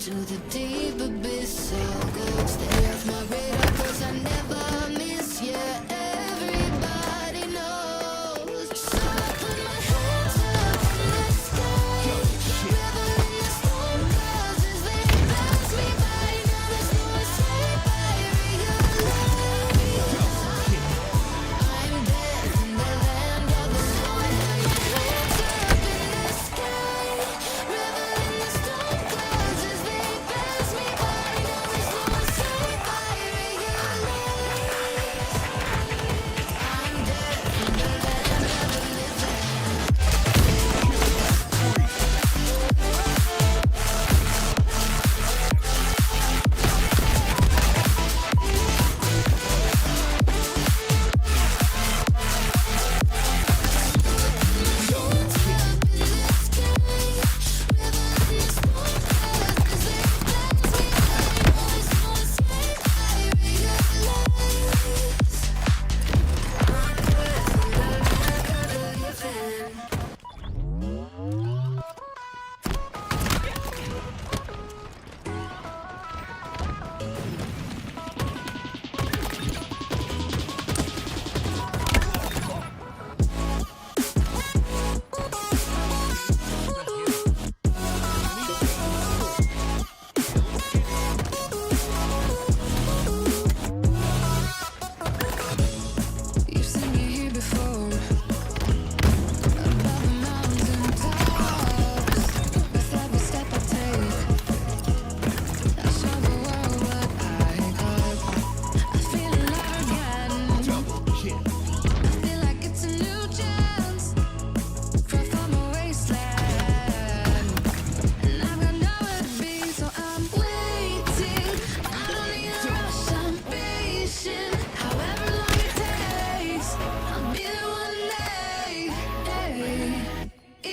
to the deep abyss. So good, stay off my radar 'cause I never miss. Yeah, everybody knows. So I put my hands up in the sky, revel in the storm clouds as they pass me by. Now there's no escape, I realize I'm dead in the land of the Lord. Hands up in the sky, revel in the storm clouds as they pass me by. Now there's no escape, I realize I'm dead in the land of the living. You've seen me here before, above the mountain tops. With every step I take, I show the world what I got. I feel alive again. I feel like it's a new chance from a wasteland, and I've got nowhere to be, so I'm waiting. I don't need a rush, I'm patient. However long it takes, I'll be there one day.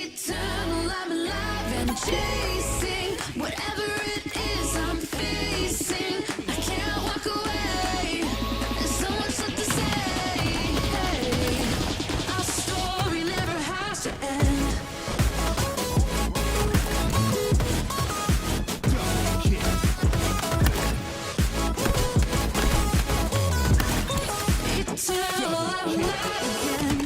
Eternal, I'm alive and chasing whatever it is I'm facing. I can't walk away. There's so much left to say. Our story never has to end. Eternal, I'm alive again.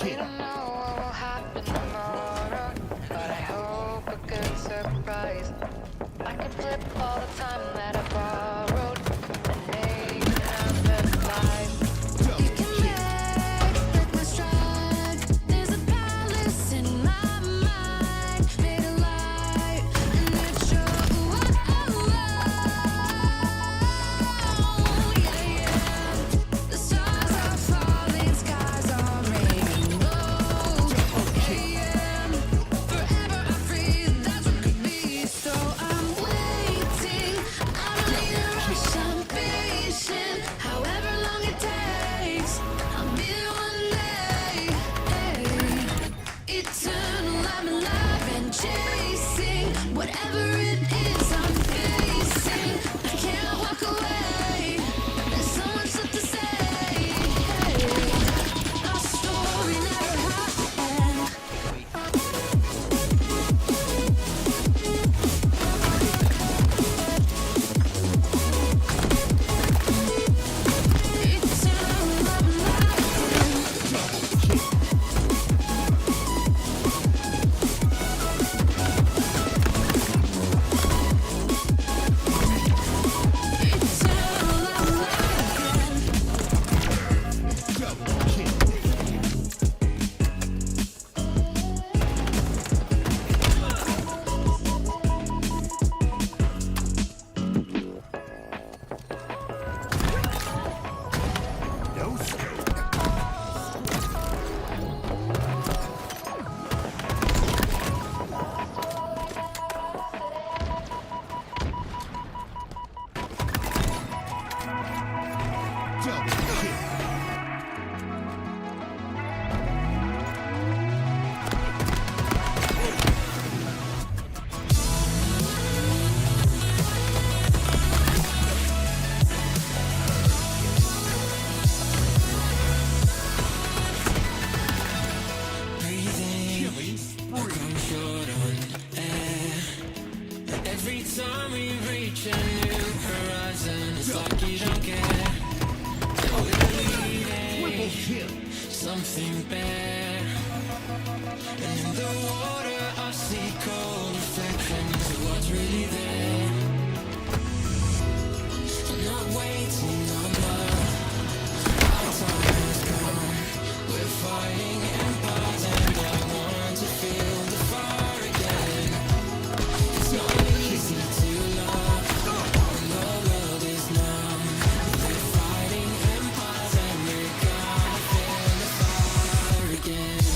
We don't know what will happen tomorrow, but I hope a good surprise. I could flip all the time that I borrowed and make another life. You can make my stride. There's a palace in my mind, made of light, and it's your The stars are falling, skies are rainbow. Forever I'm free, that's what could be. So I'm waiting. I don't nothing bare. And in the water I see cold reflections of what's really there. I'm not waiting on love. Our time has come. We're fighting empires and I want to feel the fire again. It's not easy to love when the world is numb. We're fighting empires and we're gonna feel the fire again.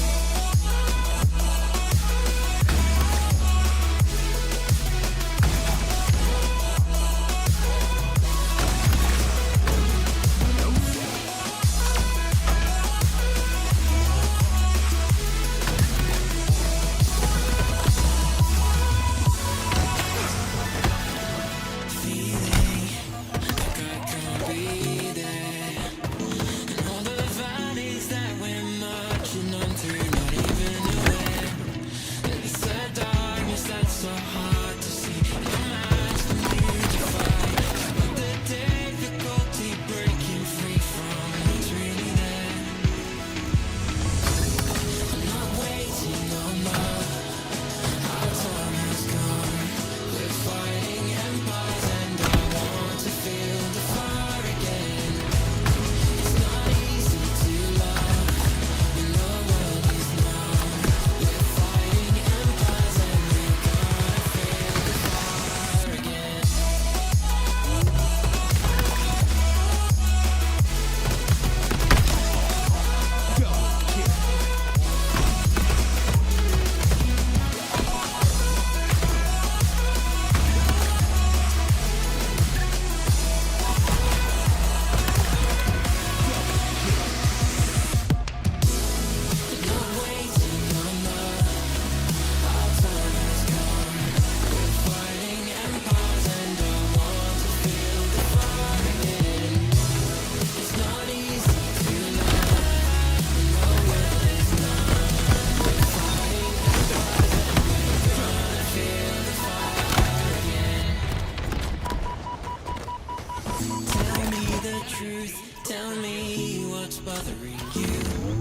Tell me what's bothering you.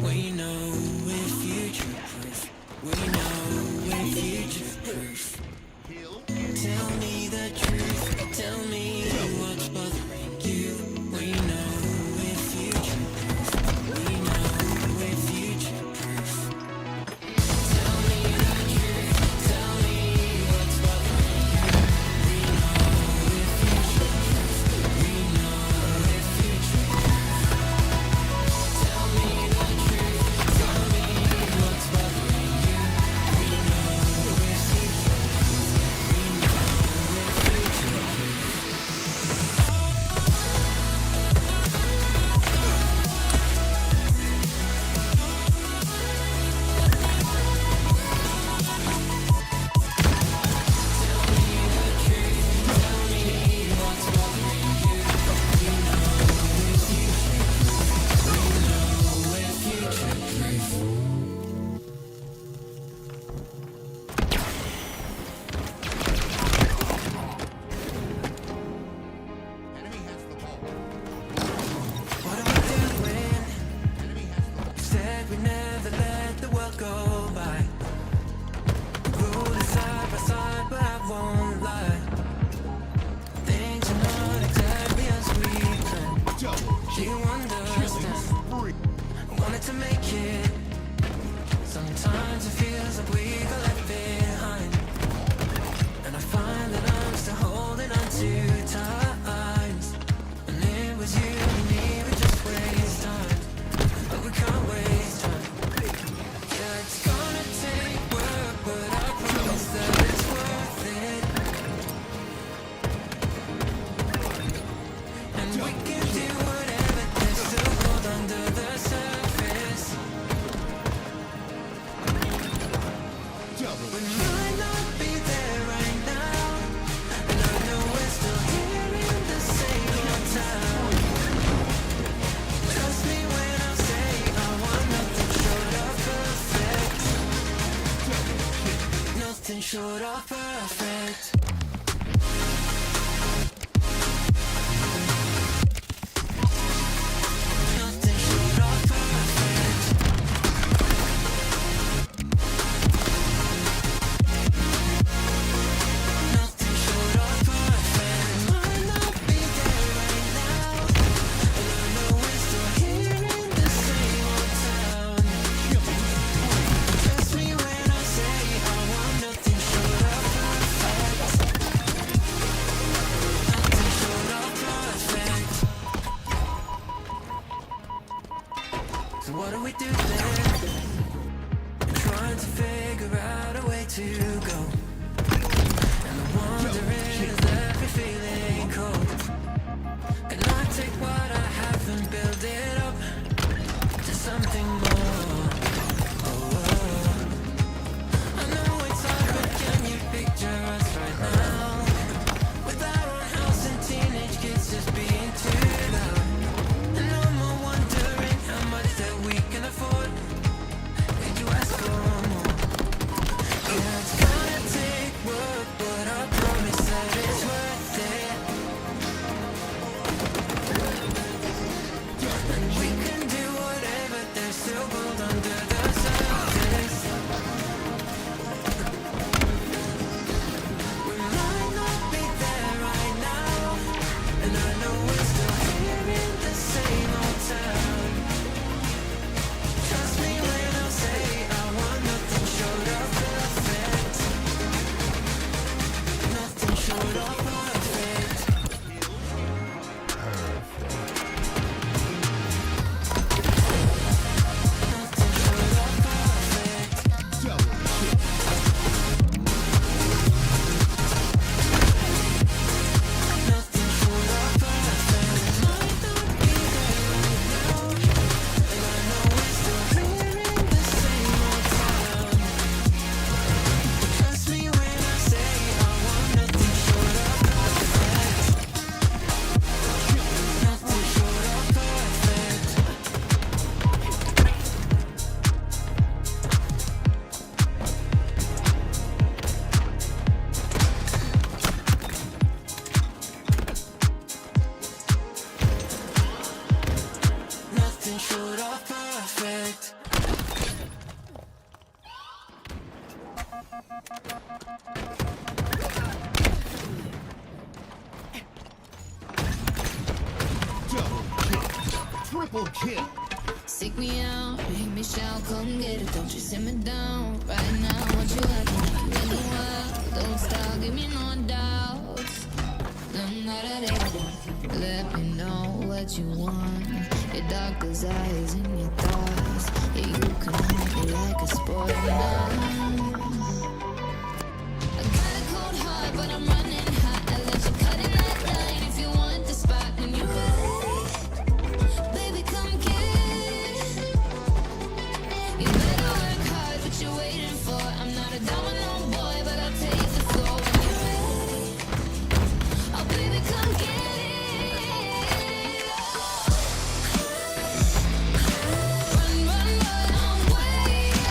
We know we're future proof. We know we're future proof. Tell me the truth. Tell me what's bothering you. We know we're future proof. We know we're future proof. Tell me the truth. Tell me what's bothering you. We know we're future proof. We know we're future proof. Tell me the truth. Tell me what's bothering you. We know we're future proof. We know we're future proof. What are we doing? Said we never let the world go by. Rolling side by side, but I won't lie. Things are not exactly as we planned. You understand? I wanted to make it. Sometimes it feels like we got left behind. And I find that I'm still holding on to times. And it was you and me, we just waste time. But we can't waste time. Yeah, it's gonna take work, but I promise that it's worth it. And we can do whatever there's to hold under the surface. We might not be there right now, and I know we're still here in the same old town. Trust me when I say I want nothing short of perfect. Nothing short of perfect. Nothing short of perfect. short of perfect. Nothing short of perfect. Nothing short of perfect. Might not be there right now, and I know we're still hearing the same old sound. But trust me when I say I want nothing short of perfect. Nothing short of perfect. Nothing short of perfect. Triple kill. Seek me out, make me shout, come get it. Don't you sit me down right now. What you acting like you in the wild? Don't stop, give me no doubts. No matter they let me know what you want. Your darkest eyes and your thoughts. Yeah, you can hold me like a sport now. I got a cold heart, but I'm running hot. I let you cut in that line if you want the spot when you're ready. Baby, come get it. You better work hard, what you waiting for? I'm not a domino boy, but I'll take the floor when you're ready. Oh, baby, come get it. Run, run, run, I'm waiting.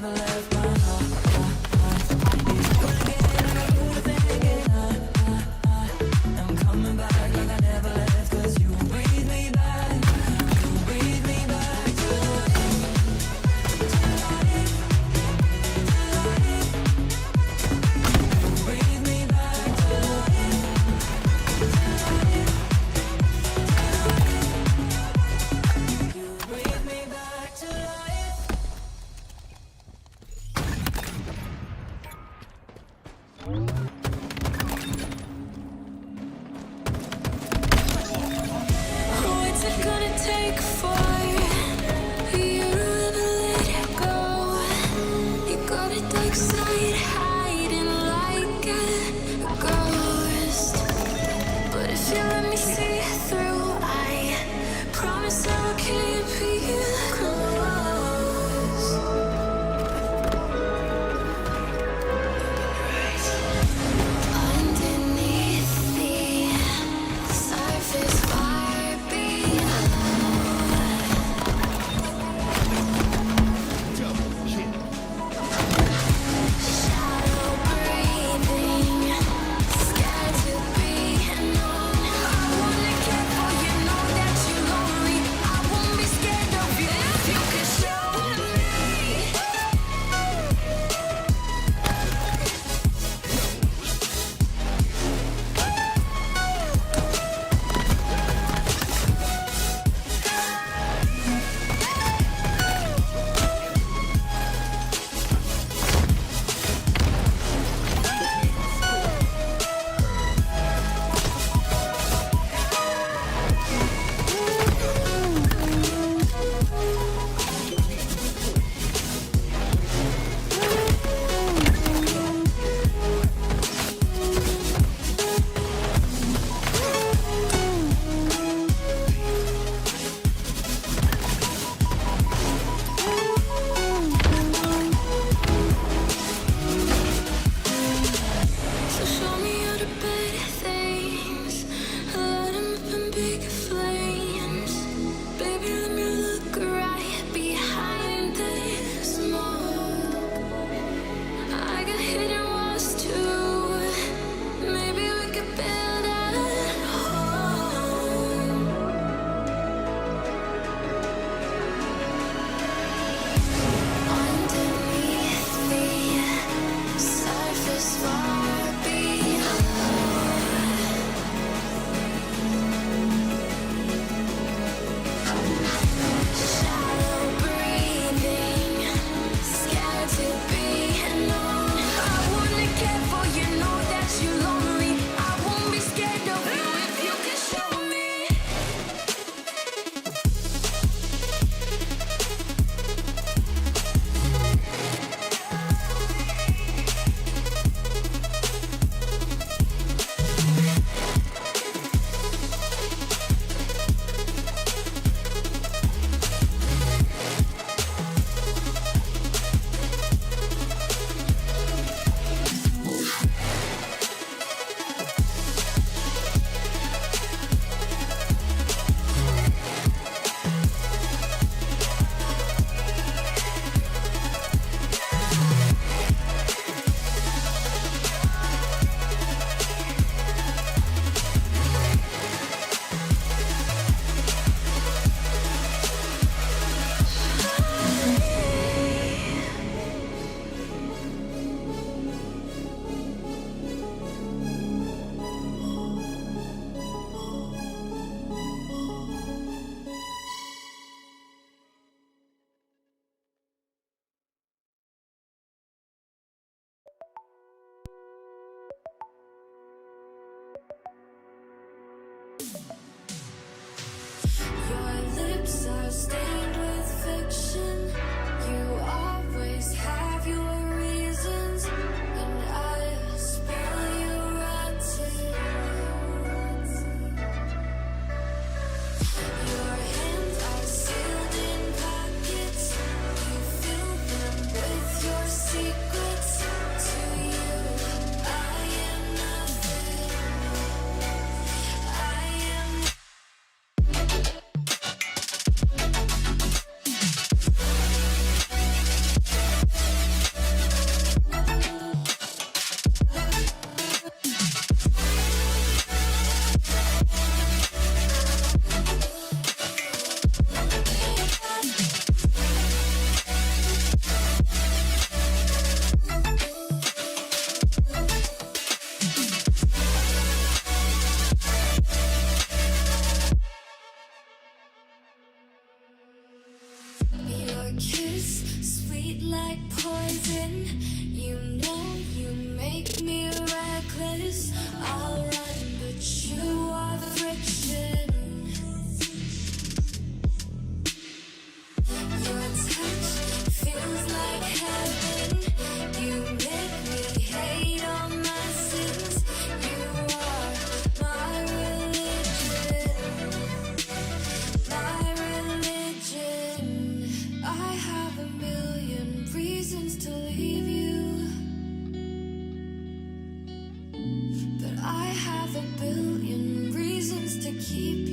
never left my heart. I'm coming back like I never left, 'cause you breathe me back. You breathe me back to life. You breathe me back to life. You breathe me back to life. What's it gonna take for you to ever let it go? You got a dark side hiding like a ghost. But if you let me see it through, I promise I will keep you close. Underneath the surface, fire below. like poison. You know you make me reckless. I'll run, but you are friction. Your touch feels like heaven. You make me hate all my sins. You are my religion. My religion. I have a million reasons to leave you, but I have a billion reasons to keep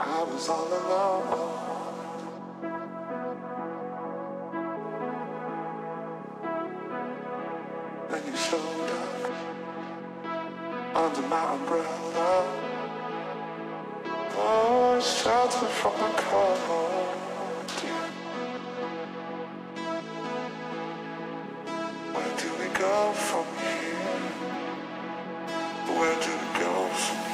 I was all alone. Then you showed up under my umbrella. Oh, shelter from the cold. Where do we go from here? Where do we go from here?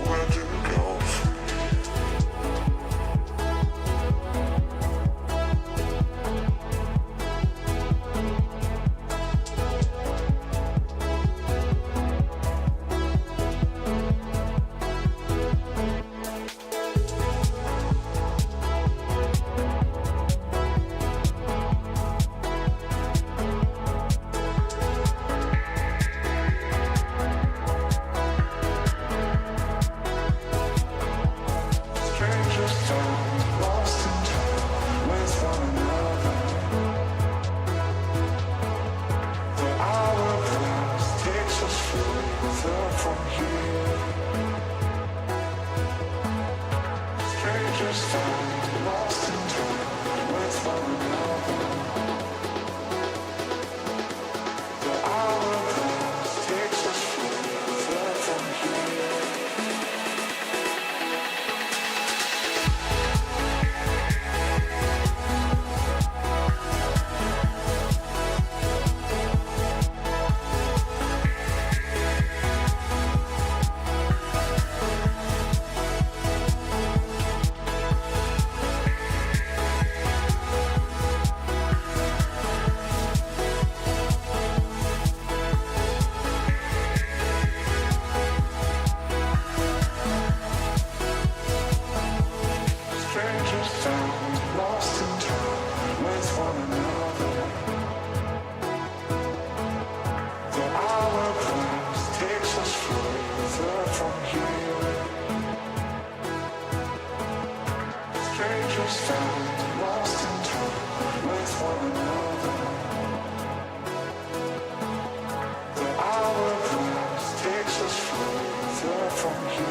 Where do we go from strangers down, lost in time with one another? The hourglass takes us further from here. Strangers down, lost in time with one another. The hourglass takes us further from here. Strangers down, lost in time with one another. The hourglass takes us further from here. Strangers down, lost in time with one another. The hourglass takes us further from here.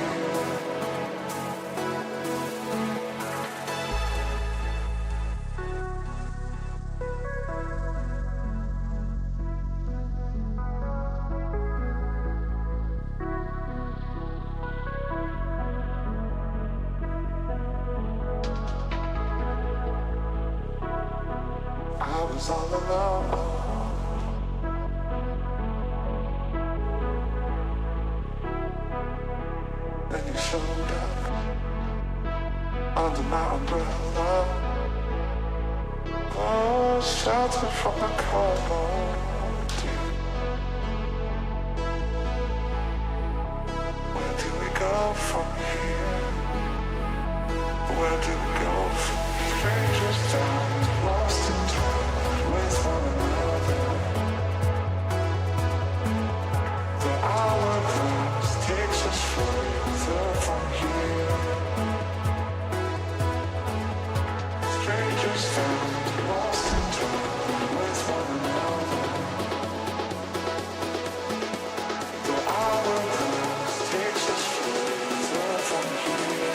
I was all alone. Then you showed up under my umbrella. Oh, shelter from the cold. Where do we go from here? Where do we go from here? Strangers down, lost in time with one another. The hourglass takes us further from here. Strangers down, lost in time with one another. The hourglass takes us further from here.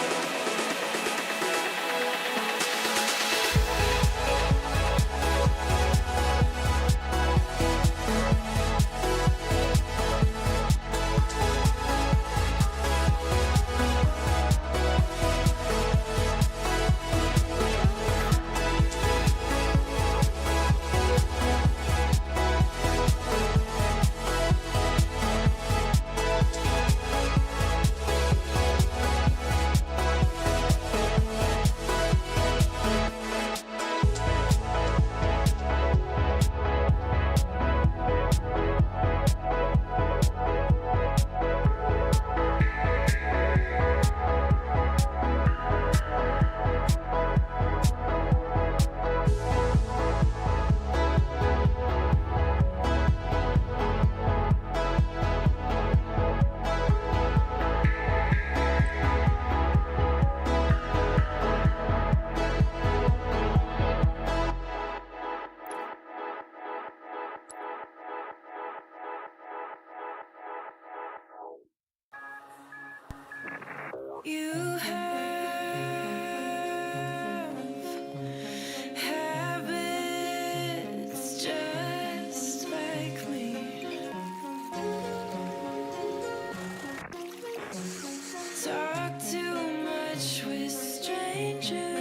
dangerous.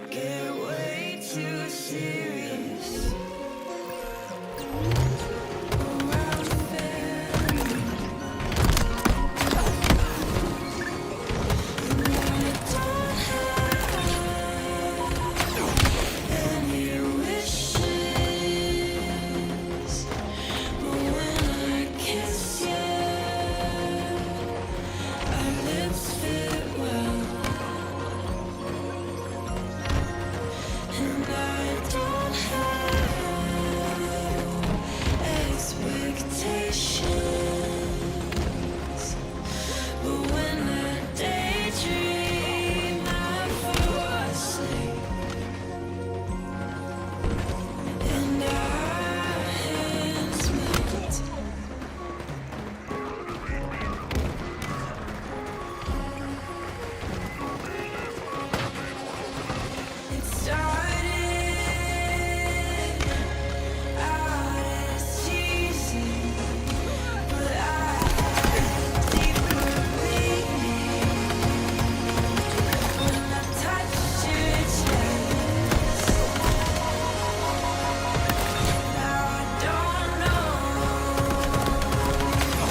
Get way too serious. Around family. And I don't have any wishes. But when I kiss you, our lips fit well. And I don't have expectations. But when I daydream, I fall asleep. And our hands melt. It started out as teasing, but I had deeper meaning when I touched your chest. Now I don't know why,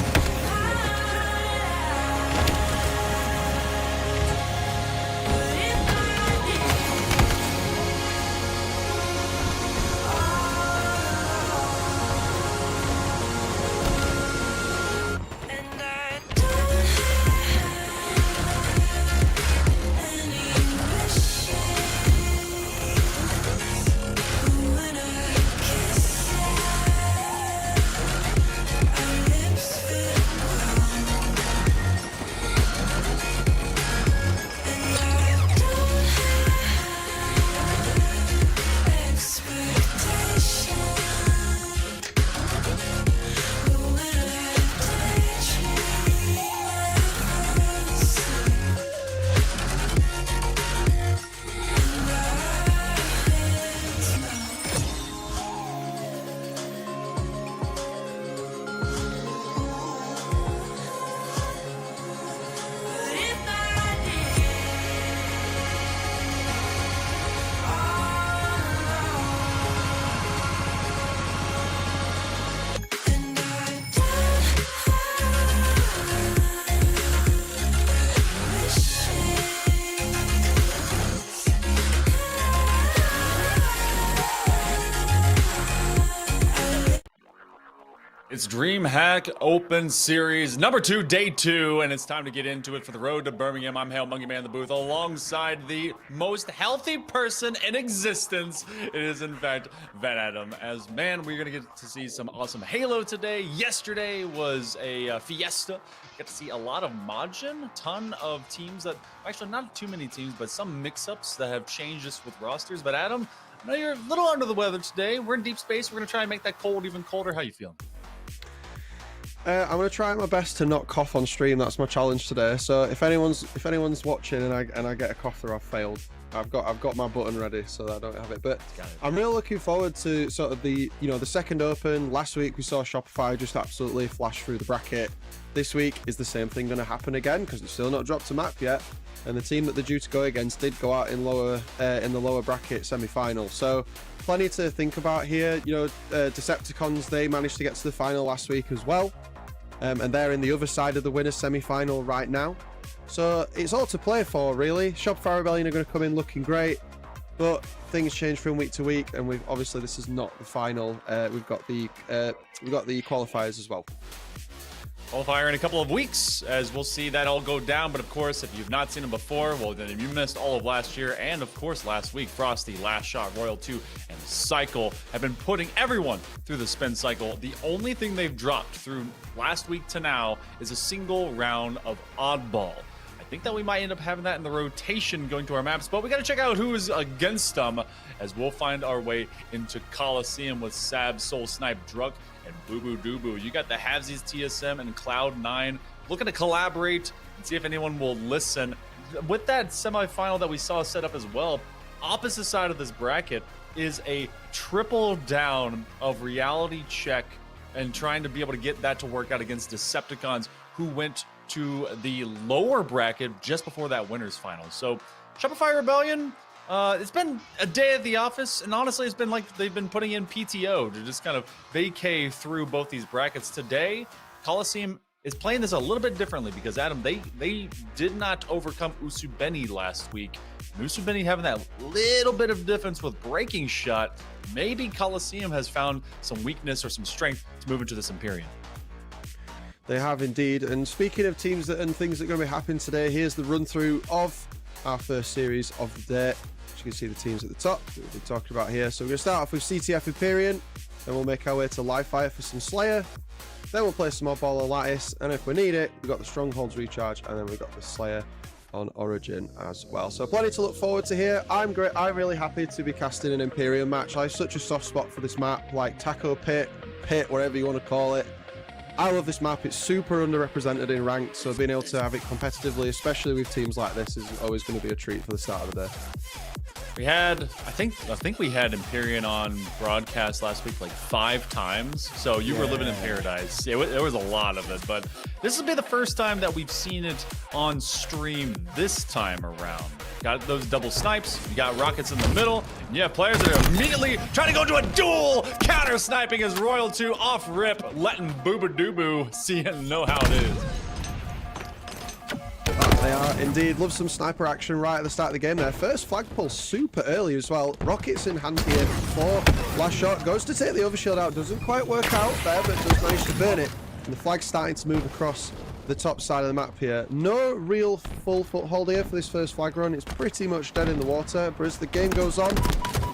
but if I did. And I don't have any wishes. When I kiss you, our lips fit well. And I don't have expectations. But when I daydream, I fall asleep. And our hands But if I did and I don't It's Dreamhack Open Series number 2, day 2, and it's time to get into it for the road to Birmingham. I'm Hale Monkey Man in the booth, alongside the most healthy person in existence. It is, in fact, Van Adam. As man, we're gonna get to see some awesome Halo today. Yesterday was a fiesta. Got to see a lot of Majin, ton of teams that, actually not too many teams, but some mix-ups that have changed just with rosters. But Adam, I know you're a little under the weather today. We're in deep space. We're gonna try and make that cold even colder. How you feeling? I'm gonna try my best to not cough on stream. That's my challenge today. So if anyone's watching and I get a cough through, I've failed. I've got my button ready so that I don't have it. But I'm really looking forward to sort of the second open. Last week we saw Shopify just absolutely flash through the bracket. This week is the same thing going to happen again because they've still not dropped a map yet. And the team that they're due to go against did go out in the lower bracket semi-final. So plenty to think about here. Decepticons, they managed to get to the final last week as well. And they're in the other side of the winners semi-final right now. So it's all to play for, really. Shopify Rebellion are going to come in looking great, but things change from week to week, and obviously this is not the final. We've got the qualifiers as well. Qualifier in a couple of weeks, as we'll see that all go down. But of course, if you've not seen them before, well, then you missed all of last year and of course last week. Frosty, Last Shot, Royal 2, and Cycle have been putting everyone through the spin cycle. The only thing they've dropped through last week to now is a single round of Oddball. I think that we might end up having that in the rotation going to our maps, but we got to check out who is against them, as we'll find our way into Coliseum with Sab, Soul Snipe, Druk, and Boo Boo Doo Boo. You got the Havsies, TSM, and Cloud9 looking to collaborate and see if anyone will listen. With that semifinal that we saw set up as well, opposite side of this bracket is a triple down of Reality Check and trying to be able to get that to work out against Decepticons, who went to the lower bracket just before that winners final. So Shopify Rebellion, it's been a day at the office, and honestly, it's been like they've been putting in PTO to just kind of vacay through both these brackets. Today, Coliseum is playing this a little bit differently because, Adam, they did not overcome Usubeni last week. And Usubeni having that little bit of difference with breaking shot, maybe Coliseum has found some weakness or some strength to move into this Empyrean. They have indeed. And speaking of teams and things that are going to be happening today, here's the run through of our first series of the day. As you can see, the teams at the top that we've been talking about here. So we're going to start off with CTF Empyrean, then we'll make our way to Live Fire for some Slayer, then we'll play some more Ball of Lattice, and if we need it, we've got the Strongholds recharge, and then we've got the Slayer on Origin as well. So plenty to look forward to here. I'm really happy to be casting an Empyrean match. I have such a soft spot for this map, like Taco Pit, whatever you want to call it. I love this map. It's super underrepresented in ranked, so being able to have it competitively, especially with teams like this, is always going to be a treat for the start of the day. We had, I think we had Empyrean on broadcast last week like 5 times. So you were living in paradise. There was a lot of it, but this will be the first time that we've seen it on stream this time around. Got those double snipes. You got rockets in the middle. And you have players that are immediately trying to go into a duel, counter sniping as Royal 2 off rip, letting Booba Doobu see and know how it is. They are indeed. Love some sniper action right at the start of the game there. First flag pull super early as well. Rockets in hand here for last shot. Goes to take the overshield out. Doesn't quite work out there, but does manage to burn it. And the flag's starting to move across the top side of the map here. No real full foothold here for this first flag run. It's pretty much dead in the water. But as the game goes on,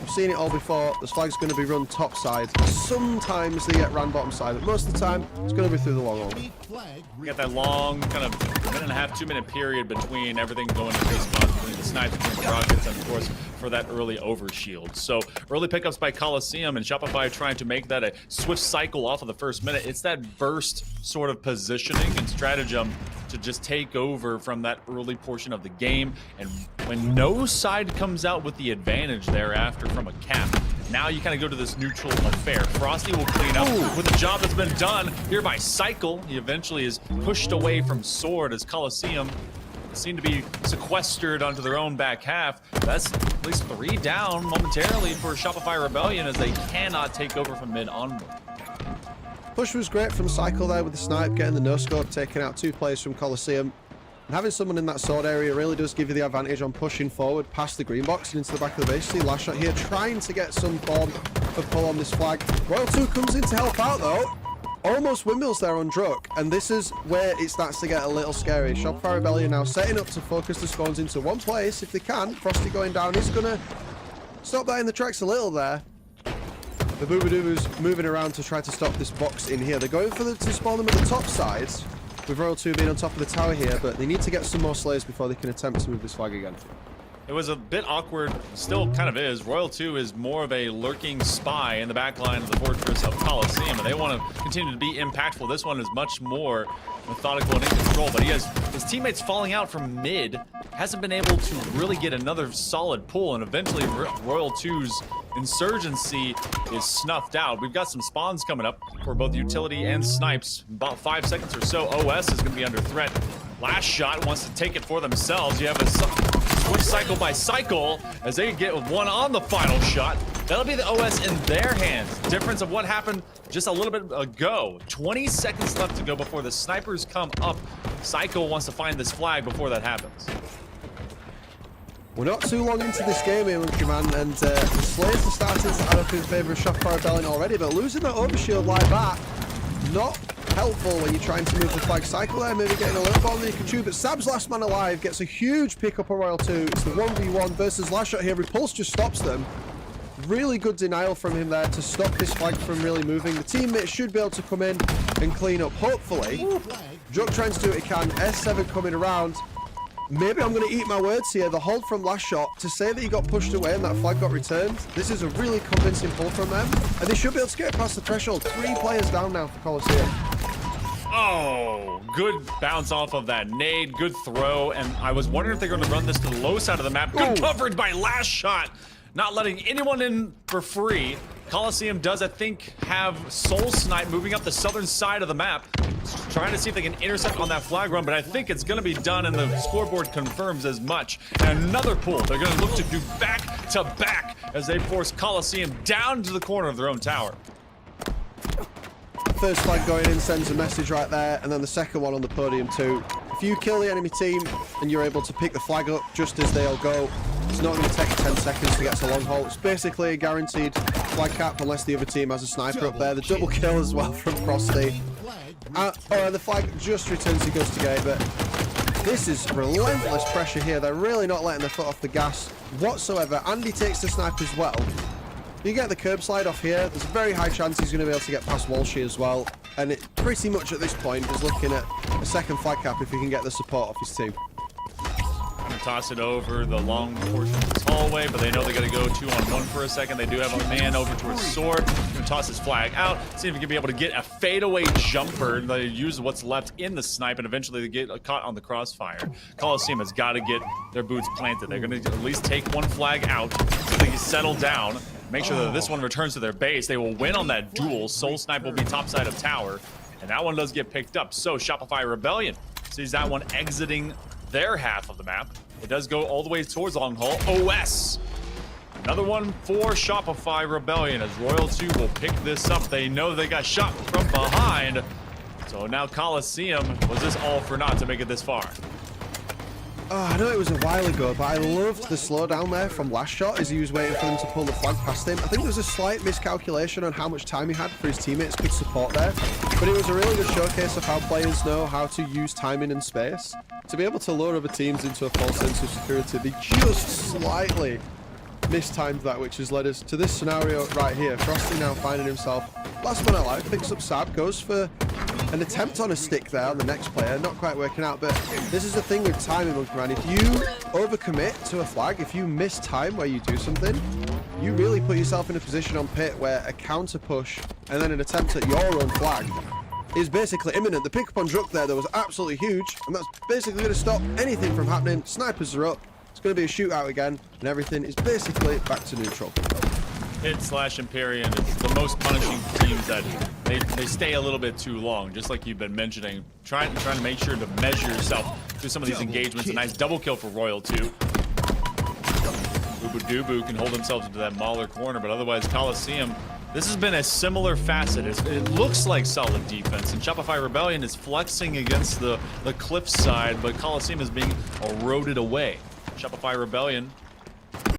we've seen it all before. This flag's going to be run top side. Sometimes they get ran bottom side, but most of the time it's going to be through the long haul. We got that long kind of 1.5 2 minute period between everything going to respawn, between the snipes, between the rockets, and of course for that early overshield. So early pickups by Coliseum, and Shopify trying to make that a swift cycle off of the first minute. It's that burst sort of positioning and stratagem to just take over from that early portion of the game. And when no side comes out with the advantage thereafter from a cap, now you kind of go to this neutral affair. Frosty will clean up with the job that's been done here by Cycle. He eventually is pushed away from Sword as Coliseum seem to be sequestered onto their own back half. That's at least 3 down momentarily for Shopify Rebellion as they cannot take over from mid onward. Push was great from Cycle there with the snipe, getting the no-scope, taking out 2 players from Coliseum. And having someone in that sword area really does give you the advantage on pushing forward past the green box and into the back of the base. See last shot here, trying to get some form of pull on this flag. Royal 2 comes in to help out though. Almost windmills there on Druk, and this is where it starts to get a little scary. Shopify Rebellion now setting up to focus the spawns into one place if they can. Frosty going down is going to stop that in the tracks a little there. The Booba-Doobu's moving around to try to stop this box in here. They're going for to spawn them at the top sides, with Royal 2 being on top of the tower here, but they need to get some more Slayers before they can attempt to move this flag again. It was a bit awkward, still kind of is. Royal 2 is more of a lurking spy in the back line of the fortress of Coliseum, and they want to continue to be impactful. This one is much more methodical and in control, but he has his teammates falling out from mid, hasn't been able to really get another solid pull, and eventually Royal 2's insurgency is snuffed out. We've got some spawns coming up for both utility and snipes. About 5 seconds or so, OS is going to be under threat. Last shot wants to take it for themselves. You have a switch cycle by Cycle as they get one on the final shot. That'll be the OS in their hands. Difference of what happened just a little bit ago. 20 seconds left to go before the snipers come up. Cycle wants to find this flag before that happens. We're not too long into this game here, Monkey Man, and the Slayers are starting to add up in favour of Shopify Rebellion already, but losing that overshield like that, not helpful when you're trying to move the flag. Cycle there, maybe getting a little ball that you can chew, but Sab's last man alive gets a huge pickup on Royal 2. It's the 1v1 versus last shot here. Repulse just stops them. Really good denial from him there to stop this flag from really moving. The teammates should be able to come in and clean up, hopefully. Druk trying to do what he can. S7 coming around. Maybe I'm going to eat my words here. The hold from last shot to say that he got pushed away and that flag got returned. This is a really convincing pull from them. And they should be able to get past the threshold. 3 players down now for Coliseum. Oh, good bounce off of that nade. Good throw. And I was wondering if they're going to run this to the low side of the map. Good coverage by last shot. Not letting anyone in for free. Coliseum does, I think, have Soul Snipe moving up the southern side of the map, trying to see if they can intercept on that flag run, but I think it's going to be done, and the scoreboard confirms as much. And another pull. They're going to look to do back-to-back as they force Coliseum down to the corner of their own tower. First flag going in sends a message right there, and then the second one on the podium too. If you kill the enemy team and you're able to pick the flag up just as they all go, it's not going to take 10 seconds to get to long haul. It's basically a guaranteed flag cap unless the other team has a sniper up there. The double kill as well from Frosty. The flag just returns to Ghost to Gate, but this is relentless pressure here. They're really not letting their foot off the gas whatsoever. Andy takes the sniper as well. You get the curb slide off here, there's a very high chance he's going to be able to get past Walshy as well. And it pretty much at this point is looking at a second flag cap if he can get the support off his team. Gonna toss it over the long portion of this hallway, but they know they gotta go 2-on-1 for a second. They do have a man over towards Sword. Gonna toss his flag out, see if he can be able to get a fadeaway jumper. They use what's left in the snipe, and eventually they get caught on the crossfire. Coliseum has got to get their boots planted. They're gonna at least take one flag out so they can settle down. Make sure that this one returns to their base. They will win on that duel. Soul Snipe will be topside of tower, and that one does get picked up. So Shopify Rebellion sees that one exiting their half of the map. It does go all the way towards Long Haul. OS. Another one for Shopify Rebellion as Royal 2 will pick this up. They know they got shot from behind. So now Coliseum, was this all for naught to make it this far? Oh, I know it was a while ago, but I loved the slowdown there from last shot as he was waiting for them to pull the flag past him. I think there was a slight miscalculation on how much time he had for his teammates' good support there, but it was a really good showcase of how players know how to use timing and space. To be able to lure other teams into a false sense of security, they just slightly mistimed that, which has led us to this scenario right here. Frosty now finding himself last man alive, picks up Sab, goes for an attempt on a stick there on the next player, not quite working out, but this is the thing with timing, Monkman. If you overcommit to a flag, if you miss time where you do something, you really put yourself in a position on pit where a counter push and then an attempt at your own flag is basically imminent. The pick up on Druk there was absolutely huge, and that's basically going to stop anything from happening. Snipers are up, it's going to be a shootout again, and everything is basically back to neutral. Hit/Empyrean is the most punishing teams that they stay a little bit too long, just like you've been mentioning. Trying to make sure to measure yourself through some of these engagements. A nice double kill for Royal 2. Boo Dubu can hold themselves into that Mauler corner, but otherwise Coliseum, this has been a similar facet. It looks like solid defense, and Shopify Rebellion is flexing against the cliff side, but Coliseum is being eroded away. Shopify Rebellion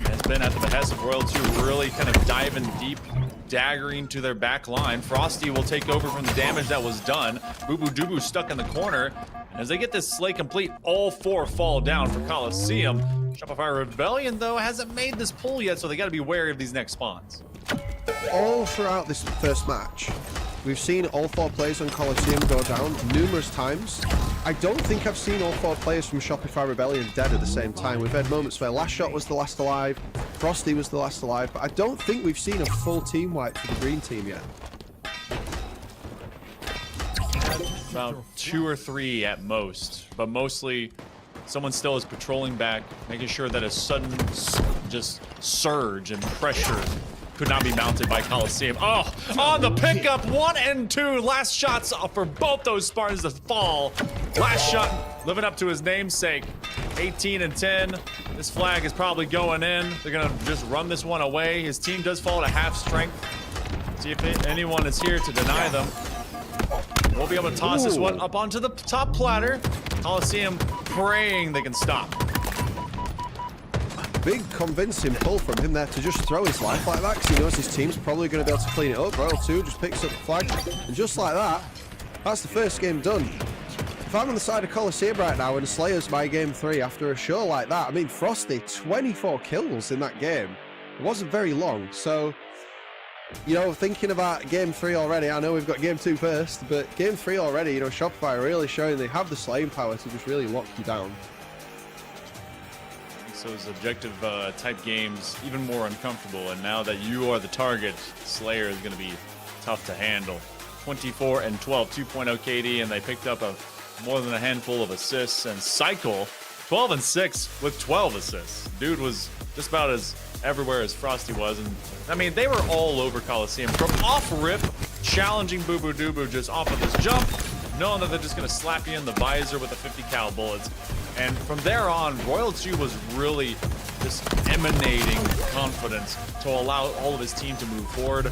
has been at the behest of Royal 2, really kind of diving deep, daggering to their back line. Frosty will take over from the damage that was done. Boo Dubu stuck in the corner. And as they get this slay complete, all four fall down for Coliseum. Shopify Rebellion, though, hasn't made this pull yet, so they got to be wary of these next spawns. All throughout this first match, we've seen all four players on Coliseum go down numerous times. I don't think I've seen all four players from Shopify Rebellion dead at the same time. We've had moments where Last Shot was the last alive, Frosty was the last alive, but I don't think we've seen a full team wipe for the green team yet. About 2 or 3 at most, but mostly someone still is patrolling back, making sure that a sudden just surge and pressure could not be mounted by Coliseum. Oh, on the pickup, 1 and 2. Last shots for both those Spartans to fall. Last shot living up to his namesake. 18 and 10. This flag is probably going in. They're gonna just run this one away. His team does fall to half strength. See if anyone is here to deny them. We'll be able to toss this one up onto the top platter. Coliseum praying they can stop. Big convincing pull from him there to just throw his life like that, because he knows his team's probably going to be able to clean it up. Royal 2 just picks up the flag, and just like that, that's the first game done. If I'm on the side of Coliseum right now and Slayer's my game 3 after a show like that, I mean, Frosty, 24 kills in that game. It wasn't very long, so, you know, thinking about game 3 already, I know we've got game 2 first, but game 3 already, you know, Shopify are really showing they have the slaying power to just really lock you down. So those objective type games even more uncomfortable, and now that you are the target, Slayer is going to be tough to handle. 24 and 12, 2.0 KD, and they picked up more than a handful of assists. And Cycle, 12 and 6 with 12 assists. Dude was just about as everywhere as Frosty was. And I mean, they were all over Coliseum from off rip, challenging Boo Boo Doo just off of this jump, knowing that they're just going to slap you in the visor with the 50 cal bullets. And from there on, Royal 2 was really just emanating confidence to allow all of his team to move forward.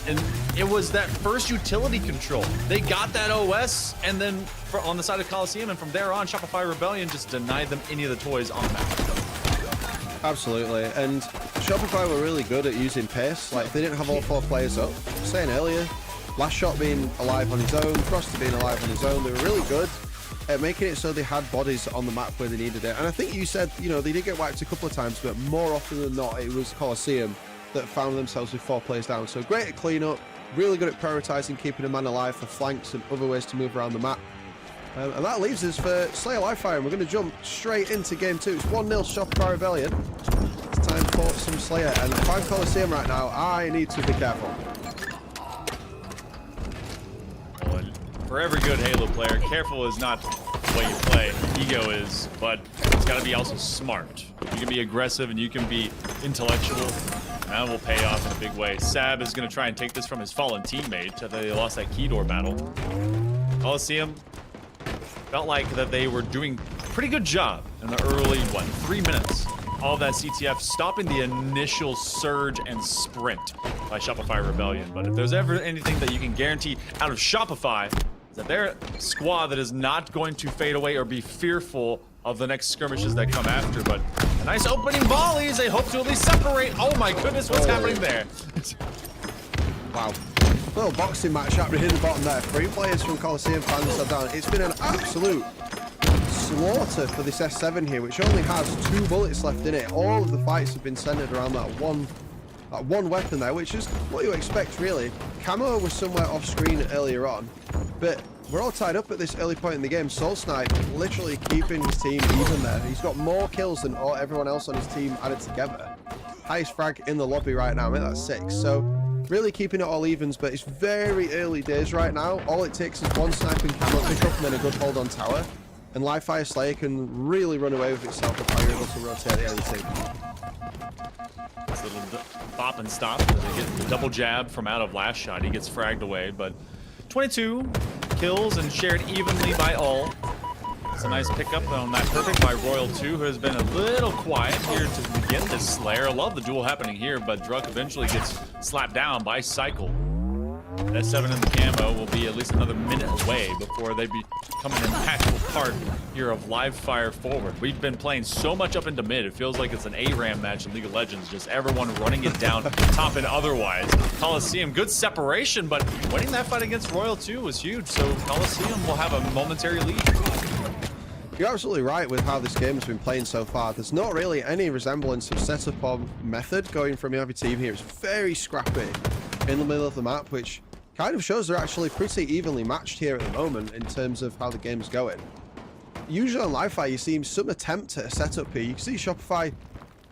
And it was that first utility control. They got that OS, and then on the side of Coliseum, and from there on, Shopify Rebellion just denied them any of the toys on the map. Absolutely, and Shopify were really good at using pace. Like, if they didn't have all 4 players up, saying earlier, Last Shot being alive on his own, Frosty being alive on his own, they were really good at making it so they had bodies on the map where they needed it. And I think you said, you know, they did get wiped a couple of times, but more often than not, it was Coliseum that found themselves with 4 players down. So great at cleanup, really good at prioritizing keeping a man alive for flanks and other ways to move around the map. And that leaves us for Slayer Livefire, and we're going to jump straight into game 2. It's 1-0 Shopify Rebellion. It's time for some Slayer, and if I'm Coliseum right now, I need to be careful. Well, for every good Halo player, careful is not what you play, ego is, but it's got to be also smart. You can be aggressive and you can be intellectual, and that will pay off in a big way. Sab is going to try and take this from his fallen teammate after they lost that key door battle. Coliseum felt like that they were doing a pretty good job in the early, 3 minutes. All of that CTF stopping the initial surge and sprint by Shopify Rebellion. But if there's ever anything that you can guarantee out of Shopify, is that they're a squad that is not going to fade away or be fearful of the next skirmishes that come after. But a nice opening volleys, they hope to at least separate. Oh my goodness, what's happening there? Wow. Little boxing match happening in the bottom there. 3 players from Coliseum fans are down. It's been an absolute slaughter for this S7 here, which only has 2 bullets left in it. All of the fights have been centered around that one weapon there, which is what you expect, really. Camo was somewhere off screen earlier on, but we're all tied up at this early point in the game. Soul Snipe literally keeping his team even there. He's got more kills than everyone else on his team added together. Highest frag in the lobby right now, I mean, that's 6. So really keeping it all evens, but it's very early days right now. All it takes is 1 sniping camo pick up and then a good hold on tower. And Livefire Slayer can really run away with itself if you're able to rotate the enemy team. This little bop and stop. They get the double jab from out of Last Shot. He gets fragged away, but 22 kills and shared evenly by all. It's a nice pickup on that perfect by Royal 2, who has been a little quiet here to begin this Slayer. I love the duel happening here, but Druk eventually gets slapped down by Cycle. That 7 in the camo will be at least another minute away before they become an impactful part here of live fire forward. We've been playing so much up into mid, it feels like it's an ARAM match in League of Legends, just everyone running it down top and otherwise. Coliseum, good separation, but winning that fight against Royal 2 was huge, so Coliseum will have a momentary lead. You're absolutely right with how this game has been playing so far. There's not really any resemblance of setup or method going from every team here. It's very scrappy in the middle of the map, which kind of shows they're actually pretty evenly matched here at the moment in terms of how the game's going. Usually on Livefire, you see some attempt at a setup here. You can see Shopify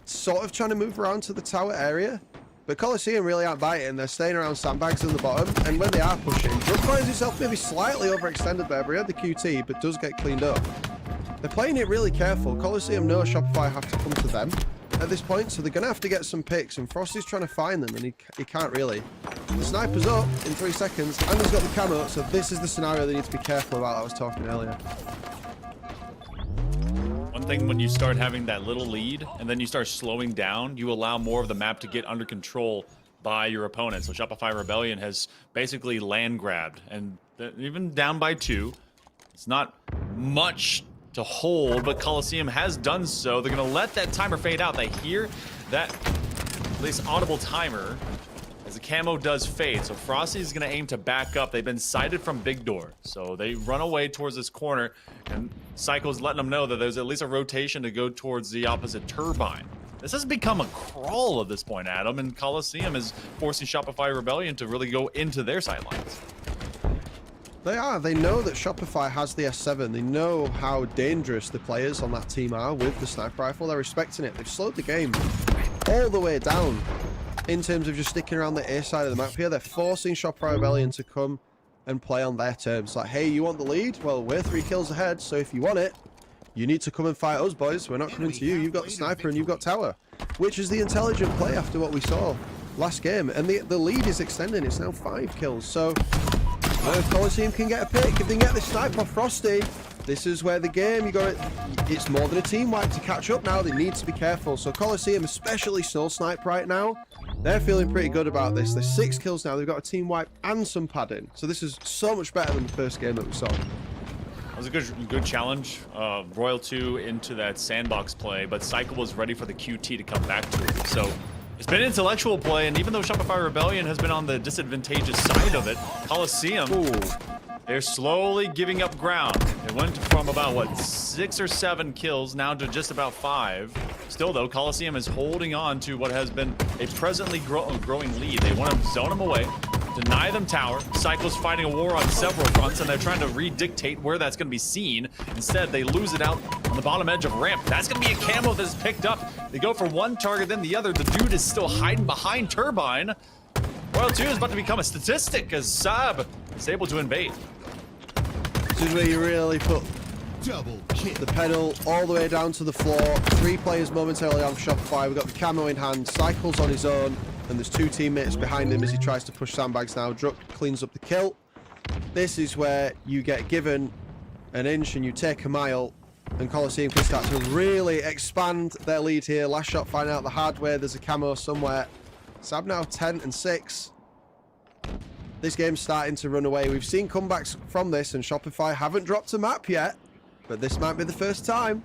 sort of trying to move around to the tower area, but Coliseum really aren't biting. They're staying around sandbags in the bottom, and when they are pushing, Druk finds himself maybe slightly overextended there, but he had the QT, but does get cleaned up. They're playing it really careful. Coliseum know Shopify have to come to them at this point, so they're going to have to get some picks, and Frosty's trying to find them, and he can't really. The sniper's up in 3 seconds, and he's got the camo, so this is the scenario they need to be careful about that I was talking earlier. One thing, when you start having that little lead, and then you start slowing down, you allow more of the map to get under control by your opponent. So Shopify Rebellion has basically land grabbed, and even down by 2, it's not much to hold, but Coliseum has done so. They're going to let that timer fade out. They hear that, at least audible timer, as the camo does fade. So Frosty's going to aim to back up. They've been sighted from Big Door, so they run away towards this corner, and Cycle's letting them know that there's at least a rotation to go towards the opposite turbine. This has become a crawl at this point, Adam, and Coliseum is forcing Shopify Rebellion to really go into their sidelines. They are. They know that Shopify has the S7. They know how dangerous the players on that team are with the sniper rifle. They're respecting it. They've slowed the game all the way down in terms of just sticking around the A side of the map here. They're forcing Shopify Rebellion to come and play on their terms. Like, hey, you want the lead? Well, we're 3 kills ahead, so if you want it, you need to come and fight us, boys. We're not coming to you. You've got the sniper and you've got tower. which is the intelligent play after what we saw last game. And the lead is extending. It's now 5 kills. So if Coliseum can get a pick, if they can get the snipe off Frosty, this is where the game, it's more than a team wipe to catch up now. They need to be careful. So Coliseum, especially Snow Snipe right now, they're feeling pretty good about this. There's 6 kills now. They've got a team wipe and some padding. So this is so much better than the first game that we saw. That was a good challenge. Royal 2 into that sandbox play, but Cycle was ready for the QT to come back to it. So it's been intellectual play, and even though Shopify Rebellion has been on the disadvantageous side of it, Coliseum, they're slowly giving up ground. It went from about, what, 6 or 7 kills now to just about 5. Still, though, Coliseum is holding on to what has been a presently growing lead. They want to zone them away, deny them tower. Cycle's fighting a war on several fronts, and they're trying to redictate where that's going to be seen. Instead, they lose it out on the bottom edge of ramp. That's going to be a camo that's picked up. They go for one target, then the other. The dude is still hiding behind Turbine. Royal 2 is about to become a statistic as Saab is able to invade. This is where you really put the pedal all the way down to the floor. 3 players momentarily on Shopify. We've got the camo in hand. Cycle's on his own. And there's 2 teammates behind him as he tries to push sandbags now. Druk cleans up the kill. This is where you get given an inch and you take a mile. And Coliseum can start to really expand their lead here. Last shot, find out the hard way. There's a camo somewhere. Sab now 10 and 6. This game's starting to run away. We've seen comebacks from this, and Shopify haven't dropped a map yet, but this might be the first time.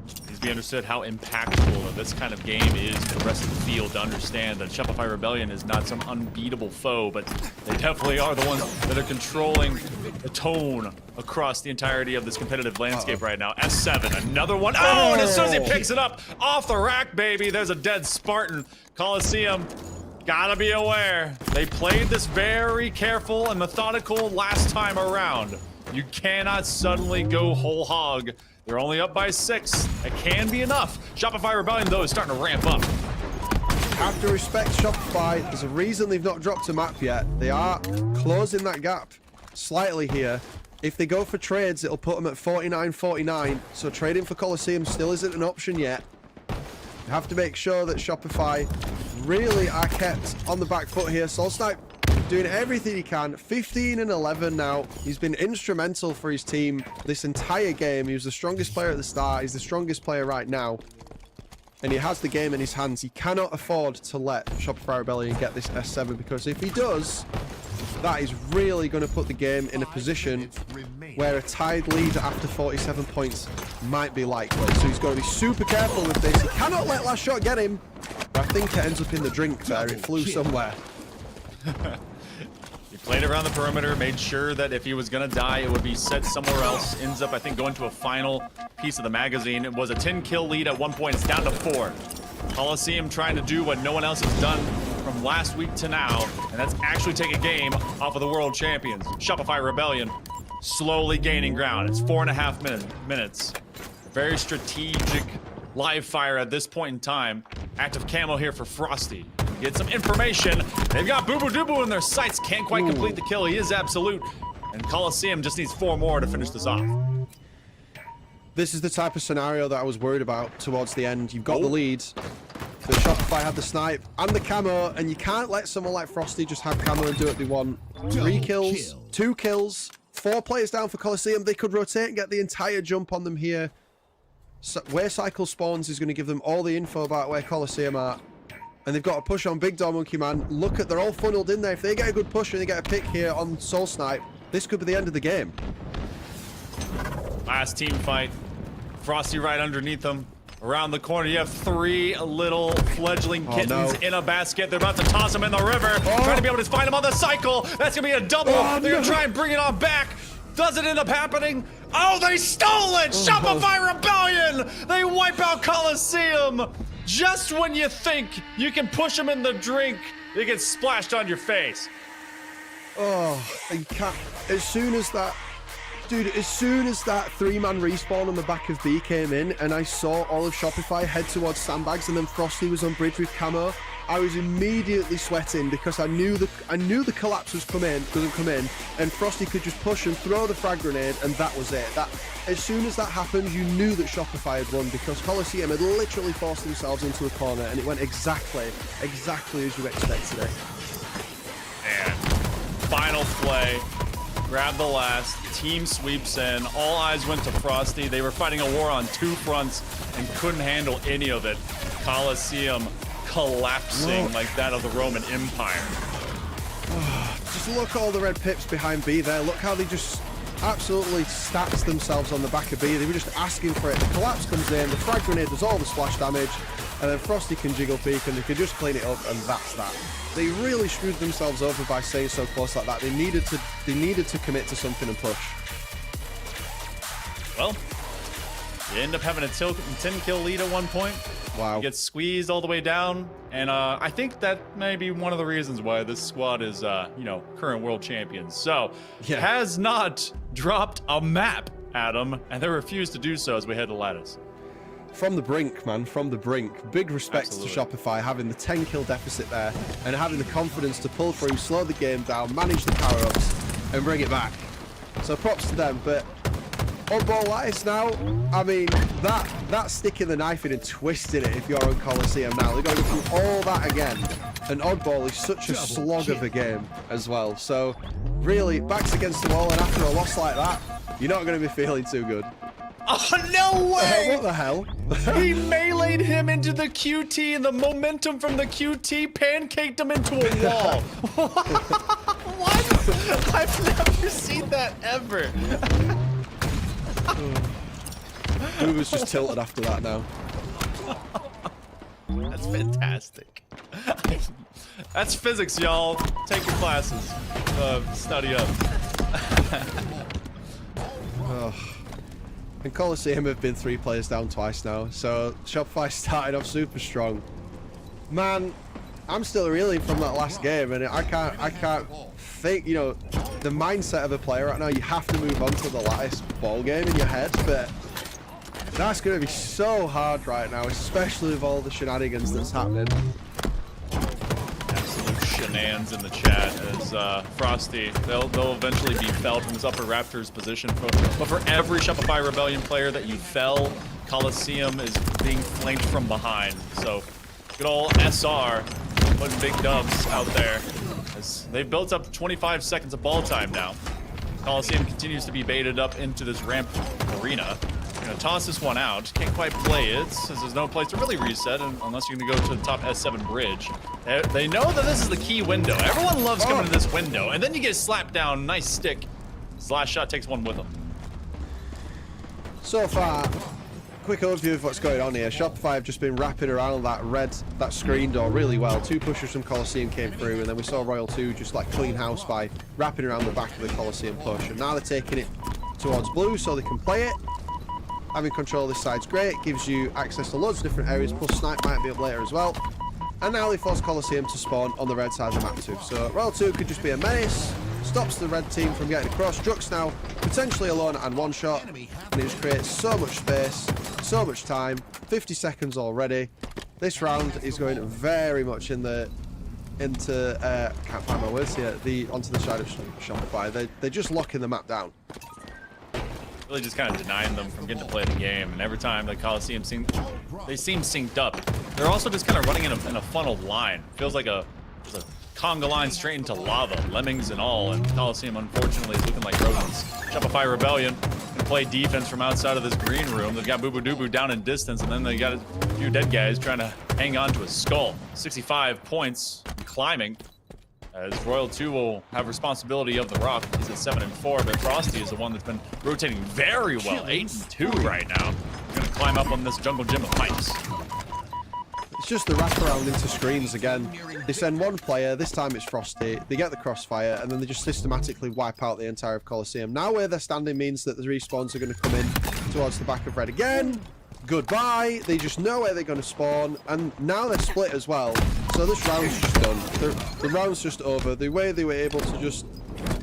Needs to be understood how impactful this kind of game is to the rest of the field to understand that Shopify Rebellion is not some unbeatable foe, but they definitely are the ones that are controlling the tone across the entirety of this competitive landscape right now. S7, another one. Oh, and as soon as he picks it up off the rack, baby, there's a dead Spartan. Coliseum, gotta be aware. They played this very careful and methodical last time around. You cannot suddenly go whole hog. They're only up by 6. It can be enough. Shopify Rebellion, though, is starting to ramp up. Have to respect Shopify. There's a reason they've not dropped a map yet. They are closing that gap slightly here. If they go for trades, it'll put them at 49-49. So trading for Coliseum still isn't an option yet. You have to make sure that Shopify really are kept on the back foot here. Soul Snipe doing everything he can. 15 and 11 now. He's been instrumental for his team this entire game. He was the strongest player at the start. He's the strongest player right now. And he has the game in his hands. He cannot afford to let Shopify Rebellion get this S7, because if he does, that is really going to put the game in a position where a tied lead after 47 points might be likely. So he's got to be super careful with this. He cannot let last shot get him. But I think it ends up in the drink there. It flew somewhere. He played around the perimeter, made sure that if he was going to die, it would be set somewhere else. Ends up, I think, going to a final piece of the magazine. It was a 10-kill lead at one point. It's down to 4. Coliseum trying to do what no one else has done from last week to now, and that's actually take a game off of the world champions. Shopify Rebellion slowly gaining ground. It's 4.5 minutes. Very strategic live fire at this point in time. Active camo here for Frosty. Get some information. They've got Boo Boo Doo in their sights. Can't quite complete the kill. He is absolute. And Coliseum just needs 4 more to finish this off. This is the type of scenario that I was worried about towards the end. You've got the lead. The Shopify had the snipe and the camo, and you can't let someone like Frosty just have camo and do what they want. 3 kills, 2 kills, 4 players down for Coliseum. They could rotate and get the entire jump on them here. So where Cycle spawns is going to give them all the info about where Coliseum are. And they've got to push on Big Dog Monkey Man. Look at, they're all funneled in there. If they get a good push and they get a pick here on Soul Snipe, this could be the end of the game. Last team fight. Frosty right underneath them. Around the corner, you have 3 little fledgling kittens in a basket. They're about to toss them in the river. Trying to be able to find them on the cycle. That's going to be a double. They're going to try and bring it on back. Does it end up happening? Oh, they stole it! Shopify Rebellion! They wipe out Coliseum! Just when you think you can push them in the drink, they get splashed on your face. Oh, you can't. As soon as that 3-man respawn on the back of B came in, and I saw all of Shopify head towards sandbags, and then Frosty was on bridge with camo, I was immediately sweating because I knew the collapse was going to come in, and Frosty could just push and throw the frag grenade, and that was it. That as soon as that happened, you knew that Shopify had won because Coliseum had literally forced themselves into a corner, and it went exactly as you expected it. And final play. Grab the last. Team sweeps in. All eyes went to Frosty. They were fighting a war on two fronts and couldn't handle any of it. Coliseum collapsing like that of the Roman Empire. Just look at all the red pips behind B there. Look how they just absolutely stacked themselves on the back of B. They were just asking for it. The collapse comes in. The frag grenade does all the splash damage. And then Frosty can jiggle peek and they can just clean it up, and that's that. They really screwed themselves over by staying so close like that. They needed to commit to something and push. Well, you end up having a 10-kill lead at one point. Wow. You get squeezed all the way down, and I think that may be one of the reasons why this squad is, current world champions. So, has not dropped a map, Adam, and they refuse to do so as we head to Lattice. From the brink, man, from the brink. Big respect to Shopify having the 10-kill deficit there and having the confidence to pull through, slow the game down, manage the power-ups, and bring it back. So props to them, but oddball Lattice now, I mean, that sticking the knife in and twisting it if you're on Coliseum now, they're going to go through all that again. And oddball is such a slog of a game as well. So really, backs against the wall, and after a loss like that, you're not going to be feeling too good. Oh, no way! What the hell? He meleeed him into the QT, and the momentum from the QT pancaked him into a wall. What? I've never seen that ever. Who was just tilted after that now? That's fantastic. That's physics, y'all. Take your classes. Study up. And Coliseum have been 3 players down twice now, so Shopify started off super strong. Man, I'm still reeling from that last game, and I can't think, the mindset of a player right now, you have to move on to the Lattice ball game in your head, but that's going to be so hard right now, especially with all the shenanigans that's happening. Absolute shenanigans in the chat as Frosty, they'll eventually be felled from this upper Raptors position. But for every Shopify Rebellion player that you fell, Coliseum is being flanked from behind. So good old SR putting big dubs out there. As they've built up 25 seconds of ball time now. Coliseum continues to be baited up into this ramp arena. Gonna toss this one out. Can't quite play it, since there's no place to really reset unless you're gonna go to the top S7 bridge. They know that this is the key window. Everyone loves coming to this window, and then you get slapped down. Nice stick. His last shot takes one with him. So far, quick overview of what's going on here. Shopify have just been wrapping around that screen door really well. 2 pushers from Coliseum came through, and then we saw Royal 2 just like clean house by wrapping around the back of the Coliseum push. And now they're taking it towards blue so they can play it. Having control of this side's great, gives you access to loads of different areas, plus Snipe might be up later as well. And now they force Coliseum to spawn on the red side of the map too. So Royal 2 could just be a menace, stops the red team from getting across. Drux now potentially alone and one shot, and it just creates so much space, so much time. 50 seconds already. This round is going very much can't find my words here, onto the side of Shopify. They're just locking the map down. Really just kind of denying them from getting to play the game, and every time the Coliseum seem synced up. They're also just kind of running in a funneled line. Feels like a conga line straight into lava, lemmings and all, and Coliseum unfortunately is looking like rodents. Shopify Rebellion can play defense from outside of this green room. They've got Boo Boo Doo down in distance, and then they got a few dead guys trying to hang on to a skull. 65 points, climbing. As Royal 2 will have responsibility of the rock. He's at 7-4, but Frosty is the one that's been rotating very well. 8-2 right now. We're gonna climb up on this jungle gym of pipes. It's just the wraparound into screens again. They send one player, this time it's Frosty, they get the crossfire, and then they just systematically wipe out the entire Coliseum. Now where they're standing means that the respawns are going to come in towards the back of red again. Goodbye. They just know where they're going to spawn, and now they're split as well. So this round's just done. The round's just over. The way they were able to just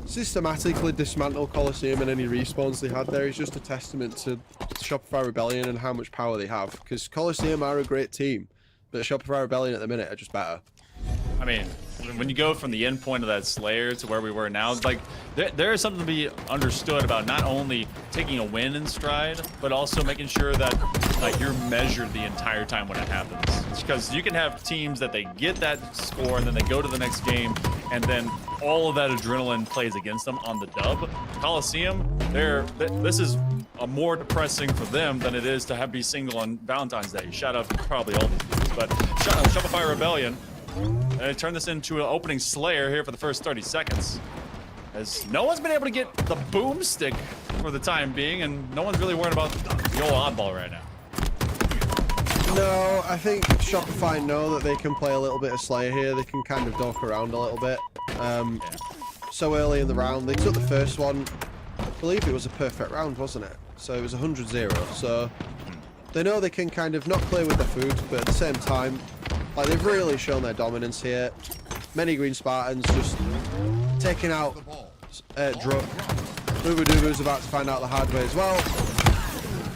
systematically dismantle Coliseum and any respawns they had there is just a testament to Shopify Rebellion and how much power they have. Because Coliseum are a great team, but Shopify Rebellion at the minute are just better. I mean, when you go from the end point of that Slayer to where we were now, like there is something to be understood about not only taking a win in stride, but also making sure that like you're measured the entire time when it happens. Because you can have teams that they get that score and then they go to the next game, and then all of that adrenaline plays against them on the dub. Coliseum, this is more depressing for them than it is to be single on Valentine's Day. Shout out to probably all these people, but shout out Shopify Rebellion. And they turn this into an opening Slayer here for the first 30 seconds. As no one's been able to get the boomstick for the time being, and no one's really worried about the old oddball right now. No, I think Shopify know that they can play a little bit of Slayer here. They can kind of dork around a little bit. So early in the round, they took the first one. I believe it was a perfect round, wasn't it? So it was 100-0. So they know they can kind of not play with their food, but at the same time, like they've really shown their dominance here. Many Green Spartans just taking out Druck. Boo Doobu's about to find out the hard way as well.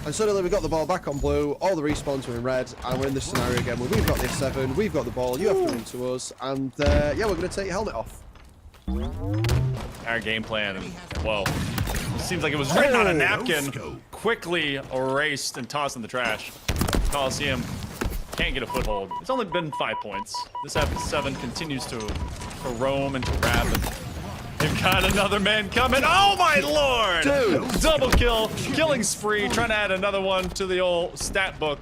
And suddenly we got the ball back on blue, all the respawns were in red, and we're in this scenario again where we've got the S7, we've got the ball, you have to run to us, and yeah, we're going to take your helmet off. Our game plan, and whoa, it seems like it was written on a napkin, quickly erased and tossed in the trash. Coliseum can't get a foothold. It's only been 5 points. This F7 continues to roam and to grab. They've got another man coming. Oh my lord! Dude. Double kill, killing spree, trying to add another one to the old stat book.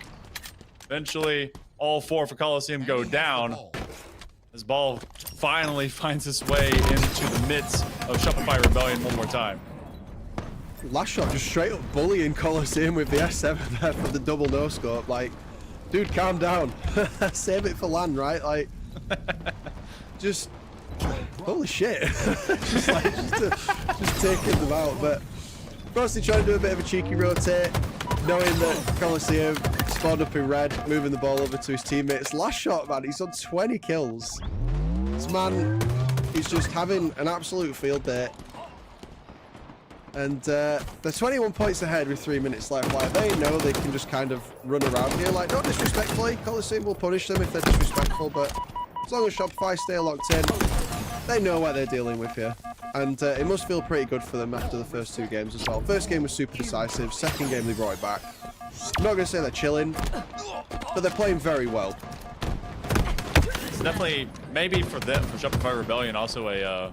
Eventually, all 4 for Coliseum go down. This ball finally finds its way into the midst of Shopify Rebellion one more time. Last shot just straight up bullying Coliseum with the S7 there for the double no scope. Like, dude, calm down. Save it for land, right? Like, just. Holy shit. just taking them out. But Frosty trying to do a bit of a cheeky rotate, knowing that Coliseum spawned up in red, moving the ball over to his teammates. Last shot, man, he's on 20 kills. This man is just having an absolute field day. And they're 21 points ahead with 3 minutes left. Like, they know they can just kind of run around here. Like, not disrespectfully. Coliseum will punish them if they're disrespectful, but as long as Shopify stay locked in, they know what they're dealing with here. And it must feel pretty good for them after the first 2 games as well. First game was super decisive. Second game, they brought it back. I'm not going to say they're chilling, but they're playing very well. It's definitely, maybe for them, for Shopify Rebellion, also a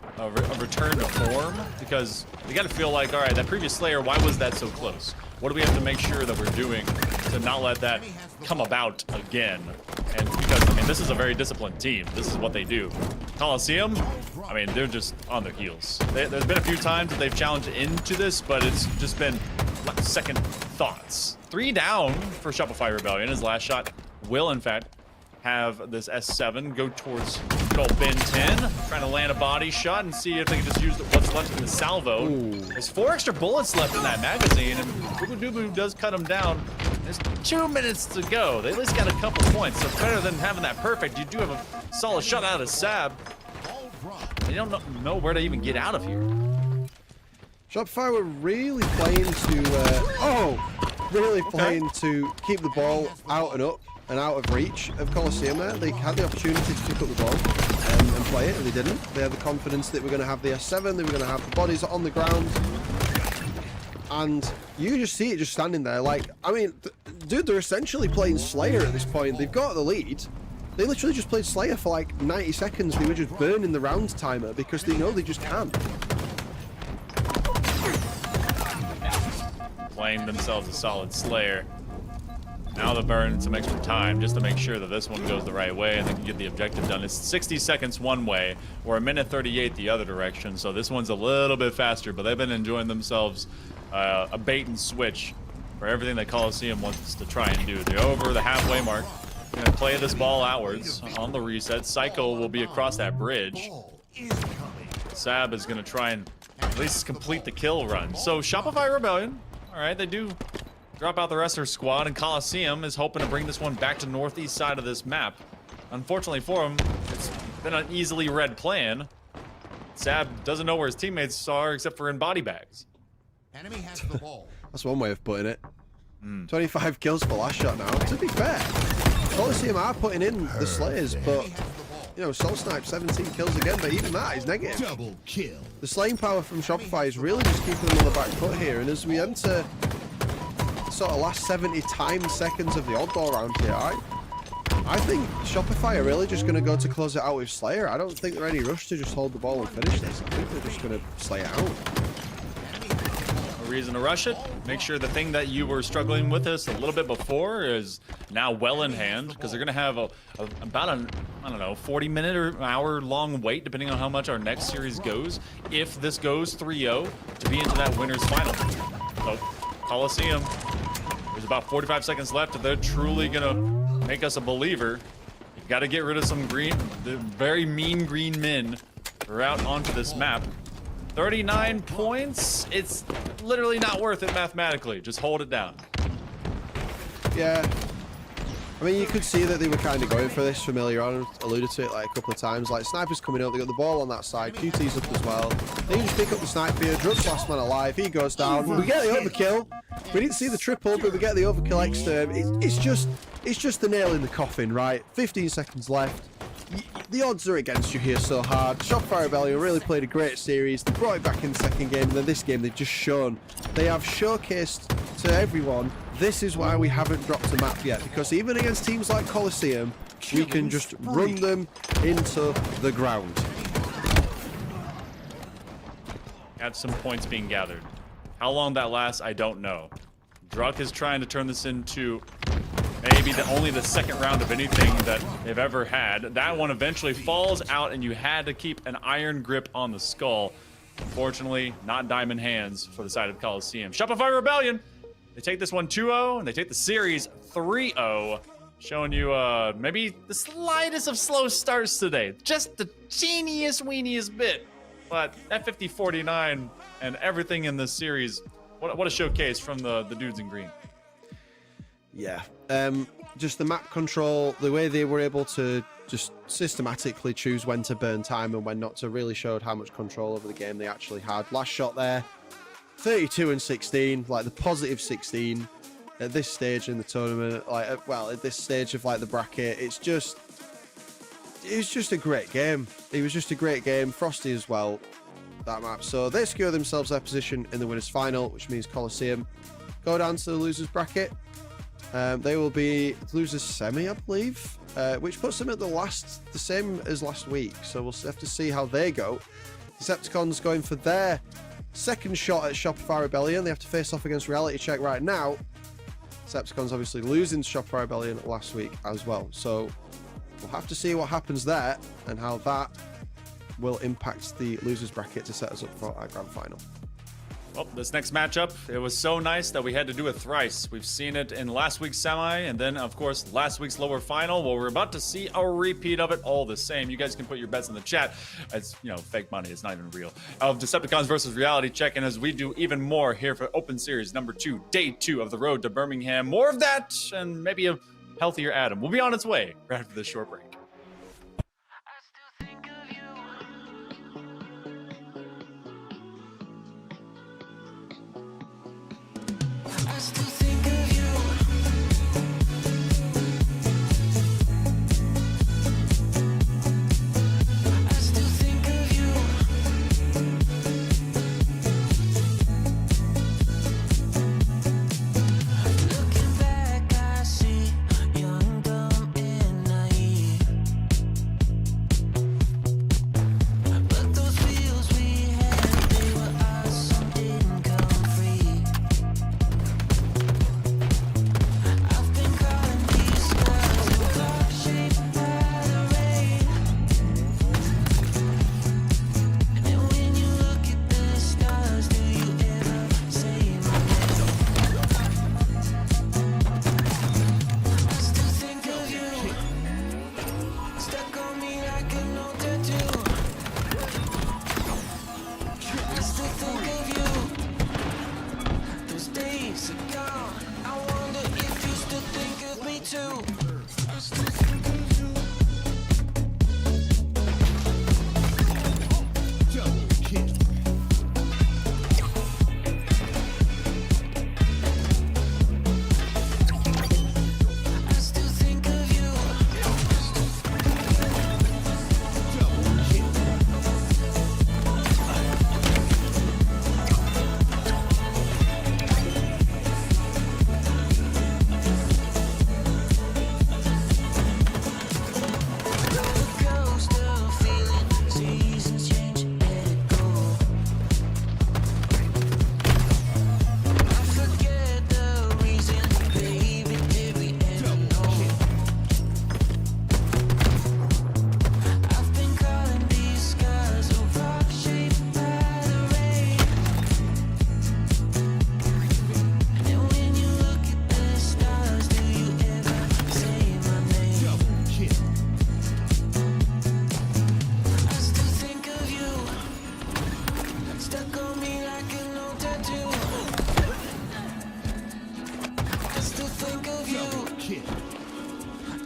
return to form, because we got to feel like, all right, that previous Slayer, why was that so close? What do we have to make sure that we're doing to not let that come about again? And because, I mean, this is a very disciplined team. This is what they do. Coliseum, I mean, they're just on their heels. There's been a few times that they've challenged into this, but it's just been second thoughts. 3 down for Shopify Rebellion. His last shot will, in fact, have this S7 go towards good old bin 10, trying to land a body shot and see if they can just use what's left in the salvo. Ooh. There's 4 extra bullets left in that magazine, and Boo Doobu does cut him down. There's 2 minutes to go. They at least got a couple points, so better than having that perfect. You do have a solid shot out of Sab. They don't know where to even get out of here. Shopify were really playing to keep the ball out and up and out of reach of Coliseum there. They had the opportunity to pick up the ball and play it, and they didn't. They had the confidence that we're going to have the S7, they were going to have the bodies on the ground. And you just see it just standing there. Like, I mean, dude, they're essentially playing Slayer at this point. They've got the lead. They literally just played Slayer for like 90 seconds. They were just burning the round timer because they know they just can. Playing themselves a solid Slayer. Now they're burning some extra time just to make sure that this one goes the right way and they can get the objective done. It's 60 seconds one way or 1:38 the other direction. So this one's a little bit faster, but they've been enjoying themselves a bait and switch for everything that Coliseum wants to try and do. They're over the halfway mark. Gonna play this ball outwards on the reset. Psycho will be across that bridge. Sab is gonna try and at least complete the kill run. So Shopify Rebellion, all right, they do drop out the rest of their squad, and Coliseum is hoping to bring this one back to northeast side of this map. Unfortunately for him, it's been an easily read plan. Sab doesn't know where his teammates are except for in body bags. Enemy has the ball. That's one way of putting it. 25 kills for last shot now. To be fair, Coliseum are putting in the Slayers, but you know, Soul Snipe 17 kills again, but even that is negative. Double kill. The slaying power from Shopify is really just keeping them on the back foot here, and as we enter sort of last 70 seconds of the oddball round here, I think Shopify are really just going to go to close it out with Slayer. I don't think they're any rush to just hold the ball and finish this. I think they're just going to slay it out. No reason to rush it. Make sure the thing that you were struggling with us a little bit before is now well in hand, because they're going to have about an, I don't know, 40-minute or hour-long wait, depending on how much our next series goes, if this goes 3-0, to be into that winner's final. So, Coliseum, there's about 45 seconds left. If they're truly going to make us a believer, you've got to get rid of some the very mean green men who are out onto this map. 39 points, it's literally not worth it mathematically. Just hold it down. Yeah. I mean, you could see that they were kind of going for this. Familiar on alluded to it like a couple of times. Like, Sniper's coming up, they got the ball on that side, QT's up as well. They just pick up the snipe here, Drugs last man alive, he goes down. We get the overkill. We didn't see the triple, but we get the overkill extra. It's just the nail in the coffin, right? 15 seconds left. The odds are against you here so hard. Shopify Rebellion really played a great series. They brought it back in the second game, and then this game they've just shown. They have showcased to everyone, this is why we haven't dropped a map yet, because even against teams like Coliseum, we can just run them into the ground. Got some points being gathered. How long that lasts, I don't know. Druck is trying to turn this into maybe only the second round of anything that they've ever had. That one eventually falls out, and you had to keep an iron grip on the skull. Unfortunately, not diamond hands for the side of Coliseum. Shopify Rebellion, they take this one 2-0, and they take the series 3-0, showing you maybe the slightest of slow starts today. Just the teeniest, weeniest bit. But that 50-49 and everything in this series, what a showcase from the dudes in green. Yeah, just the map control, the way they were able to just systematically choose when to burn time and when not to, really showed how much control over the game they actually had. Last shot there, 32 and 16, like the positive 16 at this stage in the tournament. Like, well, at this stage of like the bracket, it was just a great game. It was just a great game. Frosty as well, that map. So they secure themselves their position in the winners final, which means Coliseum go down to the losers bracket. They will be losers semi, I believe, which puts them at the same as last week. So we'll have to see how they go. Decepticons going for their second shot at Shopify Rebellion. They have to face off against Reality Check right now. Decepticons obviously losing to Shopify Rebellion last week as well. So we'll have to see what happens there and how that will impact the losers bracket to set us up for our grand final. Well, this next matchup, it was so nice that we had to do it thrice. We've seen it in last week's semi, and then, of course, last week's lower final. Well, we're about to see a repeat of it all the same. You guys can put your bets in the chat. It's, you know, fake money. It's not even real. Of Decepticons versus Reality Check, and as we do even more here for Open Series number 2, day 2 of the road to Birmingham. More of that, and maybe a healthier Adam will be on its way right after this short break.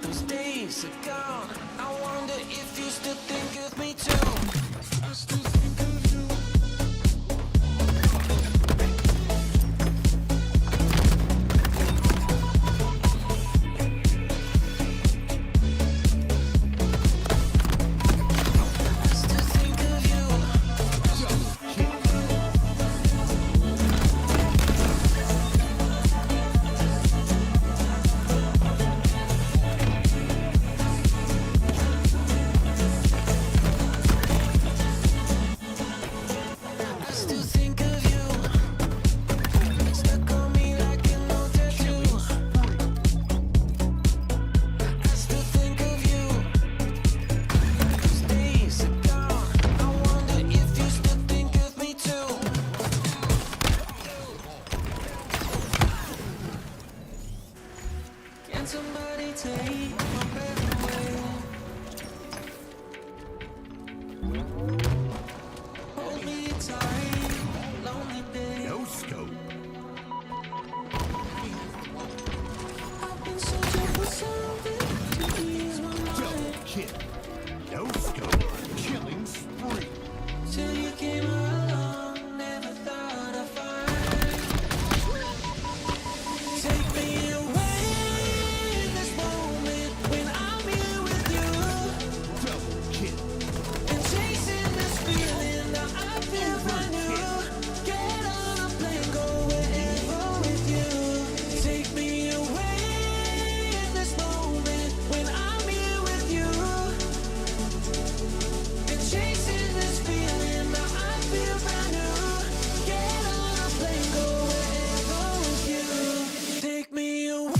Those days are gone. I wonder if you still think of me too. I still think of you. I still think of you. I still think of you. Stuck on me like an old tattoo. I still think of you. Those days are gone. I wonder if you still think of me too. Can somebody take my breath away? Hold me tight, lonely day. No scope. I've been searching for something to ease my mind. Kill. No scope. Killing spree. Till you came along, never thought I'd find. Take me away in this moment when I'm here with you. Double kill. And chasing this feeling that I feel brand new. Get on a plane, go wherever with you. Take me away in this moment when I'm here with you. And chasing this feeling that I feel brand new. Get on a plane, go wherever with you. Take me away.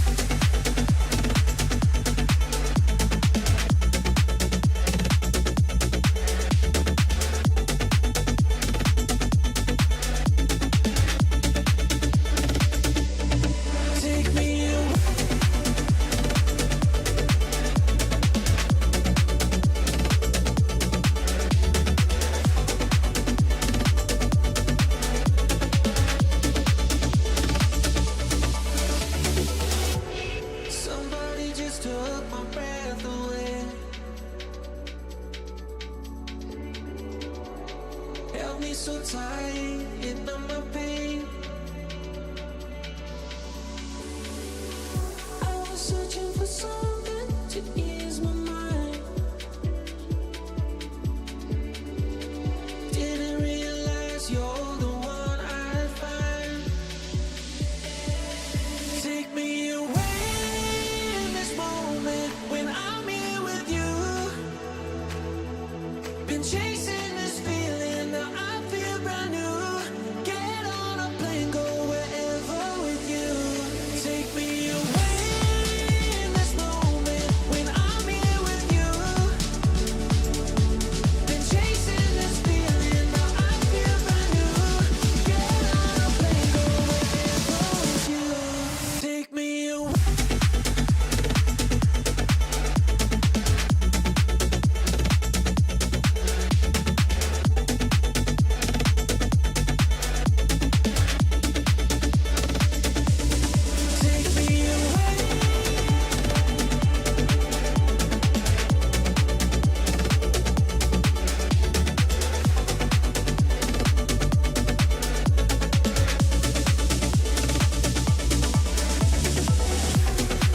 Take me away. Somebody just took my breath away. Held me so tight, it numbed my pain. I was searching for something to ease my mind. Didn't realize you're the one I'd find. Take me away in this moment when I'm here with you. Been chasing this feeling that I feel brand new. Get on a plane, go wherever with you. Take me away in this moment when I'm here with you. Been chasing this feeling that I feel brand new. Get on a plane, go wherever with you. Take me away. Take me away.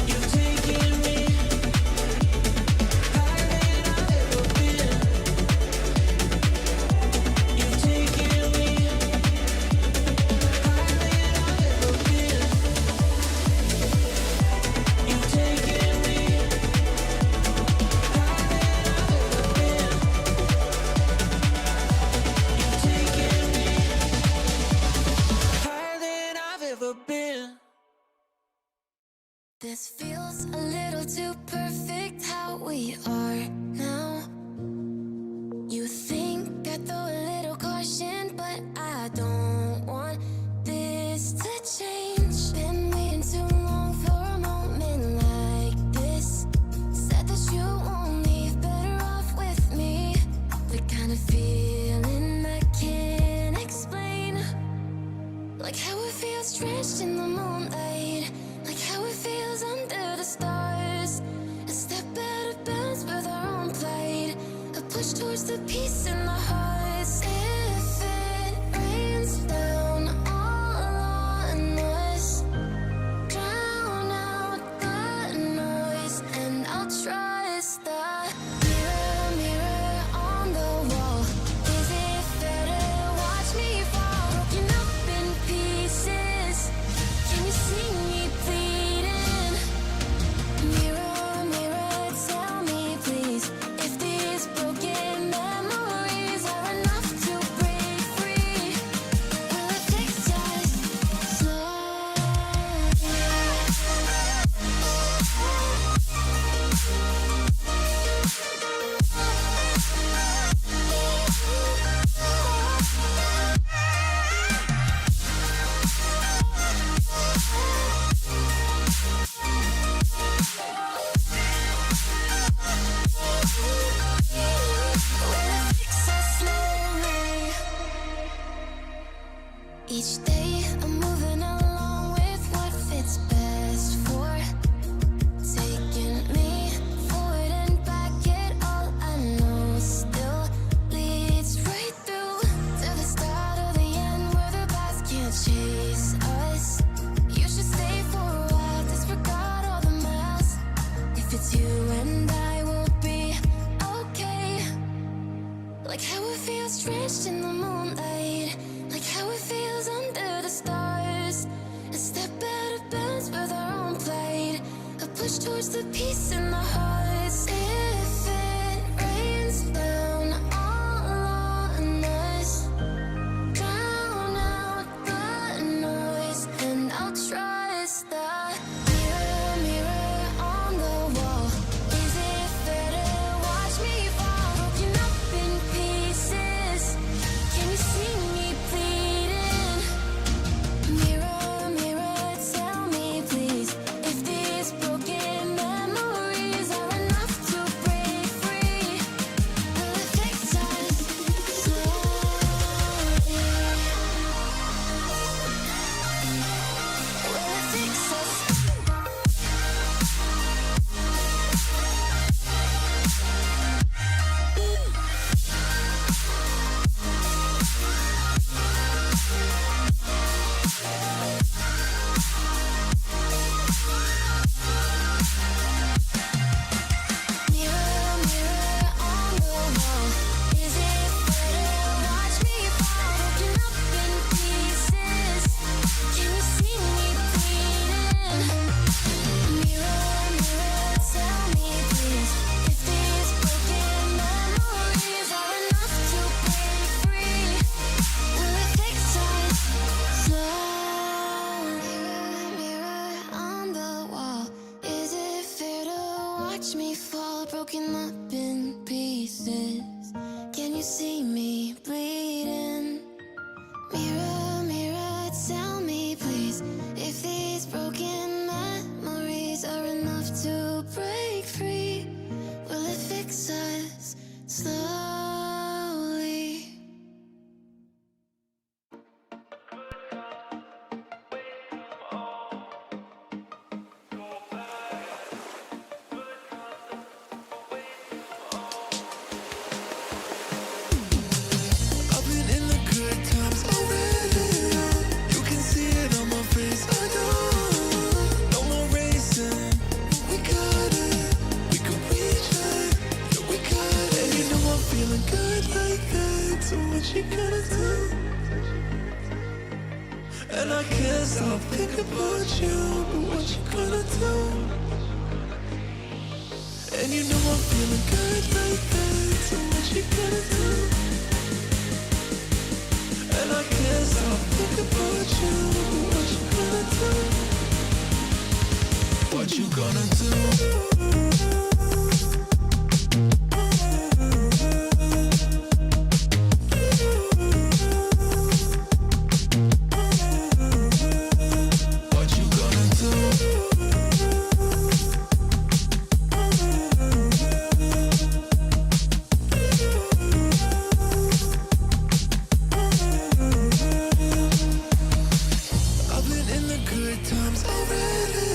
You've taken me higher than I've ever been. You've taken me higher than I've ever been. You've taken me higher than I've ever been. You've taken me higher than I've ever been. This feels a little too perfect how we are now. You think I throw a little caution, but I don't want this to change. Been waiting too long for a moment like this. Said that you won't leave, better off with me. The kind of feeling I can't explain. Like how it feels drenched in the moonlight. Like how it feels under the stars. push towards the peace in the hearts. If it rains down all on us, drown out the noise, and I'll trust the mirror, mirror on the wall. Is it fair to watch me fall, broken up in pieces? Can you see me bleeding? Mirror, mirror, tell me please, if these broken memories are enough to break free. Will it fix us slowly? Each day I'm moving along with what fits best for, taking me forward and back. It all I know still leads right through to the start of the end, where the past can't chase us. You should stay for a while, disregard all the miles. If it's you and I, will be okay. Like how it feels drenched in the moonlight, like how it feels under the stars. A step out of bounds with our own plight, a push towards the peace in the hearts. If it rains down all on us, drown out the noise, and I'll trust the mirror, mirror on the wall. Is it fair to watch me fall, broken up in pieces? Can you see me bleeding? Mirror, mirror, tell me please, if these broken memories are enough to break free. Will it fix us slowly? Will it fix us? Mirror, mirror on the wall, is it fair to watch me fall, broken up in pieces? Can you see me bleeding? Mirror, mirror, tell me please, if these broken memories are enough to break free. Will it fix us slowly? Mirror, mirror on the wall, is it fair to watch me fall, broken up in pieces? Can you see me bleeding? Mirror, mirror, tell me please, if these broken memories are enough to break free. Will it fix us slowly? I've been in the good times already. You can see it on my face. I know. No more racing. We got it. We can reach it. Yeah, we got it. And you know I'm feeling good like that. So what you gonna do? And I can't stop thinking about you. But what you gonna do? And you know I'm feeling good like that. So what you gonna do? And I can't stop thinking about you. What you gonna do? What you gonna do? What you gonna do? I've been in the good times already.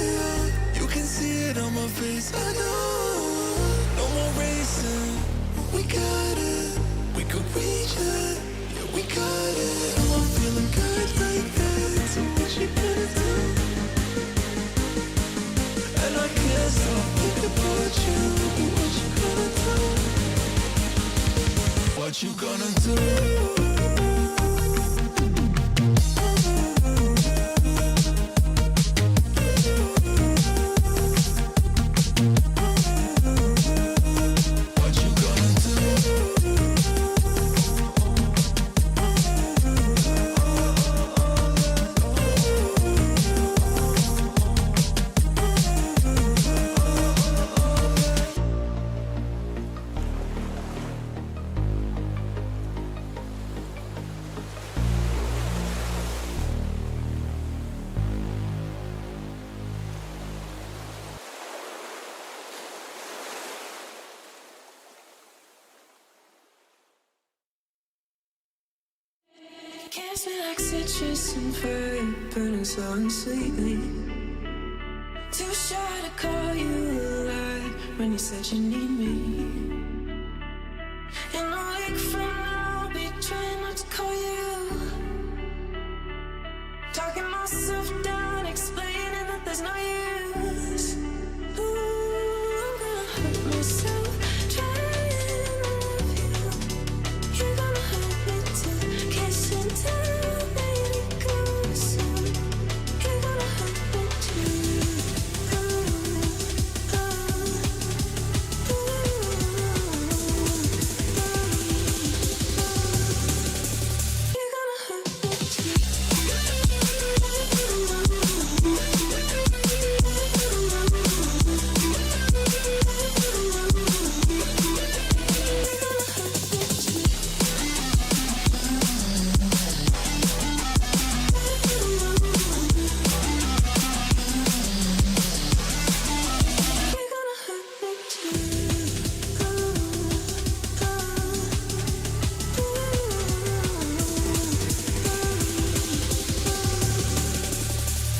You can see it on my face. I know. No more racing. We got it. Yeah, we got it. I'm feeling good like that. So what you gonna do? And I can't stop thinking about you. What you gonna do? What you gonna do? Kiss me like citrus and fire, burning so sweetly. Too shy to call you alive when you said you need me. In a week from now, I'll be trying not to call you. Talking myself down, explaining that there's no use. Ooh, I'm gonna hurt myself trying to love you. You're gonna hurt me too, kissing tell me to go soon. You're gonna hurt me too. You're gonna hurt me too. You're gonna hurt me too.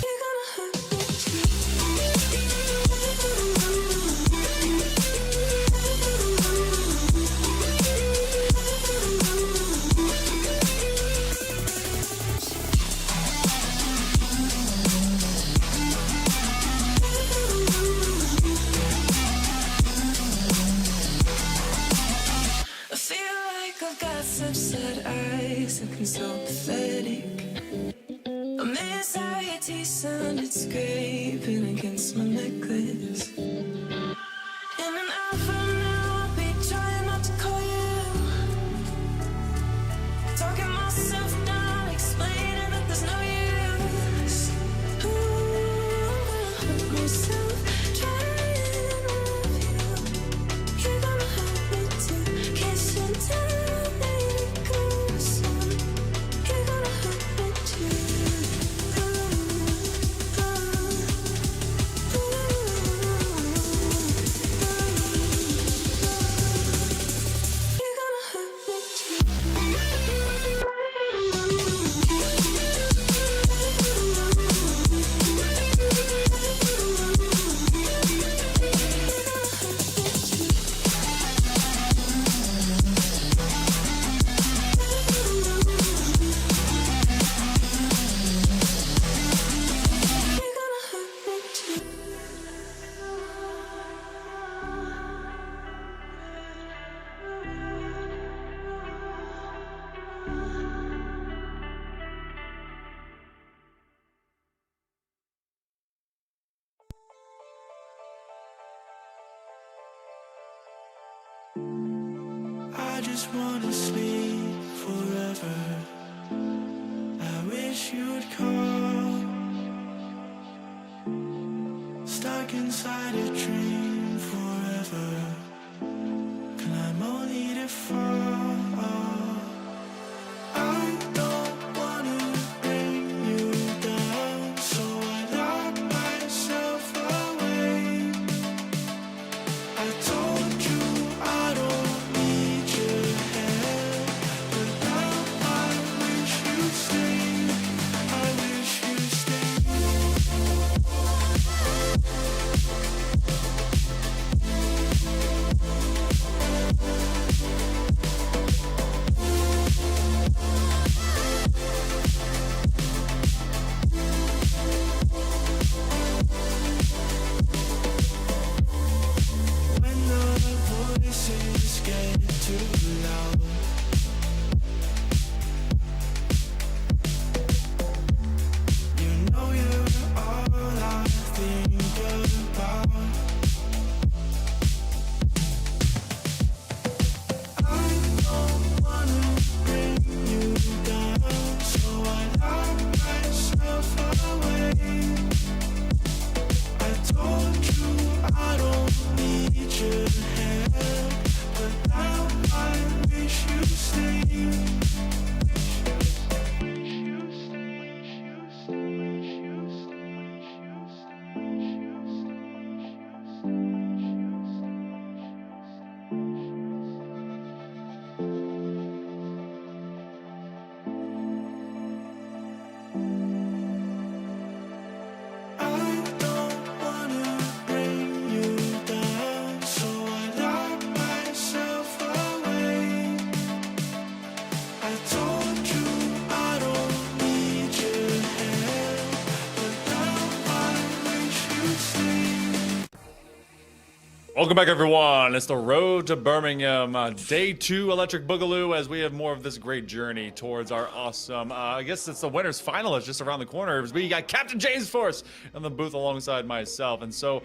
You're gonna hurt me I feel like I've got such sad eyes, looking so pathetic. A anxiety sounded scraping against my necklace. In an hour from now, I'll be trying not to call you. Talking myself down, explaining that there's no use. Ooh, I'm gonna hurt myself trying to love you. You're gonna hurt me too, kissing tell me to go soon. You're gonna hurt me too. You're gonna hurt me too. You're gonna hurt me too. I just wanna sleep forever. I wish you'd call. Stuck inside a dream forever. Climb only to fall. I don't wanna bring you down, so I lock myself away. I told you I don't need your help, but now I wish you'd stay. I wish you'd stay. Welcome back, everyone. It's the road to Birmingham, day 2 Electric Boogaloo, as we have more of this great journey towards our awesome, I guess it's the winners final. It's just around the corner. We got Captain James Force in the booth alongside myself. And so,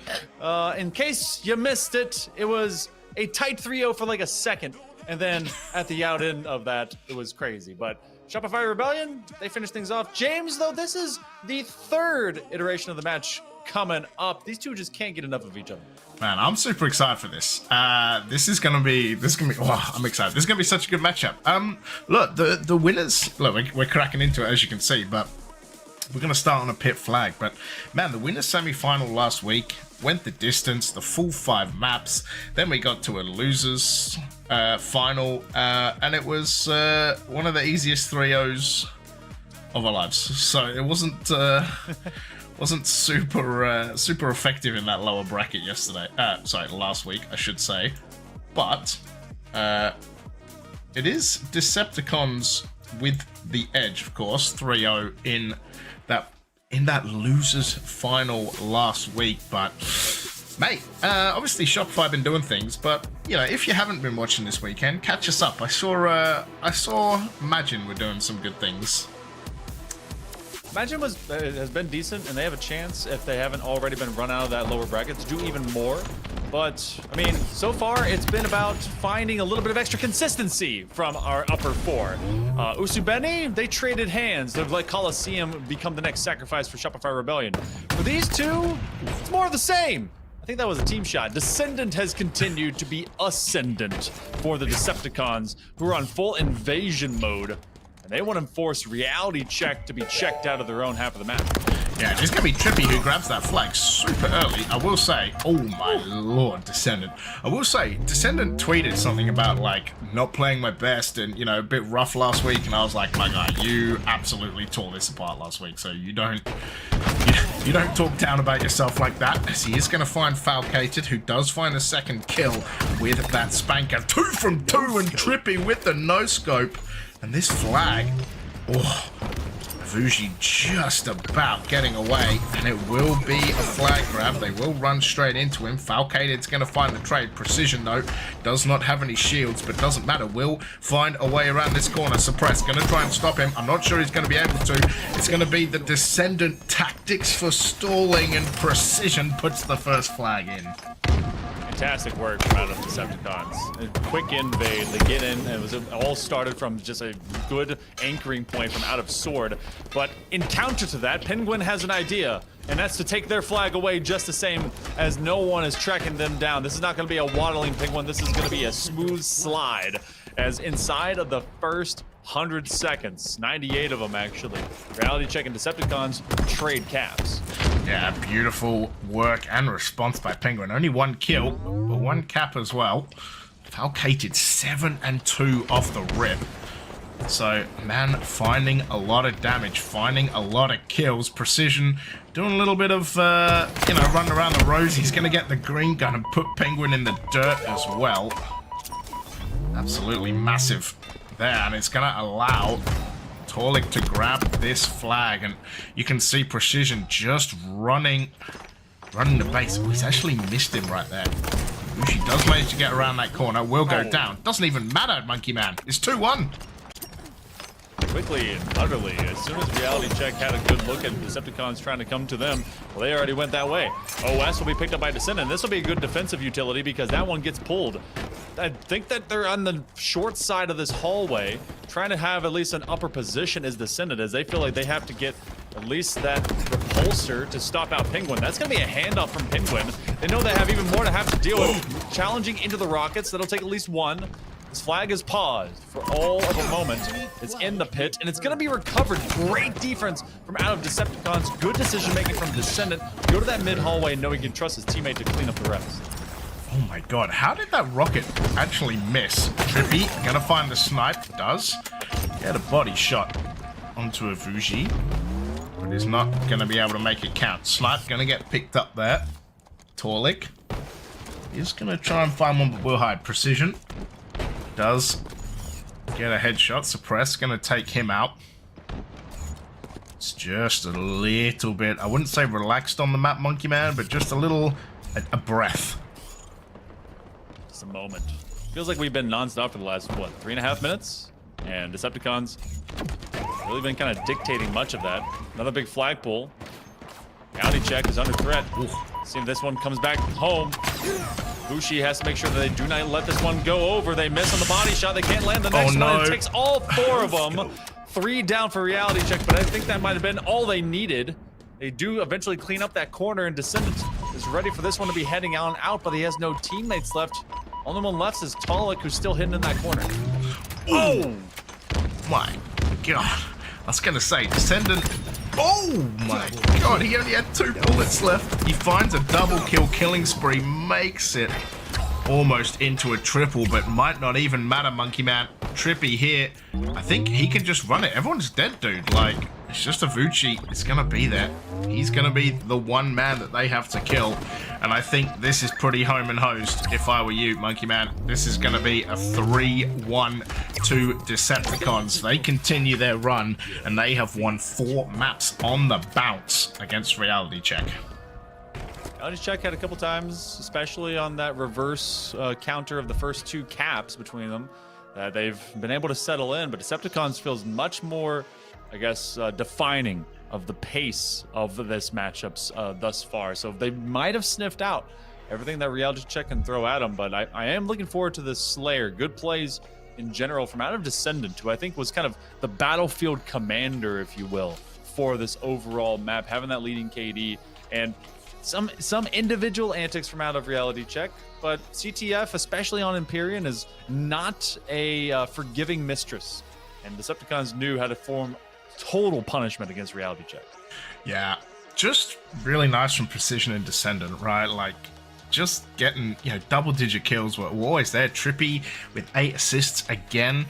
in case you missed it, it was a tight 3-0 for like a second. And then at the out end of that, it was crazy. But Shopify Rebellion, they finished things off. James, though, this is the 3rd iteration of the match coming up. These two just can't get enough of each other. Man, I'm super excited for this. This is gonna be. Oh, I'm excited. This is gonna be such a good matchup. Look, the winners. Look, we're cracking into it, as you can see, but we're gonna start on a pit flag. But man, the winners semi-final last week went the distance, the full 5 maps. Then we got to a losers final, and it was one of the easiest 3-0s of our lives. So it wasn't super effective in that lower bracket yesterday. Last week, I should say. But it is Decepticons with the edge, of course. 3-0 in that losers final last week. But mate, obviously Shopify been doing things, but you know, if you haven't been watching this weekend, catch us up. I saw Imagine were doing some good things. Imagine has been decent, and they have a chance, if they haven't already been run out of that lower bracket, to do even more. But, I mean, so far, it's been about finding a little bit of extra consistency from our upper 4. Usubeni, they traded hands. They've let Coliseum become the next sacrifice for Shopify Rebellion. For these two, it's more of the same. I think that was a team shot. Descendant has continued to be ascendant for the Decepticons, who are on full invasion mode. And they want to force reality check to be checked out of their own half of the map. Yeah, it's going to be Trippy who grabs that flag super early. I will say, oh my lord, Descendant. I will say, Descendant tweeted something about, like, not playing my best and, you know, a bit rough last week. And I was like, my guy, you absolutely tore this apart last week. So you don't talk down about yourself like that. As he is going to find Falcated, who does find a second kill with that spanker. 2 from 2 and Trippy with the no-scope. And this flag, oh, Vuji just about getting away, and it will be a flag grab. They will run straight into him. Falcated's going to find the trade. Precision, though, does not have any shields, but doesn't matter. Will find a way around this corner. Suppress, going to try and stop him. I'm not sure he's going to be able to. It's going to be the Descendant tactics for stalling, and Precision puts the first flag in. Fantastic work from out of Decepticons. A quick invade, they get in, and it was all started from just a good anchoring point from out of Sword. But in counter to that, Penguin has an idea, and that's to take their flag away just the same as no one is tracking them down. This is not going to be a waddling Penguin, this is going to be a smooth slide, as inside of the first 100 seconds, 98 of them actually, reality check and Decepticons trade caps. Yeah, beautiful work and response by Penguin. Only 1 kill, but 1 cap as well. Falcated 7 and 2 off the rip. So, man, finding a lot of damage, finding a lot of kills. Precision doing a little bit of, running around the rows. He's going to get the green gun and put Penguin in the dirt as well. Absolutely massive there, and it's going to allow Torlik to grab this flag, and you can see Precision just running the base. Oh, he's actually missed him right there. She does manage to get around that corner, will go down. Doesn't even matter, Monkey Man. It's 2-1. Quickly and utterly, as soon as reality check had a good look at Decepticons trying to come to them, well, they already went that way. OS will be picked up by Descendant. This will be a good defensive utility because that one gets pulled. I think that they're on the short side of this hallway, trying to have at least an upper position as Descendant, as they feel like they have to get at least that repulsor to stop out Penguin. That's going to be a handoff from Penguin. They know they have even more to have to deal with. Challenging into the rockets, that'll take at least 1. This flag is paused for all of a moment. It's in the pit, and it's going to be recovered. Great defense from out of Decepticons. Good decision-making from Descendant. Go to that mid-hallway knowing he can trust his teammate to clean up the rest. Oh my god, how did that rocket actually miss? Trippy, gonna find the snipe. Does. Get a body shot onto a Vuji, but he's not gonna be able to make it count. Snipe gonna get picked up there. Torlik is gonna try and find one, but will hide. Precision does get a headshot. Suppress gonna take him out. It's just a little bit, I wouldn't say relaxed on the map, Monkey Man, but just a little, a breath. Just a moment. Feels like we've been non-stop for the last, what, 3.5 minutes? And Decepticons really been kind of dictating much of that. Another big flagpole. Reality check is under threat. See if this one comes back home. Bushi has to make sure that they do not let this one go over. They miss on the body shot. They can't land the next one. It takes all 4 of them. 3 down for reality check, but I think that might have been all they needed. They do eventually clean up that corner, and Descendant is ready for this one to be heading out, but he has no teammates left. Only one left is Talik, who's still hidden in that corner. Oh my god. I was gonna say, Descendant. Oh my god, he only had 2 bullets left. He finds a double kill, killing spree, makes it almost into a triple, but might not even matter, Monkey Man. Trippy here. I think he can just run it. Everyone's dead, dude. Like, it's just a Vucci. It's gonna be there. He's gonna be the one man that they have to kill. And I think this is pretty home and hosed if I were you, Monkey Man. This is gonna be a 3-1 to Decepticons. They continue their run, and they have won 4 maps on the bounce against Reality Check. Reality Check had a couple times, especially on that reverse counter of the first 2 caps between them, that they've been able to settle in, but Decepticons feels much more, I guess, defining of the pace of this matchups thus far. So they might have sniffed out everything that Reality Check can throw at them, but I am looking forward to this Slayer. Good plays in general from out of Descendant, who I think was kind of the battlefield commander, if you will, for this overall map, having that leading KD, and some individual antics from out of Reality Check, but CTF, especially on Empyrean, is not a forgiving mistress, and Decepticons knew how to form total punishment against Reality Check. Yeah, just really nice from Precision and Descendant, right? Like, just getting, double-digit kills were always there. Trippy with 8 assists again.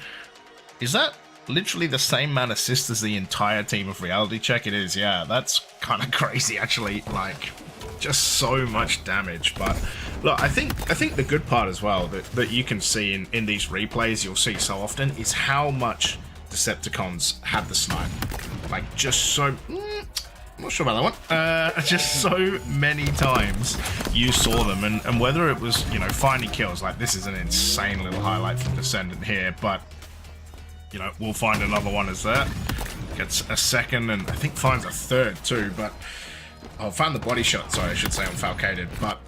Is that literally the same amount of assists as the entire team of Reality Check? It is, yeah. That's kind of crazy, actually. Like, just so much damage. But look, I think the good part as well that you can see in these replays, you'll see so often, is how much Decepticons had the snipe. Like, just so... I'm not sure about that one. Just so many times you saw them, and whether it was, finding kills, like this is an insane little highlight from Descendant here, but, we'll find another one as that. Gets a second, and I think finds a third too, but... I'll find the body shot, sorry, I should say on Falcated, but...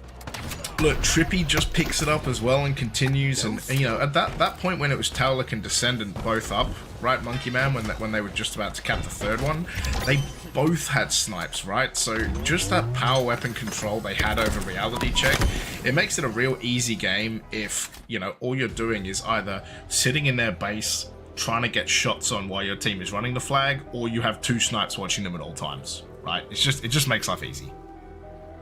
Look, Trippy just picks it up as well and continues, and at that point when it was Taulik and Descendant both up, right, Monkey Man, when they were just about to cap the third one, they both had snipes, right? So just that power weapon control they had over Reality Check, it makes it a real easy game if, all you're doing is either sitting in their base, trying to get shots on while your team is running the flag, or you have 2 snipes watching them at all times, right? It just makes life easy.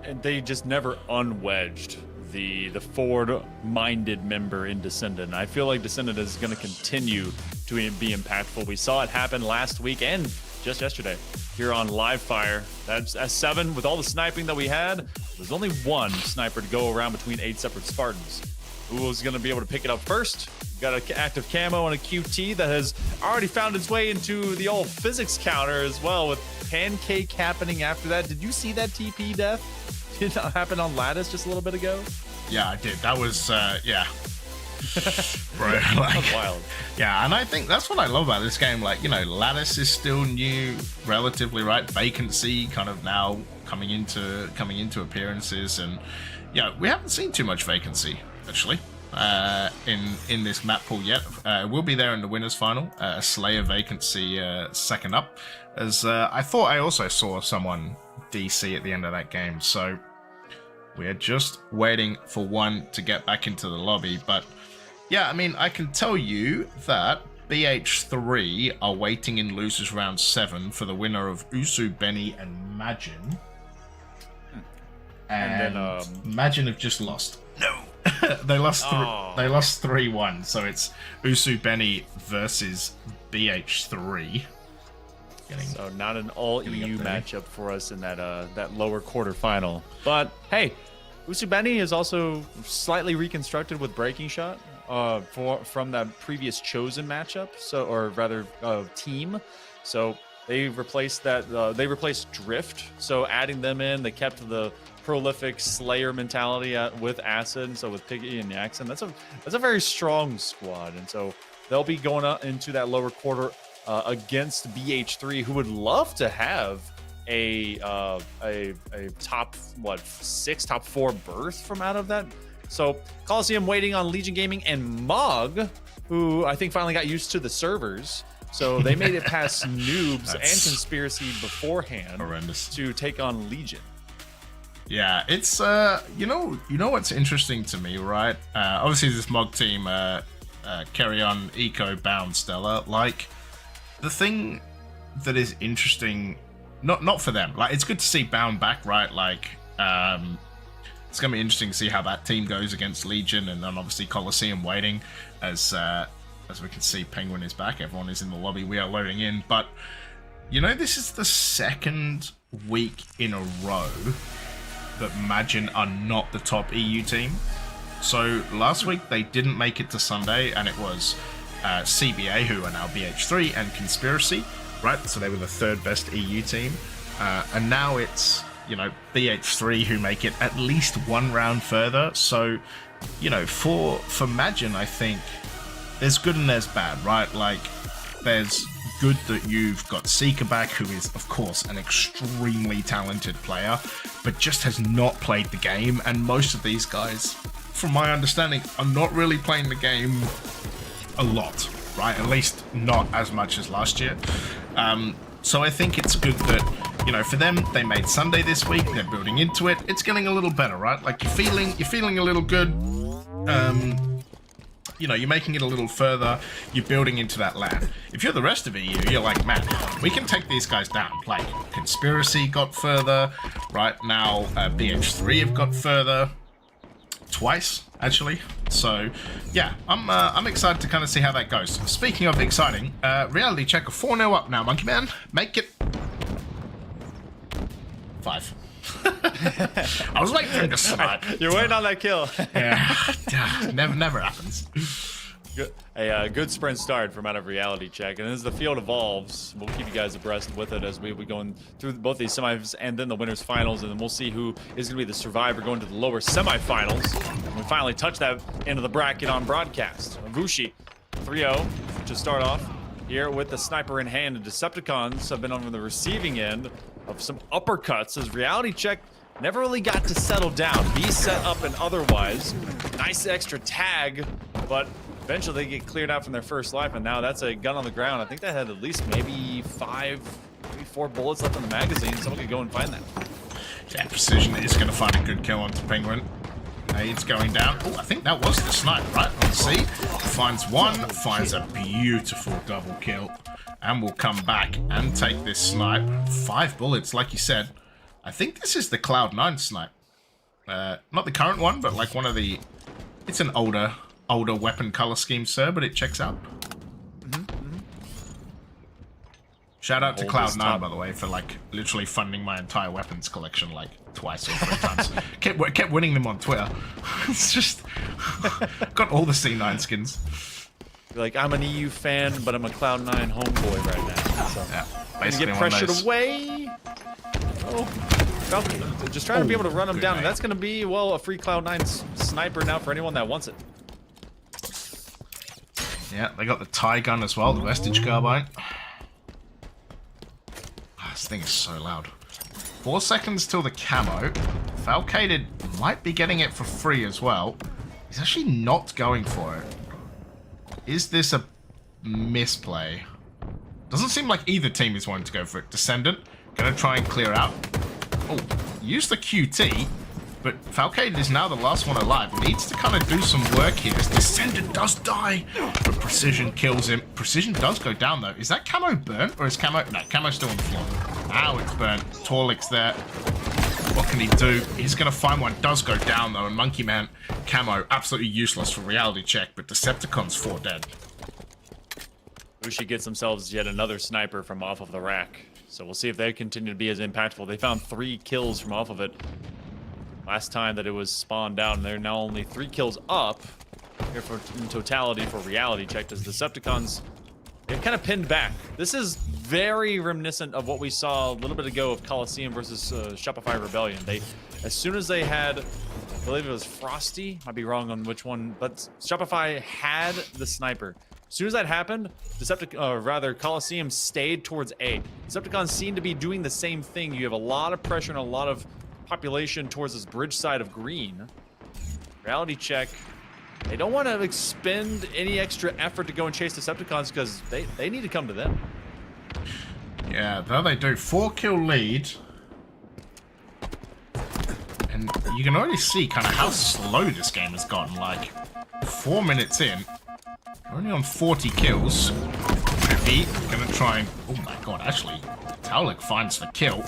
And they just never unwedged the forward-minded member in Descendant. I feel like Descendant is going to continue to be impactful. We saw it happen last week and just yesterday here on Live Fire. That's S7 with all the sniping that we had. There's only 1 sniper to go around between 8 separate Spartans. Who was going to be able to pick it up first? Got an active camo and a QT that has already found its way into the old physics counter as well, with pancake happening after that. Did you see that TP death? Did that happen on Lattice just a little bit ago? Yeah, I did. That was, yeah. Bro, like, that's wild. Yeah, and I think that's what I love about this game. Like, Lattice is still new, relatively, right? Vacancy kind of now coming into appearances, and we haven't seen too much Vacancy actually in this map pool yet. We'll be there in the winners final. Slayer Vacancy second up, as I thought I also saw someone DC at the end of that game. So we're just waiting for one to get back into the lobby, but Yeah, I mean, I can tell you that BH3 are waiting in losers round 7 for the winner of Usu, Benny, and Majin. And Majin have just lost. No, they lost. They lost 3-1. So it's Usu, Benny versus BH3. So not an all EU matchup for us in that that lower quarterfinal. But hey, Usu Benny is also slightly reconstructed with breaking shot from that previous chosen matchup. So, or rather, team. So they replaced that. They replaced Drift. So adding them in, they kept the prolific Slayer mentality with Acid. So with Piggy and Yaxon, that's a very strong squad. And so they'll be going up into that lower quarter against BH3, who would love to have a top 6, top 4 berth from out of that. So Coliseum waiting on Legion Gaming and Mog, who I think finally got used to the servers. So they made it past Noobs and Conspiracy beforehand to take on Legion. Yeah, it's you know what's interesting to me, right? Obviously this Mog team carry on Eco, Bound, Stella. Like, the thing that is interesting, not for them. Like, it's good to see Bound back, right? Like, it's gonna be interesting to see how that team goes against Legion, and then obviously Coliseum waiting as we can see Penguin is back. Everyone is in the lobby. We are loading in, but you know, this is the second week in a row that Majin are not the top EU team. So last week they didn't make it to Sunday, and it was CBA, who are now BH3, and Conspiracy, right? So they were the third best EU team, and now it's, you know, BH3 who make it at least one round further. So, you know, for Majin, I think there's good and there's bad, right? Like, there's good that you've got Seeker back, who is, of course, an extremely talented player, but just has not played the game. And most of these guys, from my understanding, are not really playing the game a lot, right? At least not as much as last year. So I think it's good that, you know, for them, they made Sunday this week. They're building into it. It's getting a little better, right? Like, you're feeling a little good. You know, you're making it a little further. You're building into that land. If you're the rest of EU, you're like, man, we can take these guys down. Like, Conspiracy got further. Right now, BH3 have got further. Twice, actually. So, yeah, I'm excited to kind of see how that goes. Speaking of exciting, Reality Check 4-0 up now, Monkey Man. Make it 5. I was waiting for him to snipe. You're waiting on that kill. Yeah, never happens. Good, a good sprint start from out of Reality Check, and as the field evolves, we'll keep you guys abreast with it as we go through both these semis and then the winners finals, and then we'll see who is going to be the survivor going to the lower semifinals. And we finally touch that end of the bracket on broadcast. Vushi 3-0 to start off here with the sniper in hand. The Decepticons have been on the receiving end of some uppercuts as Reality Check never really got to settle down. Be set up and otherwise. Nice extra tag, but eventually they get cleared out from their first life, and now that's a gun on the ground. I think that had at least maybe 4 bullets left in the magazine. Someone could go and find that. Yeah, Precision is going to find a good kill onto Penguin. It's going down. Oh, I think that was the snipe, right? Let's see. Finds one, finds a beautiful double kill, and will come back and take this snipe. 5 bullets, like you said. I think this is the Cloud9 snipe. Not the current one, but like one of the... It's an older weapon color scheme, sir, but it checks out. Shout out to Cloud9, by the way, for like literally funding my entire weapons collection like twice or 3 times. kept winning them on Twitter. It's just got all the C9 skins. You're like, I'm an EU fan, but I'm a Cloud9 homeboy right now. So yeah, basically get pressured away. Oh, Falcon, just trying to be able to run them down. And that's going to be, well, a free Cloud9 sniper now for anyone that wants it. Yeah, they got the TIE gun as well, the Vestige carbine. This thing is so loud. 4 seconds till the camo. Falcated might be getting it for free as well. He's actually not going for it. Is this a misplay? Doesn't seem like either team is wanting to go for it. Descendant, gonna try and clear out. Oh, use the QT. but Falcade is now the last one alive. Needs to kind of do some work here. As Descendant does die, but Precision kills him. Precision does go down, though. Is that Camo burnt, or is Camo... No, Camo's still on the floor. Now it's burnt. Torlik's there. What can he do? He's going to find one. Does go down, though, and Monkey Man, Camo, absolutely useless for reality check, but Decepticon's 4 dead. Bushi gets themselves yet another sniper from off of the rack. So we'll see if they continue to be as impactful. They found 3 kills from off of it last time that it was spawned out, and they're now only 3 kills up here for in totality for reality check as Decepticons, they're kind of pinned back. This is very reminiscent of what we saw a little bit ago of Coliseum versus Shopify Rebellion. They, as soon as they had, I believe it was Frosty, might be wrong on which one, but Shopify had the sniper. As soon as that happened, Coliseum stayed towards A. Decepticons seem to be doing the same thing. You have a lot of pressure and a lot of population towards this bridge side of green. Reality check. They don't want to expend any extra effort to go and chase Decepticons because they need to come to them. Yeah, though they do. 4-kill lead. And you can already see kind of how slow this game has gotten. Like, 4 minutes in. Only on 40 kills. Trippy gonna try and... Oh my god, actually, Taulik finds the kill.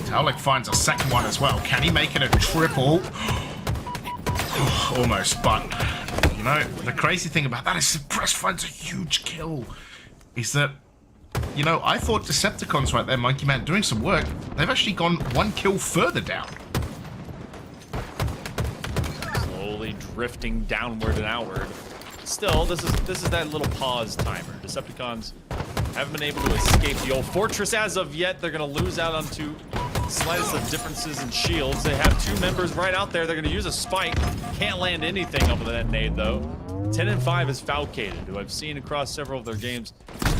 Taulik finds a second one as well. Can he make it a triple? Almost, but... You know, the crazy thing about that is Suppress finds a huge kill. Is that... You know, I thought Decepticons right there, Monkey Man, doing some work. They've actually gone 1 kill further down. Slowly drifting downward and outward. Still, this is that little pause timer. Decepticons haven't been able to escape the old fortress as of yet. They're going to lose out onto slightest of differences in shields. They have 2 members right out there. They're going to use a spike. Can't land anything off of that nade, though. 10 and 5 is Falcated, who I've seen across several of their games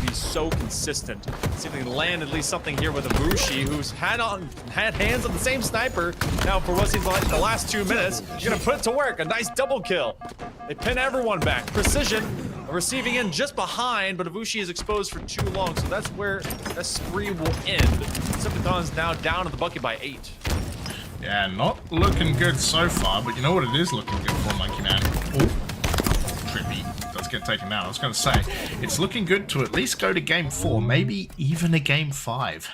be so consistent. See if they can land at least something here with Ibushi, who's had hands on the same sniper now for what seems like the last 2 minutes. You're gonna put it to work. A nice double kill. They pin everyone back. Precision receiving in just behind, but Ibushi is exposed for too long, so that's where that spree will end. Decepticons now down at the bucket by 8. Yeah, not looking good so far, but you know what it is looking good for, Monkey Man? Oh, Trippy does get taken out. I was going to say, it's looking good to at least go to game 4, maybe even a game 5.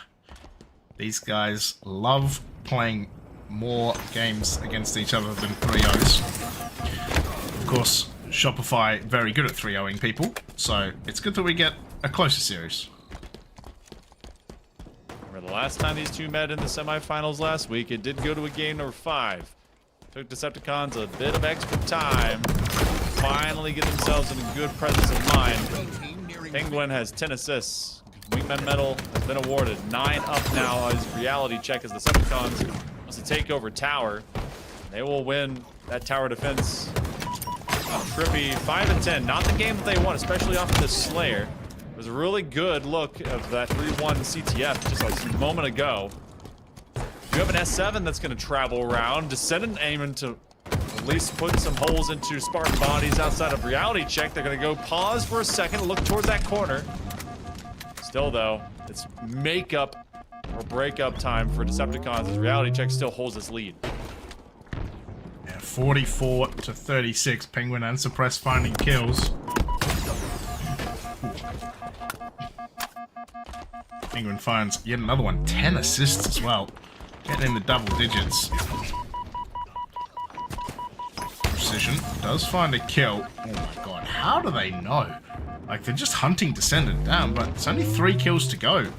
These guys love playing more games against each other than 3-0s. Of course, Shopify very good at 3-0ing people, so it's good that we get a closer series. Remember the last time these two met in the semifinals last week, it did go to a game number 5. Took Decepticons a bit of extra time to finally get themselves in a good presence of mind. Penguin has 10 assists. Wingman medal has been awarded. 9 up now as reality check as Decepticons wants to take over tower. They will win that tower defense. Trippy, 5 and 10. Not the game that they want, especially off of this Slayer. It was a really good look of that 3-1 CTF just a moment ago. You have an S7 that's going to travel around. Descendant aiming to at least put some holes into Spartan bodies outside of reality check. They're going to go pause for a second, look towards that corner. Still, though, it's makeup or breakup time for Decepticons as reality check still holds its lead. 44 to 36. Penguin and Suppress finding kills. Penguin finds yet another one. 10 assists as well. Getting in the double digits. Precision does find a kill. Oh my god, how do they know? Like, they're just hunting Descendant down, but it's only 3 kills to go.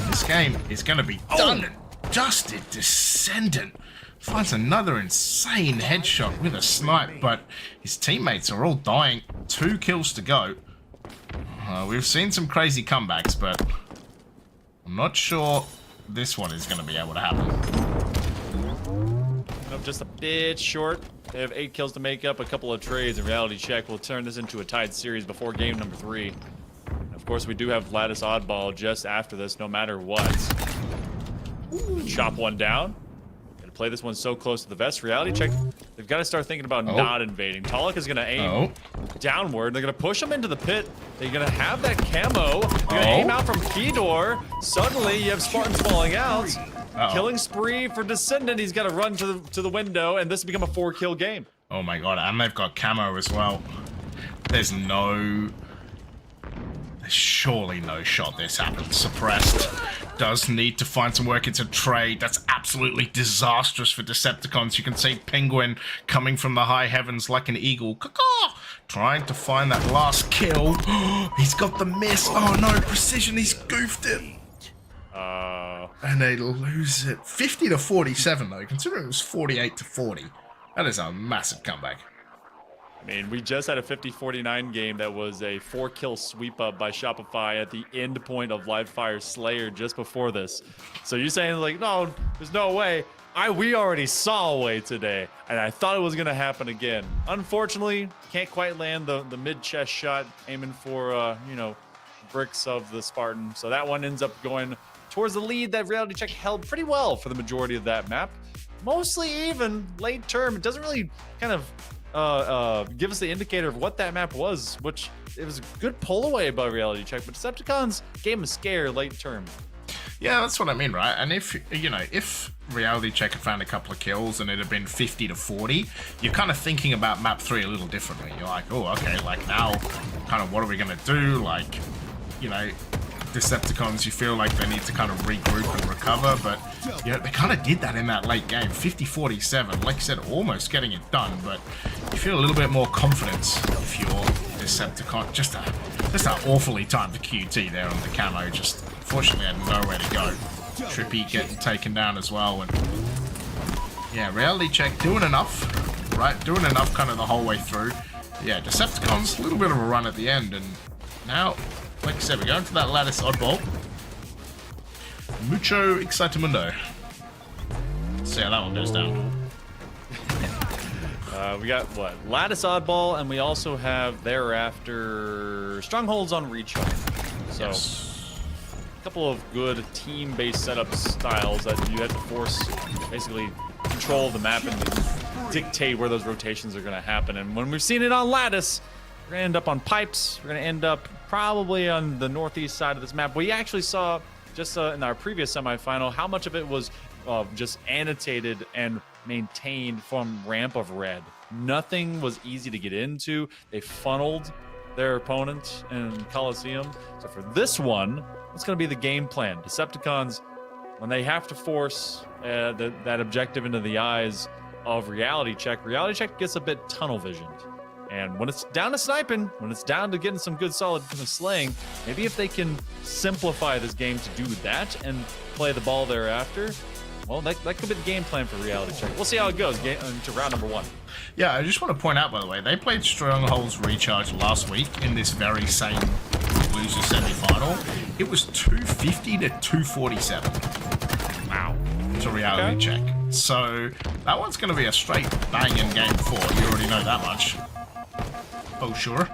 This game is going to be done and dusted. Descendant finds another insane headshot with a snipe, but his teammates are all dying. 2 kills to go. We've seen some crazy comebacks, but I'm not sure this one is going to be able to happen. Just a bit short. They have 8 kills to make up, a couple of trades, and reality check will turn this into a tied series before game number 3. And of course, we do have Lattice Oddball just after this, no matter what. Chop one down. Play this one so close to the vest. Reality check. They've got to start thinking about not invading. Talik is going to aim downward. They're going to push him into the pit. They're going to have that camo. They're going to aim out from key door. Suddenly, you have Spartans falling out. Killing spree for Descendant. He's got to run to the window, and this has become a 4-kill game. Oh my god, and they've got camo as well. There's surely no shot this happens. Suppressed. Does need to find some work into trade. That's absolutely disastrous for Decepticons. You can see Penguin coming from the high heavens like an eagle. Caw-caw! Trying to find that last kill. He's got the miss. Oh no, Precision, he's goofed it. And they lose it. 50 to 47 though, considering it was 48 to 40. That is a massive comeback. I mean, we just had a 50-49 game that was a 4-kill sweep up by Shopify at the end point of Livefire Slayer just before this. So you're saying, like, no, there's no way. We already saw a way today, and I thought it was going to happen again. Unfortunately, can't quite land the mid-chest shot, aiming for, bricks of the Spartan. So that one ends up going towards the lead that Reality Check held pretty well for the majority of that map. Mostly even, late term. It doesn't really kind of give us the indicator of what that map was, which it was a good pull away by Reality Check, but Decepticons gave him a scare late term. Yeah, that's what I mean, right? And if Reality Check had found a couple of kills and it had been 50 to 40, you're kind of thinking about map 3 a little differently. You're like, oh, okay, like now, kind of what are we going to do? Like, Decepticons, you feel like they need to kind of regroup and recover, but they kind of did that in that late game. 50-47, like you said, almost getting it done, but you feel a little bit more confidence if you're Decepticon. Just an awfully timed QT there on the camo, just unfortunately had nowhere to go. Trippy getting taken down as well, and yeah, Reality Check doing enough, right? Doing enough kind of the whole way through. Yeah, Decepticons, a little bit of a run at the end, and now, like I said, we're going to that lattice oddball. Mucho excitamundo. See how that one goes down. We got, what, lattice oddball, and we also have thereafter strongholds on recharge. So, Yes. a couple of good team-based setup styles that you have to force, basically control the map and dictate where those rotations are going to happen. And when we've seen it on lattice, we're going to end up on pipes. We're going to end up probably on the northeast side of this map. We actually saw, just in our previous semifinal, how much of it was just annotated and maintained from Ramp of Red. Nothing was easy to get into. They funneled their opponent in Coliseum. So for this one, what's going to be the game plan? Decepticons, when they have to force that objective into the eyes of Reality Check gets a bit tunnel visioned. And when it's down to sniping, when it's down to getting some good solid slaying, maybe if they can simplify this game to do that and play the ball thereafter, well, that could be the game plan for Reality Check. We'll see how it goes into round number 1. Yeah, I just want to point out, by the way, they played Strongholds Recharge last week in this very same loser semi-final. It was 250 to 247. Wow. To Reality Check. So that one's going to be a straight banging game 4. You already know that much. Oh, sure.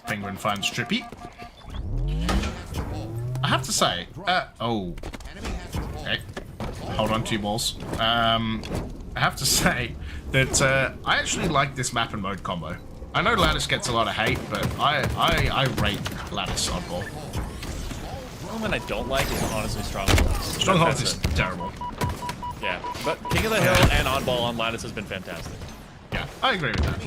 Penguin finds Trippy. I have to say, okay. Hold on to your balls. I have to say that I actually like this map and mode combo. I know Lattice gets a lot of hate, but I rate Lattice oddball. The one I don't like is honestly Strongholds. Strongholds is terrible. Yeah, but King of the Hill and Oddball on Lattice has been fantastic. Yeah, I agree with that.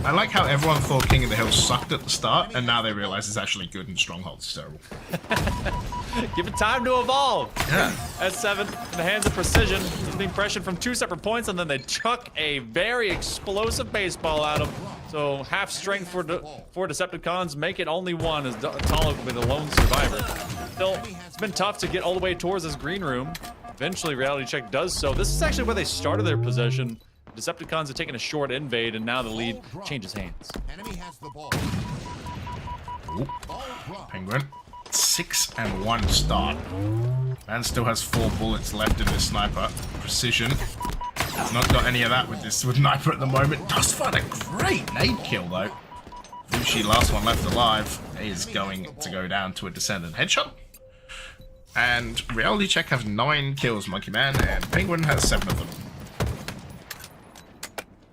I like how everyone thought King of the Hill sucked at the start, and now they realize it's actually good and Strongholds is terrible. Give it time to evolve. Yeah. S7 in the hands of Precision. He's being pressured from 2 separate points, and then they chuck a very explosive baseball at him. So half strength for Decepticons, make it only 1 as Talo will be the lone survivor. Still, it's been tough to get all the way towards this green room. Eventually, Reality Check does so. This is actually where they started their possession. Decepticons have taken a short invade, and now the lead changes hands. Enemy has the ball. Ooh. Penguin. 6-1 start. Man still has 4 bullets left in this sniper. Precision. He's not got any of that with sniper at the moment. Does find a great nade kill though. Vushi, last one left alive, is going to go down to a Descendant headshot. And Reality Check have 9 kills, Monkey Man, and Penguin has 7 of them.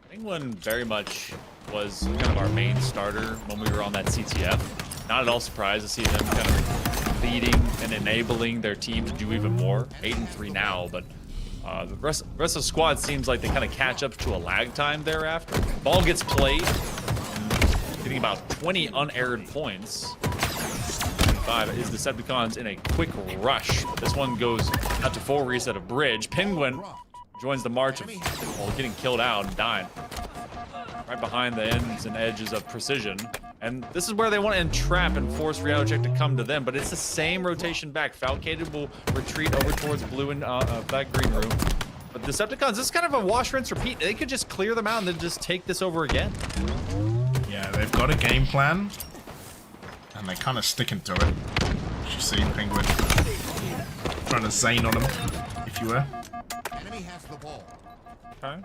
Penguin very much was kind of our main starter when we were on that CTF. Not at all surprised to see them kind of leading and enabling their team to do even more. 8-3 now, but the rest of the squad seems like they kind of catch up to a lag time thereafter. Ball gets played, getting about 20 unaired points. 5 is Decepticons in a quick rush. This one goes out to full reset of bridge. Penguin joins the march of getting killed out and dying. Right behind the ends and edges of precision. And this is where they want to entrap and force Reality Check to come to them, but it's the same rotation back. Falcated will retreat over towards blue and that green room. But Decepticons, this is kind of a wash, rinse, repeat. They could just clear them out and then just take this over again. Yeah, they've got a game plan, and they're kind of sticking to it. As you see, Penguin trying to zane on them, if you were. Enemy has the ball. Okay.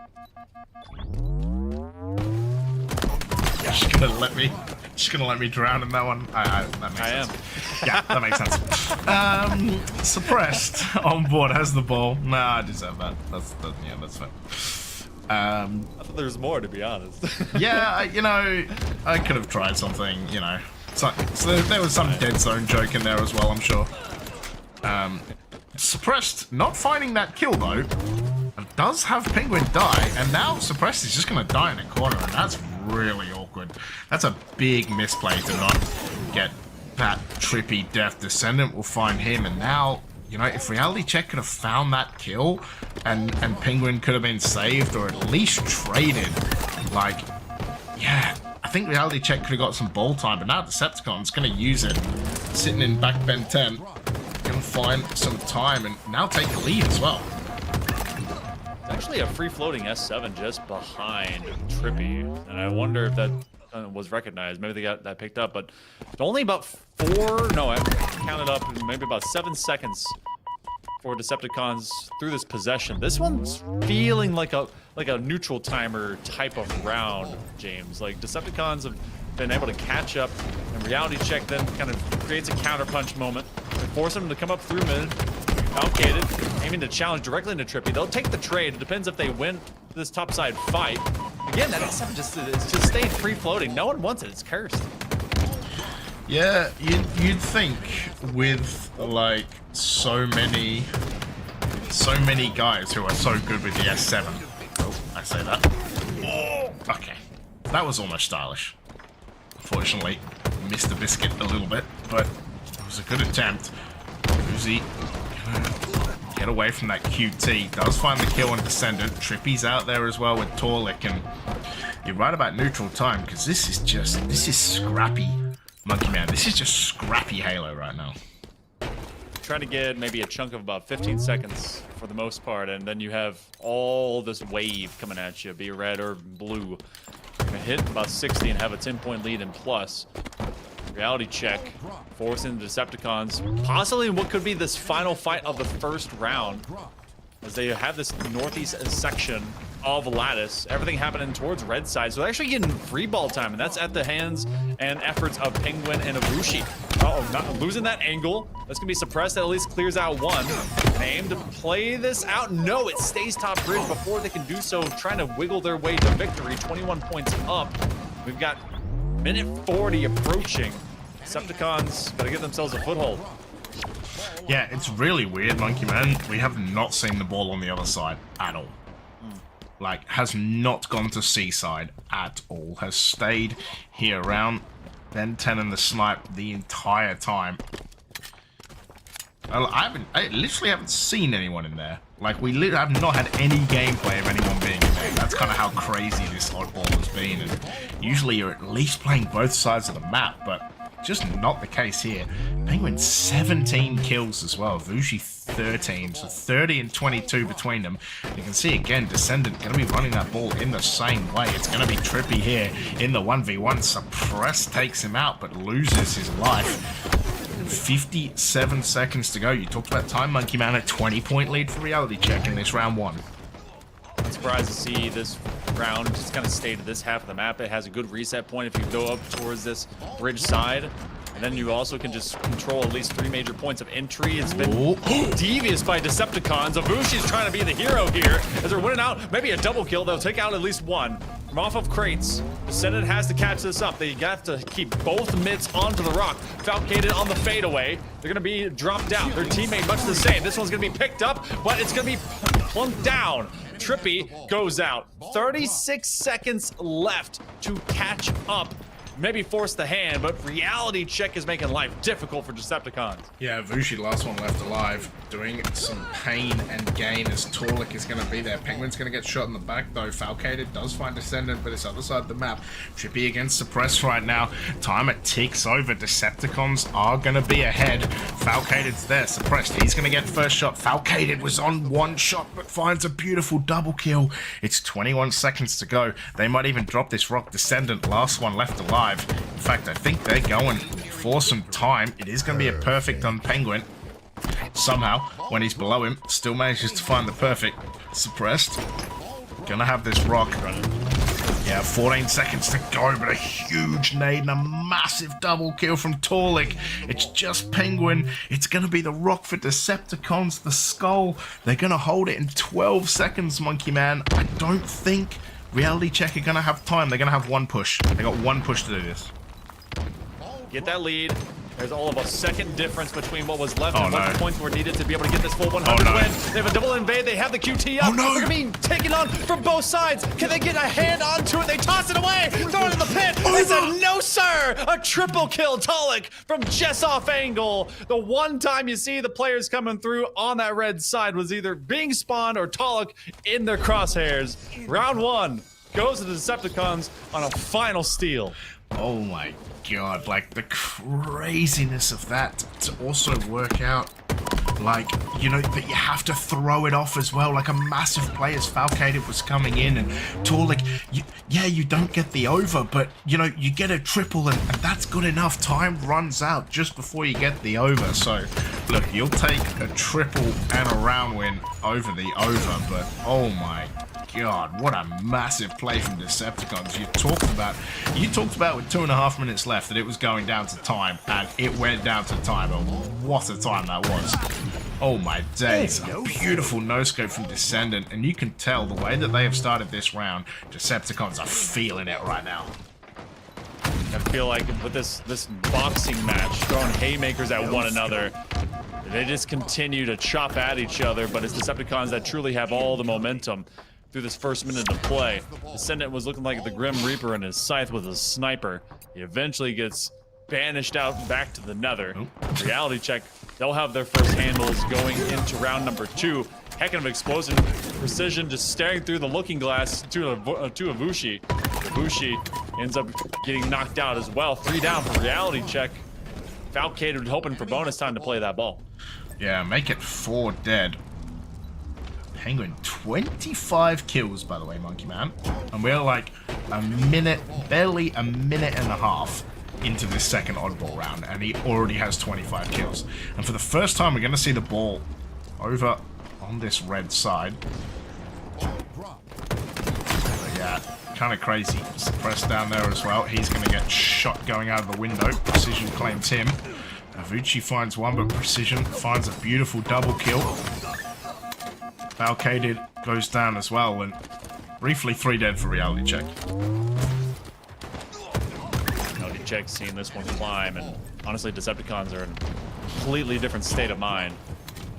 Just gonna let me drown in that one. That makes sense. Yeah, that makes sense. Suppressed on board has the ball. Nah, I deserve that. That's fine. I thought there was more, to be honest. Yeah, I could have tried something. So there was some dead zone joke in there as well, I'm sure. Suppressed not finding that kill though. Does have Penguin die, and now Suppressed is just gonna die in a corner, and that's really awkward. That's a big misplay to not get that trippy death. Descendant will find him, and now, if Reality Check could have found that kill, and Penguin could have been saved, or at least traded, yeah, I think Reality Check could have got some ball time, but now Decepticon's gonna use it, sitting in back Ben 10, gonna find some time, and now take the lead as well. It's actually a free-floating S7 just behind Trippy, and I wonder if that was recognized. Maybe they got that picked up, but only about I counted up maybe about 7 seconds for Decepticons through this possession. This one's feeling like a neutral timer type of round, James. Like, Decepticons have been able to catch up, and Reality Check then kind of creates a counterpunch moment and force them to come up through mid. Falcated, aiming to challenge directly into Trippy. They'll take the trade. It depends if they win this topside fight. Again, that S7 just stayed free floating. No one wants it. It's cursed. Yeah, you'd think with so many guys who are so good with the S7. Oh, I say that. Oh, okay, that was almost stylish. Unfortunately, missed the biscuit a little bit, but it was a good attempt. Uzi. Get away from that QT. Does find the kill on Descendant. Trippy's out there as well with Torlik, and you're right about neutral time, because this is scrappy, Monkey Man. This is just scrappy Halo right now. Trying to get maybe a chunk of about 15 seconds for the most part, and then you have all this wave coming at you, be red or blue. You're gonna hit about 60 and have a 10-point lead in plus. Reality Check, forcing the Decepticons, possibly what could be this final fight of the first round, as they have this northeast section of Lattice. Everything happening towards red side, so they're actually getting free ball time, and that's at the hands and efforts of Penguin and Ibushi. Uh-oh, not losing that angle. That's gonna be suppressed. That at least clears out one. Aim to play this out. No, it stays top bridge before they can do so, trying to wiggle their way to victory. 21 points up. We've got minute 40 approaching. Decepticons gotta get themselves a foothold. Yeah, it's really weird, Monkey Man. We have not seen the ball on the other side at all. Has not gone to C side at all. Has stayed here around Ben 10 and the snipe the entire time. I literally haven't seen anyone in there. We literally have not had any gameplay of anyone being in there. That's kind of how crazy this oddball has been. And usually you're at least playing both sides of the map, but just not the case here. Penguin 17 kills as well. Vushi 13, so 30 and 22 between them. You can see again, Descendant going to be running that ball in the same way. It's going to be Trippy here in the 1v1. Suppressed takes him out, but loses his life. 57 seconds to go. You talked about time, Monkey Man. A 20-point lead for Reality Check in this round one. I'm surprised to see this round just kind of stay to this half of the map. It has a good reset point if you go up towards this bridge side. And then you also can just control at least 3 major points of entry. It's been devious by Decepticons. Avushi's trying to be the hero here as they're winning out. Maybe a double kill. They'll take out at least one. from off of crates. Descendant has to catch this up. They have to keep both mids onto the rock. Falcated on the fadeaway. They're going to be dropped down. Their teammate much the same. This one's going to be picked up, but it's going to be plunked down. Trippy goes out. 36 seconds left to catch up. Maybe force the hand, but reality check is making life difficult for Decepticons. Yeah, Vushi, last one left alive, doing some pain and gain as Torlik is going to be there. Penguin's going to get shot in the back, though. Falcated does find Descendant, but it's other side of the map. Trippy against Suppress right now. Timer ticks over. Decepticons are going to be ahead. Falcated's there. Suppressed. He's going to get first shot. Falcated was on one shot, but finds a beautiful double kill. It's 21 seconds to go. They might even drop this rock. Descendant, last one left alive. In fact, I think they're going for some time. It is going to be a perfect on Penguin. Somehow, when he's below him, still manages to find the perfect. Suppressed. Gonna have this rock. Yeah, 14 seconds to go, but a huge nade and a massive double kill from Torlik. It's just Penguin. It's gonna be the rock for Decepticons, the skull. They're gonna hold it in 12 seconds, Monkey Man. I don't think Reality Check are gonna have time. They're gonna have one push. They got one push to do this. Get that lead. There's all of a second difference between what was left and what the points were needed to be able to get this full 100 win. They have a double invade. They have the QT up. They're gonna be taken on from both sides. Can they get a hand onto it? They toss it away. Throw it in the pit. It's a no, sir. A triple kill. Talik from just off angle. The one time you see the players coming through on that red side was either being spawned or Talik in their crosshairs. Round one goes to the Decepticons on a final steal. Oh my god, like the craziness of that to also work out, like, you know, that you have to throw it off as well, like a massive play as Falcated was coming in, and Torlik, yeah, you don't get the over, but, you know, you get a triple, and that's good enough. Time runs out just before you get the over, so, look, you'll take a triple and a round win over the over, but, oh my god, what a massive play from Decepticons. You talked about with 2.5 minutes left that it was going down to time, and it went down to time, and what a time that was. Oh my days, a beautiful no-scope from Descendant, and you can tell the way that they have started this round, Decepticons are feeling it right now. I feel like with this boxing match, throwing haymakers at one another, they just continue to chop at each other, but it's Decepticons that truly have all the momentum through this first minute of play. Descendant was looking like the Grim Reaper and his scythe with a sniper. He eventually gets banished out back to the Nether. Reality Check, they'll have their first handles going into round number 2. Heck of an explosion. Precision just staring through the looking glass to a Vushi. Vushi ends up getting knocked out as well. 3 down for Reality Check. Falcated hoping for bonus time to play that ball. Yeah, make it 4 dead. Penguin, 25 kills, by the way, Monkey Man. And we're like a minute, barely a minute and a half into this second oddball round, and he already has 25 kills. And for the first time, we're going to see the ball over on this red side. Yeah, kind of crazy. Suppressed down there as well. He's going to get shot going out of the window. Precision claims him. Avucci finds one, but Precision finds a beautiful double kill. Falcated goes down as well, and briefly 3 dead for Reality Check. Reality Check seeing this one climb, and honestly, Decepticons are in a completely different state of mind.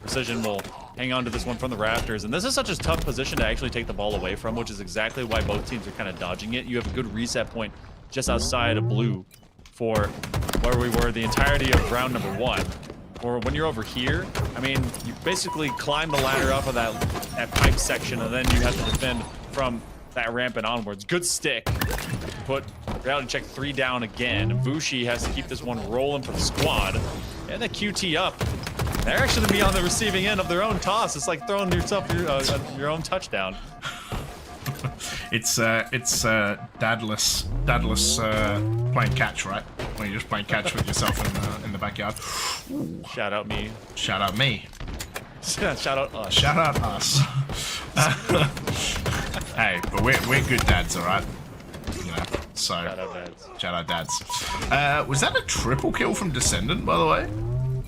Precision will hang on to this one from the rafters, and this is such a tough position to actually take the ball away from, which is exactly why both teams are kind of dodging it. You have a good reset point just outside of blue for where we were the entirety of round number 1. Or when you're over here, I mean, you basically climb the ladder up of that pipe section, and then you have to defend from that ramp and onwards. Good stick. Put Reality Check 3 down again. Vushi has to keep this one rolling for the squad. And the QT up. They're actually going to be on the receiving end of their own toss. It's like throwing yourself your own touchdown. It's dadless playing catch, right? When you're just playing catch with yourself in the backyard. Ooh. Shout out me. Shout out me. Shout out us. Shout out us. Hey, but we're good dads, all right? You know, so shout out dads. Shout out dads. Was that a triple kill from Descendant, by the way?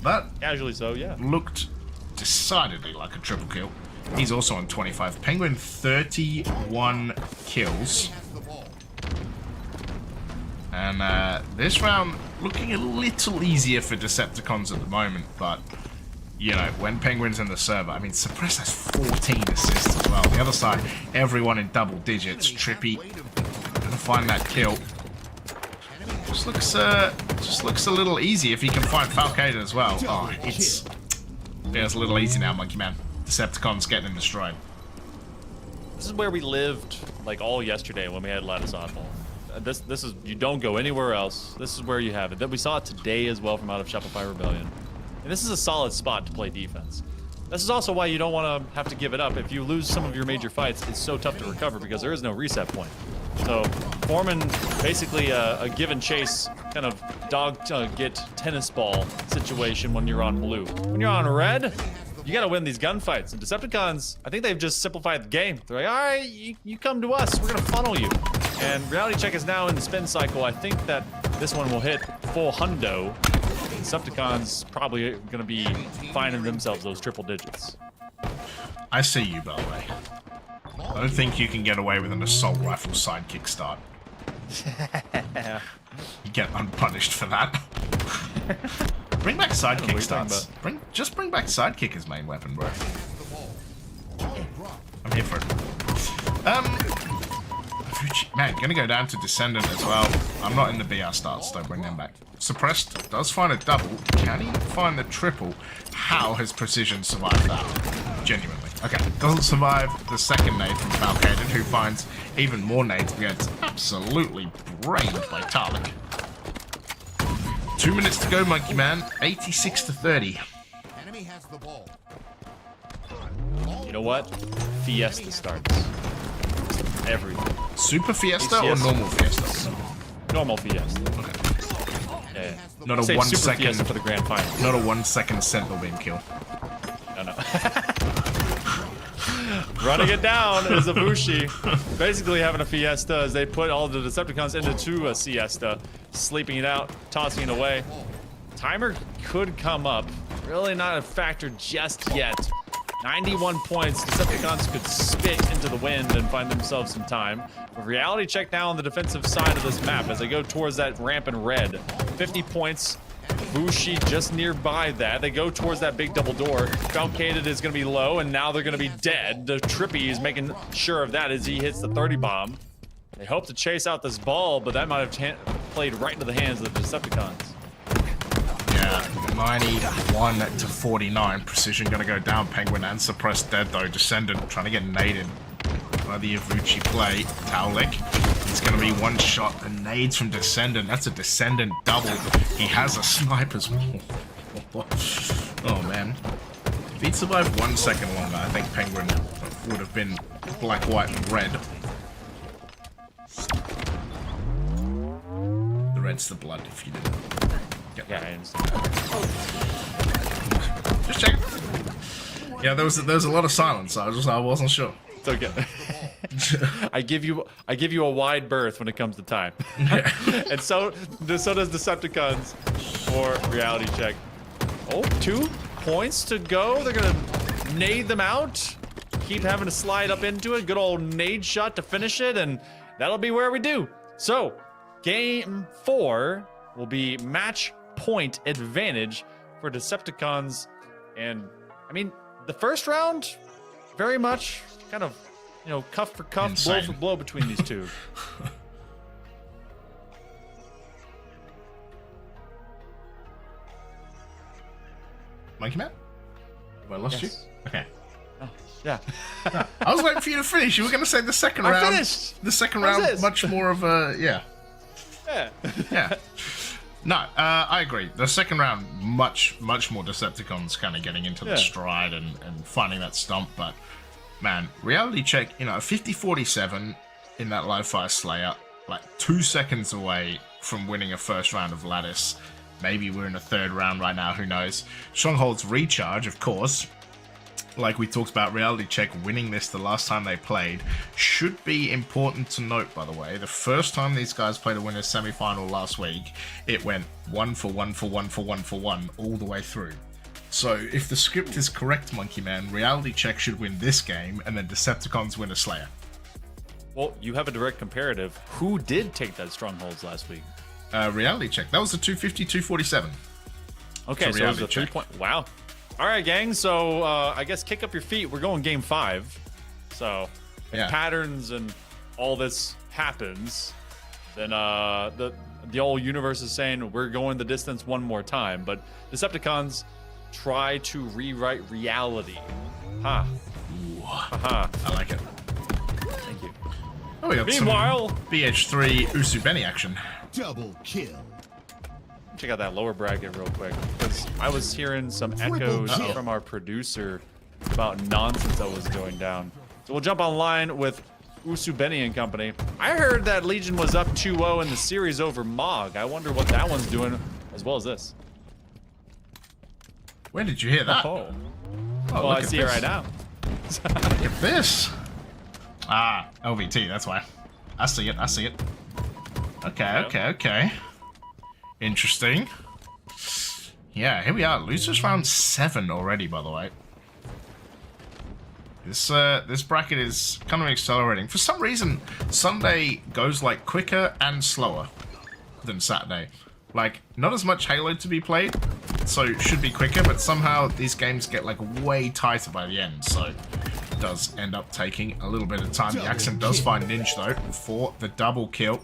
That casually so, yeah. Looked decidedly like a triple kill. He's also on 25. Penguin, 31 kills. And this round looking a little easier for Decepticons at the moment, but you know, when Penguin's in the server, I mean, Suppress has 14 assists as well. The other side, everyone in double digits. Trippy gonna find that kill. Just looks a little easy if he can find Falcated as well. Oh, it's a little easy now, Monkey Man. Decepticons getting destroyed. This is where we lived like all yesterday when we had Lattice Oddball. This is, you don't go anywhere else. This is where you have it. That we saw it today as well from out of Shopify Rebellion. And this is a solid spot to play defense. This is also why you don't want to have to give it up. If you lose some of your major fights, it's so tough to recover because there is no reset point. So forming basically a give and chase kind of dog get tennis ball situation when you're on blue. When you're on red, you gotta win these gunfights. And Decepticons, I think they've just simplified the game. They're like, all right, you come to us, we're gonna funnel you. And Reality Check is now in the spin cycle. I think that this one will hit full hundo. Decepticons probably gonna be finding themselves those triple digits. I see you, by the way. I don't think you can get away with an assault rifle sidekick start. You get unpunished for that. Bring back sidekick starts. Just bring back sidekick as main weapon, bro. I'm here for it. Man, gonna go down to Descendant as well. I'm not in the BR starts, don't bring them back. Suppressed does find a double. Can he find the triple? How has Precision survived that? Genuinely. Okay, doesn't survive the second nade from Falcated, who finds even more nades, but gets absolutely brained by Tarlik. 2 minutes to go, Monkey Man. 86 to 30. Enemy has the ball. You know what? Fiesta starts. Everything. Super Fiesta or normal Fiesta? Normal Fiesta. Okay. Yeah. Not a Save 1 Super second Fiesta for the grand final. Not a 1 second sentinel beam kill. No. Running it down is Ibushi. Basically having a fiesta as they put all the Decepticons into a siesta, sleeping it out, tossing it away. Timer could come up. Really not a factor just yet. 91 points. Decepticons could spit into the wind and find themselves some time. But Reality Check now on the defensive side of this map as they go towards that ramp in red. 50 points. Bushi just nearby that. They go towards that big double door. Falcated is going to be low, and now they're going to be dead. The Trippy is making sure of that as he hits the 30 bomb. They hope to chase out this ball, but that might have played right into the hands of the Decepticons. Yeah, 91 to 49. Precision going to go down. Penguin and Suppressed dead, though. Descendant trying to get naded by the Ivuchi play. Taulik. It's going to be one shot. The nades from Descendant. That's a Descendant double. He has a snipe as well. Oh, man. If he'd survived 1 second longer, I think Penguin would have been black, white, and red. The red's the blood, if you didn't. Yeah, I understand. Just checking. Yeah, there was a lot of silence. I wasn't sure. It's okay. I give you a wide berth when it comes to time. Yeah. And so does Decepticons for Reality Check. Oh, 2 points to go. They're gonna nade them out. Keep having to slide up into it. Good old nade shot to finish it, and that'll be where we do. So, game 4 will be match point advantage for Decepticons. And I mean, the first round, very much kind of, you know, cuff for cuff, insane. blow for blow between these two. Monkey Man? Have I lost you? Okay. Oh, yeah. I was waiting for you to finish. You were going to say the second I round. finished. The second How's round, this? much more of a Yeah. yeah. No, I agree. The second round, much more Decepticons kind of getting into the stride and finding that stomp. But man, Reality Check, you know, a 50-47 in that live fire Slayer, like 2 seconds away from winning a first round of Lattice. Maybe we're in a third round right now, who knows. Stronghold's recharge, of course. Like we talked about, Reality Check winning this the last time they played should be important to note, by the way. The first time these guys played a winners semi-final last week, it went 1 for 1 for 1 for 1 for 1 all the way through. So if the script is correct, Monkey Man, Reality Check should win this game, and then Decepticons win a Slayer. Well, you have a direct comparative. Who did take that Strongholds last week? reality check. That was a 250, 247. Okay, so it was a 3 point. Wow. All right, gang. So I guess kick up your feet. We're going game 5. So if patterns and all this happens, then the whole universe is saying we're going the distance one more time. But Decepticons try to rewrite reality. Huh. Uh-huh. I like it. Thank you. Oh, we got Meanwhile, some BH3 Usubeni action. Double kill. check out that lower bracket real quick, because I was hearing some echoes from our producer about nonsense that was going down. So we'll jump online with Usubeni and company. I heard that Legion was up 2-0 in the series over Mog. I wonder what that one's doing, as well as this. Where did you hear that? Oh, well, I see it right now. Look at this. Ah, LVT, that's why. I see it, I see it. Okay, okay. Interesting. Yeah, here we are. Losers round 7 already, by the way. This bracket is kind of accelerating. For some reason, Sunday goes like quicker and slower than Saturday. Like, not as much Halo to be played, so it should be quicker, but somehow these games get like way tighter by the end, so it does end up taking a little bit of time. The accent does find Ninja though for the double kill.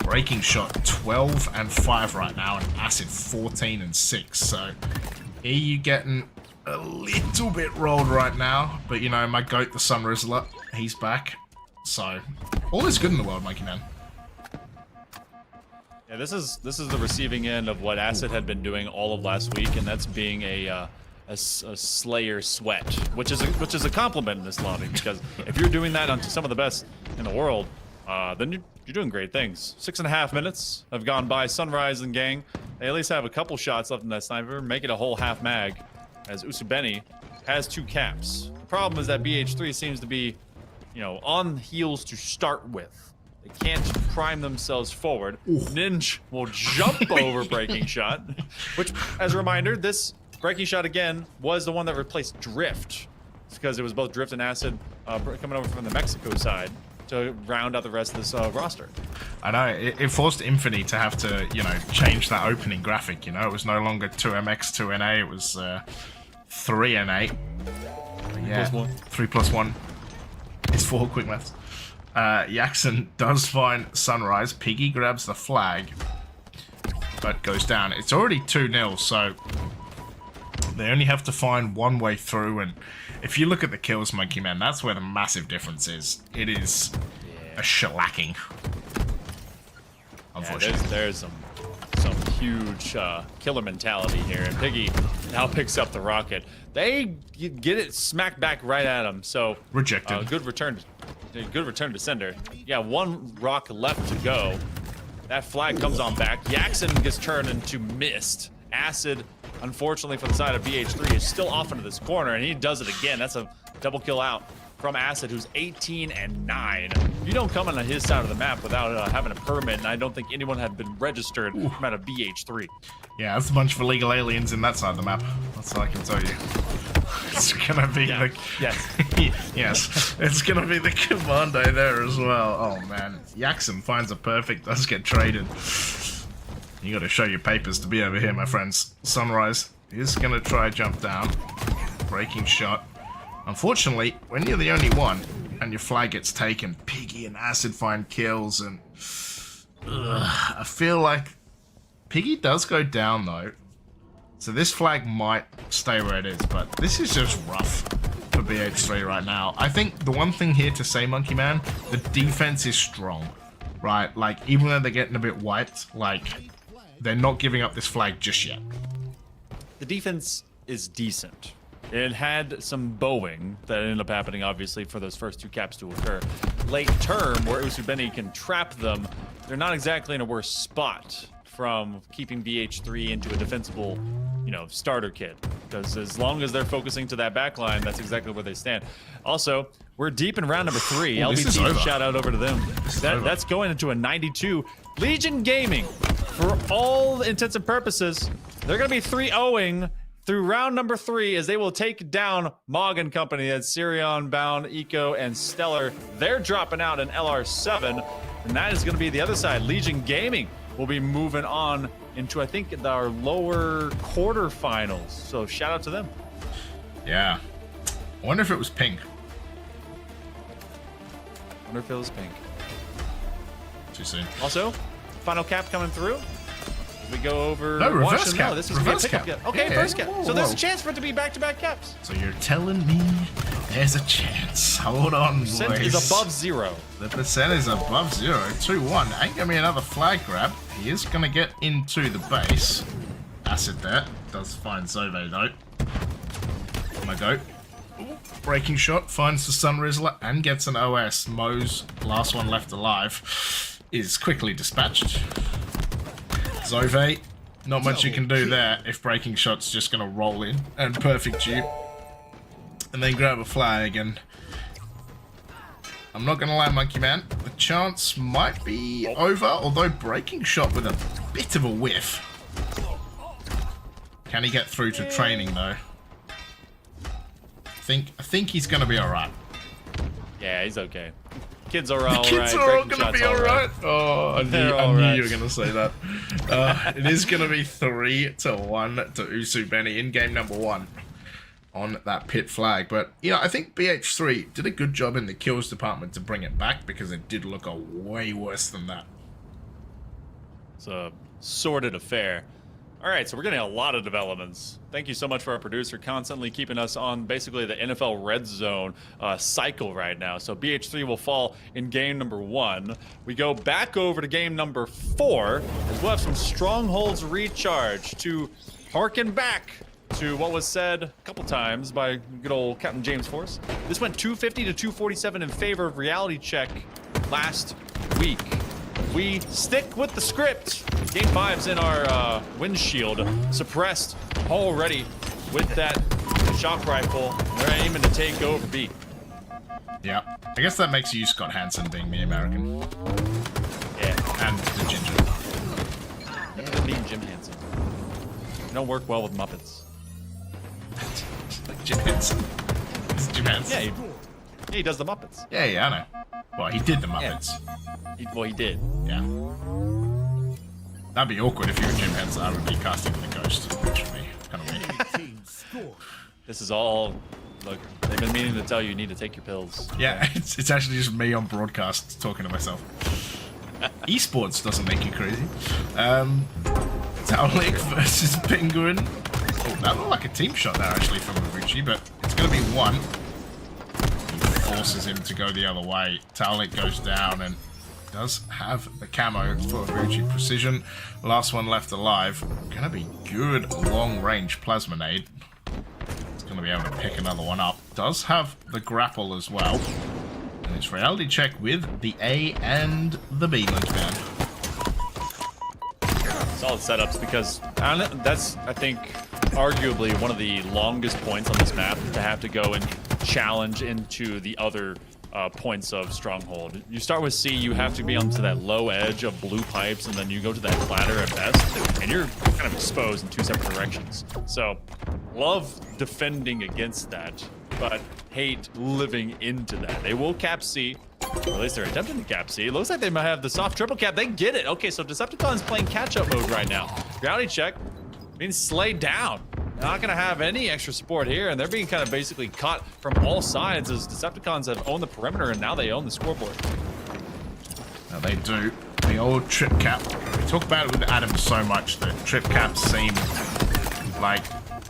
Breaking shot 12 and 5 right now, and acid 14 and 6. So here you getting a little bit rolled right now, but you know, my goat, the Sun Rizzler, he's back. So all is good in the world, Mikey Man. Yeah, this is the receiving end of what Acid had been doing all of last week, and that's being a Slayer sweat, which is a compliment in this lobby, because if you're doing that onto some of the best in the world, then you're doing great things. 6.5 minutes have gone by. Sunrise and gang, they at least have a couple shots left in that sniper, make it a whole half mag, as Usubeni has 2 caps. The problem is that BH3 seems to be, you know, on heels to start with. They can't prime themselves forward. Ninja will jump over Breaking Shot, which, as a reminder, this Breaking Shot again was the one that replaced Drift. It's because it was both Drift and Acid coming over from the Mexico side to round out the rest of this roster. I know, it forced Infinity to have to, you know, change that opening graphic, you know? It was no longer 2MX, 2NA, it was 3NA. Yeah, 3+1 is 4 quick maths. Jackson does find Sunrise. Piggy grabs the flag, but goes down. It's already 2-0, so they only have to find one way through. And if you look at the kills, Monkey Man, that's where the massive difference is. It is a shellacking. Unfortunately, there's some huge killer mentality here, and Piggy now picks up the rocket. They get it smacked back right at him. So rejected. Good return to sender. Yeah, 1 rock left to go. That flag comes on back. Jackson gets turned into mist. Acid, unfortunately for the side of BH3, is still off into this corner, and he does it again. That's a double kill out from Acid, who's 18 and 9. You don't come on his side of the map without having a permit, and I don't think anyone had been registered from out of BH3. Yeah, that's a bunch of illegal aliens in that side of the map. That's all I can tell you. It's gonna be the... Yes. Yes. It's gonna be the commando there as well. Oh man. Jackson finds a perfect, does get traded. You gotta show your papers to be over here, my friends. Sunrise is gonna try jump down. Breaking shot. Unfortunately, when you're the only one and your flag gets taken, Piggy and Acid find kills, and I feel like Piggy does go down though. So this flag might stay where it is, but this is just rough for BH3 right now. I think the one thing here to say, Monkey Man, the defense is strong, right? Like, even though they're getting a bit wiped, like, they're not giving up this flag just yet. The defense is decent. It had some bowing that ended up happening, obviously, for those first 2 caps to occur. Late term, where Usubeni can trap them, they're not exactly in a worse spot from keeping BH3 into a defensible, you know, starter kit. Because as long as they're focusing to that back line, that's exactly where they stand. Also, we're deep in round number 3. LVT, shout out over to them. That's going into a 92. Legion Gaming, for all intents and purposes, they're going to be 3-0ing through round number 3 as they will take down Mog and company. That's Sirion, Bound, Eco, and Stellar. They're dropping out in LR7. And that is going to be the other side. Legion Gaming will be moving on into, I think, our lower quarterfinals. So shout out to them. Yeah. I wonder if it was pink. I wonder if it was pink. Too soon. Also, final cap coming through. We go over. No, reverse cap. No, this is reverse a pickup cap. cap. Okay, Yeah, first cap. whoa, So there's whoa. a chance for it to be back-to-back caps. So you're telling me there's a chance. Hold on, Percent boys. is above 0. The percent is above 0. 2-1. Ain't gonna be another flag grab. He is gonna get into the base. Acid there. Does find Zove though. My goat. Breaking shot. Finds the Sun Rizzler and gets an OS. Mo's last one left alive is quickly dispatched. Zove. Not much you can do there if breaking shot's just gonna roll in and perfect you. And then grab a flag and I'm not gonna lie, Monkey Man, the chance might be over, although breaking shot with a bit of a whiff. Can he get through to training though? I think he's gonna be alright. Yeah, he's okay. Kids are all Kids right. are all Breaking gonna shots be all alright. Oh, I They're knew all right. you were gonna say that. It is gonna be 3-1 to Usu Benny in game number 1 on that pit flag. But you know, I think BH3 did a good job in the kills department to bring it back because it did look a way worse than that. It's a sordid affair. All right, so we're getting a lot of developments. Thank you so much for our producer constantly keeping us on basically the NFL red zone cycle right now. So BH3 will fall in game number 1. We go back over to game number 4 as we'll have some strongholds recharge to harken back to what was said a couple times by good old Captain James Force. This went 250 to 247 in favor of Reality Check last week. We stick with the script. Game 5's in our windshield, suppressed already with that shock rifle. We're aiming to take over B. Yeah, I guess that makes you Scott Hansen being the American Yeah, and the ginger. and being Jim Henson. You don't work well with Muppets. Like Jim Henson. It's Jim Henson. Yeah, he does the Muppets. Yeah, I know. Well, he did the Muppets. He did. Yeah. That'd be awkward if you were Jim Henson. I would be casting the ghost, which would be kind of weird. This is all. Look, they've been meaning to tell you need to take your pills. Yeah, it's actually just me on broadcast talking to myself. Esports doesn't make you crazy. Taulik versus Penguin. Oh, that looked like a team shot there actually from Mabuchi, but it's going to be 1. He forces him to go the other way. Taulik goes down and does have the camo for Mabuchi. Precision. Last one left alive. Going to be good long-range plasma nade. It's going to be able to pick another one up. Does have the grapple as well. And it's Reality Check with the A and the B link man. Solid setups because that's, I think, arguably one of the longest points on this map to have to go and challenge into the other points of Stronghold. You start with C, you have to be onto that low edge of blue pipes, and then you go to that platter at best, and you're kind of exposed in 2 separate directions. So, love defending against that, but hate living into that. They will cap C. Or at least they're attempting to cap C. It looks like they might have the soft triple cap. They get it. Okay, so Decepticon's playing catch-up mode right now. Reality Check being slayed down. They're not going to have any extra support here, and they're being kind of basically caught from all sides as Decepticons have owned the perimeter, and now they own the scoreboard. Now they do. The old trip cap. We talk about it with Adam so much that trip caps seem like,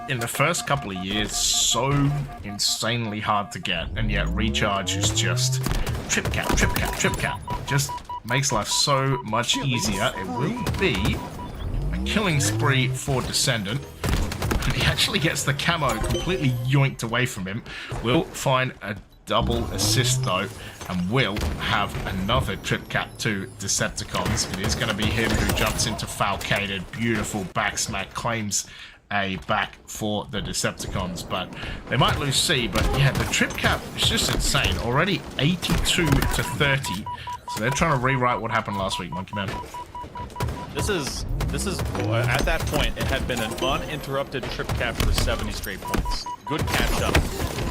in the first couple of years, so insanely hard to get, and yet recharge is just trip cap, trip cap, trip cap. Just makes life so much easier. It will be a killing spree for Descendant. He actually gets the camo completely yoinked away from him. Will find a double assist though, and will have another trip cap to Decepticons. It is going to be him who jumps into Falcated. Beautiful back smack, claims a back for the Decepticons, but they might lose C. But yeah, the trip cap is just insane. Already 82 to 30, so they're trying to rewrite what happened last week, Monkey Man. This is at that point, it had been an uninterrupted trip cap for 70 straight points. Good catch up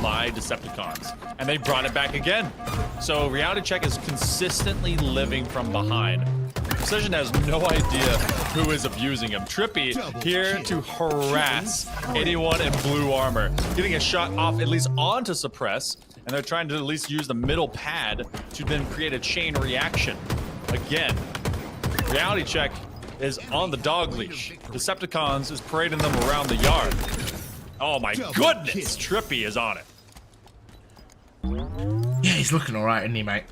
by Decepticons, and they brought it back again. So Reality Check is consistently living from behind. Precision has no idea who is abusing him. Trippy here to harass anyone in blue armor. Getting a shot off at least onto suppress, and they're trying to at least use the middle pad to then create a chain reaction. Again, reality check is on the dog leash. Decepticons is parading them around the yard. Oh my goodness, Trippy is on it. Yeah, he's looking alright, isn't he, mate?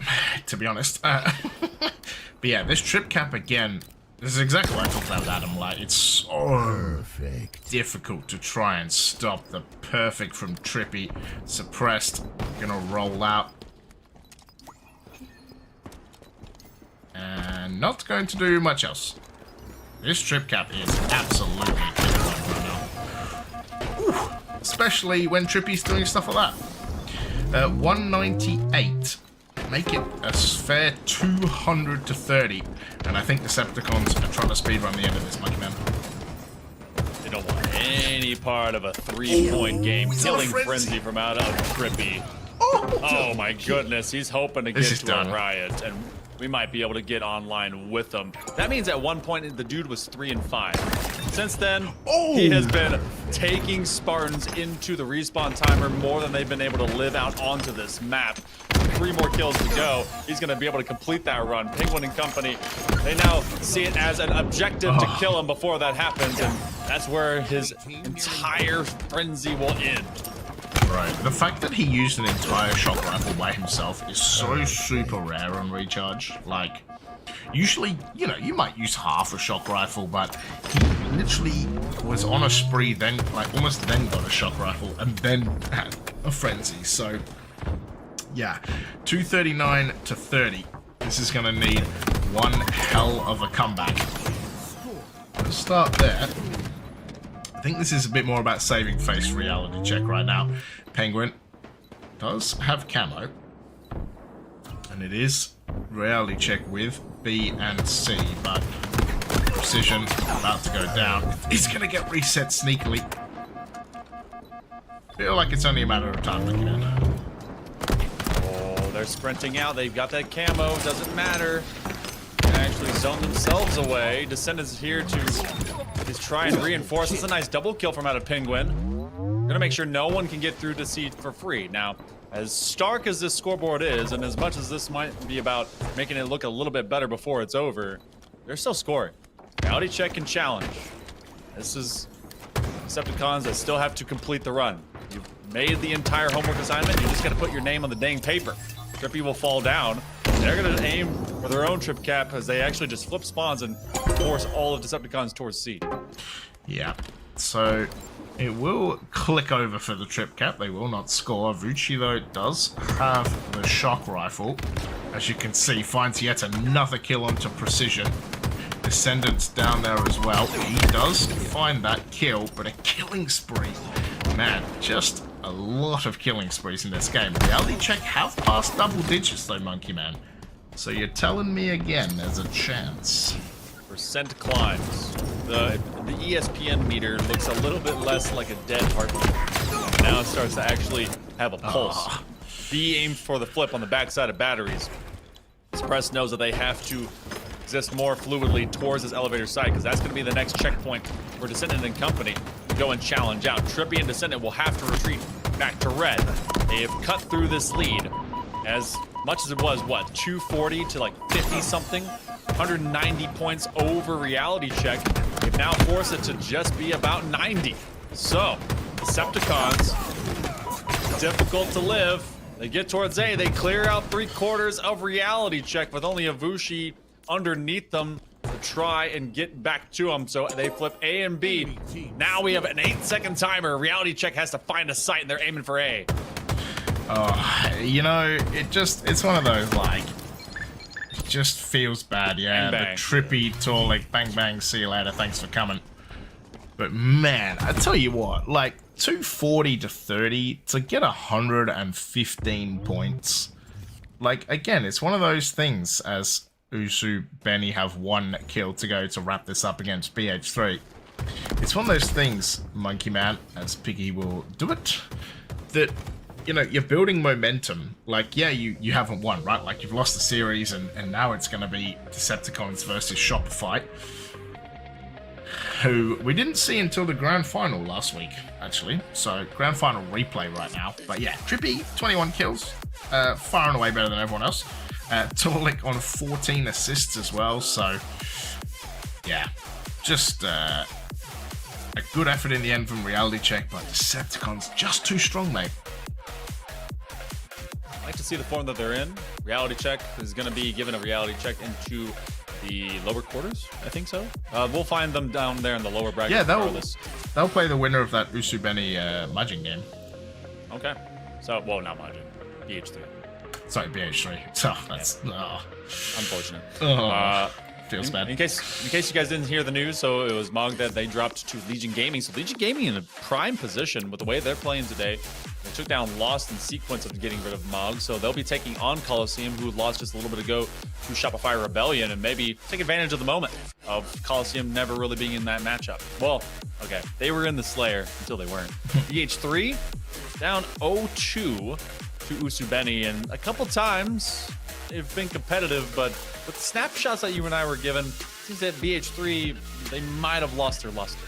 To be honest. But yeah, this trip cap again, this is exactly what I talked about with Adam. Like, it's so difficult to try and stop the perfect from Trippy. Suppressed, gonna roll out. And not going to do much else. This trip cap is absolutely killing right now. Ooh, especially when Trippy's doing stuff like that. 198. Make it a fair 200 to 30. And I think Decepticons are trying to speedrun the end of this, Monkey Man. They don't want any part of a 3-point game. Killing frenzy from out of Trippy. Oh my goodness, he's hoping to get to a riot, and we might be able to get online with him. That means at one point the dude was 3 and 5. Since then, he has been taking Spartans into the respawn timer more than they've been able to live out onto this map. 3 more kills to go. He's going to be able to complete that run. Penguin and company, they now see it as an objective to kill him before that happens, and that's where his entire frenzy will end. Right, the fact that he used an entire shock rifle by himself is so super rare on recharge. Like, usually, you know, you might use half a shock rifle, but he literally was on a spree, then, like, almost then got a shock rifle, and then had a frenzy. So, yeah, 239 to 30. This is gonna need one hell of a comeback. Let's start there. I think this is a bit more about saving face reality check right now. Penguin does have camo, and it is reality check with B and C, but precision about to go down. He's gonna get reset sneakily. Feel like it's only a matter of time again. Oh, they're sprinting out. They've got that camo. Doesn't matter. They actually zone themselves away. Descendants here to just try and reinforce. It's a nice double kill from out of Penguin. Gonna make sure no one can get through to Seed for free. Now, as stark as this scoreboard is, and as much as this might be about making it look a little bit better before it's over, they're still scoring. Reality check and challenge. This is Decepticons that still have to complete the run. You've made the entire homework assignment. You just gotta put your name on the dang paper. Trippy will fall down. They're gonna aim for their own trip cap as they actually just flip spawns and force all of Decepticons towards Seed. Yeah, so it will click over for the trip cap. They will not score. Vucci, though, does have the shock rifle. As you can see, finds yet another kill onto precision. Descendants down there as well. He does find that kill, but a killing spree. Man, just a lot of killing sprees in this game. Reality check have passed double digits, though, Monkey Man. So you're telling me again there's a chance. Percent climbs. The ESPN meter looks a little bit less like a dead heartbeat. Now it starts to actually have a pulse. B aimed for the flip on the backside of batteries. Suppress knows that they have to exist more fluidly towards this elevator site, because that's going to be the next checkpoint for Descendant and company to go and challenge out. Trippy and Descendant will have to retreat back to red. They have cut through this lead as much as it was, what, 240 to like 50 something? 190 points over reality check. They've now forced it to just be about 90. So, Decepticons, difficult to live. They get towards A, they clear out 3/4 of reality check with only Ivushi underneath them to try and get back to them. So they flip A and B. Now we have an 8-second timer. Reality check has to find a site and they're aiming for A. You know, it's one of those, like, it just feels bad, yeah. Bang, bang. The trippy tour, like, bang bang, see you later, thanks for coming. But man, I tell you what, like, 240 to 30 to get 115 points. Like, again, it's one of those things, as Usu, Benny have 1 kill to go to wrap this up against BH3. It's one of those things, Monkey Man, as Piggy will do it, that you know, you're building momentum. Like, yeah, you haven't won, right? Like, you've lost the series, and now it's going to be Decepticons versus Shopify, who we didn't see until the grand final last week, actually. So, grand final replay right now. But yeah, Trippy, 21 kills, far and away better than everyone else. Torlik on 14 assists as well. So, yeah, just a good effort in the end from Reality Check, but Decepticons just too strong, mate. I like to see the form that they're in. Reality Check is going to be given a reality check into the lower quarters, I think so. We'll find them down there in the lower bracket. Yeah, they'll play the winner of that Usubeni Majin game. Okay. So, well, not Majin. BH3. Sorry, BH3. Oh, that's Unfortunate. Feels bad. In case you guys didn't hear the news, so it was Mog that they dropped to Legion Gaming. So Legion Gaming in a prime position with the way they're playing today. They took down Lost in sequence of getting rid of Mog, so they'll be taking on Coliseum, who lost just a little bit ago to Shopify Rebellion, and maybe take advantage of the moment of Coliseum never really being in that matchup. Well, okay, they were in the Slayer until they weren't. BH3 down 0-2 to Usubeni, and a couple times they've been competitive, but with the snapshots that you and I were given, it seems that BH3, they might have lost their luster.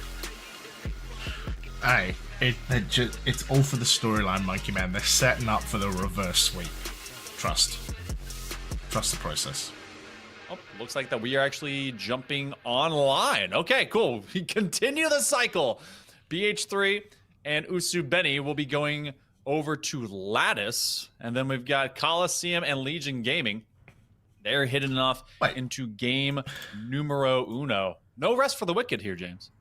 Hey, it's all for the storyline, Monkey Man. They're setting up for the reverse sweep. Trust the process. Oh, looks like that we are actually jumping online. Okay, cool. We continue the cycle. BH3 and Usubeni will be going over to Lattice, and then we've got Coliseum and Legion Gaming. They're hidden enough into game numero uno. No rest for the wicked here, James.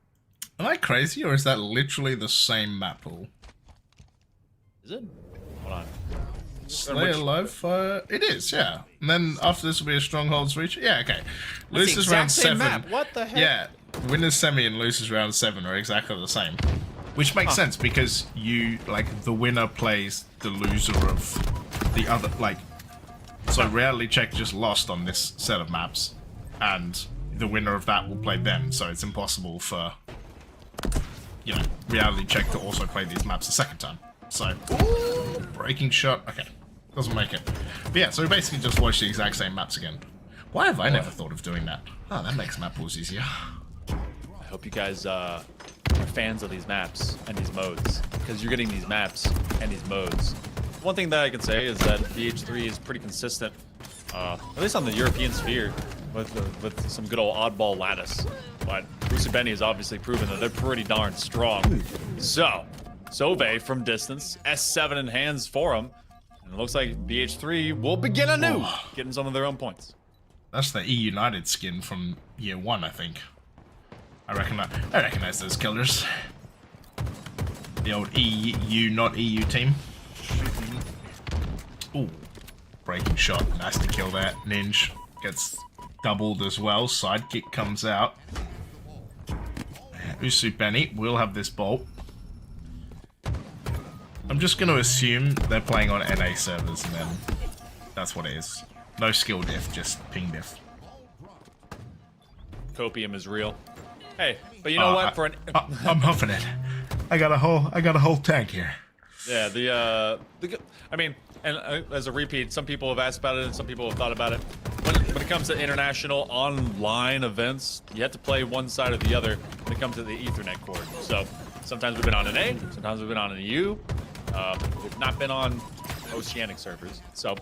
Am I crazy, or is that literally the same map pool? Is it? Hold on. Slayer Live? It is, yeah. And then after this will be a Strongholds Reach. Yeah, okay. Loses round 7. Map. What the heck? Yeah, winners semi and loses round 7 are exactly the same. Which makes sense because the winner plays the loser of the other, so Reality Check just lost on this set of maps, and the winner of that will play them, so it's impossible for, Reality Check to also play these maps a second time. So, breaking shot, okay, doesn't make it. But yeah, so we basically just watch the exact same maps again. Why have I never thought of doing that? Oh, that makes map pools easier. I hope you guys are fans of these maps and these modes, because you're getting these maps and these modes. One thing that I can say is that BH3 is pretty consistent, at least on the European sphere, with some good old oddball Lattice. But Usubeni has obviously proven that they're pretty darn strong. So, Sove from distance, S7 in hands for him, and it looks like BH3 will begin anew, getting some of their own points. That's the E United skin from year 1, I think. I recognize those killers. The old EU, not EU team. Ooh, breaking shot. Nice to kill that. Ninja gets doubled as well. Sidekick comes out. Usubeni will have this bolt. I'm just going to assume they're playing on NA servers, and then that's what it is. No skill diff, just ping diff. Copium is real. Hey, but you know what? I'm huffing it. I got a whole tank here. Yeah, I mean, and as a repeat, some people have asked about it and some people have thought about it. When it comes to international online events, you have to play one side or the other when it comes to the Ethernet cord. So sometimes we've been on an A, sometimes we've been on an EU. We've not been on oceanic servers. So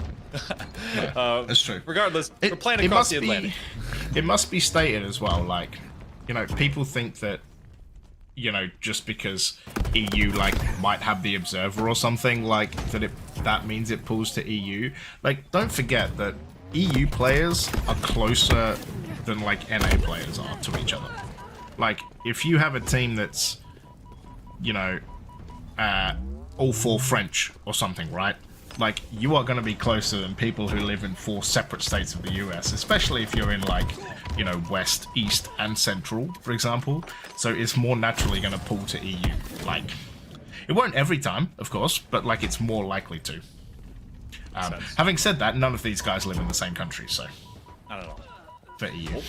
that's true. Regardless, we're playing across the Atlantic. It must be stated as well, people think that, just because EU might have the observer or something, that means it pulls to EU. Don't forget that EU players are closer than NA players are to each other. If you have a team that's, all 4 French or something, right? You are going to be closer than people who live in 4 separate states of the US, especially if you're in West, East, and Central, for example. So it's more naturally going to pull to EU. It won't every time, of course, but it's more likely to. Having said that, none of these guys live in the same country, so. Not at all. For EU.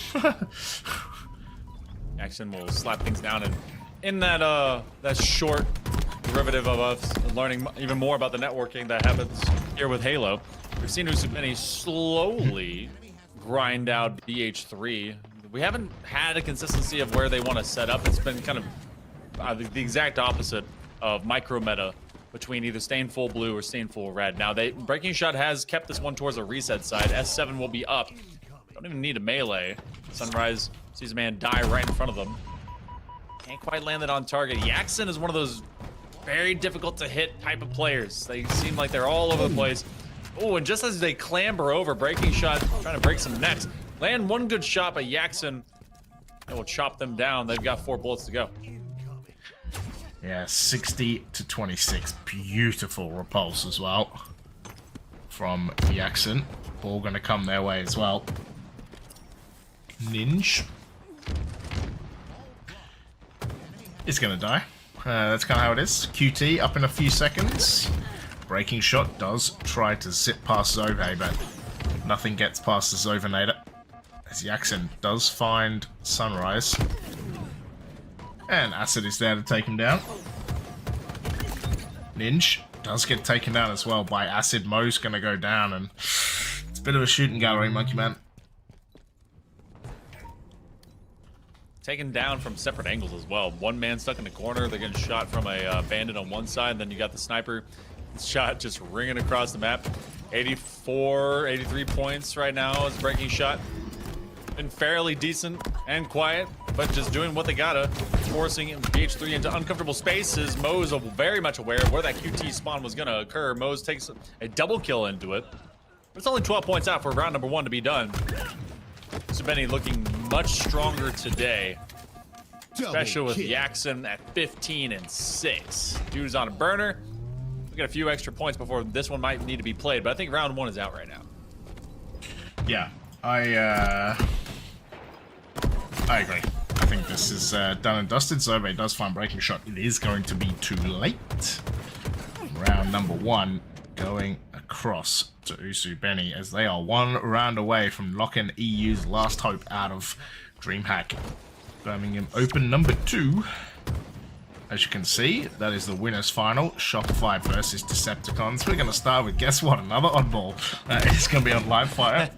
Action will slap things down, and in that short derivative of us learning even more about the networking that happens here with Halo. We've seen Usubeni slowly grind out BH3. We haven't had a consistency of where they want to set up. It's been kind of the exact opposite of micro meta between either staying full blue or staying full red. Now, Breaking Shot has kept this one towards the reset side. S7 will be up. Don't even need a melee. Sunrise sees a man die right in front of them. Can't quite land it on target. Yaxon is one of those very difficult to hit type of players. They seem like they're all over the place. Oh, and just as they clamber over, Breaking Shot trying to break some necks. Land one good shot by Yaxon. It will chop them down. They've got 4 bullets to go. Yeah, 60 to 26. Beautiful repulse as well from Yaxon. Ball gonna come their way as well. Ninja is gonna die. That's kind of how it is. QT up in a few seconds. Breaking Shot does try to zip past Zove, but nothing gets past the Zovinator. As Yaxon does find Sunrise. And Acid is there to take him down. Ninja does get taken down as well by Acid. Mo's gonna go down, and it's a bit of a shooting gallery, Monkey Man. Taken down from separate angles as well. One man stuck in the corner. They're getting shot from a bandit on one side. And then you got the sniper shot just ringing across the map. 84, 83 points right now as Breaking Shot. Been fairly decent and quiet, but just doing what they gotta. Forcing BH3 into uncomfortable spaces. Mo's very much aware of where that QT spawn was gonna occur. Mo's takes a double kill into it. But it's only 12 points out for round number 1 to be done. Subeni looking much stronger today, especially with Yaxon at 15 and 6. Dude's on a burner. We got a few extra points before this one might need to be played, but I think round 1 is out right now. Yeah, I agree. I think this is done and dusted. Zove does find Breaking Shot. It is going to be too late. Round number 1 going across to Usubeni as they are 1 round away from locking EU's last hope out of Dreamhack Birmingham Open number 2. As you can see, that is the winners final. Shopify versus Decepticons. We're going to start with, guess what, another oddball. It's going to be on live fire.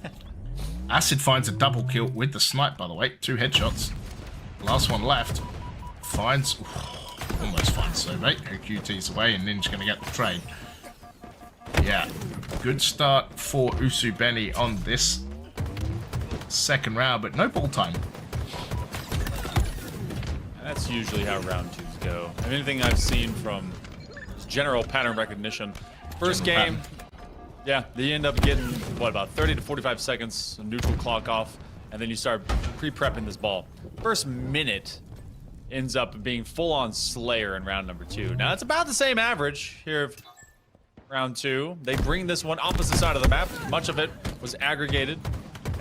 Acid finds a double kill with the snipe, by the way. 2 headshots. Last one left. Finds... almost finds Zove, who QT's away, and Ninja's going to get the trade. Yeah, good start for Usubeni on this second round, but no ball time. That's usually how round 2s go. And anything I've seen from general pattern recognition. First game, yeah, they end up getting, what, about 30 to 45 seconds, a neutral clock off, and then you start pre-prepping this ball. First minute ends up being full-on Slayer in round number 2. Now, it's about the same average here of round 2. They bring this one opposite side of the map. Much of it was aggregated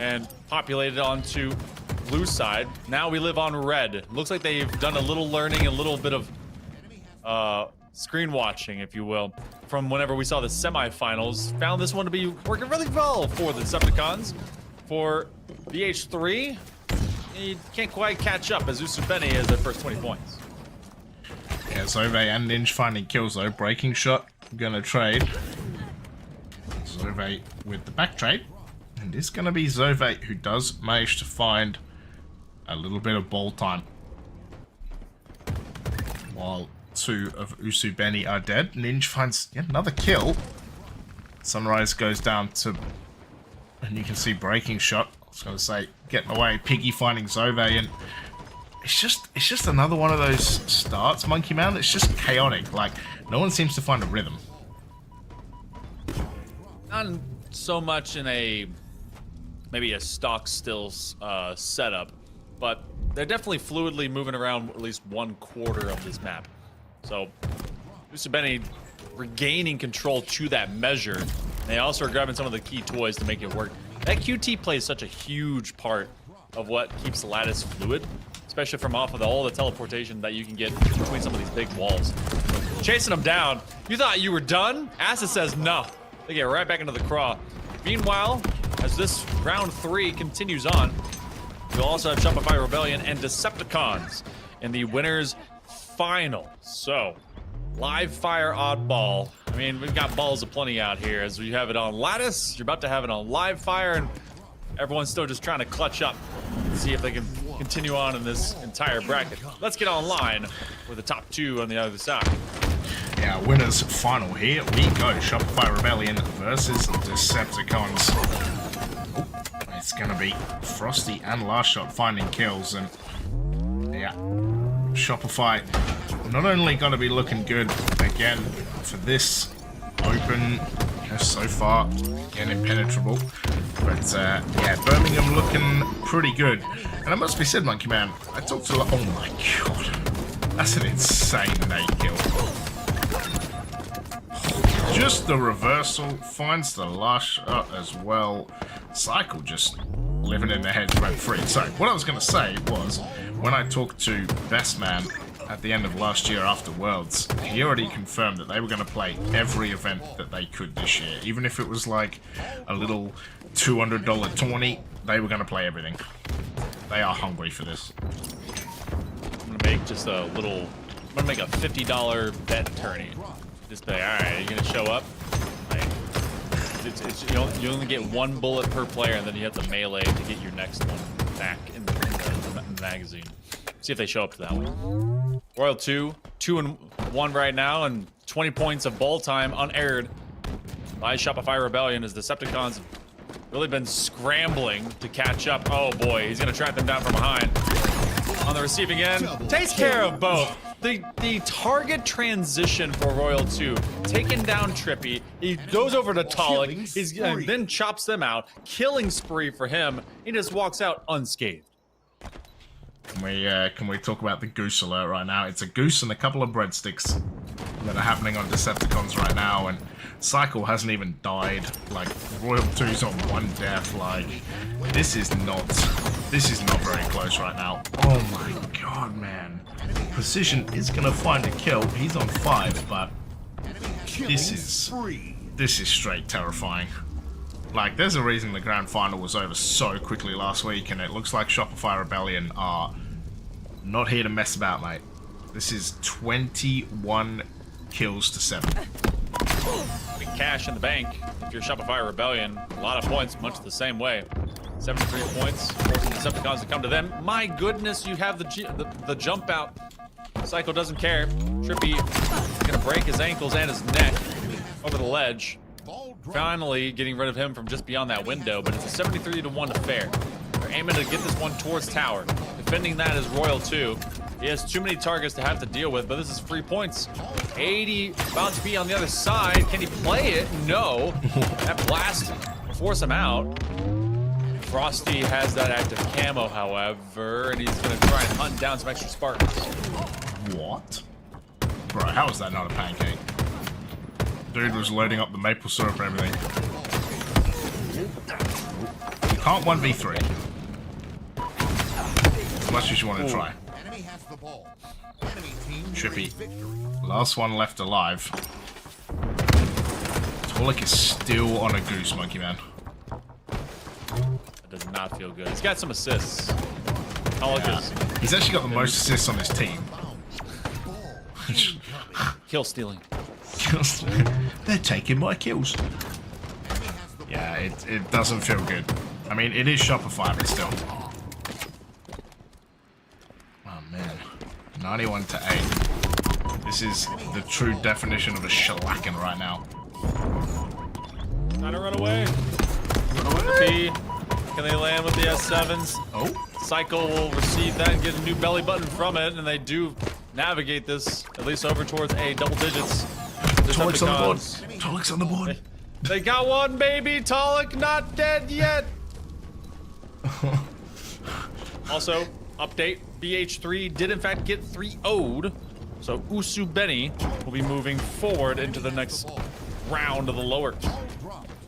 and populated onto blue side. Now we live on red. Looks like they've done a little learning, a little bit of screen watching, if you will, from whenever we saw the semifinals. Found this one to be working really well for the Decepticons. For BH3, he can't quite catch up as Usubeni has their first 20 points. Yeah, Zove and Ninja finding kills though. Breaking Shot gonna trade. Zove with the back trade. And it's gonna be Zove who does manage to find a little bit of ball time. While 2 of Usubeni are dead. Ninja finds yet another kill. Sunrise goes down to... and you can see Breaking Shot. I was gonna say, getting away. Piggy finding Zove, and it's just another one of those starts, Monkey Man. It's just chaotic. Like, no one seems to find a rhythm. Not so much in maybe a stock still setup, but they're definitely fluidly moving around at least 1/4 of this map. So Usubeni regaining control to that measure. They also are grabbing some of the key toys to make it work. That QT plays such a huge part of what keeps Lattice fluid, especially from off of all the teleportation that you can get between some of these big walls. Chasing them down. You thought you were done? Acid says no. They get right back into the craw. Meanwhile, as this round 3 continues on, we'll also have Shopify Rebellion and Decepticons in the winners final. So, Live fire oddball. I mean, we've got balls aplenty out here. As we have it on lattice, you're about to have it on live fire, and everyone's still just trying to clutch up and see if they can continue on in this entire bracket. Let's get online with the top 2 on the other side. Yeah, winners final. Here we go. Shopify Rebellion versus Decepticons. Oh, it's gonna be Frosty and Last Shot finding kills, and yeah, Shopify not only gonna be looking good again for this open so far, again impenetrable, but yeah, Birmingham looking pretty good. And it must be said, Monkey Man, I talked to oh my god, that's an insane nade kill. Just the reversal, finds the last shot as well. Cycle just living in their heads rent free. So what I was going to say was, when I talked to Best Man at the end of last year after Worlds, he already confirmed that they were going to play every event that they could this year. Even if it was like a little $200 tourney, they were going to play everything. They are hungry for this. I'm going to make just a little, I'm going to make a $50 bet tourney. Just be like, alright, you're gonna show up. Like, you only get 1 bullet per player, and then you have to melee to get your next one back in the magazine. See if they show up to that one. Royal 2-1 right now, and 20 points of ball time unaired by Shopify Rebellion as Decepticons have really been scrambling to catch up. Oh boy, he's gonna track them down from behind. On the receiving end, takes care of both. The target transition for Royal 2, taking down Trippy, he goes over to Talik, he's then chops them out, killing spree for him. He just walks out unscathed. Can we talk about the goose alert right now? It's a goose and a couple of breadsticks that are happening on Decepticons right now, and Cycle hasn't even died. Like, Royal 2's on 1 death. Like, this is not very close right now. Oh my god, man. Precision is gonna find a kill. He's on 5, but this is straight terrifying. Like, there's a reason the grand final was over so quickly last week, and it looks like Shopify Rebellion are not here to mess about, mate. This is 21 kills to 7. Big cash in the bank. If you're Shopify Rebellion, a lot of points, much the same way. 73 points, forcing Decepticons to come to them. My goodness, you have the jump out. Cycle doesn't care. Trippy gonna break his ankles and his neck over the ledge. Finally getting rid of him from just beyond that window, but it's a 73-1 affair. They're aiming to get this one towards tower. Defending that is Royal 2. He has too many targets to have to deal with, but this is free points. 80 about to be on the other side. Can he play it? No. That blast will force him out. Frosty has that active camo, however, and he's going to try and hunt down some extra Spartans. What? Bro, how is that not a pancake? Dude was loading up the maple syrup and everything. You can't 1v3. As much as you want to try. Trippy. Last one left alive. Talik is still on a goose, Monkey Man. That does not feel good. He's got some assists. Talik He's actually got the most assists on his team. Kill stealing. They're taking my kills. Yeah, it doesn't feel good. I mean, it is Shopify, but still. Oh man, 91 to 8. This is the true definition of a shellacking right now. Trying to run away. P. Can they land with the S7s? Oh. Cycle will receive that and get a new belly button from it, and they do navigate this at least over towards a double digits. Talik's on the board. Talik's on the board. They got one, baby. Talik not dead yet. Also, update. BH3 did in fact get 3-0'd. So Usu Benny will be moving forward into the next round of the lower.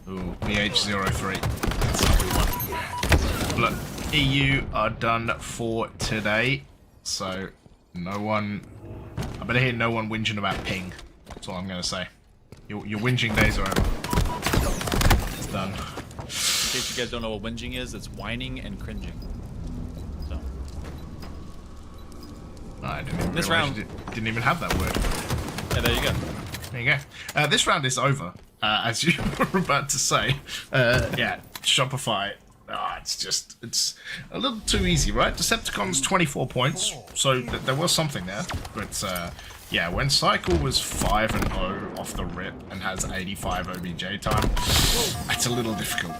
Ooh, BH03. That's not one. Look, EU are done for today. So, no one... I better hear no one whinging about ping. That's all I'm going to say. Your whinging days are over. It's done. In case you guys don't know what whinging is, it's whining and cringing. So. I didn't even realize you didn't even have that word. Yeah, there you go. There you go. This round is over, as you were about to say. Yeah, Shopify. It's a little too easy, right? Decepticons 24 points, so there was something there. But yeah, when Cycle was 5-0 off the rip and has 85 OBJ time, that's a little difficult.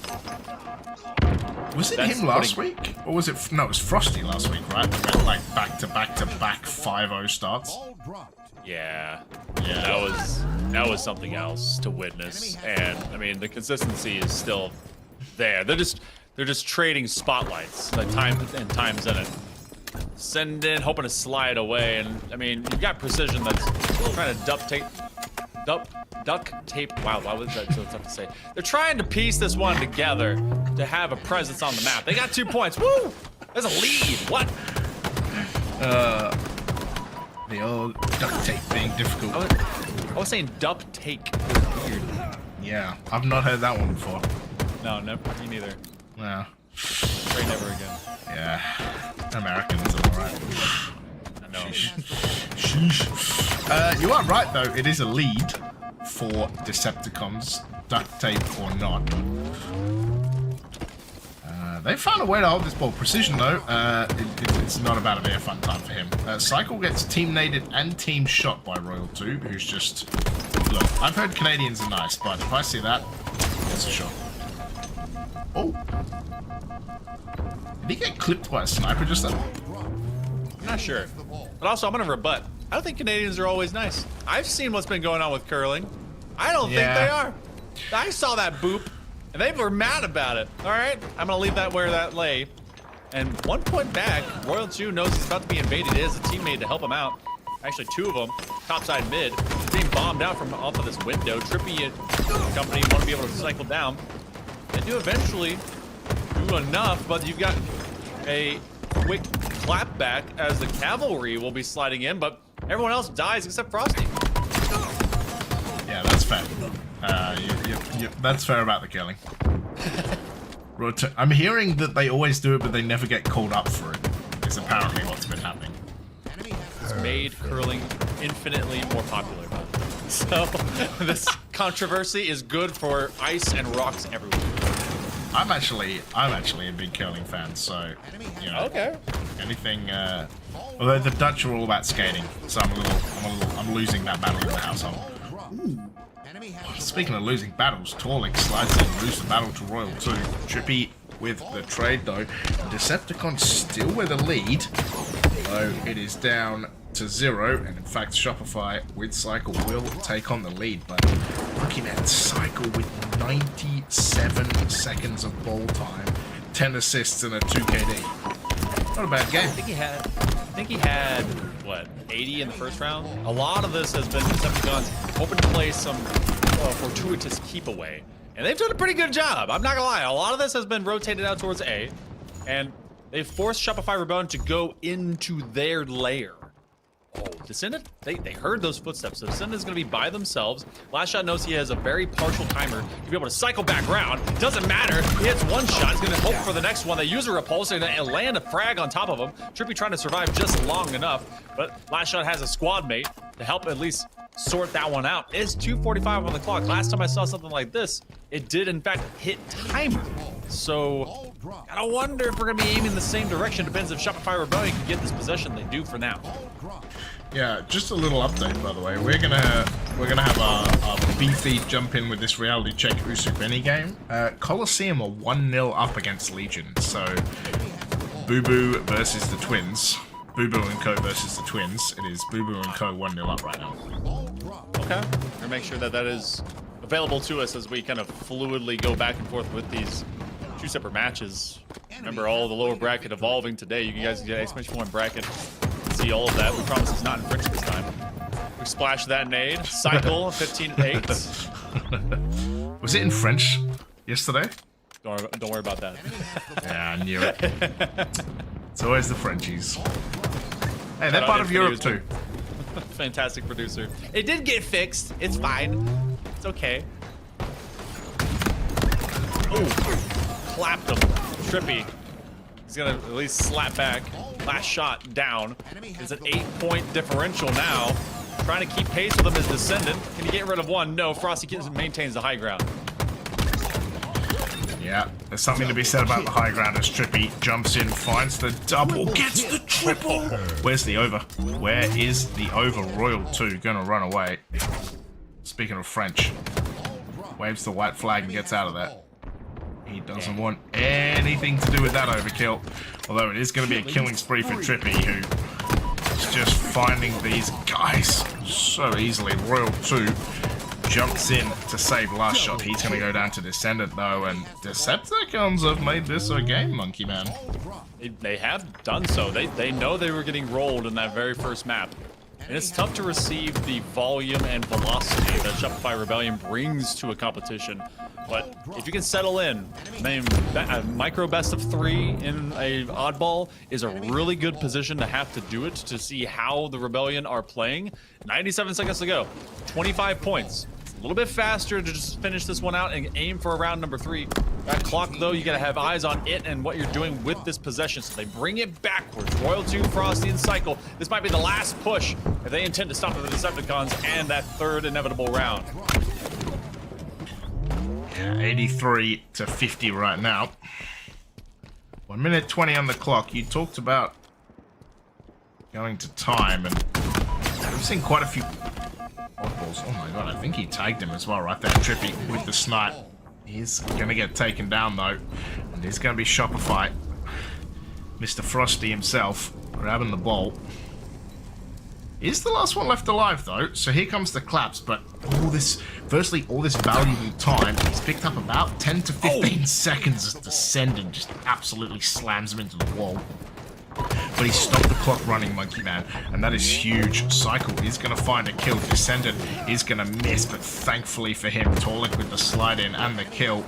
Was it him last week? Or was it... No, it was Frosty last week, right? Like back-to-back 5-0 starts. Yeah, that was something else to witness. And I mean, the consistency is still there. They're just trading spotlights, the times in it. Send in, hoping to slide away, and I mean, you've got Precision that's trying to duct tape. Wow, why was that so tough to say? They're trying to piece this one together to have a presence on the map. They got 2 points. Woo! There's a lead. What? The old duct tape being difficult. I was saying duct tape. Weird. Yeah, I've not heard that one before. No, never. Me neither. Yeah. Pray never again. Yeah. Americans are alright. I know. Sheesh. You are right though, it is a lead for Decepticons, duct tape or not. They found a way to hold this ball. Precision though, it's not about to be a fun time for him. Cycle gets team naded and team shot by Royal 2, who's just... Look, I've heard Canadians are nice, but if I see that, it's a shot. Oh! Did he get clipped by a sniper just then? I'm not sure. But also, I'm gonna rebut. I don't think Canadians are always nice. I've seen what's been going on with curling. I don't think they are. I saw that boop, and they were mad about it. All right, I'm gonna leave that where that lay. And 1 point back, Royal 2 knows he's about to be invaded. He has a teammate to help him out. Actually, 2 of them, topside mid, being bombed out from off of this window. Trippy and company want to be able to cycle down. They do eventually do enough, but you've got a quick clapback as the cavalry will be sliding in, but everyone else dies except Frosty. Yeah, that's fair. That's fair about the killing. I'm hearing that they always do it, but they never get called up for it. Is apparently what's been happening. It's made curling infinitely more popular. So this controversy is good for ice and rocks everywhere. I'm actually a big curling fan, so you know. Okay. Anything. Although the Dutch are all about skating, so I'm losing that battle in the household. Ooh. Speaking of losing battles, Torlik slides in, lose the battle to Royal 2. Trippy with the trade though. Decepticons still with a lead, though it is down to 0, and in fact Shopify with Cycle will take on the lead, but looking at Cycle with 97 seconds of ball time, 10 assists and a 2 KD. Not a bad game. I think he had what, 80 in the first round? A lot of this has been Decepticons hoping to play some fortuitous keep away, and they've done a pretty good job. I'm not gonna lie, a lot of this has been rotated out towards A, and they've forced Shopify Rebellion to go into their lair. Oh, Descendant, they heard those footsteps, so Descendant's gonna be by themselves. Last Shot knows he has a very partial timer to be able to cycle back around. Doesn't matter, he hits one shot, he's gonna hope for the next one. They use a repulsor and land a frag on top of him. Trippy trying to survive just long enough, but Last Shot has a squad mate to help at least sort that one out. It's 2:45 on the clock. Last time I saw something like this, it did in fact hit timer. So, gotta wonder if we're gonna be aiming the same direction. Depends if Shopify Rebellion can get this possession. They do for now. Yeah, just a little update by the way. We're gonna have a beefy jump in with this reality check Usu Benny game. Coliseum are 1-0 up against Legion, so Boo Boo versus the Twins. Boo Boo and Co versus the Twins. It is Boo Boo and Co 1-0 up right now. Okay, we'll make sure that is available to us as we kind of fluidly go back and forth with these 2 separate matches. Remember, all the lower bracket evolving today. You guys get exclamation point bracket. See all of that. We promise it's not in French this time. We splashed that nade. Cycle 15-8. Was it in French yesterday? Don't worry about that. Yeah, I knew it. It's always the Frenchies. Hey, they're part of Europe too. Fantastic producer. It did get fixed. It's fine. It's okay. Oh, clapped him. Trippy. He's gonna at least slap back. Last shot down. It's an 8-point differential now. Trying to keep pace with him is Descendant. Can he get rid of one? No, Frosty maintains the high ground. Yeah, there's something to be said about the high ground as Trippy jumps in, finds the double, gets the triple. Where's the over? Where is the over? Royal 2 gonna run away. Speaking of French, waves the white flag and gets out of there. He doesn't want anything to do with that overkill. Although it is going to be a killing spree for Trippy, who is just finding these guys so easily. Royal 2 jumps in to save last shot. He's going to go down to Descendant though, and Decepticons have made this a game, Monkey Man. They have done so. They know they were getting rolled in that very first map. And it's tough to receive the volume and velocity that Shopify Rebellion brings to a competition. But if you can settle in, a micro best of 3 in a oddball is a really good position to have to do it, to see how the Rebellion are playing. 97 seconds to go, 25 points. It's a little bit faster to just finish this one out and aim for a round number 3. That clock, though, you gotta have eyes on it and what you're doing with this possession. So they bring it backwards. Royal 2, Frosty, and Cycle. This might be the last push if they intend to stop the Decepticons and that third inevitable round. Yeah, 83 to 50 right now. 1 minute 20 on the clock. You talked about going to time, and we've seen quite a few oddballs. Oh my god, I think he tagged him as well right there. Trippy with the snipe. He's gonna get taken down though, and he's gonna be Shopify. Mr. Frosty himself grabbing the ball. Is the last one left alive though? So here comes the claps, but all this valuable time, he's picked up about 10 to 15 seconds as Descendant just absolutely slams him into the wall. But he stopped the clock running, Monkey Man, and that is huge. Cycle is going to find a kill. Descendant is going to miss, but thankfully for him, Torlik with the slide in and the kill.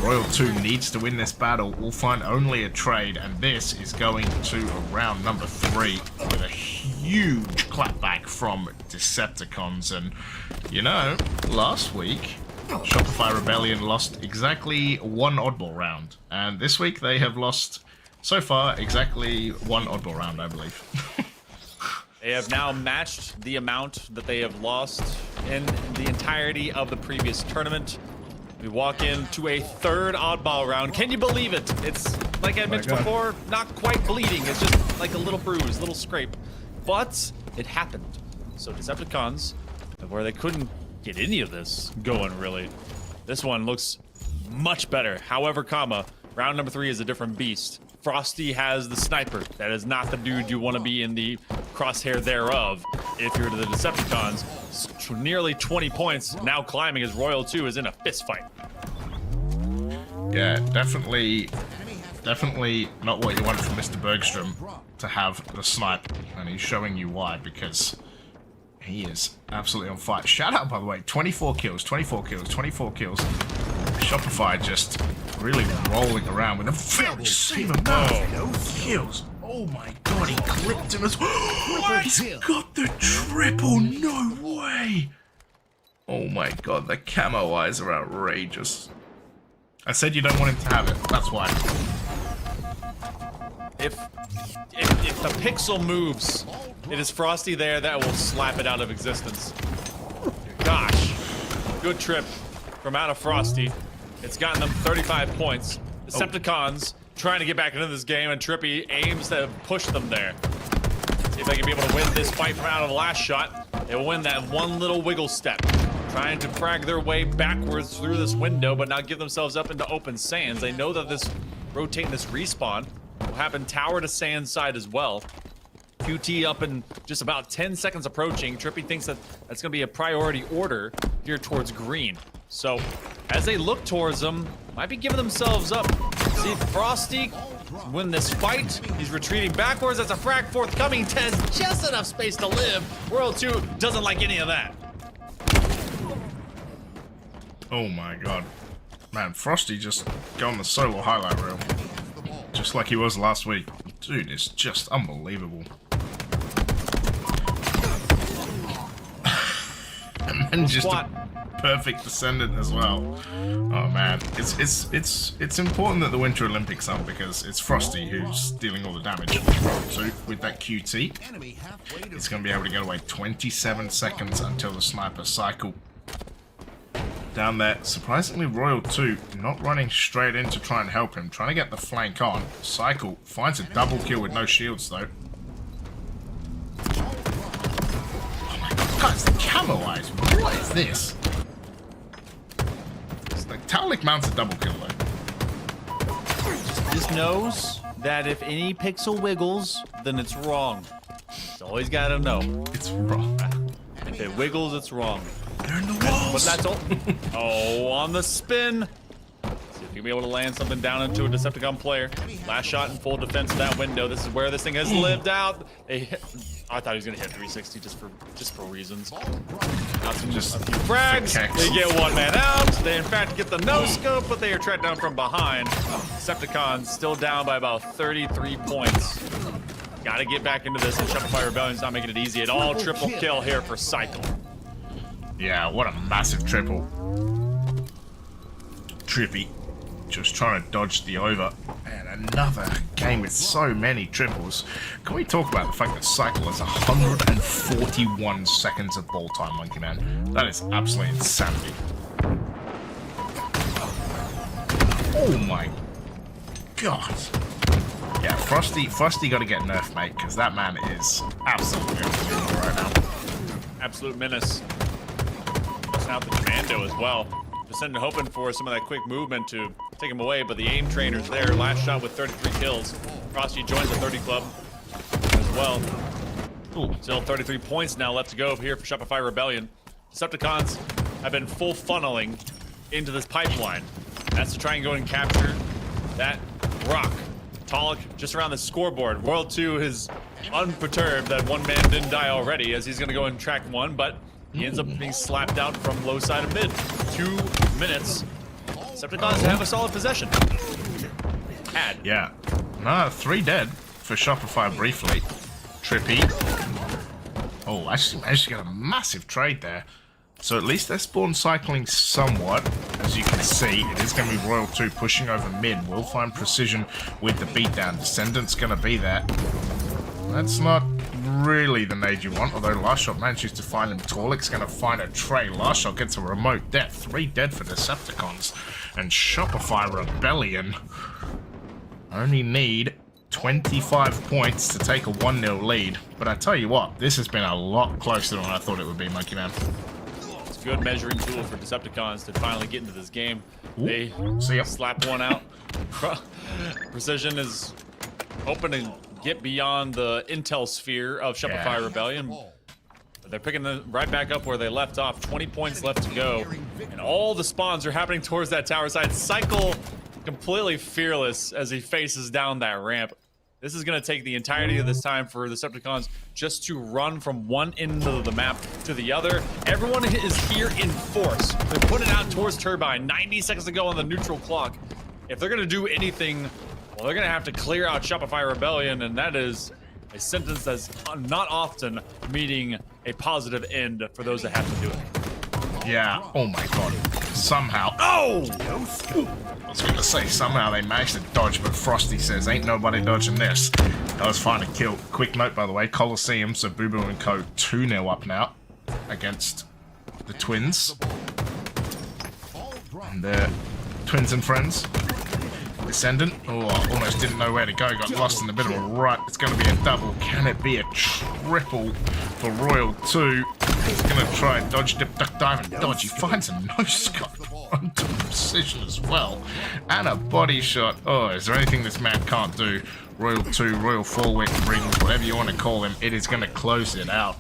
Royal 2 needs to win this battle. We'll find only a trade, and this is going to round number 3 with a huge clapback from Decepticons. And, you know, last week, Shopify Rebellion lost exactly 1 oddball round, and this week they have lost... so far, exactly 1 oddball round, I believe. They have now matched the amount that they have lost in the entirety of the previous tournament. We walk into a 3rd oddball round. Can you believe it? It's, like I mentioned before, not quite bleeding. It's just like a little bruise, little scrape. But it happened. So Decepticons, where they couldn't get any of this going, really. This one looks much better. However, round number 3 is a different beast. Frosty has the sniper. That is not the dude you want to be in the crosshair thereof if you're the Decepticons. Nearly 20 points, now climbing as Royal 2 is in a fist fight. Yeah, definitely not what you want from Mr. Bergstrom to have the snipe, and he's showing you why, because he is absolutely on fire. Shout out, by the way, 24 kills. Shopify just really rolling around with a very same amount of kills. Oh my god, he clipped him as well. He's got the triple, no way. Oh my god, the camo eyes are outrageous. I said you don't want him to have it, that's why. If the pixel moves, it is Frosty there that will slap it out of existence. Gosh, good trip from out of Frosty. It's gotten them 35 points. Decepticons trying to get back into this game, and Trippy aims to push them there. See if they can be able to win this fight from out of the last shot. They will win that one little wiggle step. Trying to frag their way backwards through this window, but not give themselves up into open sands. They know that this rotating this respawn will happen tower to sand side as well. QT up in just about 10 seconds approaching. Trippy thinks that that's going to be a priority order here towards green. So as they look towards them, might be giving themselves up. See if Frosty win this fight. He's retreating backwards. That's a frag forthcoming. Tez just enough space to live. World 2 doesn't like any of that. Oh my god. Man, Frosty just got on the solo highlight reel. Just like he was last week. Dude, it's just unbelievable. And just a perfect Descendant as well. Oh man, it's important that the Winter Olympics are because it's Frosty who's dealing all the damage. So with that QT, it's going to be able to get away 27 seconds until the sniper cycle. Down there, surprisingly Royal 2 not running straight in to try and help him, trying to get the flank on. Cycle finds a double kill with no shields though. Oh my god, guys, the camo eyes, what is this? It's like Taulik mounts a double kill though. Just knows that if any pixel wiggles, then it's wrong. It's always gotta know. It's wrong. If it wiggles, it's wrong. They're in the walls. But that's all. Oh, on the spin. See if you'll be able to land something down into a Decepticon player. Last shot in full defense of that window. This is where this thing has lived out. I thought he was gonna hit 360 just for reasons. Not some, just a few frags. They get one man out. They in fact get the no scope, but they are tracked down from behind. Decepticons still down by about 33 points. Gotta get back into this, and Shopify Rebellion's not making it easy at all. Triple kill here for Cycle. Yeah, what a massive triple. Trippy. Just trying to dodge the over. And another game with so many triples. Can we talk about the fact that Cycle has 141 seconds of ball time, Monkey Man? That is absolutely insanity. Oh my god. Yeah, Frosty got to get nerfed, mate, because that man is absolutely unbelievable right now. Absolute menace. Busting out the commando as well. Descendant hoping for some of that quick movement to take him away, but the aim trainer's there. Last shot with 33 kills. Frosty joins the 30 club as well. Ooh. Still 33 points now left to go here for Shopify Rebellion. Decepticons have been full funneling into this pipeline. That's to try and go and capture that rock. Talik just around the scoreboard. World 2 is unperturbed that one man didn't die already, as he's going to go and track one, but he ends up being slapped out from low side of mid. 2 minutes. Decepticons have a solid possession. Yeah. No, 3 dead for Shopify briefly. Trippy. Oh, actually managed to get a massive trade there. So at least they're spawn cycling somewhat. As you can see, it is going to be Royal 2 pushing over mid. Will find precision with the beatdown. Descendant's going to be there. That's not really the nade you want, although Last Shot manages to find him. Torlik's going to find a tray. Last Shot gets a remote death. 3 dead for Decepticons. And Shopify Rebellion only need 25 points to take a 1-0 lead. But I tell you what, this has been a lot closer than I thought it would be, Monkey Man. It's a good measuring tool for Decepticons to finally get into this game. Ooh, they slap one out. Precision is hoping to get beyond the intel sphere of Shopify Rebellion. But they're picking them right back up where they left off. 20 points left to go. And all the spawns are happening towards that tower side. Cycle completely fearless as he faces down that ramp. This is going to take the entirety of this time for the Decepticons just to run from one end of the map to the other. Everyone is here in force. They're putting it out towards Turbine. 90 seconds to go on the neutral clock. If they're going to do anything, well, they're going to have to clear out Shopify Rebellion, and that is a sentence that's not often meeting a positive end for those that have to do it. Yeah, oh my god. Somehow. Oh! I was going to say, somehow they managed to dodge, but Frosty says, ain't nobody dodging this. That was fine to kill. Quick note, by the way, Coliseum, so Boo Boo and Co. 2-0 up now against the Twins. And they're Twins and Friends. Descendant. Oh, I almost didn't know where to go. Got lost in the middle of a rut. It's going to be a double. Can it be a triple for Royal 2? He's going to try and dodge, dip, duck, dive, and dodge. He finds a no-scope onto precision as well. And a body shot. Oh, is there anything this man can't do? Royal 2, Royal 4 wet rings, whatever you want to call him, it is going to close it out.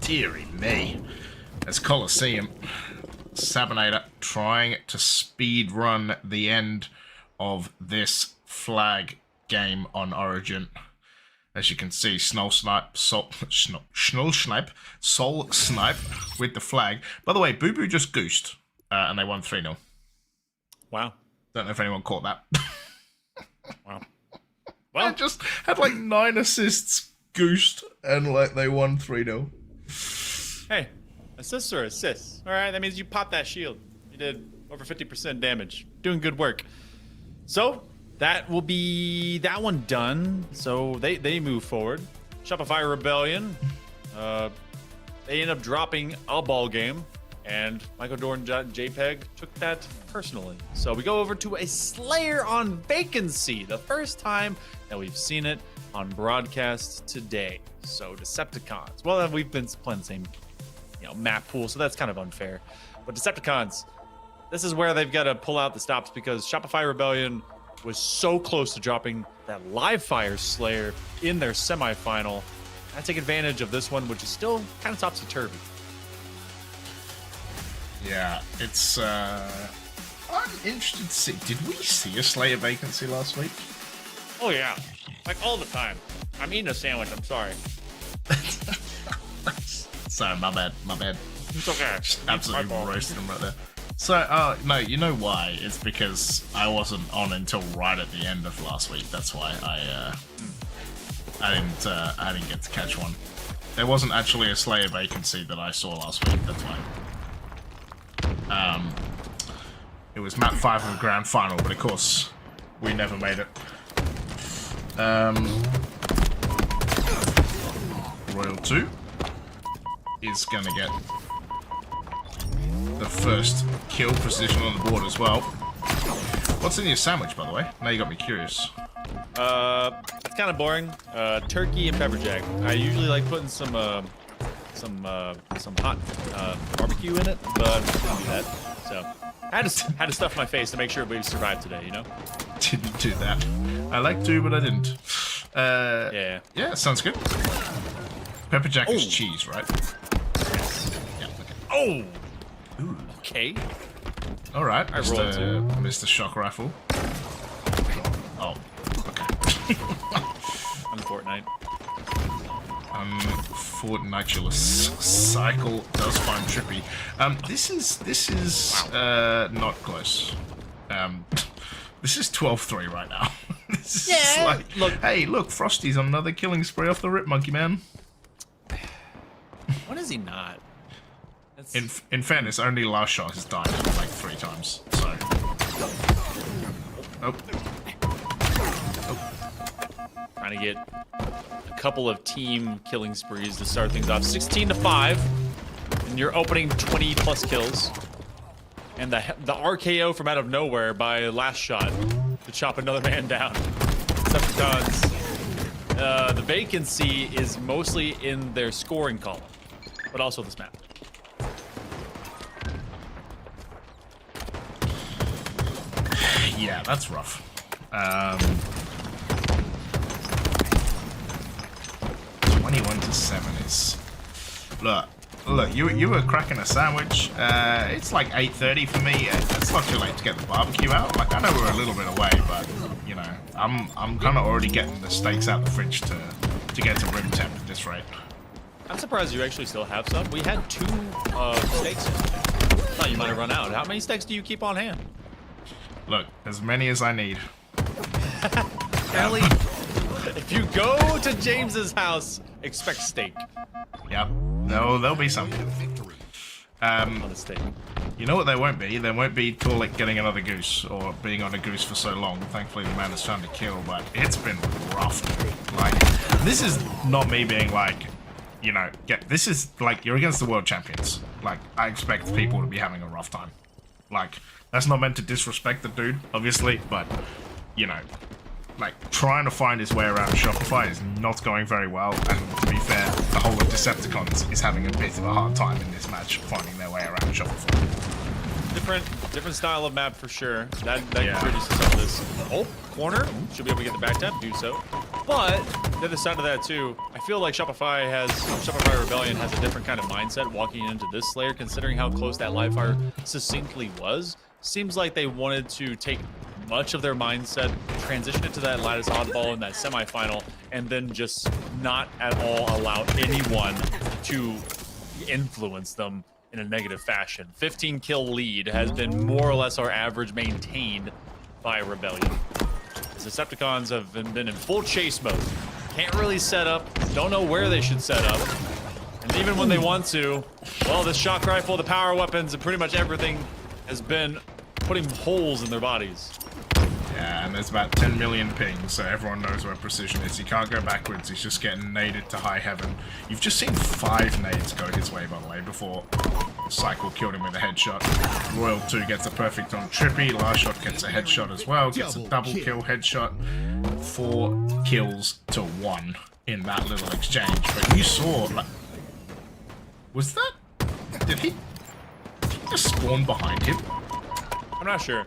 Deary me. As Coliseum, Sabinator trying to speed run the end of this flag game on Origin. As you can see, Soul Snipe with the flag. By the way, Boo Boo just goosed, and they won 3-0. Wow. Don't know if anyone caught that. Wow. Well, just had like 9 assists, goosed, and like they won 3-0. Hey, Assists or assists? All right, that means you popped that shield. You did over 50% damage. Doing good work. So that will be that one done. So they move forward. Shopify Rebellion. They end up dropping a ball game, and Michael Dorn JPEG took that personally. So we go over to a Slayer on vacancy. The first time that we've seen it on broadcast today. So Decepticons. Well, we've been playing the same, map pool, so that's kind of unfair. But Decepticons, this is where they've got to pull out the stops because Shopify Rebellion was so close to dropping that live fire Slayer in their semifinal. I take advantage of this one, which is still kind of topsy-turvy. Yeah, it's I'm interested to see. Did we see a Slayer vacancy last week? Oh yeah, like all the time. I'm eating a sandwich. I'm sorry. Sorry, my bad. It's okay. Absolutely roasted him right there. So, no, you know why? It's because I wasn't on until right at the end of last week. That's why I didn't get to catch one. There wasn't actually a Slayer vacancy that I saw last week. That's why. It was map 5 of the grand final, but of course we never made it. Royal 2 is gonna get the first kill position on the board as well. What's in your sandwich, by the way? Now you got me curious. It's kind of boring. Turkey and pepper jack. I usually like putting some hot barbecue in it, but I didn't do that. So I had to stuff my face to make sure we survived today. Didn't do that. I like to, but I didn't. Yeah. Yeah, sounds good. Pepper jack is cheese, right? Yes. Yeah. Okay. Oh. Ooh. Okay. All right, I rolled too. Mr. Shock Rifle. Oh. Okay. On Fortnite. Fortnitulous cycle does find trippy. This is not close. This is 12-3 right now. This is like, look. Hey, look, Frosty's on another killing spree off the rip, Monkey Man. When is he not? That's... In fairness, only last shot has died like 3 times. So. Oh. Trying to get a couple of team killing sprees to start things off. 16-5, and you're opening 20+ kills. And the RKO from out of nowhere by last shot to chop another man down. Decepticons. The vacancy is mostly in their scoring column, but also this map. Yeah, that's rough. 21-7 is... Look, you were cracking a sandwich. It's like 8:30 for me. It's not too late to get the barbecue out. Like, I know we're a little bit away, but, I'm kind of already getting the steaks out the fridge to get to room temp at this rate. I'm surprised you actually still have some. We had 2 steaks in. Thought you might have run out. How many steaks do you keep on hand? Look, as many as I need. Ellie, if you go to James's house, expect steak. Yep. No, there'll be some. On the steak. You know what there won't be? There won't be Torlik getting another goose or being on a goose for so long. Thankfully, the man is trying to kill, but it's been rough. Like, this is not me being like, this is like, you're against the world champions. Like, I expect people to be having a rough time. Like, that's not meant to disrespect the dude, obviously, but, like, trying to find his way around Shopify is not going very well, and to be fair, the whole of Decepticons is having a bit of a hard time in this match finding their way around Shopify. Different style of map for sure. That contributes to some of this. Oh, corner. Should be able to get the back tap, do so. But the other side of that too, I feel like Shopify Rebellion has a different kind of mindset walking into this Slayer, considering how close that live fire succinctly was. Seems like they wanted to take much of their mindset, transition it to that lattice oddball in that semifinal, and then just not at all allow anyone to influence them in a negative fashion. 15 kill lead has been more or less our average maintained by Rebellion. The Decepticons have been in full chase mode. Can't really set up, don't know where they should set up, And even when they want to, well, the shock rifle, the power weapons, and pretty much everything has been putting holes in their bodies. Yeah, and there's about 10 million pings, so everyone knows where precision is. He can't go backwards, he's just getting naded to high heaven. You've just seen 5 nades go his way, by the way, before Cycle killed him with a headshot. Royal 2 gets a perfect on Trippy, Last Shot gets a headshot as well, gets a double kill headshot. 4 kills to 1 in that little exchange, but you saw, like... Was that... Did he just spawn behind him? I'm not sure.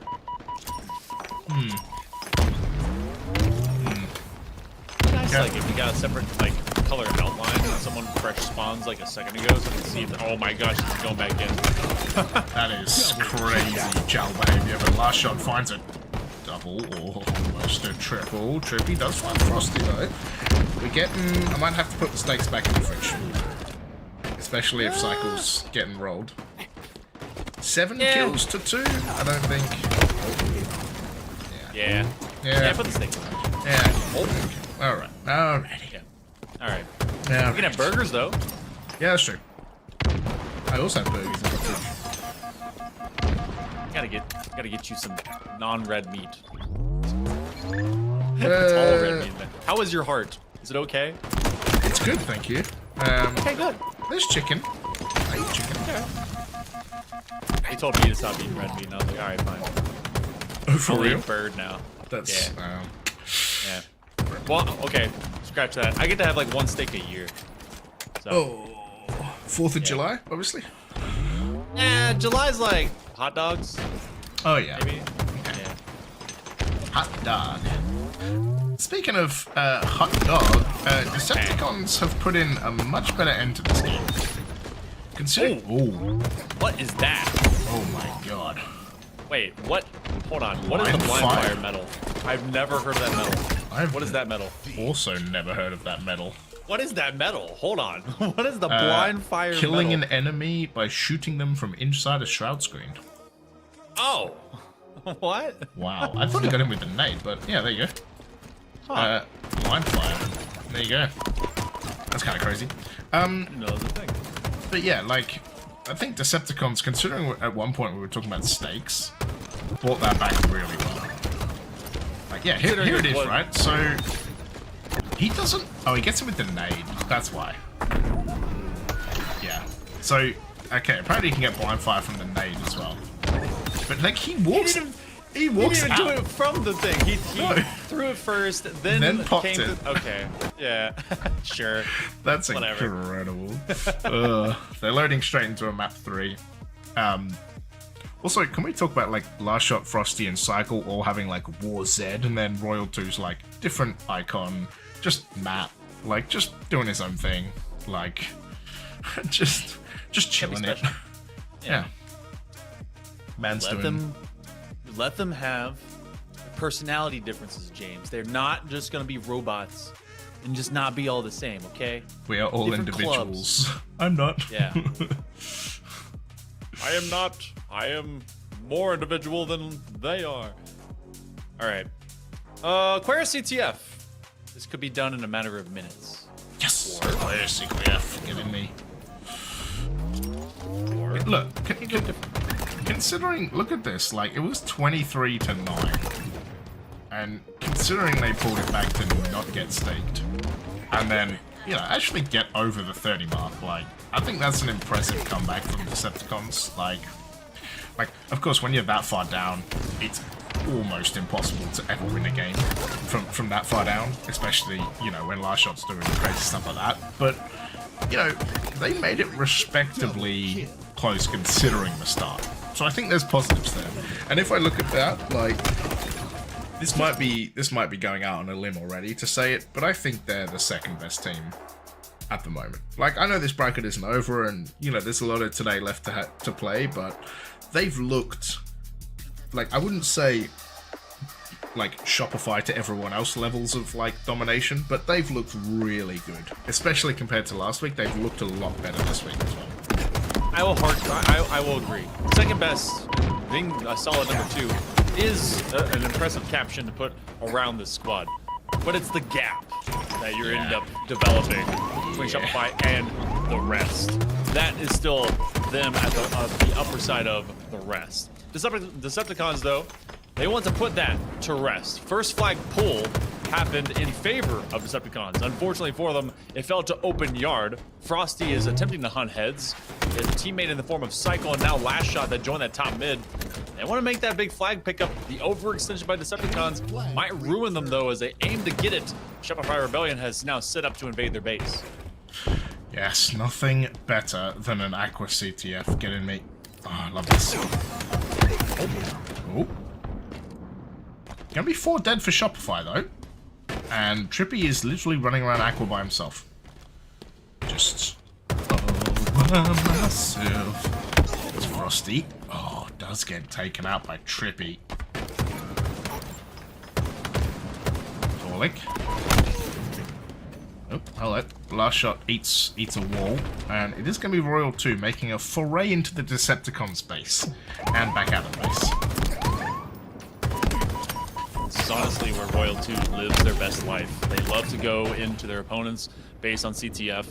Nice, like if you got a separate like color outline and someone fresh spawns like a second ago, so you can see if, oh my gosh, he's going back in. That is crazy Jal behavior, but Last Shot finds a double or almost a triple. Trippy does find Frosty though. We're getting... I might have to put the stakes back in the fridge. Especially if Cycle's getting rolled. 7 kills to 2? I don't think... Yeah. Yeah. Put the steak in. Yeah. Alright. Alrighty. Yeah. Alright. Yeah. You can have burgers though. Yeah, that's true. I also have burgers in the fridge. Gotta get you some non-red meat. It's all red meat. How is your heart? Is it okay? It's good, thank you. Okay, good. There's chicken. I eat chicken. Yeah. He told me to stop eating red meat, and I was like, alright, fine. Oh, for I'll real? eat bird now. That's... Yeah. Well, okay. Scratch that. I get to have like 1 steak a year. So. Oh. 4th of July, obviously. Yeah, July's like hot dogs. Oh, yeah. Maybe. Okay. Yeah. Hot dog. Speaking of hot dog, Decepticons have put in a much better end to this game. Considering... Ooh. What is that? Oh my god. Wait, what? Hold on. What is the blind fire metal? I've never heard of that metal. What is that metal? Also never heard of that metal. What is that metal? Hold on. What is the blind fire killing metal? an enemy by shooting them from inside a shroud screen. Oh. What? Wow. I thought he got him with a nade, but yeah, there you go. Huh. Blind fire. There you go. That's kind of crazy. I didn't know that was a thing. But yeah, like, I think Decepticons, considering at one point we were talking about stakes, brought that back really well. Like, yeah, here it is, right? So, he doesn't... Oh, he gets him with the nade. That's why. Yeah. So, okay, apparently he can get blind fire from the nade as well. But, like, he walks... He walks didn't out. even do it from the thing. He threw it first, then popped came it. to... Okay. Yeah. Sure. That's Whatever. incredible. They're loading straight into a map 3. Also, can we talk about like Last Shot, Frosty, and Cycle all having like War Z, and then Royal 2's like different icon, just map, like just doing his own thing, like just chilling it. Yeah. Man's Let them have personality differences, James. They're not just gonna be robots and just not be all the same, okay? We are all Different individuals. clubs. I'm not. Yeah. I am not. I am more individual than they are. All right. Aquarius CTF. This could be done in a matter of minutes. Yes. Basically, yeah, forgetting me. Look, considering, look at this. Like, it was 23 to 9, and considering they pulled it back to not get staked, and then you know actually get over the 30 mark. Like, I think that's an impressive comeback from Decepticons. Like, of course, when you're that far down, it's almost impossible to ever win a game from that far down, especially, you know, when Last Shot's doing crazy stuff like that. But, you know, they made it respectably close considering the start. So I think there's positives there. And if I look at that, like, this might be going out on a limb already to say it, but I think they're the second best team at the moment. Like, I know this bracket isn't over, and you know there's a lot of today left to play, but they've looked like, I wouldn't say like Shopify to everyone else levels of like domination, but they've looked really good, especially compared to last week. They've looked a lot better this week as well. I will agree. Second best, being a solid number 2, is an impressive caption to put around this squad. but it's the gap that you end up developing between Shopify and the rest. That is still them at the upper side of the rest. Decepticons, though, they want to put that to rest. First flag pull happened in favor of Decepticons. Unfortunately for them, it fell to open yard. Frosty is attempting to hunt heads. His teammate in the form of Cycle and now Last Shot that joined that top mid. They want to make that big flag pickup. The overextension by Decepticons might ruin them, though, as they aim to get it. Shopify Rebellion has now set up to invade their base. Yes, nothing better than an Aqua CTF getting me. Oh, I love this. Oh. Gonna be 4 dead for Shopify, though. And Trippy is literally running around Aqua by himself. Just all by myself. It's Frosty. Oh, does get taken out by Trippy. Torlik. Oh, hello. Last Shot eats a wall. And it is going to be Royal 2 making a foray into the Decepticons base. And back out of the base. This is honestly where Royal 2 lives their best life. They love to go into their opponents based on CTF.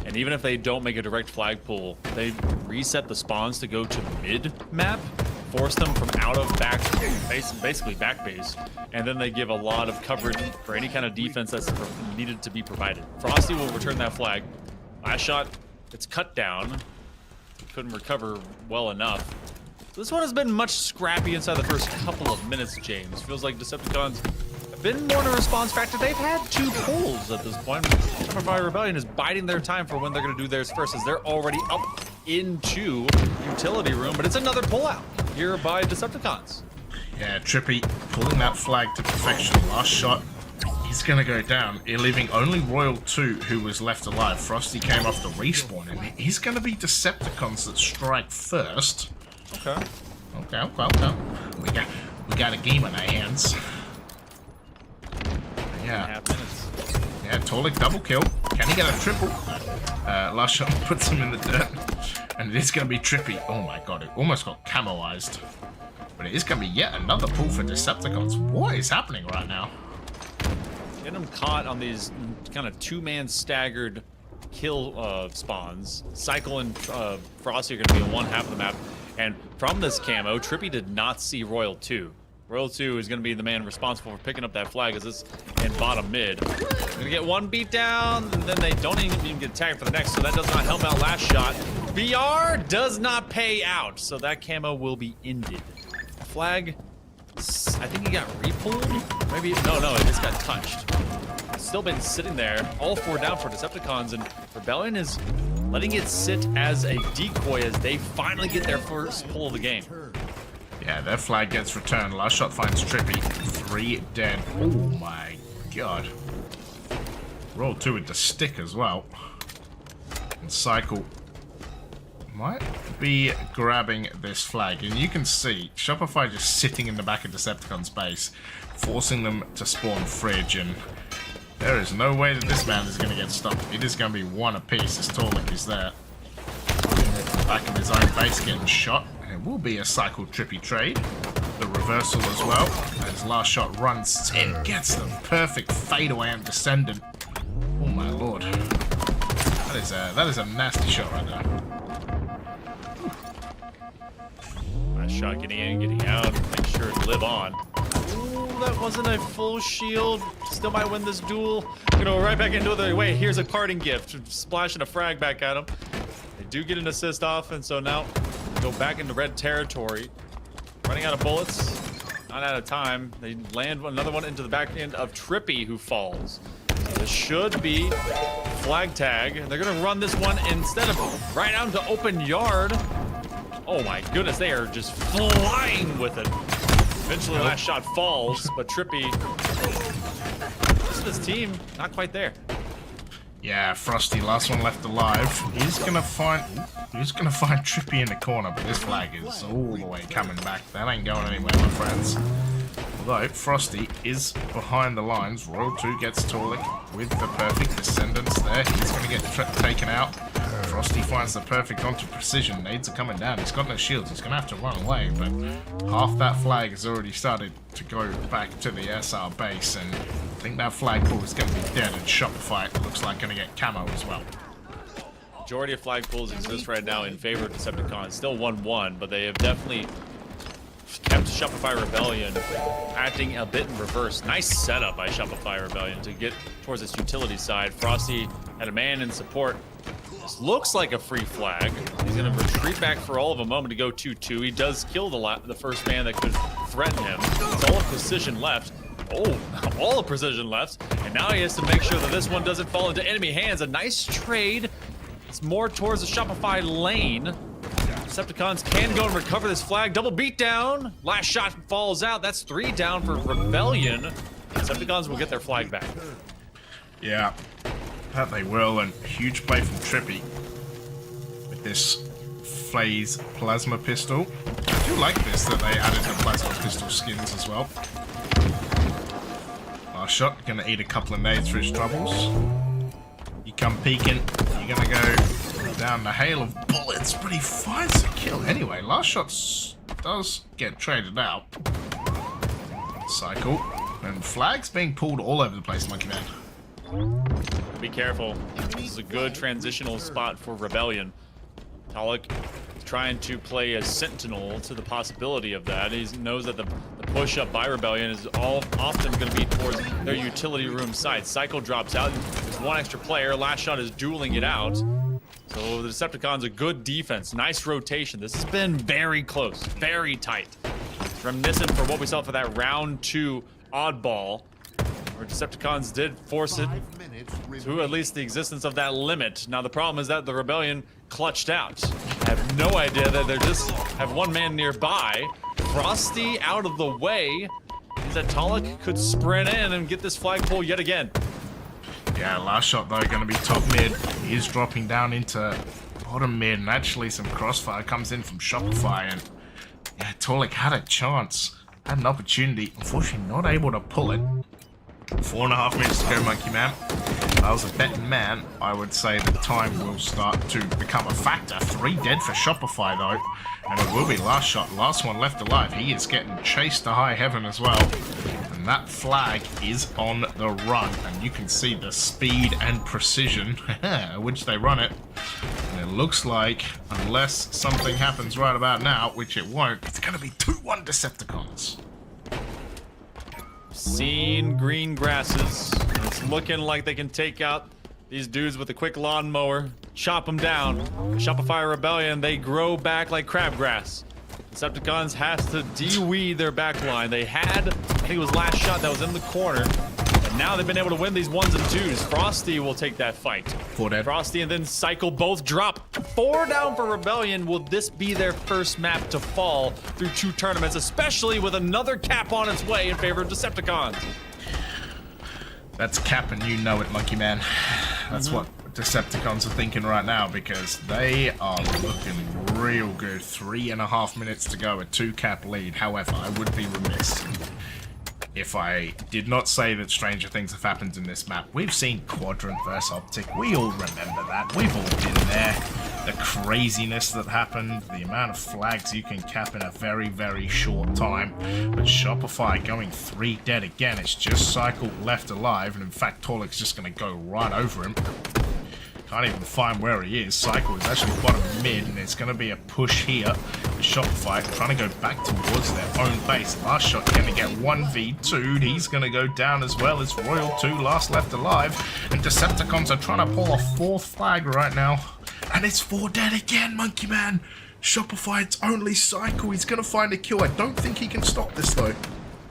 And even if they don't make a direct flag pull, they reset the spawns to go to mid-map, force them from out of back base, basically back base, and then they give a lot of coverage for any kind of defense that's needed to be provided. Frosty will return that flag. Last Shot, it's cut down. Couldn't recover well enough. This one has been much scrappy inside the first couple of minutes, James. Feels like Decepticons have been more in a response factor. They've had 2 pulls at this point. Shopify Rebellion is biding their time for when they're going to do theirs first, as they're already up into utility room, but it's another pullout here by Decepticons. Yeah, Trippy pulling that flag to perfection. Last Shot, he's going to go down. You're leaving only Royal 2 who was left alive. Frosty came off the respawn, and he's going to be Decepticons that strike first. Okay. Okay. We got a game on our hands. Yeah. Yeah, Torlik double kill. Can he get a triple? Last Shot puts him in the dirt. And it is going to be Trippy. Oh my god, it almost got camoized. But it is going to be yet another pull for Decepticons. What is happening right now? Getting them caught on these kind of 2-man staggered kill spawns. Cycle and Frosty are going to be in one half of the map. And from this camo, Trippy did not see Royal 2. Royal 2 is going to be the man responsible for picking up that flag as this in bottom mid. They're going to get one beat down, and then they don't even get tagged for the next, so that does not help out Last Shot. BR does not pay out, so that camo will be ended. Flag, I think he got repulled? Maybe, no, it just got touched. It's still been sitting there, all 4 down for Decepticons, and Rebellion is letting it sit as a decoy as they finally get their first pull of the game. Yeah, their flag gets returned. Last Shot finds Trippy. 3 dead. Oh my god. Roll 2 with the stick as well. And Cycle might be grabbing this flag. And you can see Shopify just sitting in the back of Decepticon's base, forcing them to spawn Fridge. And there is no way that this man is going to get stopped. It is going to be 1 apiece as Torlik is there. Back of his own base getting shot. It will be a Cycle Trippy trade. The reversal as well. As Last Shot runs in, gets the perfect fadeaway and Descendant. Oh my lord. That is a nasty shot right there. Last Shot getting in, getting out, make sure to live on. Ooh, that wasn't a full shield. Still might win this duel. Gonna go right back into the way. Here's a parting gift. Splashing a frag back at him. They do get an assist off, and so now go back into red territory. Running out of bullets, not out of time. They land another one into the back end of Trippy, who falls. So this should be flag tag. They're gonna run this one instead of right out into open yard. Oh my goodness, they are just flying with it. Eventually, Last Shot falls, but Trippy, this is his team, not quite there. Yeah, Frosty, last one left alive. He's gonna find Trippy in the corner, but this flag is all the way coming back. That ain't going anywhere, my friends. Although Frosty is behind the lines, Royal 2 gets Torlik with the perfect Descendants there. there. He's going to get taken out. Frosty finds the perfect onto precision. Nades are coming down. He's got no shields. He's going to have to run away, but half that flag has already started to go back to the SR base, and I think that flagpole is going to be dead, and Shopify looks like going to get camo as well. Majority of flagpoles exist right now in favor of Decepticons. Still 1-1, but they have definitely kept Shopify Rebellion acting a bit in reverse. Nice setup by Shopify Rebellion to get towards its utility side. Frosty had a man in support. This looks like a free flag. He's going to retreat back for all of a moment to go 2-2. He does kill the first man that could threaten him. It's all of precision left. Oh, all of precision left. And now he has to make sure that this one doesn't fall into enemy hands. A nice trade. It's more towards the Shopify lane. Decepticons can go and recover this flag. Double beatdown. Last shot falls out. That's 3 down for Rebellion. Decepticons will get their flag back. Yeah, that they will. And huge play from Trippy with this Phase Plasma Pistol. I do like this that they added the Plasma Pistol skins as well. Last shot, gonna eat a couple of nades for his troubles. You come peeking, you're gonna go down the hail of bullets, but he finds the kill anyway. Last shot does get traded out. Cycle. And flags being pulled all over the place, Monkey Man. Be careful. This is a good transitional spot for Rebellion. Talik trying to play a sentinel to the possibility of that. He knows that the push up by Rebellion is often going to be towards their utility room side. Cycle drops out. There's one extra player. Last shot is dueling it out. So the Decepticons a good defense. Nice rotation. This has been very close, very tight. It's reminiscent for what we saw for that round 2 oddball, where Decepticons did force it to at least the existence of that limit. Now the problem is that the Rebellion clutched out. I have no idea that they just have one man nearby. Frosty out of the way means that Talik could sprint in and get this flagpole yet again. Yeah, last shot though going to be top mid. He is dropping down into bottom mid, and actually some crossfire comes in from Shopify, and yeah, Talik had a chance, had an opportunity, unfortunately not able to pull it. 4.5 minutes to go, Monkey Man. If I was a betting man, I would say the time will start to become a factor. 3 dead for Shopify though, and it will be last shot, last one left alive. He is getting chased to high heaven as well, and that flag is on the run, and you can see the speed and precision which they run it. And it looks like, unless something happens right about now, which it won't, it's going to be 2-1 Decepticons. Seen green grasses. It's looking like they can take out these dudes with a quick lawnmower, chop them down. The Shopify Rebellion, they grow back like crabgrass. Decepticons has to de-weed their backline. They had, I think it was last shot that was in the corner, and now they've been able to win these 1s and 2s. Frosty will take that fight. 4 dead. Frosty and then Cycle both drop. 4 down for Rebellion. Will this be their first map to fall through 2 tournaments, especially with another cap on its way in favor of Decepticons? That's cap, and you know it, Monkey Man. That's what Decepticons are thinking right now, because they are looking real good. 3.5 minutes to go, a 2-cap lead. However, I would be remiss if I did not say that stranger things have happened in this map. We've seen Quadrant versus Optic. We all remember that. We've all been there. The craziness that happened, the amount of flags you can cap in a very, very short time. But Shopify going 3 dead again. It's just Cycle left alive, and in fact, Torlik's just going to go right over him. Can't even find where he is. Cycle is actually bottom mid, and it's going to be a push here. Shopify trying to go back towards their own base. Last shot going to get 1v2'd. He's going to go down as well as Royal 2, last left alive. And Decepticons are trying to pull a 4th flag right now. And it's 4 dead again, Monkey Man. Shopify, it's only Cycle. He's going to find a kill. I don't think he can stop this though.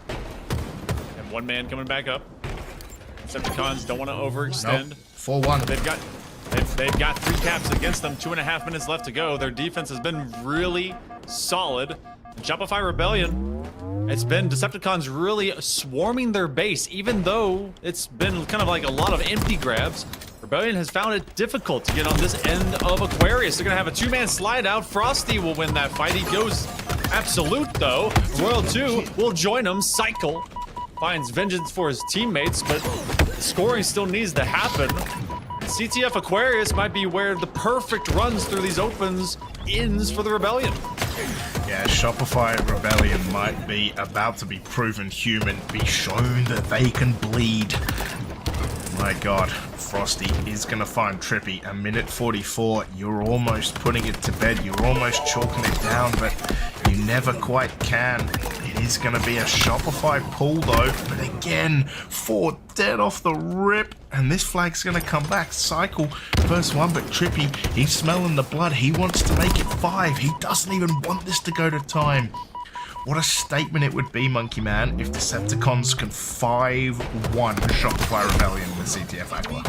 And 1 man coming back up. Decepticons don't want to overextend. Nope. 4-1. They've got 3 caps against them. 2.5 minutes left to go. Their defense has been really solid. And Shopify Rebellion, it's been Decepticons really swarming their base, even though it's been kind of like a lot of empty grabs. Rebellion has found it difficult to get on this end of Aquarius. They're gonna have a 2-man slide out. Frosty will win that fight. He goes absolute though. Royal 2 will join him. Cycle finds vengeance for his teammates, but scoring still needs to happen. CTF Aquarius might be where the perfect runs through these opens ends for the Rebellion. Yeah, Shopify Rebellion might be about to be proven human, be shown that they can bleed. My god, Frosty is going to find Trippy. A minute 44, you're almost putting it to bed, you're almost chalking it down, but you never quite can. It is going to be a Shopify pull though, but again, 4 dead off the rip, and this flag's going to come back. Cycle, first one, but Trippy, he's smelling the blood, he wants to make it 5, he doesn't even want this to go to time. What a statement it would be, Monkey Man, if Decepticons can 5-1 Shopify Rebellion with CTF Aqua.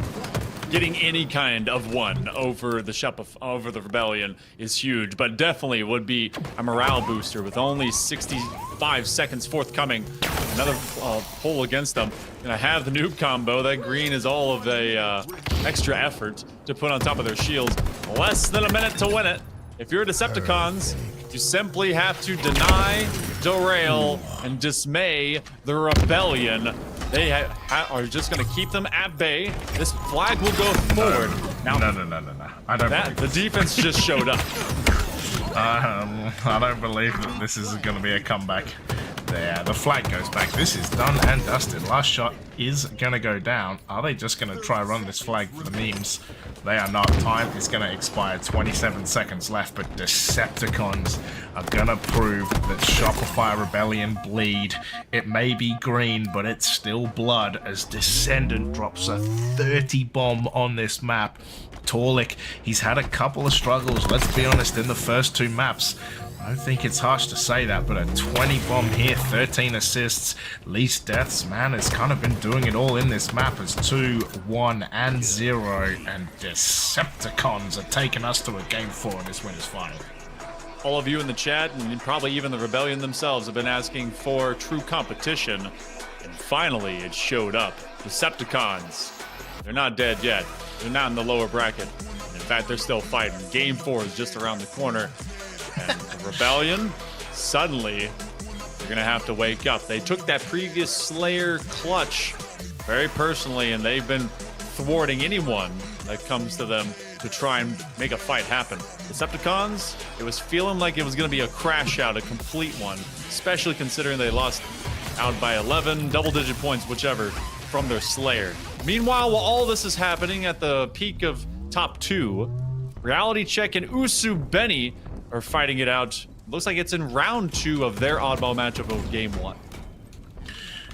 Getting any kind of one over the Rebellion is huge, but definitely would be a morale booster with only 65 seconds forthcoming. Another pull against them. Gonna have the noob combo. That green is all of the extra effort to put on top of their shields. Less than a minute to win it. If you're Decepticons, you simply have to deny, derail, and dismay the Rebellion. They are just going to keep them at bay. This flag will go forward. Now, No. I don't believe the defense just showed up. I don't believe that this is going to be a comeback. There, the flag goes back. This is done and dusted. Last shot is going to go down. Are they just going to try run this flag for the memes? They are not. Time is going to expire. 27 seconds left, but Decepticons are going to prove that Shopify Rebellion bleed. It may be green, but it's still blood as Descendant drops a 30 bomb on this map. Torlik, he's had a couple of struggles, let's be honest, in the first 2 maps. I don't think it's harsh to say that, but a 20 bomb here, 13 assists, least deaths, man, has kind of been doing it all in this map as 2, 1, and 0, and Decepticons are taking us to a game 4 in this winners final. All of you in the chat, and probably even the Rebellion themselves, have been asking for true competition, and finally it showed up. Decepticons, they're not dead yet. They're not in the lower bracket. In fact, they're still fighting. Game 4 is just around the corner. And the Rebellion, suddenly, they're going to have to wake up. They took that previous Slayer clutch very personally, and they've been thwarting anyone that comes to them to try and make a fight happen. Decepticons, it was feeling like it was going to be a crash out, a complete one, especially considering they lost out by 11, double-digit points, whichever, from their Slayer. Meanwhile, while all this is happening at the peak of top 2, Reality Check and Usu Benny are fighting it out. Looks like it's in round 2 of their oddball matchup of game 1.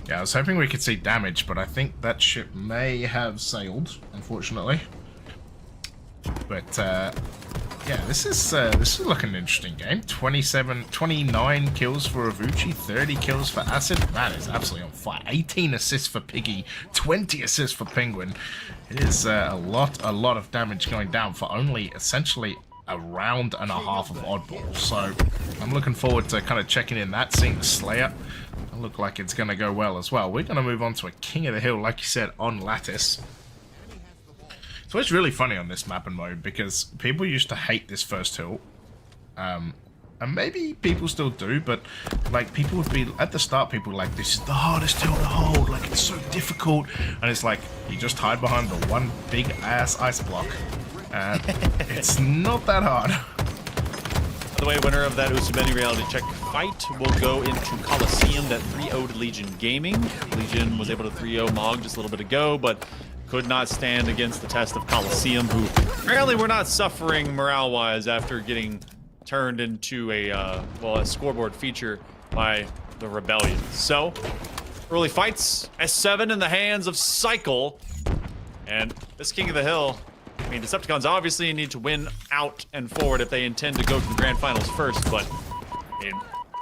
Yeah, I was hoping we could see damage, but I think that ship may have sailed, unfortunately. But yeah, this is looking an interesting game. 29 kills for Avuchi, 30 kills for Acid. That is absolutely on fire. 18 assists for Piggy, 20 assists for Penguin. It is a lot of damage going down for only essentially a round and a half of oddball. So I'm looking forward to kind of checking in that, seeing the Slayer. It look like it's going to go well as well. We're going to move on to a King of the Hill, like you said, on Lattice. So it's really funny on this map and mode because people used to hate this first hill. And maybe people still do, but like people would be, at the start people were like, this is the hardest hill to hold, like it's so difficult. And it's like, you just hide behind the one big ass ice block. And it's not that hard. By the way, winner of that Usubeni Reality Check fight will go into Coliseum that 3-0'd Legion Gaming. Legion was able to 3-0 Mog just a little bit ago, but could not stand against the test of Coliseum, who apparently were not suffering morale-wise after getting turned into a scoreboard feature by the Rebellion. So, early fights, S7 in the hands of Cycle, and this King of the Hill. I mean, Decepticons obviously need to win out and forward if they intend to go to the grand finals first, but I mean,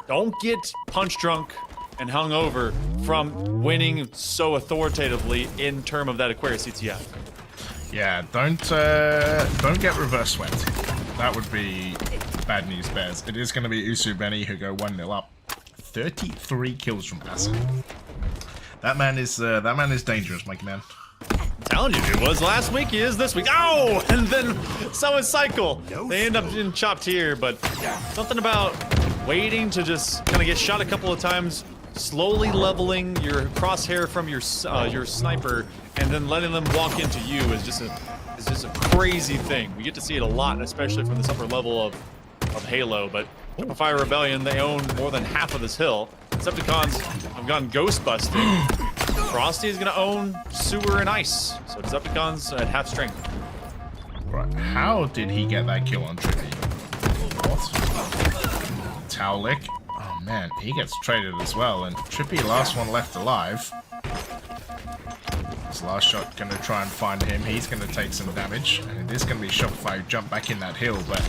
don't get punch drunk and hung over from winning so authoritatively in term of that Aquarius CTF. Yeah, don't get reverse swept. That would be bad news bears. It is going to be Usu Benny who go 1-0 up. 33 kills from Acid. That man is dangerous, Mikey man. I'm telling you, it was last week, he is this week. Oh, and then so is Cycle. They end up getting chopped here, but something about waiting to just kind of get shot a couple of times slowly leveling your crosshair from your sniper and then letting them walk into you is just a crazy thing. We get to see it a lot, especially from this upper level of Halo. But Shopify Rebellion, they own more than half of this hill. Decepticons have gone ghost busting. Frosty is gonna own sewer and ice. So Decepticons at half strength. Right, how did he get that kill on Trippy? What? Towlick. Oh man, he gets traded as well, and Trippy, last one left alive. His last shot gonna try and find him. He's gonna take some damage, and it is gonna be Shopify who jump back in that hill. But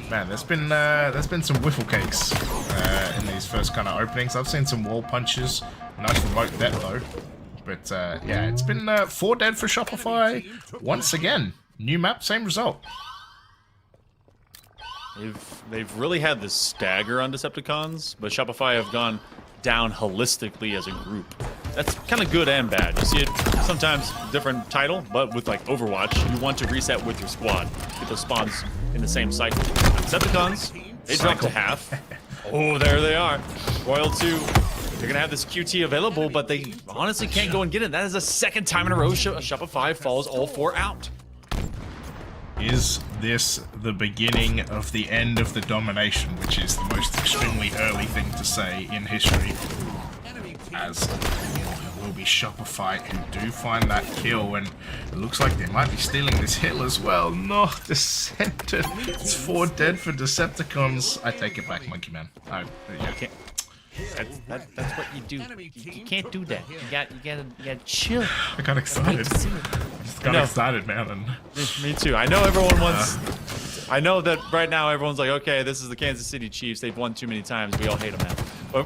man, there's been some whiffle cakes in these first kind of openings. I've seen some wall punches. Nice remote dead though. But yeah, it's been 4 dead for Shopify once again. New map, same result. They've really had this stagger on Decepticons, but Shopify have gone down holistically as a group. That's kind of good and bad. You see it sometimes different title, but with like Overwatch, you want to reset with your squad. Get those spawns in the same cycle. Decepticons, they dropped to half. Oh, there they are. Royal 2, they're gonna have this QT available, but they honestly can't go and get it. That is the second time in a row Shopify falls all 4 out. Is this the beginning of the end of the domination, which is the most extremely early thing to say in history? As it will be Shopify who do find that kill, and it looks like they might be stealing this hill as well. No, Descendant. It's 4 dead for Decepticons. I take it back, Monkey Man. Yeah. That's what you do. You can't do that. You gotta chill. I got excited. I just got excited, man. And me too. I know everyone wants. I know that right now everyone's like, okay, this is the Kansas City Chiefs. They've won too many times. We all hate them now. But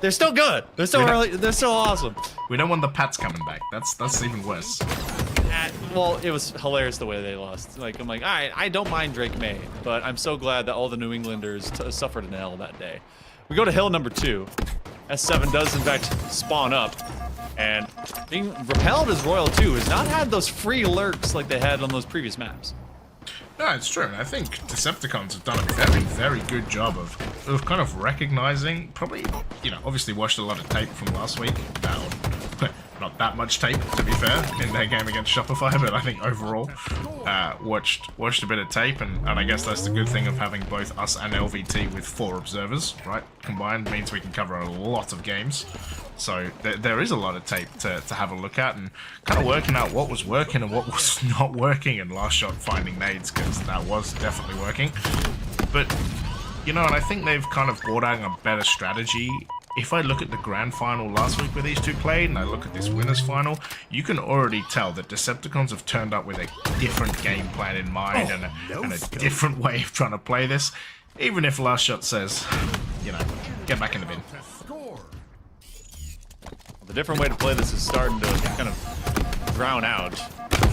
they're still good. They're still they're still awesome. We don't want the Pats coming back. That's even worse. Well, it was hilarious the way they lost. Like, I'm like, all right, I don't mind Drake May, but I'm so glad that all the New Englanders suffered an L that day. We go to hill number 2. S7 does in fact spawn up, and being repelled as Royal 2 has not had those free lurks like they had on those previous maps. No, it's true, and I think Decepticons have done a very, very good job of kind of recognizing, probably, you know, obviously watched a lot of tape from last week. Not that much tape, to be fair, in their game against Shopify, but I think overall, watched a bit of tape, and I guess that's the good thing of having both us and LVT with 4 observers, right? Combined means we can cover a lot of games. So there is a lot of tape to have a look at, and kind of working out what was working and what was not working, and last shot finding nades, because that was definitely working. But, you know, and I think they've kind of brought out a better strategy. If I look at the grand final last week where these two played, and I look at this winners final, you can already tell that Decepticons have turned up with a different game plan in mind, and a different way of trying to play this. Even if last shot says, you know, get back in the bin. The different way to play this is starting to kind of drown out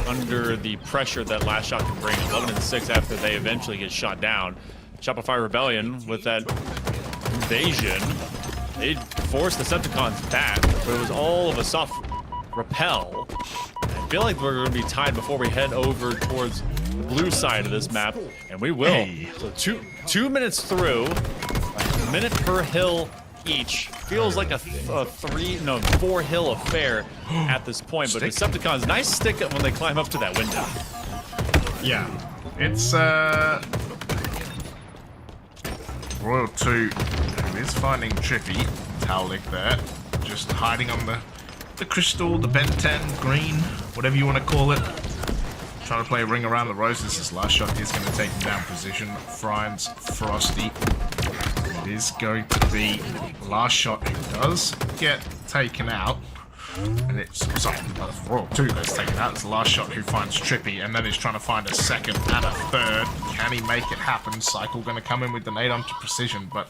under the pressure that last shot can bring. 11 and 6 after they eventually get shot down. Shopify Rebellion with that invasion. They forced the Decepticons back, but it was all of a soft repel. I feel like we're going to be tied before we head over towards the blue side of this map, and we will. Hey. So 2 minutes through, a minute per hill each. Feels like a 4 hill affair at this point, but Decepticons, nice stick up when they climb up to that window. Yeah, it's Royal 2 who is finding Trippy. Towlick there, just hiding on the crystal, the Ben 10, green, whatever you want to call it. Trying to play a ring around the roses. This last shot is going to take him down position. Finds Frosty. It is going to be last shot who does get taken out. And it's Royal 2 gets taken out. It's the last shot who finds Trippy, and then he's trying to find a second and a third. Can he make it happen? Cycle going to come in with the nade onto precision. But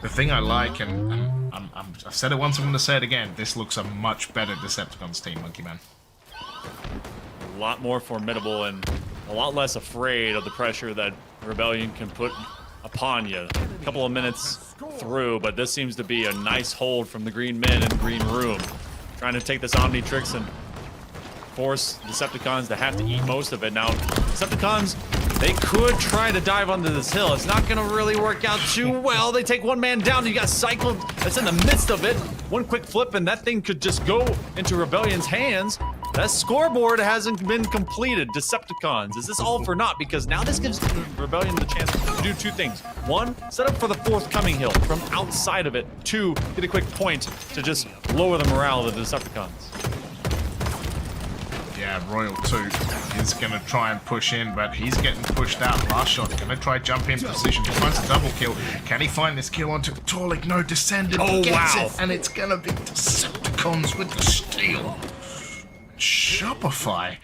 the thing I like, and I've said it once, I'm going to say it again, this looks a much better Decepticons team, Monkey Man. A lot more formidable and a lot less afraid of the pressure that Rebellion can put upon you. A couple of minutes through, but this seems to be a nice hold from the green men in the green room. Trying to take this Omnitrix and force Decepticons to have to eat most of it. Now, Decepticons They could try to dive onto this hill. It's not gonna really work out too well. They take one man down. You got Cycled that's in the midst of it. One quick flip and that thing could just go into Rebellion's hands. That scoreboard hasn't been completed. Decepticons, is this all for naught? Because now this gives Rebellion the chance to do two things. One, set up for the forthcoming hill from outside of it. Two, get a quick point to just lower the morale of the Decepticons. Yeah, Royal 2 is going to try and push in, but he's getting pushed out. Last shot, going to try jump in position. He finds a double kill. Can he find this kill onto Torlik? No, Descendant gets it, and it's going to be Decepticons with the steal. Shopify.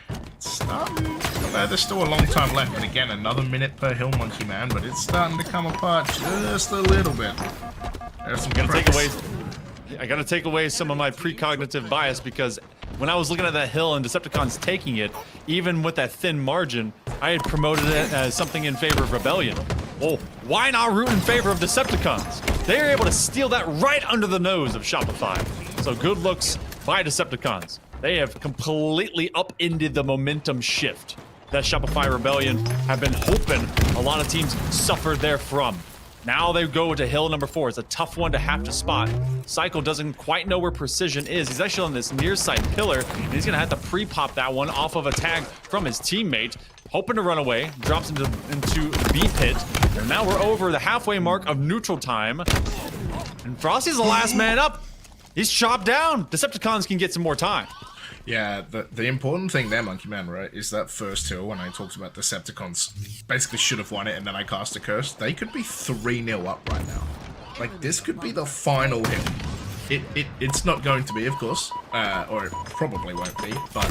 There's still a long time left, and again, another minute per hill, Monkey Man, but it's starting to come apart just a little bit. There's some I gotta take away some of my precognitive bias because when I was looking at that hill and Decepticons taking it, even with that thin margin, I had promoted it as something in favor of Rebellion. Well, why not root in favor of Decepticons? They are able to steal that right under the nose of Shopify. So good looks by Decepticons. They have completely upended the momentum shift that Shopify Rebellion have been hoping a lot of teams suffered therefrom. Now they go to hill number 4. It's a tough one to have to spot. Cycle doesn't quite know where Precision is. He's actually on this near side pillar, and he's gonna have to pre-pop that one off of a tag from his teammate. Hoping to run away, drops into B pit, and now we're over the halfway mark of neutral time. And Frosty's the last man up. He's chopped down. Decepticons can get some more time. Yeah, the important thing there, Monkey Man, right, is that first hill when I talked about Decepticons basically should have won it and then I cast a curse. They could be 3-0 up right now. Like, this could be the final hill. It's not going to be, of course, or it probably won't be, but,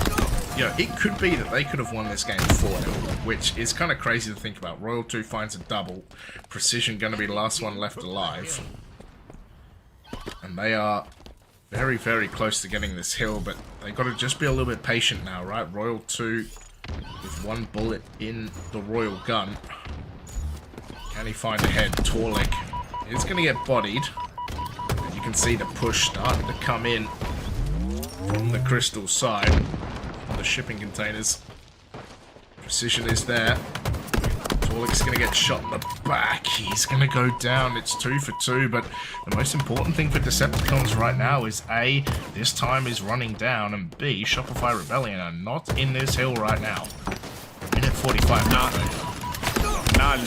you know, it could be that they could have won this game 4-0, which is kind of crazy to think about. Royal 2 finds a double. Precision going to be the last one left alive. And they are very, very close to getting this hill, but they got to just be a little bit patient now, right? Royal 2 with one bullet in the Royal gun. Can he find a head? Torlik is going to get bodied. And you can see the push starting to come in from the crystal side on the shipping containers. Precision is there. Torlik's going to get shot in the back. He's going to go down. It's 2 for 2, but the most important thing for Decepticons right now is A, this time is running down, and B, Shopify Rebellion are not in this hill right now. Minute 45.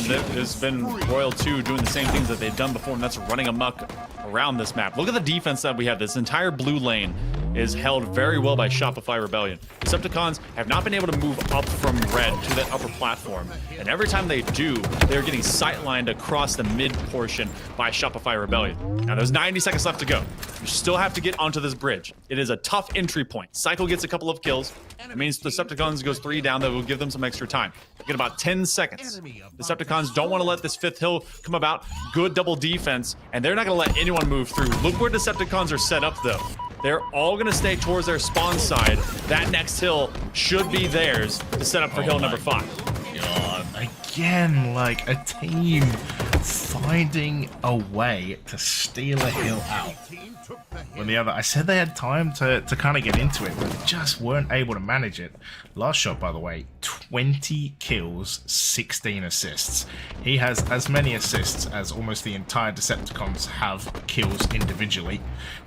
There's been Royal 2 doing the same things that they've done before, and that's running amok around this map. Look at the defense that we have. This entire blue lane is held very well by Shopify Rebellion. Decepticons have not been able to move up from red to that upper platform, and every time they do, they're getting sightlined across the mid portion by Shopify Rebellion. Now there's 90 seconds left to go. You still have to get onto this bridge. It is a tough entry point. Cycle gets a couple of kills. It means Decepticons goes 3 down. That will give them some extra time. You get about 10 seconds. Decepticons don't want to let this 5th hill come about. Good double defense, and they're not going to let anyone move through. Look where Decepticons are set up, though. They're all going to stay towards their spawn side. That next hill should be theirs to set up for hill number 5. God, again, like a team finding a way to steal a hill out. When the other, I said they had time to kind of get into it, but just weren't able to manage it. Last shot, by the way, 20 kills, 16 assists. He has as many assists as almost the entire Decepticons have kills individually.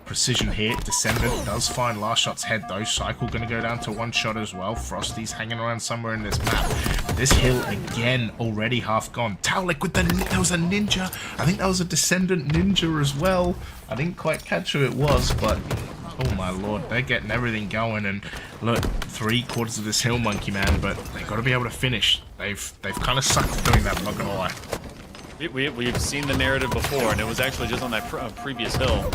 Precision here, Descendant does find Last Shot's head though. Cycle gonna go down to 1 shot as well. Frosty's hanging around somewhere in this map. This hill again already half gone. Taulik with there was a ninja. I think that was a Descendant ninja as well. I didn't quite catch who it was, but oh my lord, they're getting everything going. And look, 3/4 of this hill, Monkey Man, but they got to be able to finish. They've kind of sucked at doing that, I'm not gonna lie. We've seen the narrative before, and it was actually just on that previous hill.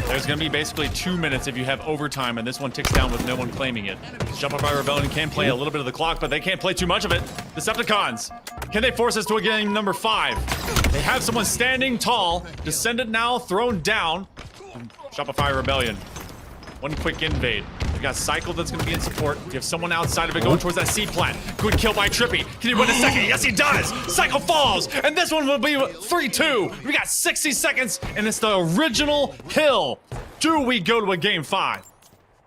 There's going to be basically 2 minutes if you have overtime, and this one ticks down with no one claiming it. Shopify Rebellion can play a little bit of the clock, but they can't play too much of it. Decepticons, can they force us to a game number 5? They have someone standing tall. Descendant now thrown down. Shopify Rebellion. One quick invade. You got Cycle that's going to be in support. You have someone outside of it going towards that C plant. Good kill by Trippy. Can he win a second? Yes, he does. Cycle falls, and this one will be 3-2. We got 60 seconds, and it's the original hill. Do we go to a game 5?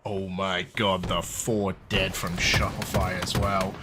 Oh my god, the 4 dead from Shopify as well.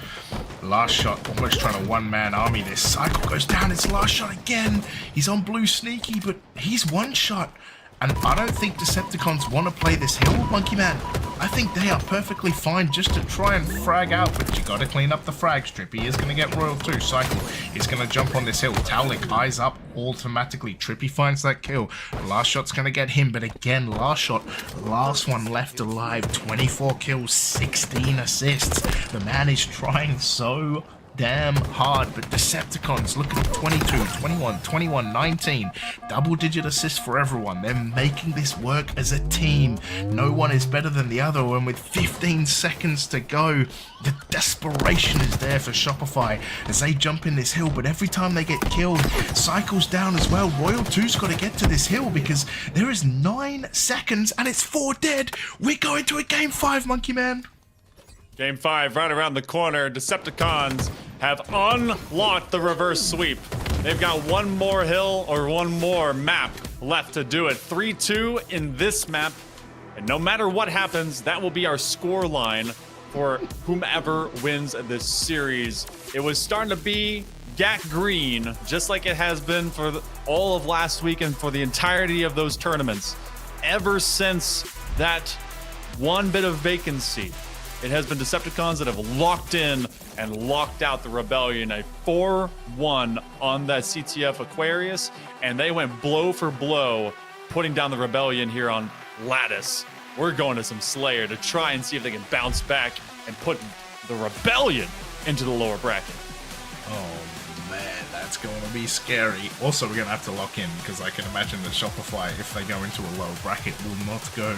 Last shot, almost trying to one-man army this. Cycle goes down, it's last shot again. He's on blue sneaky, but he's one shot. And I don't think Decepticons want to play this hill, Monkey Man. I think they are perfectly fine just to try and frag out, but you gotta clean up the frag strip. He is gonna get Royal too. Cycle is gonna jump on this hill. Taulik eyes up automatically. Trippy finds that kill. Last shot's gonna get him, but again, last shot, last one left alive. 24 kills, 16 assists. The man is trying so damn hard, but Decepticons, look at 22, 21, 21, 19. Double-digit assists for everyone. They're making this work as a team. No one is better than the other, and with 15 seconds to go, the desperation is there for Shopify as they jump in this hill, but every time they get killed, Cycle's down as well. Royal 2's got to get to this hill because there is 9 seconds and it's 4 dead. We're going to a game 5, Monkey Man. Game 5 right around the corner. Decepticons have unlocked the reverse sweep. They've got one more hill or one more map left to do it. 3-2 in this map. And no matter what happens, that will be our score line for whomever wins this series. It was starting to be GAC green, just like it has been for all of last week and for the entirety of those tournaments. Ever since that one bit of vacancy, it has been Decepticons that have locked in and locked out the Rebellion. A 4-1 on that CTF Aquarius, and they went blow for blow, putting down the Rebellion here on Lattice. We're going to some Slayer to try and see if they can bounce back and put the Rebellion into the lower bracket. Oh man, that's going to be scary. Also, we're going to have to lock in because I can imagine that Shopify, if they go into a lower bracket, will not go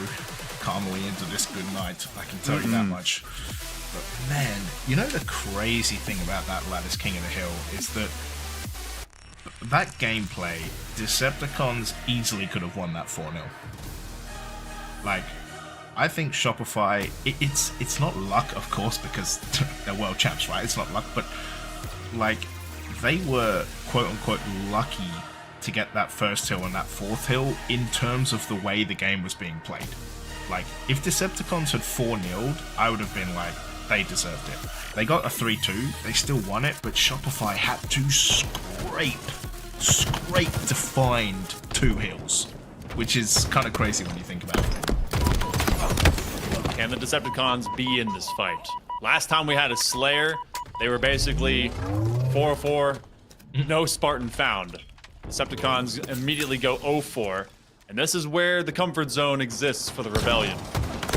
calmly into this good night. I can tell you that much. But man, you know the crazy thing about that Lattice King of the Hill is that that gameplay, Decepticons easily could have won that 4-0. Like, I think Shopify, it's not luck, of course, because they're world champs, right? It's not luck, but like, they were quote-unquote lucky to get that first hill and that fourth hill in terms of the way the game was being played. Like, if Decepticons had 4-0'd, I would have been like, they deserved it. They got a 3-2, they still won it, but Shopify had to scrape to find 2 hills, which is kind of crazy when you think about it. Can the Decepticons be in this fight? Last time we had a Slayer, they were basically 4-4, no Spartan found. Decepticons immediately go 0-4. And this is where the comfort zone exists for the Rebellion.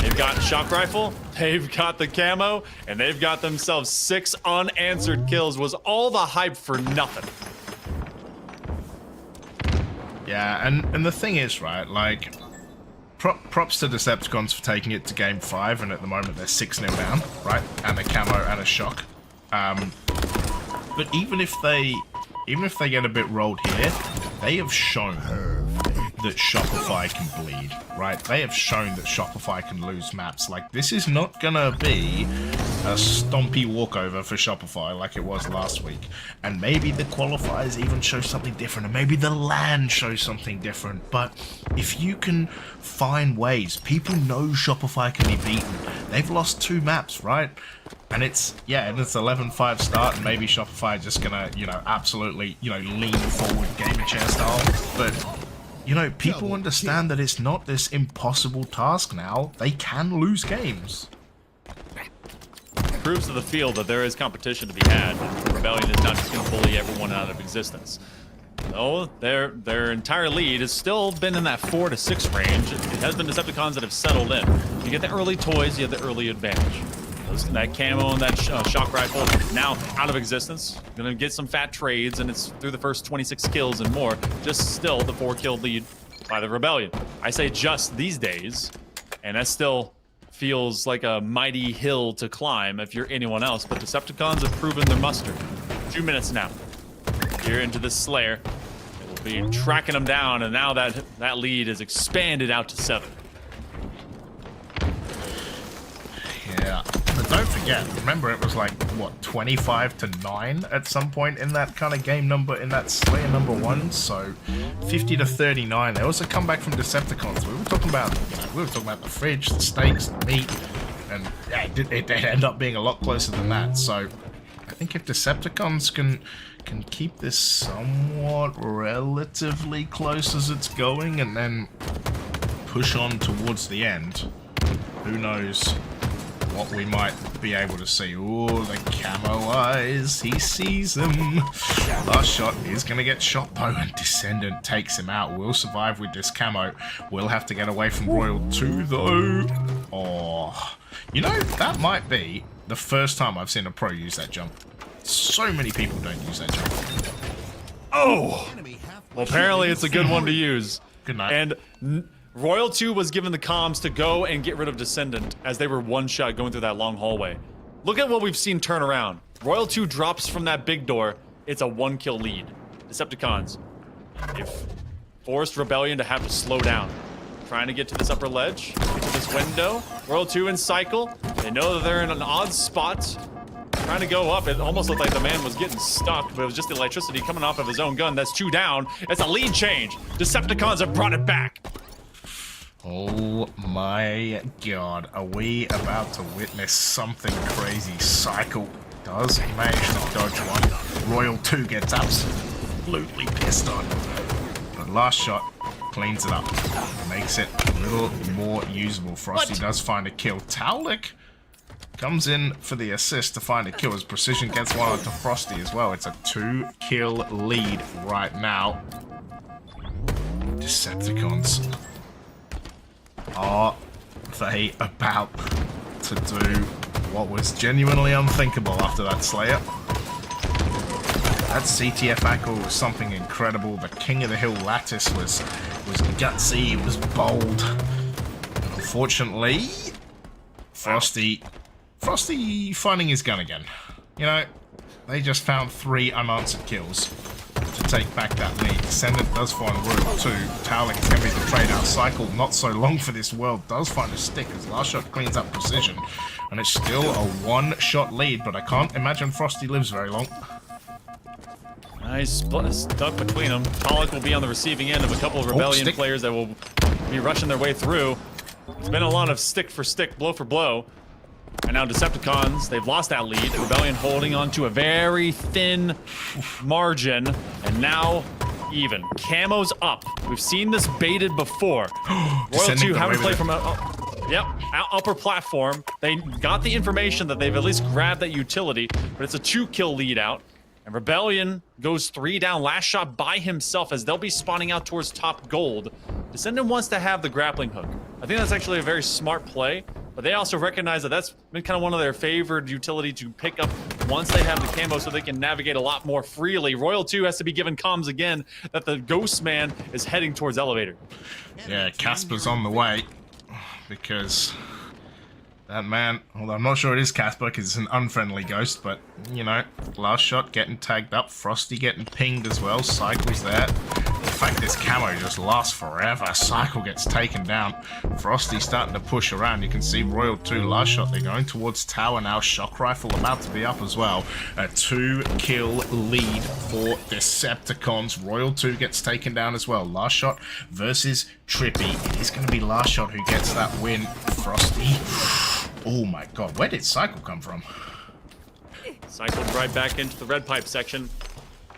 They've got shock rifle, they've got the camo, and they've got themselves 6 unanswered kills. Was all the hype for nothing? Yeah, and the thing is, right, like, props to Decepticons for taking it to game 5, and at the moment they're 6-0 down, right? And a camo and a shock. But even if they get a bit rolled here, they have shown that Shopify can bleed, right? They have shown that Shopify can lose maps. Like, this is not gonna be a stompy walkover for Shopify like it was last week. And maybe the qualifiers even show something different, and maybe the LAN shows something different. But if you can find ways, people know Shopify can be beaten. They've lost 2 maps, right? And it's 11-5 start, and maybe Shopify just gonna, absolutely, lean forward gaming chair style. But people understand that it's not this impossible task now. They can lose games. It proves to the field that there is competition to be had. The Rebellion is not just going to bully everyone out of existence. No, their entire lead has still been in that 4 to 6 range. It has been Decepticons that have settled in. You get the early toys, you have the early advantage. That camo and that shock rifle now out of existence. Gonna get some fat trades, and it's through the first 26 kills and more. Just still the 4-kill lead by the Rebellion. I say just these days, and that still feels like a mighty hill to climb if you're anyone else. But Decepticons have proven their muster. 2 minutes now. Here into the Slayer. They will be tracking them down, and now that lead is expanded out to 7. Yeah. But don't forget, remember it was like, 25-9 at some point in that kind of game number, in that Slayer number 1, so 50-39. There was a comeback from Decepticons. We were talking about, the fridge, the steaks, the meat, and yeah, it ended up being a lot closer than that. So think if Decepticons can keep this somewhat relatively close as it's going and then push on towards the end, who knows what we might be able to see. Oh, the camo eyes, he sees them. Last shot is going to get shot though, and Descendant takes him out. Will survive with this camo. Will have to get away from Royal 2 though. Oh, you know, that might be the first time I've seen a pro use that jump. So many people don't use that jump. Oh! Well, apparently it's a good one to use. Good night. And Royal 2 was given the comms to go and get rid of Descendant as they were one shot going through that long hallway. Look at what we've seen turn around. Royal 2 drops from that big door. It's a 1 kill lead. Decepticons, they've forced Rebellion to have to slow down. Trying to get to this upper ledge, get to this window. Royal 2 in cycle. They know that they're in an odd spot. Trying to go up. It almost looked like the man was getting stuck, but it was just the electricity coming off of his own gun. That's 2 down. It's a lead change. Decepticons have brought it back. Oh my god, are we about to witness something crazy? Cycle does manage to dodge one. Royal 2 gets absolutely pissed on. But last shot cleans it up. Makes it a little more usable. Frosty does find a kill. Taulik comes in for the assist to find a kill as Precision gets one onto Frosty as well. It's a 2-kill lead right now. Decepticons. Are they about to do what was genuinely unthinkable after that Slayer? That CTF Echo was something incredible. The King of the Hill Lattice was gutsy, it was bold. Unfortunately, Frosty finding his gun again. You know, they just found 3 unanswered kills to take back that lead. Descendant does find Royal 2. Taulik is going to be the trade out. Cycle, not so long for this world, does find a stick as last shot cleans up Precision. And it's still a 1-shot lead, but I can't imagine Frosty lives very long. Nice stuck between them. Taulik will be on the receiving end of a couple of Rebellion players that will be rushing their way through. It's been a lot of stick for stick, blow for blow. And now Decepticons, they've lost that lead. Rebellion holding on to a very thin margin. And now, even. Camo's up. We've seen this baited before. Royal 2 haven't played from upper platform. They got the information that they've at least grabbed that utility, but it's a 2-kill lead out. And Rebellion goes 3 down. Last shot by himself as they'll be spawning out towards top gold. Descendant wants to have the grappling hook. I think that's actually a very smart play. But they also recognize that that's been kind of one of their favored utility to pick up once they have the camo so they can navigate a lot more freely. Royal 2 has to be given comms again that the Ghost Man is heading towards elevator. Yeah, Casper's on the way because that man, although I'm not sure it is Casper because it's an unfriendly ghost, but you know, last shot getting tagged up, Frosty getting pinged as well, Cycle's there. The fact this camo just lasts forever. Cycle gets taken down. Frosty starting to push around. You can see Royal 2 last shot. They're going towards tower now. Shock Rifle about to be up as well. A 2-kill lead for Decepticons. Royal 2 gets taken down as well. Last shot versus Trippy. It is going to be last shot who gets that win. Frosty. Oh my god. Where did Cycle come from? Cycled right back into the red pipe section.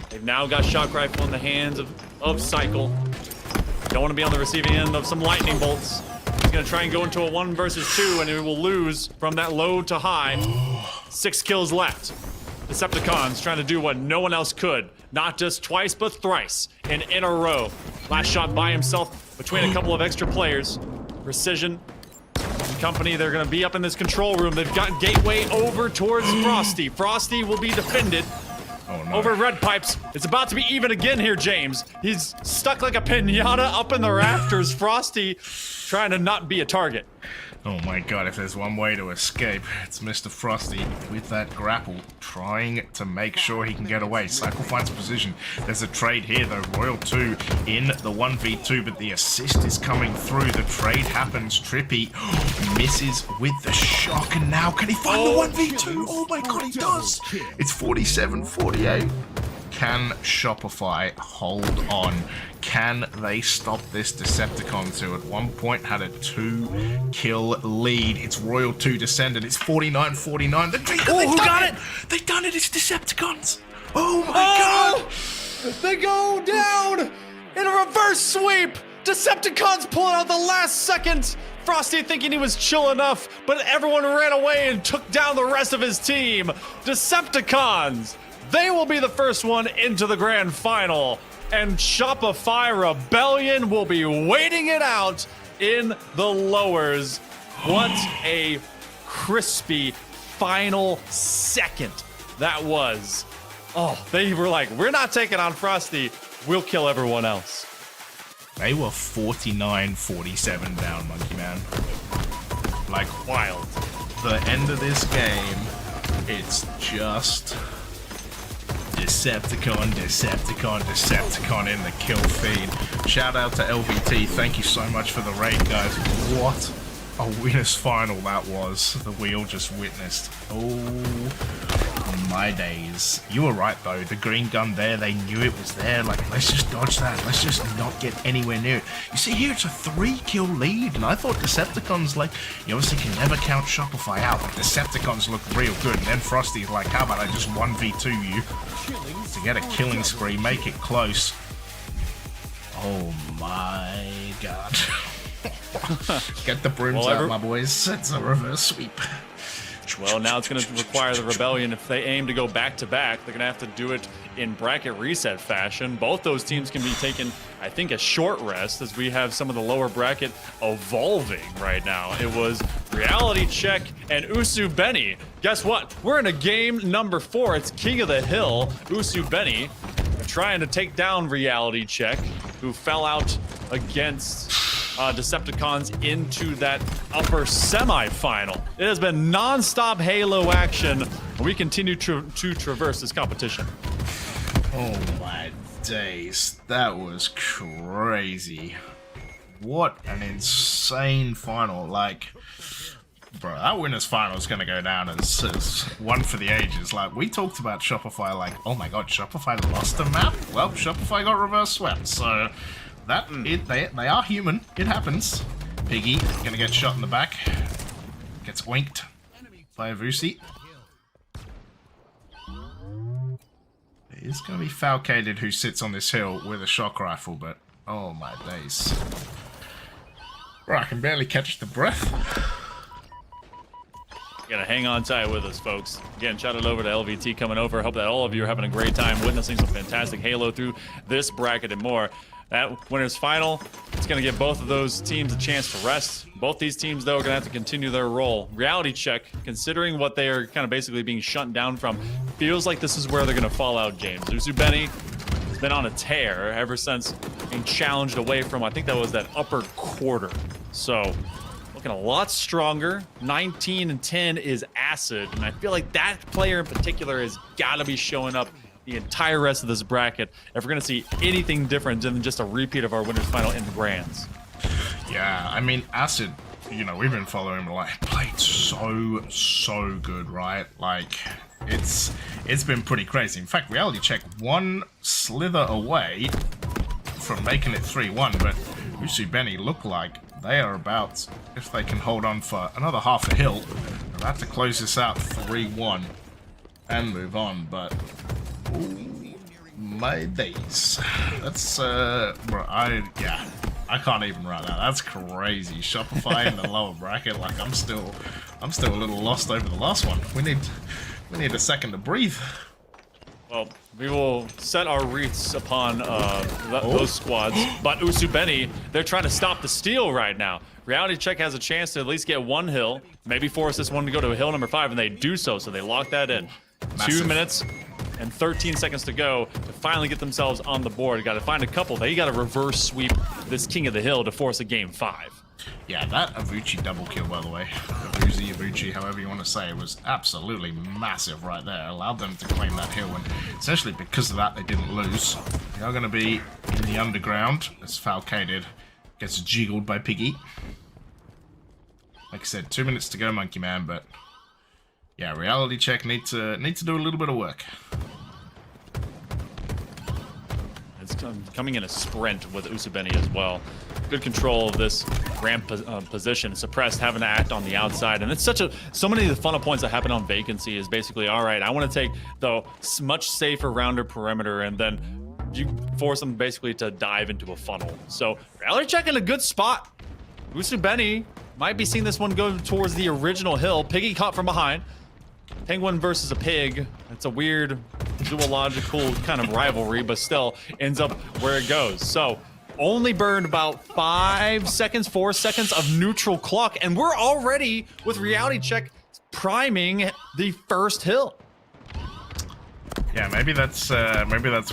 They've now got Shock Rifle in the hands of Cycle. Don't want to be on the receiving end of some lightning bolts. He's going to try and go into a 1 versus 2, and he will lose from that low to high. 6 kills left. Decepticons trying to do what no one else could. Not just twice, but thrice in a row. Last shot by himself between a couple of extra players. Precision and company, they're going to be up in this control room. They've got gateway over towards Frosty. Frosty will be defended. Oh, no. Over red pipes. It's about to be even again here, James. He's stuck like a pinata up in the rafters. Frosty trying to not be a target. Oh my god, if there's one way to escape, it's Mr. Frosty with that grapple, trying to make sure he can get away. Cycle finds position. There's a trade here though. Royal 2 in the 1v2, but the assist is coming through. The trade happens. Trippy misses with the shock, and now can he find the 1v2? Oh my god, he does! It's 47-48. Can Shopify hold on? Can they stop this Decepticons who at one point had a 2-kill lead? It's Royal 2 Descendant. It's 49-49. Who got it? They've done it. It's Decepticons. Oh my god. They go down in a reverse sweep. Decepticons pull out the last second. Frosty thinking he was chill enough, but everyone ran away and took down the rest of his team. Decepticons, they will be the first one into the grand final. And Shopify Rebellion will be waiting it out in the lowers. What a crispy final second that was. Oh, they were like, we're not taking on Frosty. We'll kill everyone else. They were 49-47 down, Monkey Man. Like, Wild. the end of this game, it's just Decepticon, Decepticon, Decepticon in the kill feed. Shout out to LVT. Thank you so much for the raid, guys. What a winners final that was that we all just witnessed. Oh my days. You were right though, the green gun there, they knew it was there. Like, let's just dodge that, let's just not get anywhere near it. You see here, it's a 3-kill lead, and I thought Decepticons, like, you obviously can never count Shopify out, but Decepticons look real good. And then Frosty's like, how about I just 1v2 you to get a killing spree, make it close. Oh my god. Get the brooms out, my boys. It's a reverse sweep. Well, now it's going to require the Rebellion. If they aim to go back-to-back, they're going to have to do it in bracket reset fashion. Both those teams can be taken, I think, a short rest, as we have some of the lower bracket evolving right now. It was Reality Check and Usu Benny. Guess what? We're in a game number 4. It's King of the Hill. Usu Benny trying to take down Reality Check, who fell out against Decepticons into that upper semi-final. It has been non-stop Halo action, and we continue to traverse this competition. Oh my days, that was crazy. What an insane final. Like, bro, that winner's final is going to go down as one for the ages. Like, we talked about Shopify like, oh my god, Shopify lost a map? Well, Shopify got reverse swept, so they are human. It happens. Piggy gonna get shot in the back. Gets winked by a Vusi. It is gonna be Falcated who sits on this hill with a shock rifle, but oh my days. Bro, I can barely catch the breath. You gotta hang on tight with us, folks. Again, shout out over to LVT coming over. Hope that all of you are having a great time witnessing some fantastic Halo through this bracket and more. That winner's final, it's going to give both of those teams a chance to rest. Both these teams, though, are going to have to continue their role. Reality Check, considering what they are kind of basically being shut down from, feels like this is where they're going to fall out, James. Usu Benny has been on a tear ever since being challenged away from, I think that was that upper quarter. So, looking a lot stronger. 19-10 is Acid, and I feel like that player in particular has got to be showing up the entire rest of this bracket if we're going to see anything different than just a repeat of our winners final in the grands. Yeah, I mean, Acid, you know, we've been following him, like, played so good, right? Like, it's been pretty crazy. In fact, Reality Check one slither away from making it 3-1, but Usu Benny look like they are about, if they can hold on for another half a hill, they're about to close this out 3-1 and move on, but ooh, my days. That's bro, I can't even write that. That's crazy. Shopify in the lower bracket. Like, I'm still a little lost over the last one. We need a second to breathe. Well, we will set our wreaths upon those squads. But Usu Benny, they're trying to stop the steal right now. Reality Check has a chance to at least get one hill, maybe force this one to go to hill number 5, and they do so. So they lock that in. Massive. 2 minutes and 13 seconds to go to finally get themselves on the board. Got to find a couple. They got to reverse sweep this King of the Hill to force a game 5. Yeah, that Avuchi double kill, by the way. Avuchi, however you want to say, was absolutely massive right there. Allowed them to claim that hill, and essentially because of that, they didn't lose. They are going to be in the underground as Falcated gets jiggled by Piggy. Like I said, 2 minutes to go, Monkey Man, but yeah, Reality Check need to do a little bit of work. It's coming in a sprint with Usubeni as well. Good control of this ramp position. Suppressed having to act on the outside. And it's so many of the funnel points that happen on vacancy is basically, all right, I want to take the much safer rounder perimeter, and then you force them basically to dive into a funnel. So Reality Check in a good spot. Usubeni might be seeing this one go towards the original hill. Piggy caught from behind. Penguin versus a pig. It's a weird zoological kind of rivalry, but still ends up where it goes. So only burned about 4 seconds of neutral clock, and we're already with Reality Check priming the first hill. Yeah, maybe that's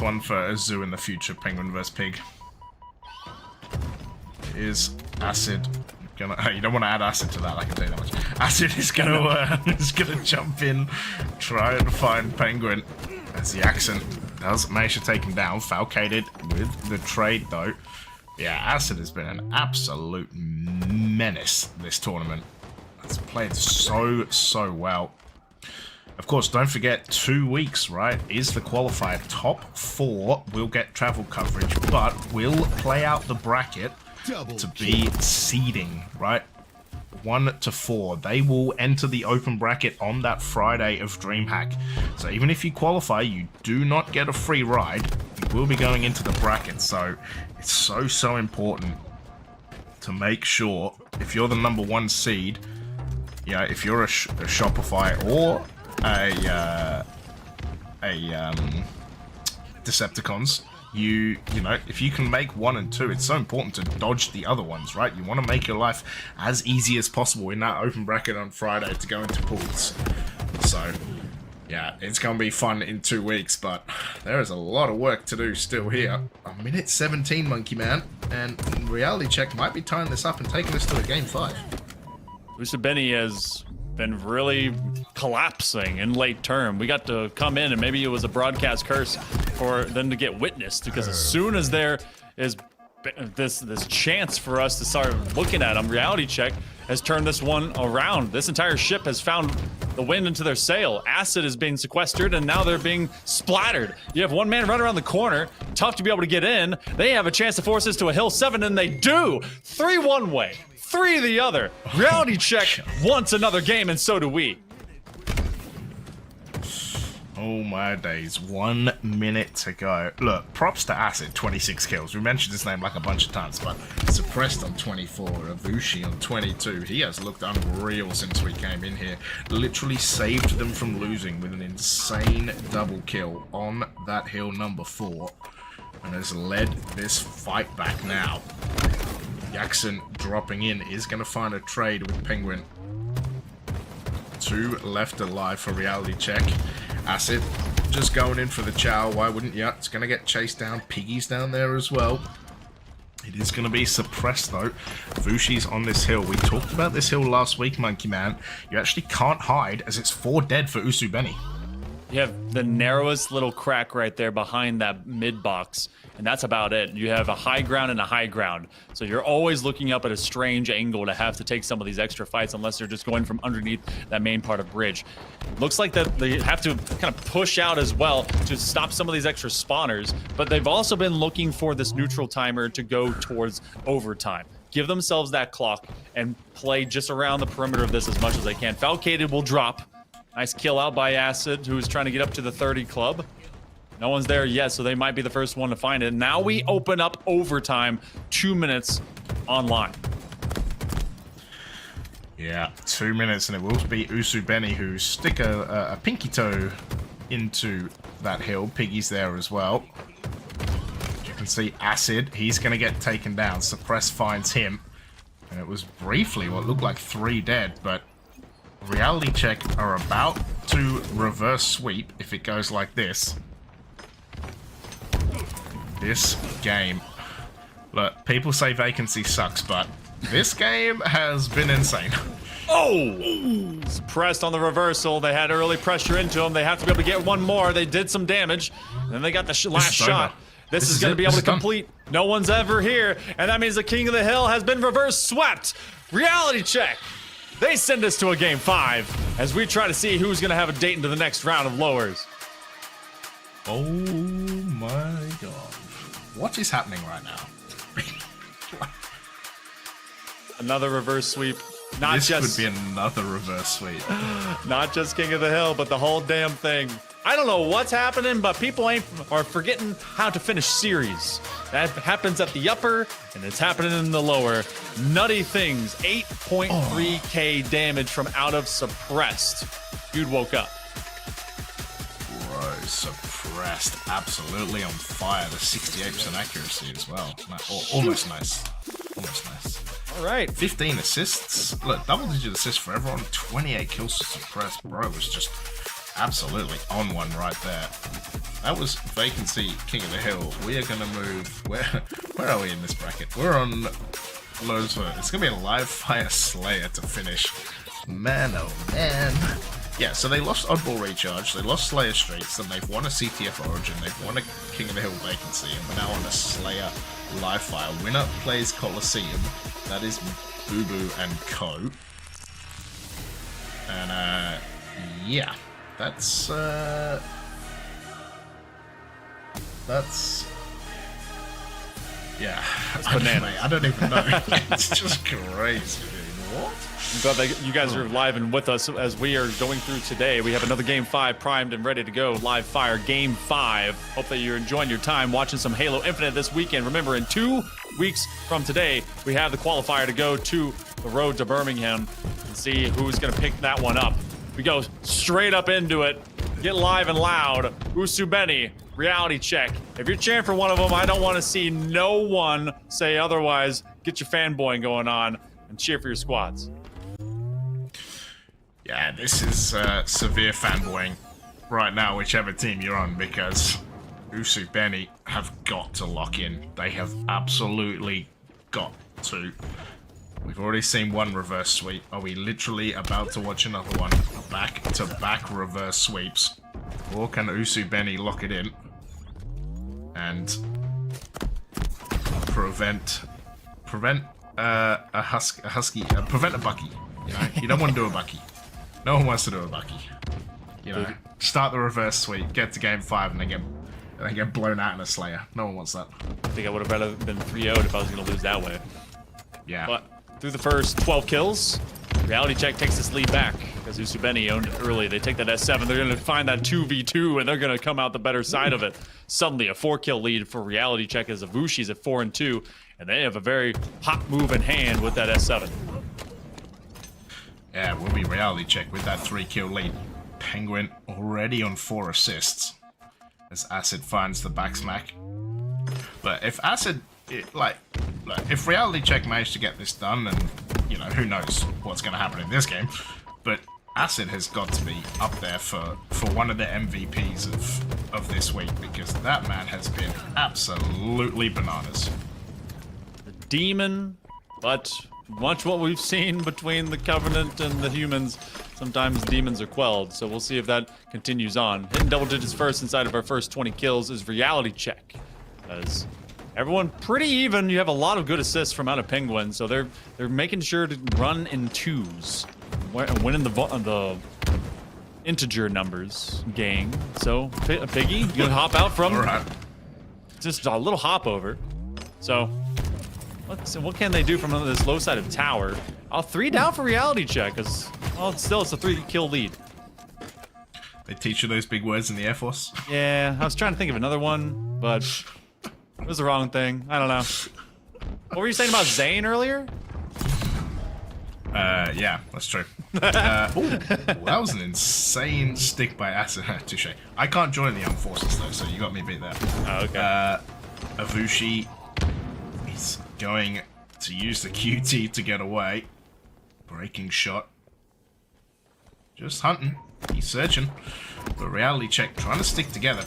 one for a zoo in the future. Penguin versus pig. Is Acid gonna? You don't want to add Acid to that. I can tell you that much. Acid is gonna jump in, try and find Penguin. As the accent does manage to take him down. Falcated with the trade though. Yeah, Acid has been an absolute menace this tournament. It's played so well. Of course, don't forget 2 weeks, right, is the qualifier. Top 4 will get travel coverage, but will play out the bracket to be seeding, right? 1 to 4. They will enter the open bracket on that Friday of Dreamhack. So even if you qualify, you do not get a free ride. You will be going into the bracket. So it's so important to make sure, if you're the number 1 seed, you know, if you're a Shopify or a Decepticons, you know, if you can make 1 and 2, it's so important to dodge the other ones, right? You want to make your life as easy as possible in that open bracket on Friday to go into pools. So yeah, it's gonna be fun in 2 weeks, but there is a lot of work to do still here. 1:17, Monkey Man, and Reality Check might be tying this up and taking us to a game 5. Usubeni has been really collapsing in late term. We got to come in, and maybe it was a broadcast curse for them to get witnessed, because as soon as there is this chance for us to start looking at them, Reality Check has turned this one around. This entire ship has found the wind into their sail. Acid is being sequestered, and now they're being splattered. You have one man run around the corner, tough to be able to get in. They have a chance to force this to a hill 7, and they do. 3 one way, 3 the other. Reality Check wants another game, and so do we. Oh my days, 1 minute to go. Look, props to Acid, 26 kills. We mentioned his name like a bunch of times, but Suppressed on 24, Avushi on 22. He has looked unreal since we came in here. Literally saved them from losing with an insane double kill on that hill number 4. And has led this fight back now. Jackson dropping in is going to find a trade with Penguin. 2 left alive for Reality Check. Acid just going in for the chow. Why wouldn't you? It's going to get chased down. Piggy's down there as well. It is going to be Suppressed though. Vushi's on this hill. We talked about this hill last week, Monkey Man. You actually can't hide, as it's 4 dead for Usubeni. You have the narrowest little crack right there behind that mid box, and that's about it. You have a high ground and a high ground. So you're always looking up at a strange angle to have to take some of these extra fights, unless they're just going from underneath that main part of bridge. Looks like that they have to kind of push out as well to stop some of these extra spawners, but they've also been looking for this neutral timer to go towards overtime. Give themselves that clock and play just around the perimeter of this as much as they can. Falcated will drop. Nice kill out by Acid, who's trying to get up to the 30 club. No one's there yet, so they might be the first one to find it. Now we open up overtime, 2 minutes online. Yeah, 2 minutes, and it will be Usubeni who stick a pinky toe into that hill. Piggy's there as well. You can see Acid, he's going to get taken down. Suppress finds him, and it was briefly what looked like 3 dead, but Reality Check are about to reverse sweep if it goes like this. This game, look, people say vacancy sucks, but this game has been insane. Oh! Suppressed on the reversal. They had early pressure into them. They have to be able to get one more. They did some damage. And then they got the last shot. This is going to be able to complete. No one's ever here. And that means the King of the Hill has been reverse swept. Reality Check. They send us to a game 5 as we try to see who's going to have a date into the next round of lowers. Oh my god. What is happening right now? Another reverse sweep. Not This just could be another reverse sweep. not just King of the Hill, but the whole damn thing. I don't know what's happening, but people are forgetting how to finish series. That happens at the upper, and it's happening in the lower. Nutty things. 8.3k damage from out of suppressed. Dude woke up. Bro, suppressed. Absolutely on fire. The 68% accuracy as well. Almost nice. Almost nice. All right. 15 assists. Look, double-digit assists for everyone. 28 kills to suppress. Bro was just absolutely on one right there. That was Vacancy, King of the Hill. We are going to move... Where are we in this bracket? We're on lows. It's going to be a live fire Slayer to finish. Man, oh man. Yeah, so they lost Oddball Recharge, they lost Slayer Streets, then they've won a CTF Origin, they've won a King of the Hill Vacancy, and we're now on a Slayer live fire. Winner plays Coliseum. That is Boo Boo and Co. And yeah, that's yeah. I don't even know. It's just crazy, dude. What? I'm glad that you guys are live and with us as we are going through today. We have another Game 5 primed and ready to go. Live fire Game 5. Hope that you're enjoying your time watching some Halo Infinite this weekend. Remember, in 2 weeks from today, we have the qualifier to go to the road to Birmingham and see who's going to pick that one up. We go straight up into it. Get live and loud. Usubeni, reality check. If you're cheering for one of them, I don't want to see no one say otherwise. Get your fanboying going on and cheer for your squads. Yeah, this is severe fanboying right now, whichever team you're on, because Usubeni have got to lock in. They have absolutely got to. We've already seen one reverse sweep. Are we literally about to watch another one? Back-to-back reverse sweeps. Or can Usubeni lock it in and prevent a Bucky? You know, you don't want to do a Bucky. No one wants to do a Bucky. You know, start the reverse sweep, get to Game 5, and then get blown out in a Slayer. No one wants that. I think I would have rather been 3-0'd if I was going to lose that way. Yeah. But through the first 12 kills, reality check takes this lead back because Usubeni owned it early. They take that S7. They're going to find that 2v2, and they're going to come out the better side of it. Suddenly, a 4-kill lead for reality check as Avushi's at 4-2, and they have a very hot move in hand with that S7. Yeah, we'll be reality check with that 3-kill lead. Penguin already on 4 assists as Acid finds the backsmack. But if Acid, if reality check managed to get this done, then, you know, who knows what's going to happen in this game. But Acid has got to be up there for one of the MVPs of this week, because that man has been absolutely bananas. The demon, but much what we've seen between the Covenant and the humans, sometimes demons are quelled, so we'll see if that continues on. Hitting double digits first inside of our first 20 kills is reality check. As everyone pretty even, you have a lot of good assists from out of Penguin, so they're making sure to run in 2s, winning the integer numbers gang. So Piggy, you gonna hop out from just a little hop over. So what can they do from this low side of tower? 3 down for reality check, because still it's a 3-kill lead. They teach you those big words in the Air Force? Yeah, I was trying to think of another one, but it was the wrong thing. I don't know. What were you saying about Zane earlier? Yeah, that's true. That was an insane stick by Acid. Touche. I can't join the armed forces though, so you got me beat there. Oh, okay. Avushi, he's going to use the QT to get away. Breaking shot. Just hunting. He's searching. But reality check trying to stick together.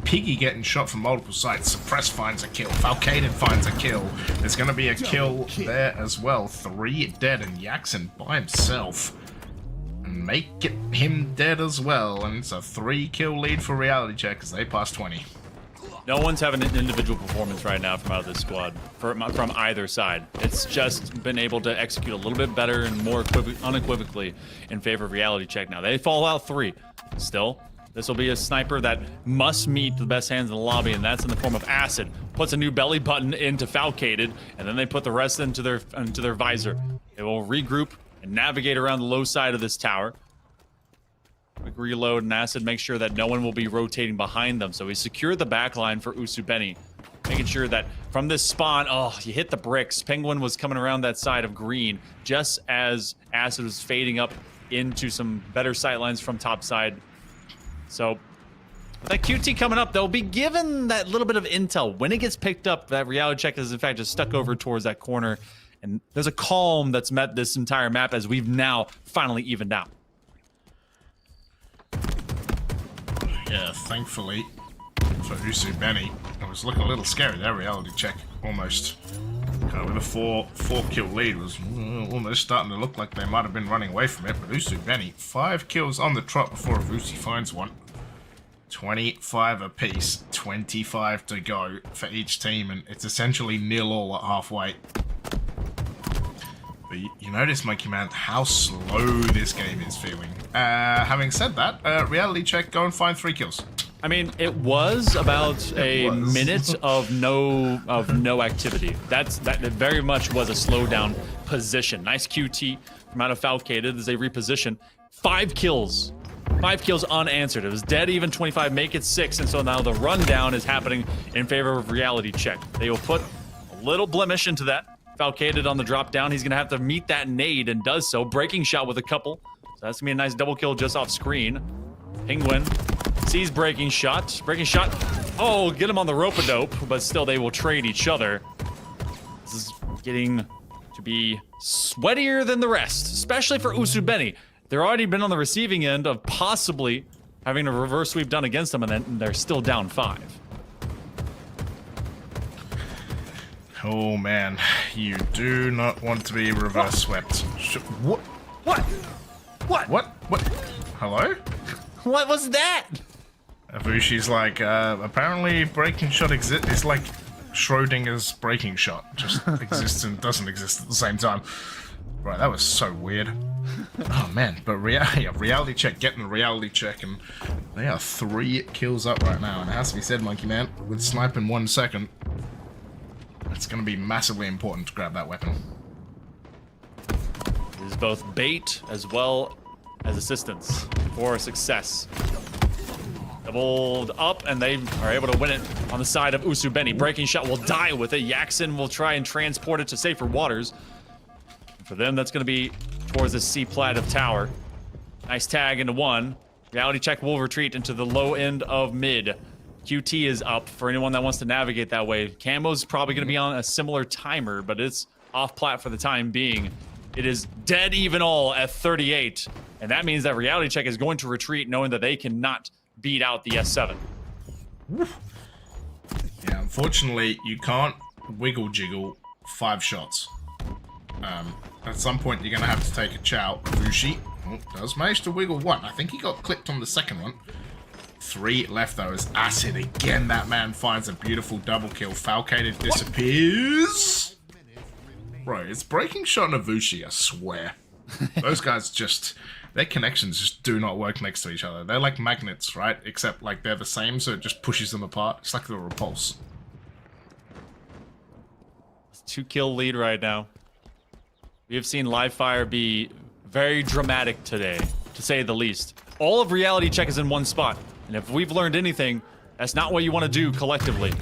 Piggy getting shot from multiple sides. Suppress finds a kill. Falcated finds a kill. There's going to be a kill there as well. 3 dead, and Yaxon by himself. And make it him dead as well. And it's a 3-kill lead for reality check as they pass 20. No one's having an individual performance right now from out of this squad, from either side. It's just been able to execute a little bit better and more unequivocally in favor of reality check now. They fall out 3. Still, This will be a sniper that must meet the best hands in the lobby, and that's in the form of Acid. Puts a new belly button into Falcated, and then they put the rest into their visor. They will regroup and navigate around the low side of this tower. Quick reload, and Acid makes sure that no one will be rotating behind them. So he secured the backline for Usubeni, making sure that from this spawn, oh, you hit the bricks. Penguin was coming around that side of green just as Acid was fading up into some better sightlines from top side. So with that QT coming up, they'll be given that little bit of intel. When it gets picked up, that reality check is in fact just stuck over towards that corner. And there's a calm that's met this entire map as we've now finally evened out. Yeah, thankfully for Usubeni, it was looking a little scary. That reality check almost with a four kill lead was almost starting to look like they might have been running away from it. But Usubeni, 5 kills on the trot before Avusi finds one. 25 apiece, 25 to go for each team, and it's essentially 0-all at halfway. But you notice, Monkey Man, how slow this game is feeling. Having said that, reality check, go and find 3 kills. I mean, it was about a minute of no activity. That very much was a slowdown position. Nice QT from out of Falcated as they reposition. 5 kills. 5 kills unanswered. It was dead even 25, make it 6, and so now the rundown is happening in favor of reality check. They will put a little blemish into that. Falcated on the drop down. He's gonna have to meet that nade and does so. Breaking shot with a couple. So that's gonna be a nice double kill just off screen. Penguin sees breaking shot. Breaking shot. Oh, get him on the rope-a-dope, but still they will trade each other. This is getting to be sweatier than the rest, especially for Usubeni. They're already been on the receiving end of possibly having a reverse sweep done against them, and then they're still down 5. Oh man, you do not want to be reverse swept. What? What? What? What? Hello? What was that? Avushi's like, apparently breaking shot is like Schrodinger's breaking shot. Just exists and doesn't exist at the same time. Right, that was so weird. Oh man, but reality check, getting the reality check, and they are 3 kills up right now. And it has to be said, Monkey Man, with snipe in 1 second, it's going to be massively important to grab that weapon. It is both bait as well as assistance for success. Doubled up, and they are able to win it on the side of Usubeni. Breaking shot will die with it. Yaxon will try and transport it to safer waters. For them, that's going to be towards the C-plat of tower. Nice tag into 1. Reality check will retreat into the low end of mid. QT is up for anyone that wants to navigate that way. Camo's probably going to be on a similar timer, but it's off-plat for the time being. It is dead even all at 38, and that means that reality check is going to retreat knowing that they cannot beat out the S7. Yeah, unfortunately, you can't wiggle jiggle 5 shots. At some point, you're going to have to take a chow. Avushi does manage to wiggle 1. I think he got clipped on the second one. 3 left, though, as Acid again. That man finds a beautiful double kill. Falcated disappears. Bro, it's breaking shot and Avushi, I swear. Those guys just... Their connections just do not work next to each other. They're like magnets, right? Except, like, they're the same, so it just pushes them apart. It's like the repulse. It's 2-kill lead right now. We have seen live fire be very dramatic today, to say the least. All of reality check is in 1 spot, and if we've learned anything, that's not what you want to do collectively.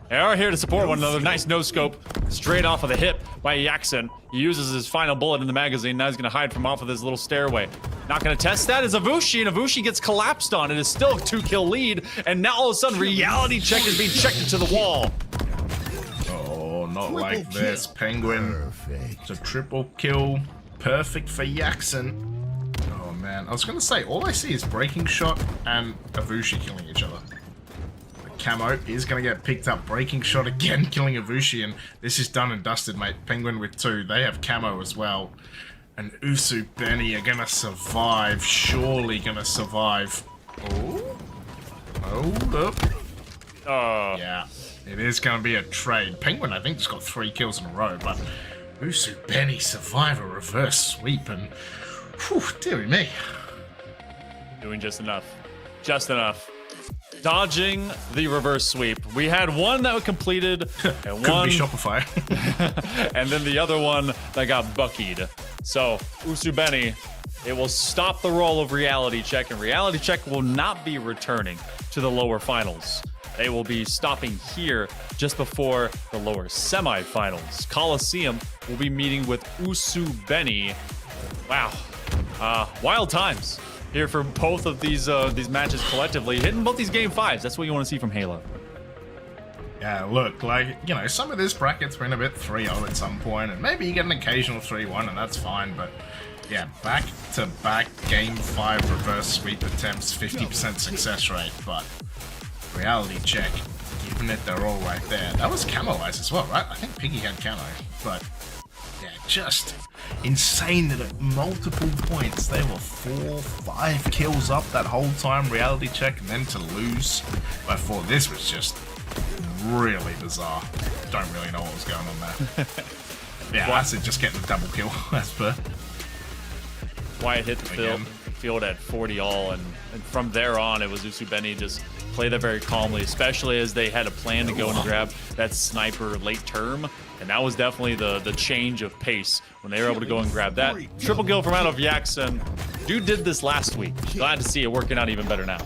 They are here to support one another. Nice no-scope, straight off of the hip by Yaxon. He uses his final bullet in the magazine. Now he's going to hide from off of this little stairway. Not going to test that is Avushi, and Avushi gets collapsed on. It is still a 2-kill lead, and now all of a sudden reality check is being checked into the wall. Oh, not like this. Penguin. It's a triple kill. Perfect for Yaxon. Oh man, I was going to say, all I see is breaking shot and Avushi killing each other. Camo is going to get picked up. Breaking shot again, killing Avushi, and this is done and dusted, mate. Penguin with 2. They have camo as well. And Usubeni are going to survive. Surely going to survive. Oh. Hold up. Oh. Yeah, it is going to be a trade. Penguin, I think, just got 3 kills in a row, but Usubeni survive a reverse sweep, and whew, dearie me. Doing just enough. Just enough. Dodging the reverse sweep. We had one that was completed, and Couldn't one, be Shopify. and then the other one that got buckied. So Usubeni, it will stop the roll of Reality Check, and Reality Check will not be returning to the lower finals. They will be stopping here just before the lower semifinals. Coliseum will be meeting with Usubeni. Wow, wild times here for both of these matches collectively. Hitting both these game 5s. That's what you want to see from Halo. Yeah, look, like, you know, some of this bracket's been a bit 3-0 at some point, and maybe you get an occasional 3-1, and that's fine, but yeah, back-to-back game 5 reverse sweep attempts, 50% success rate, but Reality Check, giving it their all right there. That was camo-wise as well, right? I think Piggy had camo, but yeah, just insane that at multiple points they were 4-5 kills up that whole time, Reality Check, and then to lose by 4. This was just really bizarre. Don't really know what was going on there. Yeah, Acid just getting the double kill, as per. Wyatt hit the field at 40 all, and from there on, it was Usubeni just play that very calmly, especially as they had a plan to go and grab that sniper late term, and that was definitely the change of pace when they were able to go and grab that. Triple kill from out of Jackson. Dude did this last week. Glad to see it working out even better now.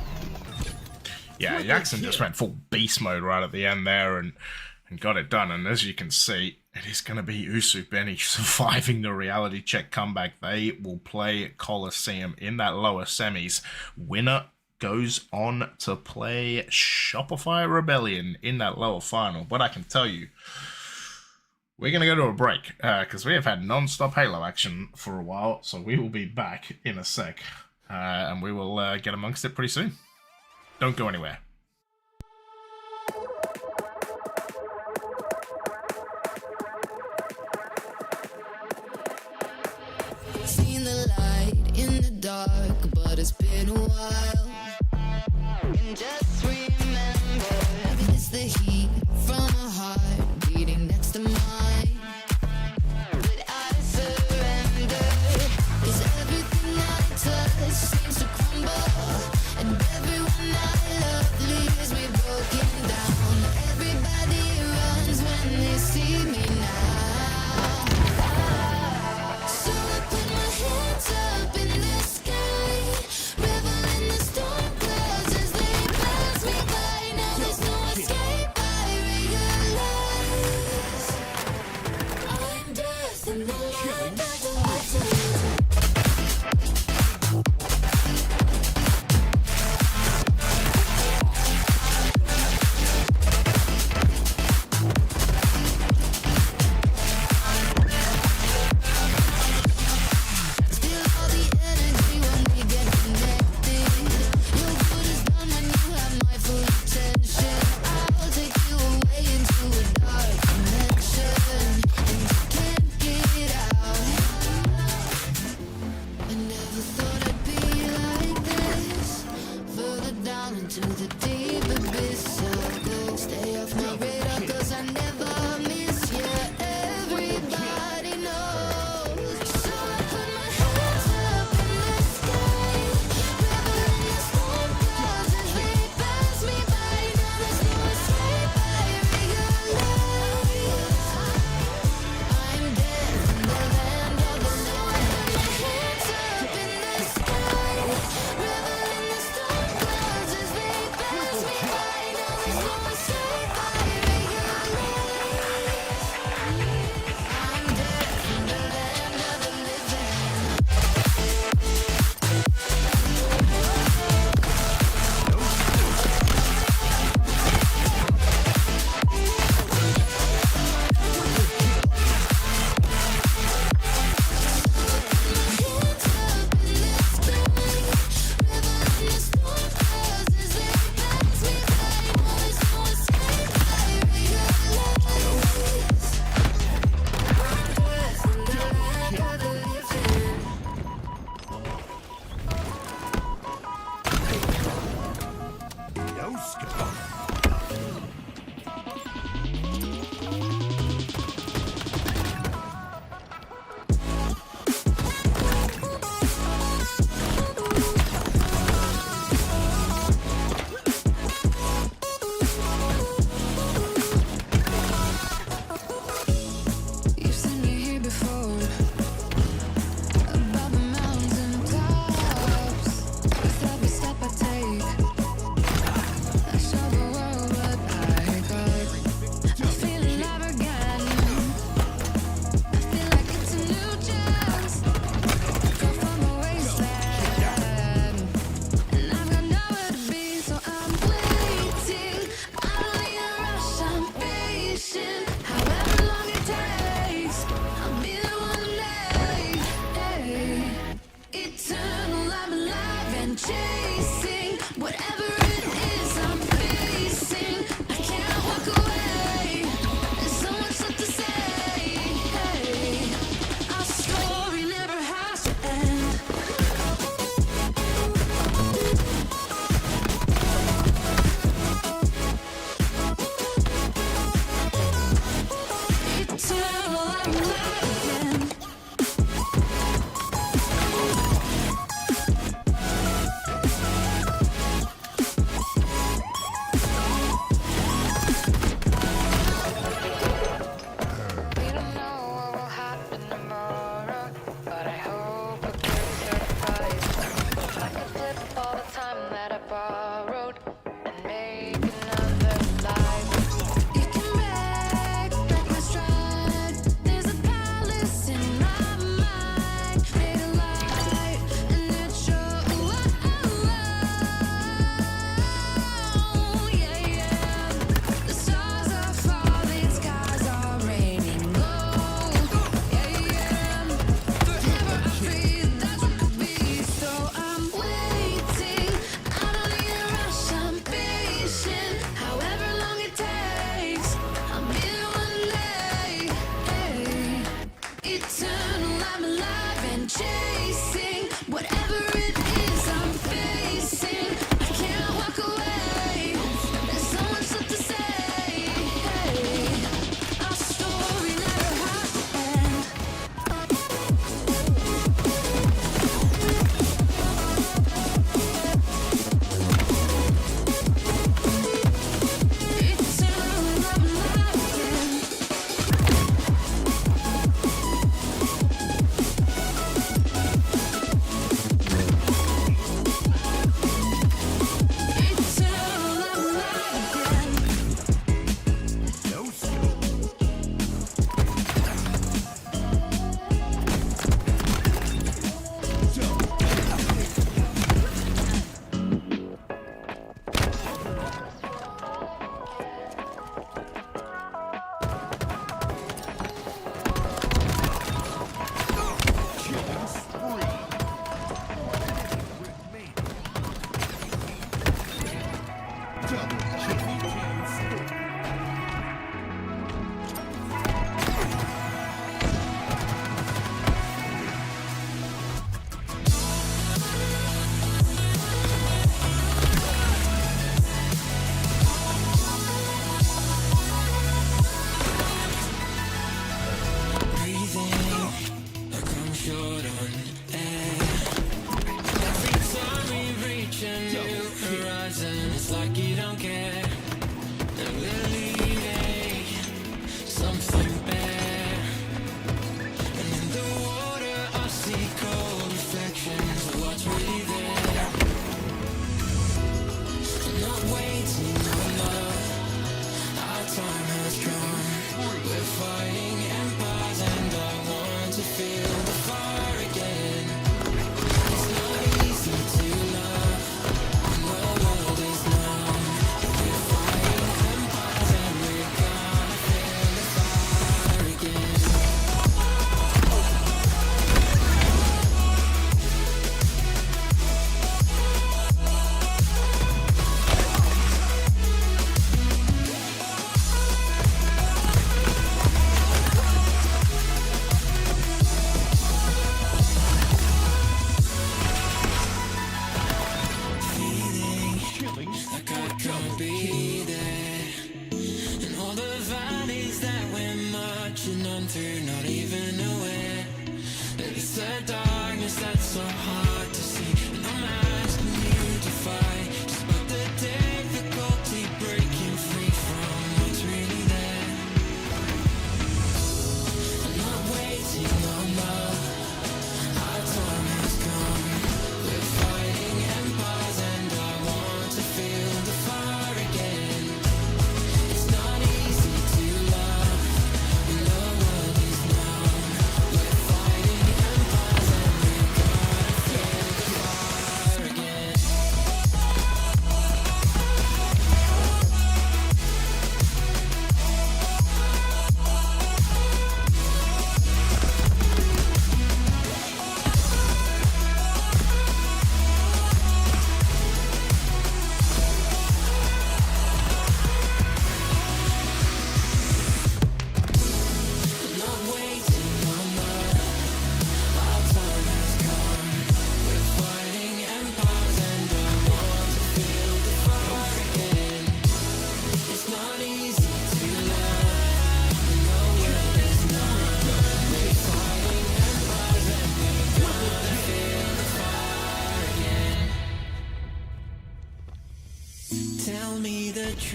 Yeah, Jackson just went full beast mode right at the end there and got it done. And as you can see, it is going to be Usubeni surviving the Reality Check comeback. They will play Coliseum in that lower semis. Winner goes on to play Shopify Rebellion in that lower final. But I can tell you, we're going to go to a break because we have had non-stop Halo action for a while. So we will be back in a sec and we will get amongst it pretty soon. Don't go anywhere. Seen the light in the dark, but it's been a while. And just remember, it's the heat from a heart beating next to mine. But I surrender, 'cause everything I touch seems to crumble, and everyone I love leaves me broken down. Everybody runs when they see me now. So I put my hands up in the sky, revel in the stars.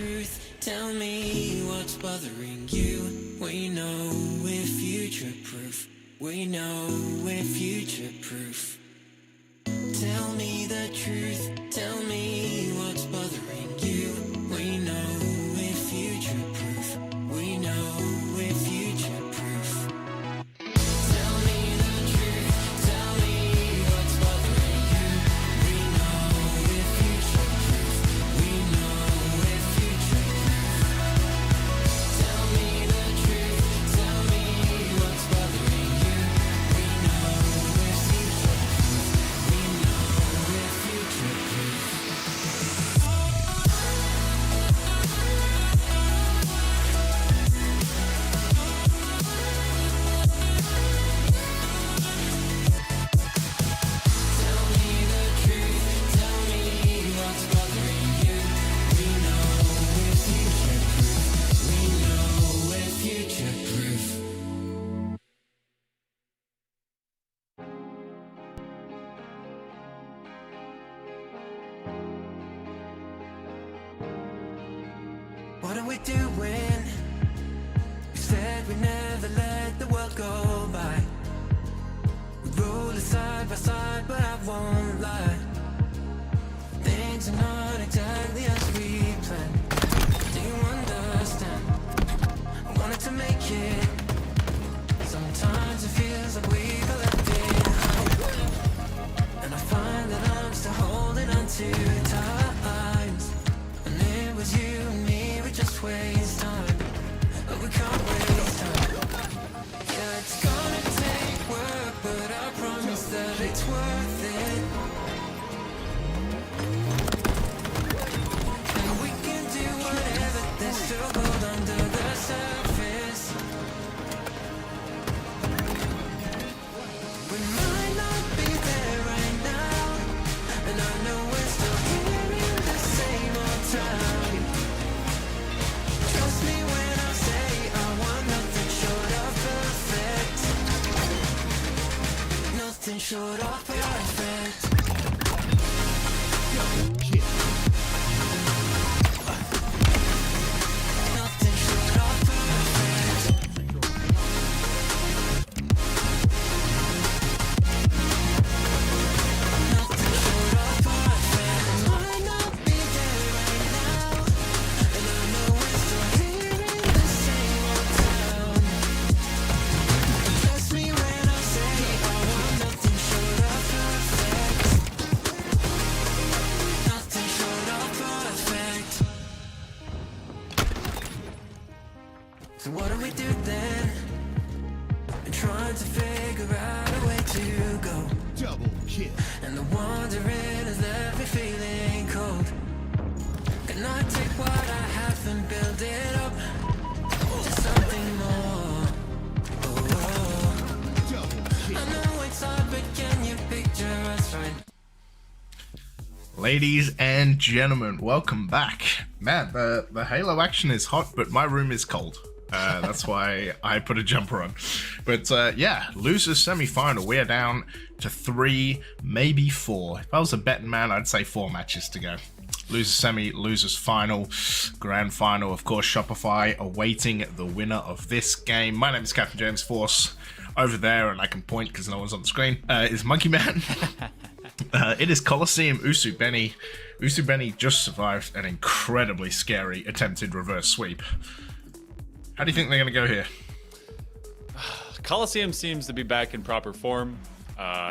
truth. Tell me what's bothering you. We know we're future proof. We know we're future proof. Tell me the truth. Tell me what's bothering you. We know we're future proof. We know we're future proof. Tell me the truth. Tell me what's bothering you. We know we're future proof. We know we're future proof. Tell me the truth. Tell me what's bothering you. We know we're future proof. We know we're future proof. Tell me the truth. Tell me what's bothering you. We know we're future proof. We know we're future proof. What are we doing? We said we never let the world go by. We roll it side by side, but I won't lie. Things are not exactly as we planned. Do you understand? I wanted to make it. Sometimes it feels like we got left behind. And I find that I'm still holding on to times. And it was you and me, we just waste time. But we can't waste time. Yeah, it's gonna take work, but I promise that it's worth it. And we can do whatever, there's still gold under the surface. We might not be there right now, and I know we're still here in the same old town. Trust me when I say I want nothing short of perfect. Nothing short of perfect. Nothing short of perfect. Nothing short of perfect. Might not be there right now, and I know we're still here in the same old town. Trust me when I say I want nothing short of perfect. Nothing short of perfect. So what do we do then? Been trying to figure out a way to go. Double kill. And the wandering has left me feeling cold. Can I take what I have and build it up to something more? Oh, Double kill. I know it's hard, but can you picture us right? Ladies and gentlemen, welcome back. Man, the Halo action is hot, but my room is cold. That's why I put a jumper on. But yeah, losers semi-final. We are down to 3, maybe 4. If I was a betting man, I'd say 4 matches to go. Losers semi, losers final, grand final. Of course, Shopify awaiting the winner of this game. My name is Captain James Force. Over there, and I can point because no one's on the screen, is Monkey Man. It is Coliseum Usu Benny. Usu Benny just survived an incredibly scary attempted reverse sweep. How do you think they're going to go here? Coliseum seems to be back in proper form.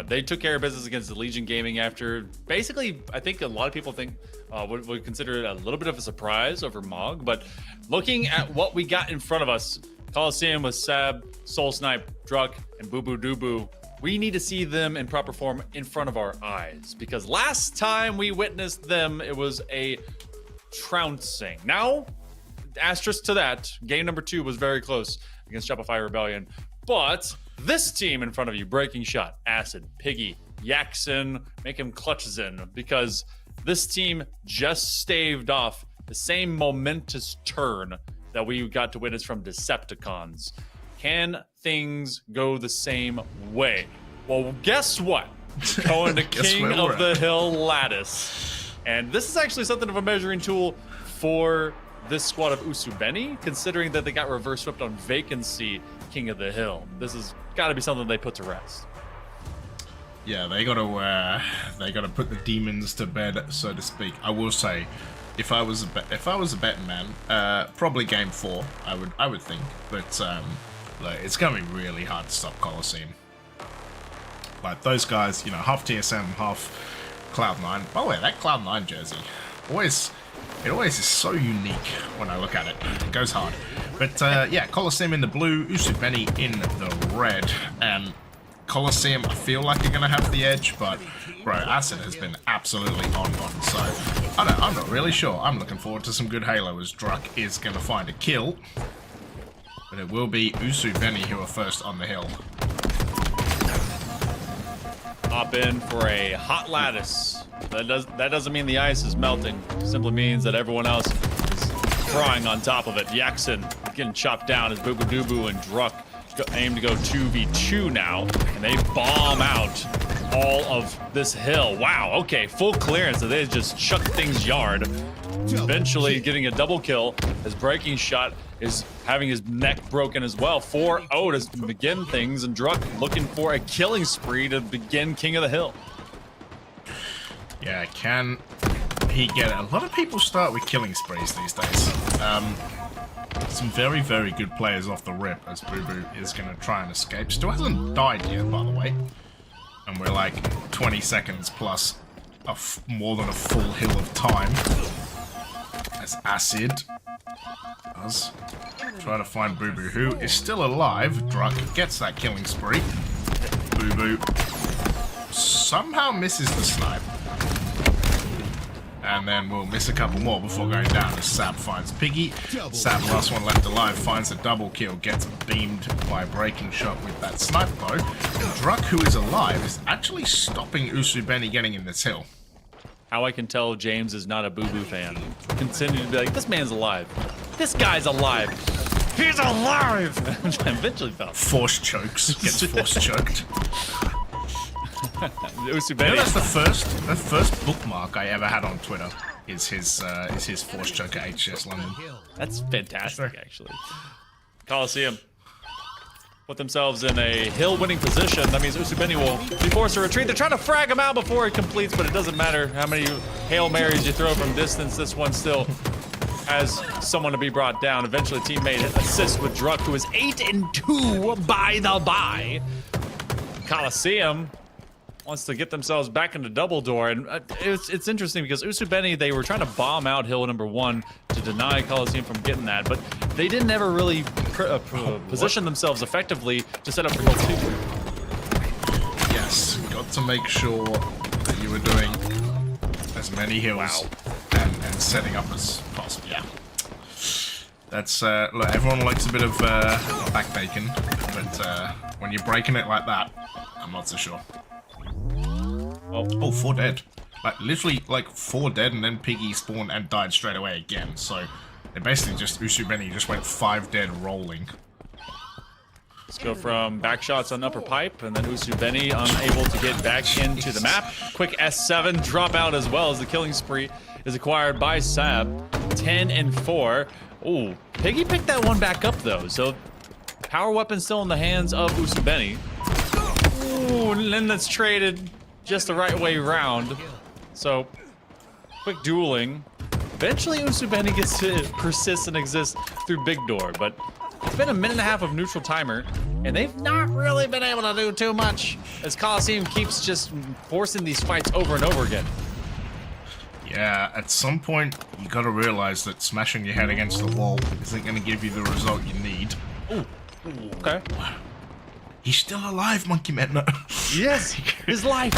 They took care of business against the Legion Gaming after basically, I think a lot of people think would consider it a little bit of a surprise over Mog. But looking at what we got in front of us, Coliseum with Sab, Soul Snipe, Druk, and Boo Boo Doo Boo. We need to see them in proper form in front of our eyes, because last time we witnessed them, it was a trouncing. Now, asterisk to that, game number 2 was very close against Shopify Rebellion. But this team in front of you, Breaking Shot, Acid, Piggy, Yaxon, make him clutches in, because this team just staved off the same momentous turn that we got to witness from Decepticons. Can things go the same way? Well, guess what? Going to King of the Hill Lattice. And this is actually something of a measuring tool for this squad of Usubeni, considering that they got reverse swept on Vacancy, King of the Hill. This has got to be something they put to rest. Yeah, they gotta put the demons to bed, so to speak. I will say, if I was a betting man, probably game 4. I would think, but look, it's gonna be really hard to stop Colosseum. Like those guys, you know, half TSM, half Cloud9. By the way, that Cloud9 jersey, it always is so unique when I look at it. It goes hard. But yeah, Colosseum in the blue, Usubeni in the red, and Colosseum, I feel like they're gonna have the edge, but bro, Acid has been absolutely on. So I'm not really sure. I'm looking forward to some good Halo as Druck is gonna find a kill, but it will be Usubeni who are first on the hill. Hop in for a hot lattice. That doesn't mean the ice is melting. It simply means that everyone else is crying on top of it. Jackson getting chopped down as Boo Boo Doo and Druck aim to go 2v2 now, and they bomb out all of this hill. Wow, okay, full clearance, so they just chuck things yard. Eventually getting a double kill as Breaking Shot is having his neck broken as well. 4-0 to begin things, and Druck looking for a killing spree to begin King of the Hill. Yeah, can he get it? A lot of people start with killing sprees these days. Some very, very good players off the rip as Boo Boo is going to try and escape. Still hasn't died yet, by the way. And we're like 20 seconds plus more than a full hill of time. As Acid does try to find Boo Boo, who is still alive. Druck gets that killing spree. Boo Boo somehow misses the snipe. And then we'll miss a couple more before going down as Sab finds Piggy. Sab, last one left alive, finds a double kill, gets beamed by a Breaking Shot with that snipe bow. And Druck, who is alive, is actually stopping Usubeni getting in this hill. How I can tell James is not a Boo Boo fan. Continue to be like, this man's alive. This guy's alive. He's alive! Eventually fell. Force chokes. Gets force choked. Usubeni. You know, that's the first bookmark I ever had on Twitter. Is his force choke at HS London. That's fantastic, actually. Colosseum put themselves in a hill-winning position. That means Usubeni will be forced to retreat. They're trying to frag him out before he completes, but it doesn't matter how many Hail Marys you throw from distance. This one still has someone to be brought down. Eventually, teammate assists with Druck, who is 8-2 by the bye. Colosseum wants to get themselves back into double door, and it's interesting because Usubeni, they were trying to bomb out hill number 1 to deny Colosseum from getting that, but they didn't ever really position themselves effectively to set up for hill 2. Yes, got to make sure that you were doing as many hills and setting up as possible. Yeah, that's look, everyone likes a bit of back bacon, but when you're breaking it like that, I'm not so sure. Oh, 4 dead. Like, literally, like, 4 dead, and then Piggy spawned and died straight away again. So, they basically just, Usubeni just went 5 dead rolling. Let's go from back shots on upper pipe, and then Usubeni unable to get back into the map. Quick S7 drop out as well as the killing spree is acquired by Sab. 10-4. Ooh, Piggy picked that one back up, though. So, power weapon still in the hands of Usubeni. Ooh, and then that's traded just the right way around. So, quick dueling. Eventually, Usubeni gets to persist and exist through Big Door, but it's been a minute and a half of neutral timer, and they've not really been able to do too much, as Colosseum keeps just forcing these fights over and over again. Yeah, at some point, you gotta realize that smashing your head against the wall isn't gonna give you the result you need. Ooh, okay. He's still alive, Monkey Man. No. Yes, his life.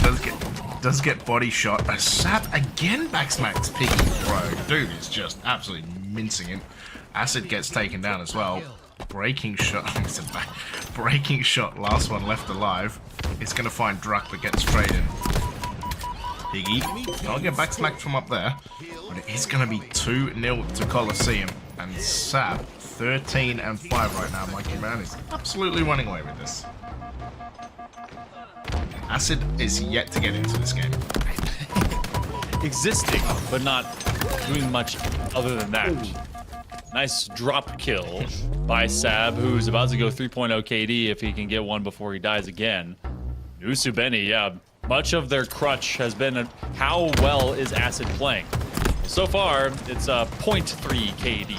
Does get body shot. A Sab again backsmacks Piggy. Bro, dude is just absolutely mincing him. Acid gets taken down as well. Breaking Shot. Breaking Shot. Last one left alive. It's gonna find Druck, but gets traded. Piggy. I'll get backsmacked from up there, but it is gonna be 2-0 to Colosseum, and Sab 13-5 right now. Monkey Man is absolutely running away with this. Acid is yet to get into this game. Existing, but not doing much other than that. Nice drop kill by Sab, who's about to go 3.0 KD if he can get one before he dies again. Usubeni, yeah, much of their crutch has been how well is Acid playing. So far, it's a 0.3 KD.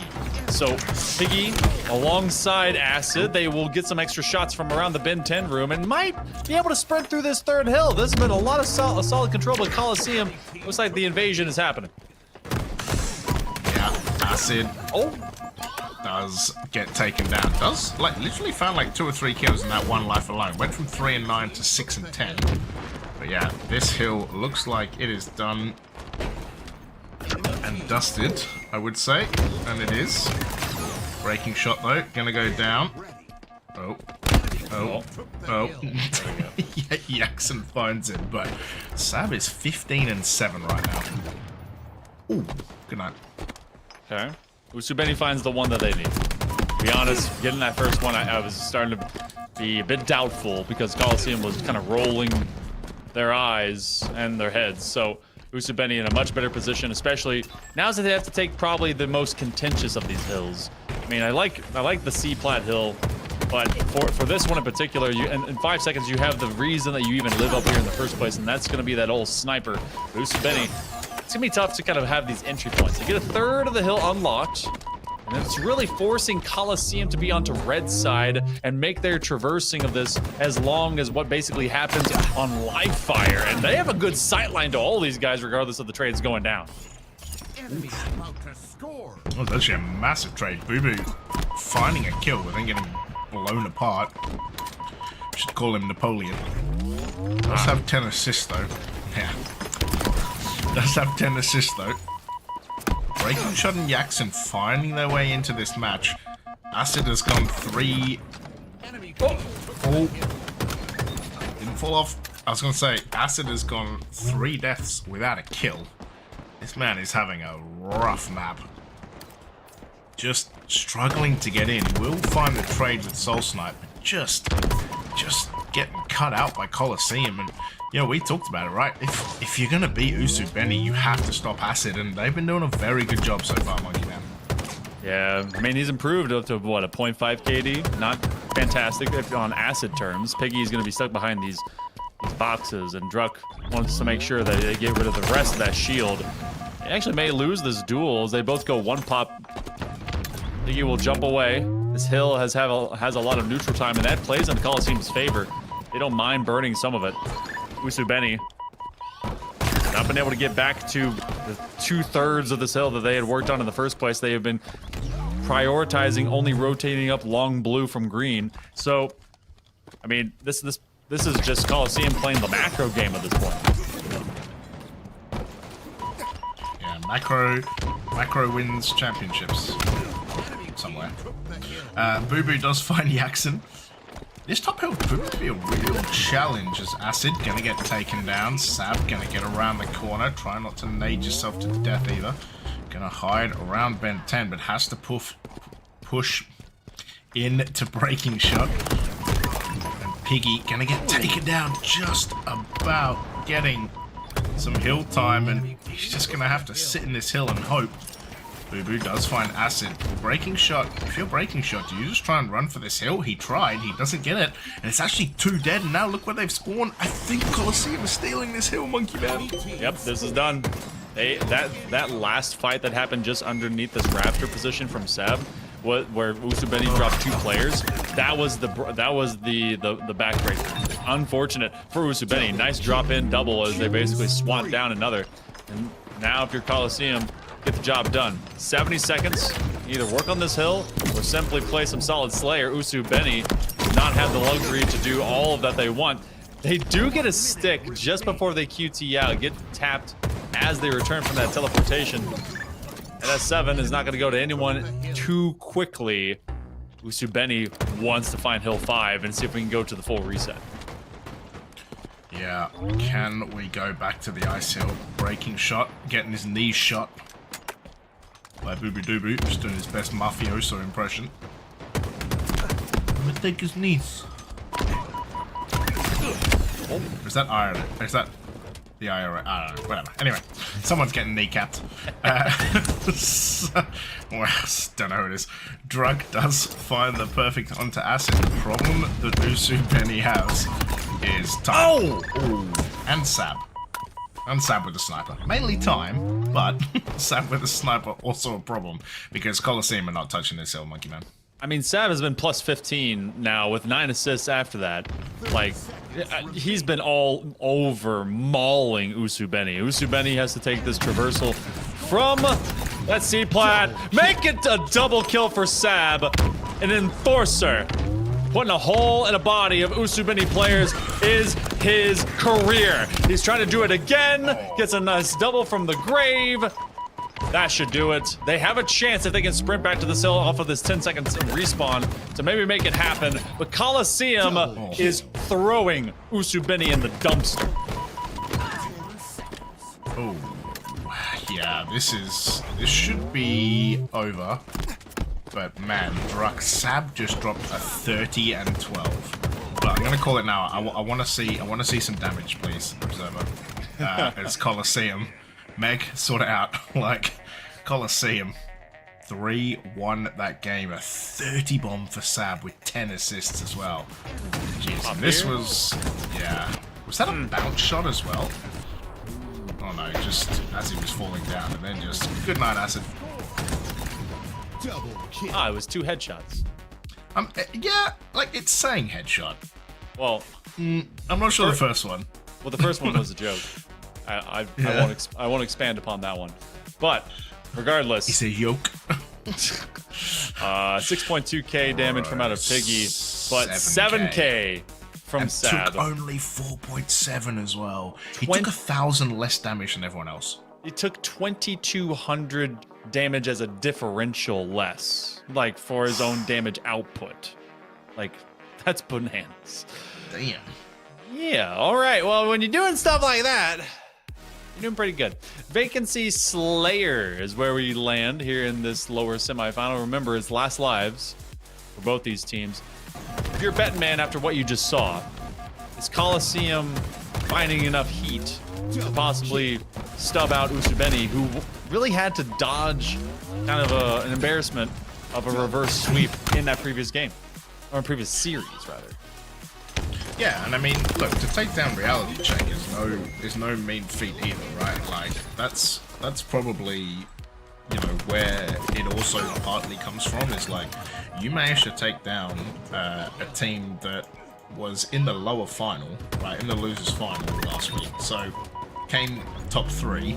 So Piggy, alongside Acid, they will get some extra shots from around the bin 10 room and might be able to sprint through this third hill. This has been a lot of solid control, but Coliseum looks like the invasion is happening. Yeah, Acid does get taken down. Does, like, literally found like 2 or 3 kills in that one life alone. Went from 3 and 9 to 6 and 10. But yeah, this hill looks like it is done and dusted, I would say, and it is. Breaking shot though, gonna go down. Oh. Yeah, Jackson finds it, but Sab is 15 and 7 right now. Ooh, good night. Okay. Usubeni finds the one that they need. To be honest, getting that first one, I was starting to be a bit doubtful because Coliseum was kind of rolling their eyes and their heads. So Usubeni in a much better position, especially now that they have to take probably the most contentious of these hills. I mean, I like the C-plat hill, but for this one in particular, in 5 seconds you have the reason that you even live up here in the first place, and that's going to be that old sniper. Usubeni, it's going to be tough to kind of have these entry points. You get a third of the hill unlocked, and it's really forcing Coliseum to be onto red side and make their traversing of this as long as what basically happens on live fire. And they have a good sight line to all these guys regardless of the trades going down. Oh, that's actually a massive trade. Boo Boo finding a kill but then getting blown apart. Should call him Napoleon. Does have 10 assists though. Yeah. Does have 10 assists though. Breaking Shot and Jackson finding their way into this match. Acid has gone 3. Oh. Didn't fall off. I was gonna say, Acid has gone 3 deaths without a kill. This man is having a rough map. Just struggling to get in. Will find the trade with Soul Snipe, but just getting cut out by Coliseum. And you know, we talked about it, right? If you're gonna beat Usubeni, you have to stop Acid, and they've been doing a very good job so far, Monkey Man. Yeah, I mean, he's improved up to what, a 0.5 KD? Not fantastic if on Acid terms. Piggy's gonna be stuck behind these boxes, and Druck wants to make sure that they get rid of the rest of that shield. They actually may lose this duel as they both go one pop. Piggy will jump away. This hill has a lot of neutral time, and that plays in Coliseum's favor. They don't mind burning some of it. Usubeni not been able to get back to the 2/3 of this hill that they had worked on in the first place. They have been prioritizing only rotating up long blue from green. So, I mean, this is just Coliseum playing the macro game at this point. Yeah, macro wins championships somewhere. Boo Boo does find Jackson. This top hill could be a real challenge as Acid gonna get taken down. Sab gonna get around the corner. Try not to nade yourself to death either. Gonna hide around Ben 10, but has to push into Breaking Shot. And Piggy gonna get taken down just about getting some hill time, and he's just gonna have to sit in this hill and hope. Boo Boo does find Acid. Breaking Shot, if you're Breaking Shot, do you just try and run for this hill? He tried, he doesn't get it, and it's actually 2 dead, and now look where they've spawned. I think Coliseum is stealing this hill, Monkey Man. Yep, this is done. That last fight that happened just underneath this raptor position from Seb, where Usubeni dropped 2 players, that was the backbreaker. Unfortunate for Usubeni. Nice drop in double as they basically swat down another. And now if you're Coliseum, get the job done. 70 seconds, either work on this hill or simply play some solid Slayer. Usubeni does not have the luxury to do all of that they want. They do get a stick just before they QT out, get tapped as they return from that teleportation. And S7 is not going to go to anyone too quickly. Usubeni wants to find hill 5 and see if we can go to the full reset. Yeah, can we go back to the ice hill? Breaking Shot, getting his knees shot by Boo Boo Doo Boo, just doing his best mafioso impression. I'm gonna take his knees. Oh, is that iron? Is that The IRA, I don't know, whatever. Anyway, someone's getting kneecapped. Well, don't know who it is. Drug does find the perfect onto acid. The problem that Usu Benny has is time. Oh! And Sab. And Sab with the sniper. Mainly time, but Sab with the sniper also a problem because Coliseum are not touching this hill, Monkey Man. I mean, Sab has been plus 15 now with 9 assists after that. Like, he's been all over mauling Usubeni. Usubeni has to take this traversal from that C-plat. Make it a double kill for Sab. An enforcer. Putting a hole in a body of Usubeni players is his career. He's trying to do it again. Gets a nice double from the grave. That should do it. They have a chance if they can sprint back to the hill off of this 10 seconds respawn to maybe make it happen. But Coliseum is throwing Usubeni in the dumpster. Oh, yeah, this should be over. But man, Sab just dropped a 30 and 12. But I'm gonna call it now. I want to see some damage, please, Observer. It's Coliseum. Meg, sort it out. Like, Coliseum 3-1 that game. A 30 bomb for Sab with 10 assists as well. Jeez, and this was, yeah. Was that a bounce shot as well? Oh no, just as he was falling down, and then just good night, acid. Ah, it was 2 headshots. Yeah, like it's saying headshot. Well, I'm not sure the first one. Well, the first one was a joke. I won't expand upon that one. But regardless, It's a yoke. 6.2k damage from out of Piggy, but 7k from And Sab. took only 4.7 as well. He took 1,000 less damage than everyone else. He took 2,200 damage as a differential less, like for his own damage output. Like, that's bananas. Damn. Yeah, all right. Well, when you're doing stuff like that, you're doing pretty good. Vacancy Slayer is where we land here in this lower semifinal. Remember, it's last lives for both these teams. If you're a betting man after what you just saw, is Coliseum finding enough heat to possibly stub out Usubeni, who really had to dodge kind of an embarrassment of a reverse sweep in that previous game, or in previous series, rather. Yeah, and I mean, look, to take down Reality Check is no mean feat either, right? Like, that's probably, you know, where it also partly comes from, is like, you managed to take down a team that was in the lower final, right, in the losers final last week, so came top 3,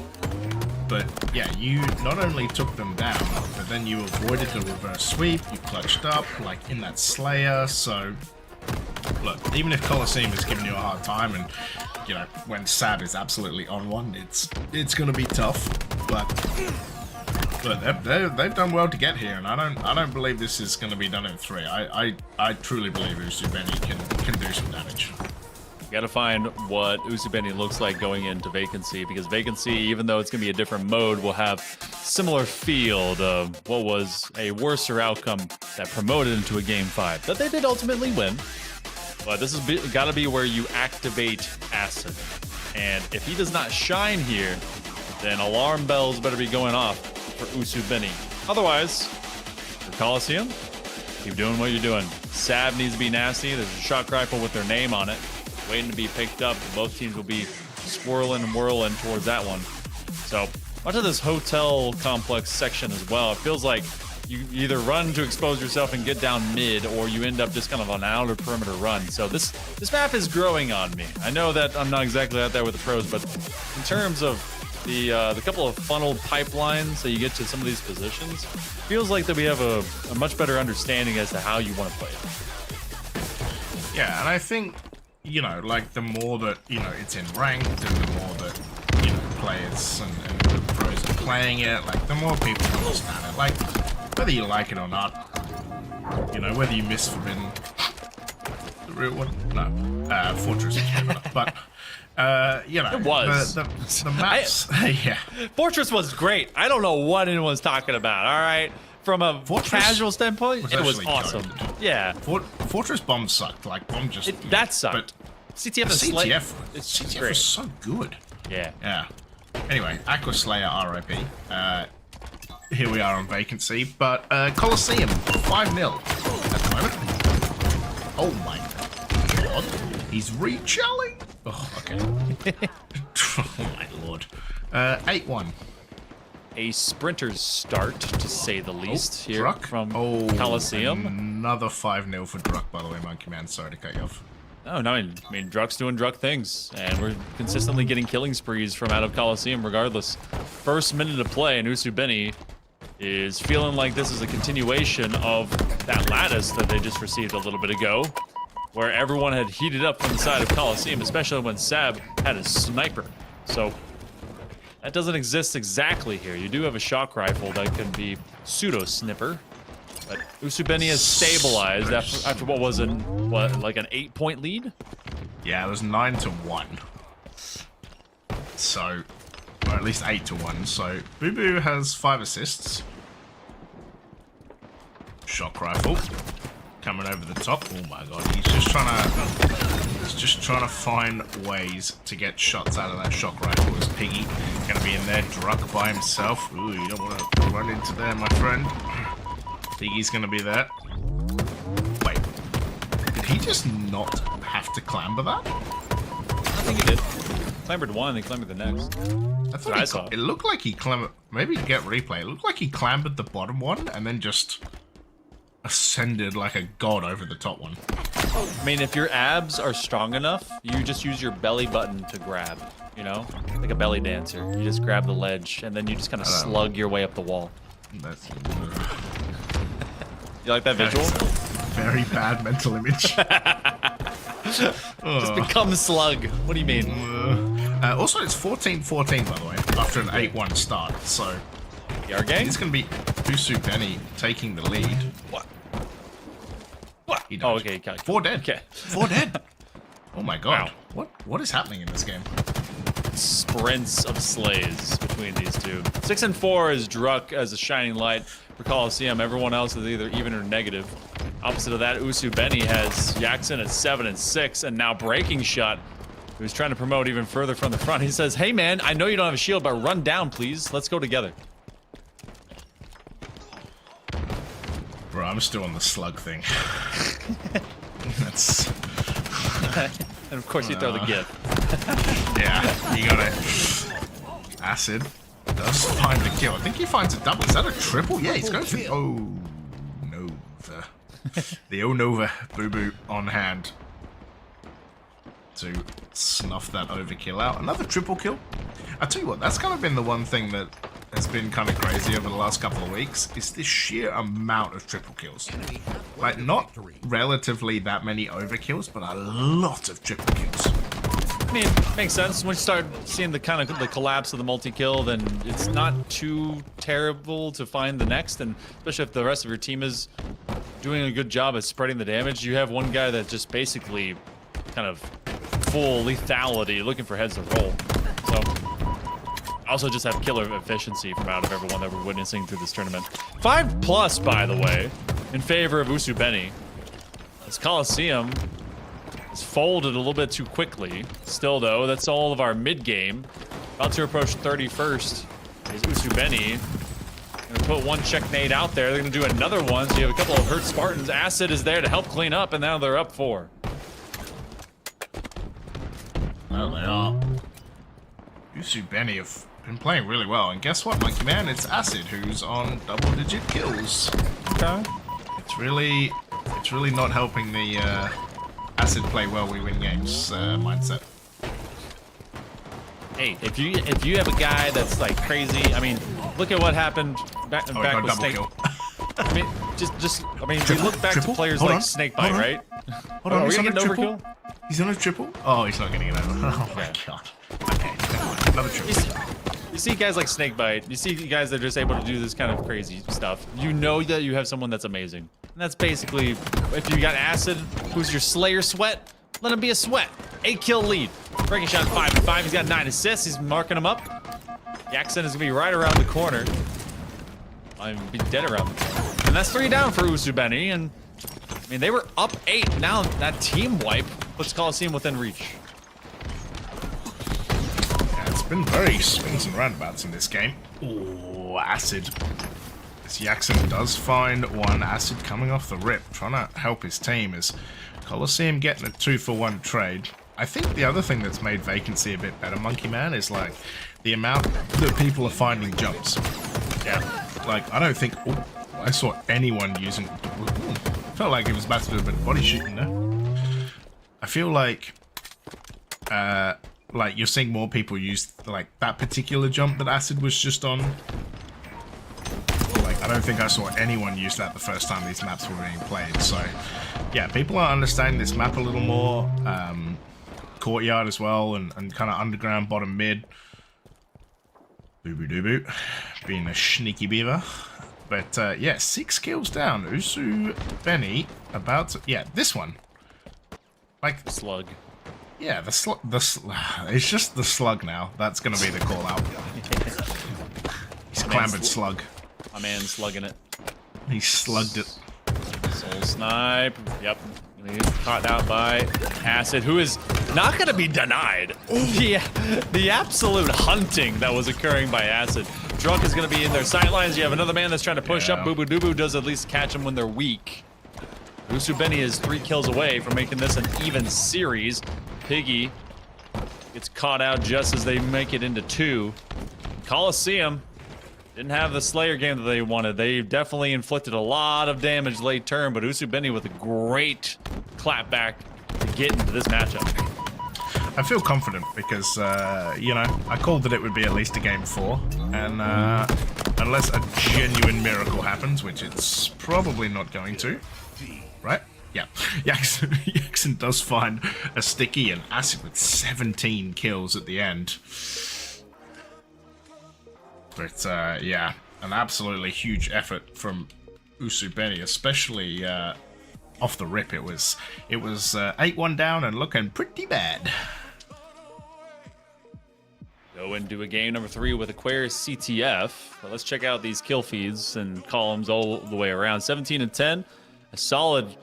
but yeah, you not only took them down, but then you avoided the reverse sweep, you clutched up, like, in that Slayer, so look, even if Coliseum is giving you a hard time, and you know, when Sab is absolutely on one, it's gonna be tough, but they've done well to get here, and I don't believe this is gonna be done in 3. I truly believe Usubeni can do some damage. You gotta find what Usubeni looks like going into Vacancy, because Vacancy, even though it's gonna be a different mode, will have similar field of what was a worser outcome that promoted into a game 5 that they did ultimately win. But this is gotta be where you activate Acid, and if he does not shine here, then alarm bells better be going off for Usubeni. Otherwise, for Coliseum, keep doing what you're doing. Sab needs to be nasty. There's a shot rifle with their name on it, waiting to be picked up. Both teams will be swirling and whirling towards that one. So much of this hotel complex section as well, it feels like you either run to expose yourself and get down mid, or you end up just kind of on an outer perimeter run. So this map is growing on me. I know that I'm not exactly out there with the pros, but in terms of the couple of funneled pipelines that you get to some of these positions, feels like that we have a much better understanding as to how you want to play it. Yeah, and I think, you know, like, the more that, you know, it's in ranked, and the more that, you know, players and the pros are playing it, like, the more people understand it. Like, whether you like it or not, you know, whether you miss Forbidden, the real one, no, Fortress is better, but, you know, It was. the maps, yeah. Fortress was great. I don't know what anyone's talking about, all right? From a Fortress casual standpoint, it was actually awesome. goated. Yeah. Fortress Bomb sucked, like, Bomb just... That sucked. CTF is CTF, it's CTF great. was so good. Yeah. Yeah. Anyway, Aqua Slayer RIP. Here we are on vacancy, but Colosseum 5-0 at the moment. Oh my god. He's rechelling. Oh, okay. Oh my lord. 8-1. A sprinter's start, to say the least, here Druck? from Oh, Coliseum. Another 5-0 for Druck, by the way, Monkey Man. Sorry to cut you off. Oh, no, I mean, Druck's doing Druck things, and we're consistently getting killing sprees from out of Coliseum regardless. First minute of play, and Usubeni is feeling like this is a continuation of that lattice that they just received a little bit ago, where everyone had heated up from the side of Coliseum, especially when Sab had a sniper. So that doesn't exist exactly here. You do have a shock rifle that can be pseudo-snipper, but Usubeni has stabilized after what was like an 8-point lead? Yeah, it was 9-1. So, or at least 8-1. So, Boo Boo has 5 assists. Shock rifle coming over the top. Oh my god, he's just trying to find ways to get shots out of that shock rifle. Is Piggy gonna be in there, Druck by himself? Ooh, you don't want to run into there, my friend. Piggy's gonna be there. Wait, did he just not have to clamber that? I think he did. Clambered one, then clambered the next. I thought I saw. it looked like he clambered. Maybe get replay. It looked like he clambered the bottom one and then just ascended like a god over the top one. I mean, if your abs are strong enough, you just use your belly button to grab, you know? Like a belly dancer. You just grab the ledge, and then you just kind of slug your way up the wall. That's You like that visual? very bad mental image. Just become slug. What do you mean? Also, it's 14-14, by the way, after an 8-1 start. So, PR game? it's going to be Usubeni taking the lead. What? He died. Oh, okay. 4 dead. Okay. 4 dead. Oh my god. Wow. What is happening in this game? Sprints of slays between these two. 6 and 4 is Druck as a shining light for Coliseum. Everyone else is either even or negative. Opposite of that, Usubeni has Jackson at 7 and 6, and now Breaking Shot, who's trying to promote even further from the front. He says, "Hey man, I know you don't have a shield, but run down, please. Let's go together." Bro, I'm still on the slug thing. That's... And of course, you throw the gift. Yeah, you got it. Acid does find the kill. I think he finds a double. Is that a triple? Yeah, he's going for the... Oh, Nova. The O-Nova Boo-Boo on hand to snuff that overkill out. Another triple kill. I tell you what, that's kind of been the one thing that has been kind of crazy over the last couple of weeks, is the sheer amount of triple kills. Like, not relatively that many overkills, but a lot of triple kills. I mean, makes sense. When you start seeing the kind of the collapse of the multi-kill, then it's not too terrible to find the next, and especially if the rest of your team is doing a good job at spreading the damage. You have one guy that just basically kind of full lethality, looking for heads to roll. So, also just have killer efficiency from out of everyone that we're witnessing through this tournament. 5+, by the way, in favor of Usubeni. This Coliseum is folded a little bit too quickly. Still, though, that's all of our mid-game. About to approach 31st is Usubeni. Gonna put one check nade out there. They're gonna do another one, so you have a couple of hurt Spartans. Acid is there to help clean up, and now they're up 4. Well, they are. Usubeni have been playing really well, and guess what, Monkey Man? It's Acid who's on double-digit kills. Okay. It's really not helping the Acid play well, we win games mindset. Hey, if you have a guy that's like crazy, I mean, look at what happened back got with double Snake. kill. I mean, we look back to players Hold like on. Snakebite, right? Hold on, Are we he's on gonna a get an triple. overkill? He's on a triple? Oh, he's not getting it over. Oh my god. Okay, never mind. Another triple. You see guys like Snakebite, you see guys that are just able to do this kind of crazy stuff. You know that you have someone that's amazing. And that's basically, if you got Acid, who's your Slayer Sweat, let him be a Sweat. 8-kill lead. Breaking Shot 5 and 5, he's got 9 assists, he's marking them up. Jackson is gonna be right around the corner. I'm be dead around the corner. And that's 3 down for Usubeni, and I mean, they were up 8. Now that team wipe puts Coliseum within reach. Yeah, it's been very swings and roundabouts in this game. Ooh, Acid. As Jackson does find one Acid coming off the rip, trying to help his team as Coliseum getting a 2-for-1 trade. I think the other thing that's made Vacancy a bit better, Monkey Man, is like the amount that people are finding jumps. Yeah, like I don't think I saw anyone using. Felt like it was about to do a bit of body shooting there. I feel like you're seeing more people use like that particular jump that Acid was just on. Like I don't think I saw anyone use that the first time these maps were being played. So yeah, people are understanding this map a little more. Courtyard as well, and kind of underground bottom mid. Boo boo doo boo, being a sneaky beaver. But yeah, 6 kills down. Usu Benny about to, yeah, this one. Like The slug. Yeah, it's just the slug now. That's gonna be the call out. He's clambered slug. My man slugging it. He slugged it. Soul snipe. Yep. He's caught out by Acid, who is not going to be denied. The absolute hunting that was occurring by Acid. Drunk is going to be in their sightlines. You have another man that's trying to push up. Boo Boo Doo Boo does at least catch them when they're weak. Usubeni is 3 kills away from making this an even series. Piggy gets caught out just as they make it into 2. Coliseum didn't have the Slayer game that they wanted. They definitely inflicted a lot of damage late turn, but Usubeni with a great clapback to get into this matchup. I feel confident because, you know, I called that it would be at least a game 4, and unless a genuine miracle happens, which it's probably not going to, right? Yeah, Jackson does find a sticky and Acid with 17 kills at the end. But yeah, an absolutely huge effort from Usubeni, especially off the rip. It was 8-1 down and looking pretty bad. Go into a game number 3 with Aquarius CTF. But let's check out these kill feeds and columns all the way around. 17 and 10, a solid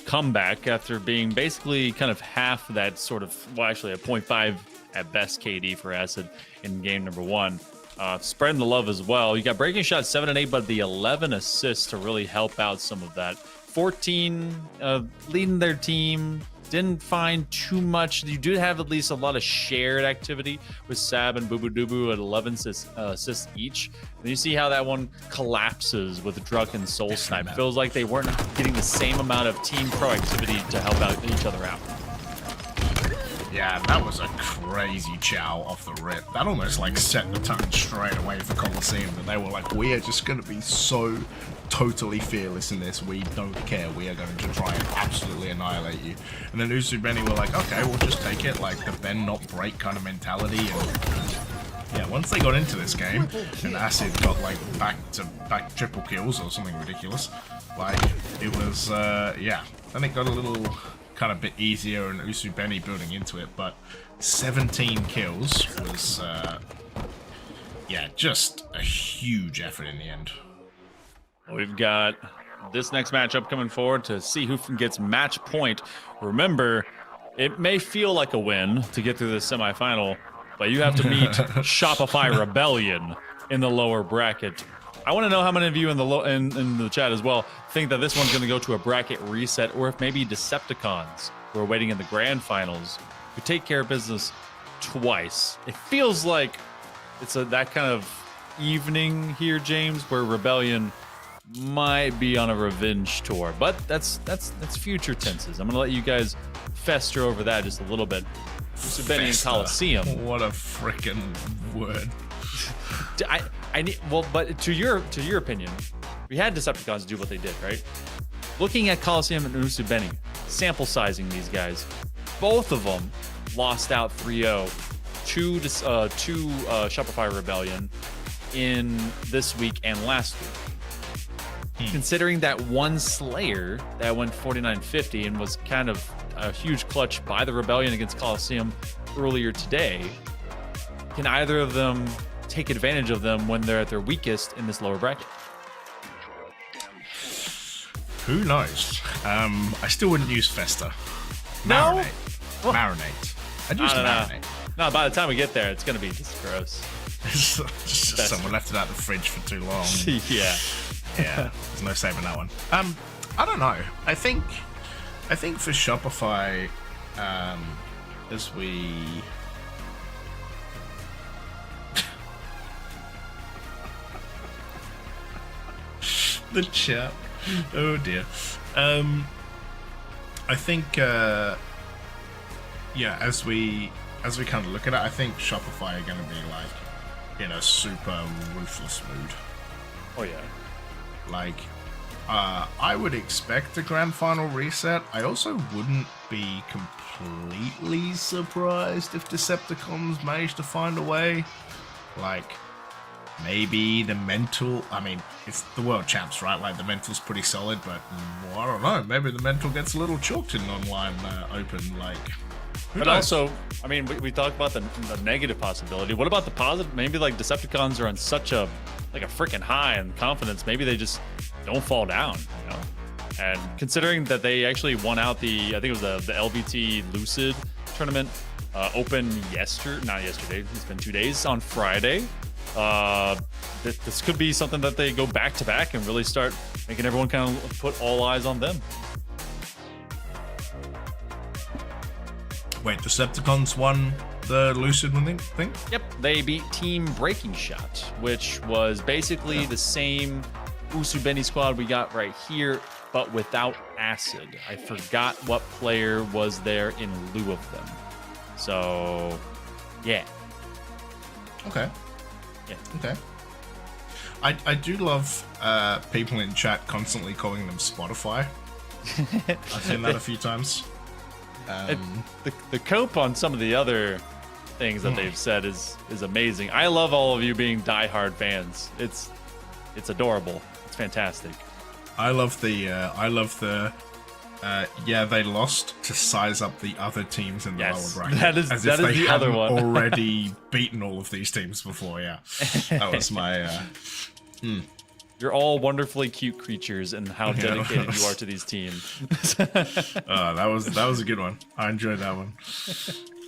comeback after being basically kind of half that sort of, well, actually a 0.5 at best KD for Acid in game number 1. Spreading the love as well. You got breaking shots 7 and 8, but the 11 assists to really help out some of that. 14 leading their team. Didn't find too much. You do have at least a lot of shared activity with Sab and Boo Boo Doo Boo at 11 assists each. And you see how that one collapses with Druk and Soul Snipe. Feels like they weren't getting the same amount of team proactivity to help out each other out. Yeah, that was a crazy chow off the rip. That almost like set the tone straight away for Coliseum. That they were like, we are just going to be so totally fearless in this. We don't care. We are going to try and absolutely annihilate you. And then Usubeni were like, okay, we'll just take it. Like the bend not break kind of mentality. And yeah, once they got into this game, and Acid got like back triple kills or something ridiculous. Like it was, yeah. Then it got a little kind of bit easier and Usubeni building into it, but 17 kills was yeah, just a huge effort in the end. We've got this next matchup coming forward to see who gets match point. Remember, it may feel like a win to get through the semifinal, but you have to meet Shopify Rebellion in the lower bracket. I want to know how many of you in the chat as well think that this one's going to go to a bracket reset, or if maybe Decepticons, who are waiting in the grand finals, who take care of business twice. It feels like it's that kind of evening here, James, where Rebellion might be on a revenge tour, but that's future tenses. I'm going to let you guys fester over that just a little bit. Usubeni and Coliseum. What a freaking word. I need, well, but to your opinion, we had Decepticons do what they did, right? Looking at Coliseum and Usubeni, sample sizing these guys, both of them lost out 3-0 to Shopify Rebellion in this week and last week. Considering that one Slayer that went 49-50 and was kind of a huge clutch by the Rebellion against Coliseum earlier today, can either of them take advantage of them when they're at their weakest in this lower bracket? Who knows? I still wouldn't use Festa. No? Marinate. I'd use Marinate. No, by the time we get there, it's gonna be just gross. Just someone left it out the fridge for too long. Yeah. Yeah, there's no saving that one. I don't know. I think for Shopify, as we the chat. Oh dear. I think yeah, as we kind of look at it, I think Shopify are going to be like in a super ruthless mood. Oh yeah. Like, I would expect a grand final reset. I also wouldn't be completely surprised if Decepticons managed to find a way. Like, maybe the mental. I mean, it's the world champs, right? Like, the mental's pretty solid, but well, I don't know. Maybe the mental gets a little chalked in online open. Like, but also, I mean, we talked about the negative possibility. What about the positive? Maybe like Decepticons are on such a freaking high in confidence. Maybe they just don't fall down, you know. And considering that they actually won out I think it was the LVT Lucid tournament open not yesterday. It's been 2 days on Friday. This could be something that they go back to back and really start making everyone kind of put all eyes on them. Wait, Decepticons won the Lucid winning thing? Yep, they beat Team Breaking Shot, which was basically the same Usubeni squad we got right here, but without Acid. I forgot what player was there in lieu of them. So, yeah. Okay. Yeah. Okay. I do love people in chat constantly calling them Spotify. I've seen that a few times. The cope on some of the other things that they've said is amazing. I love all of you being diehard fans. It's adorable. It's fantastic. I love the yeah, they lost to size up the other teams in the lower bracket. That is the other one. Already beaten all of these teams before. Yeah, that was my. You're all wonderfully cute creatures, and how dedicated you are to these teams. That was a good one. I enjoyed that one.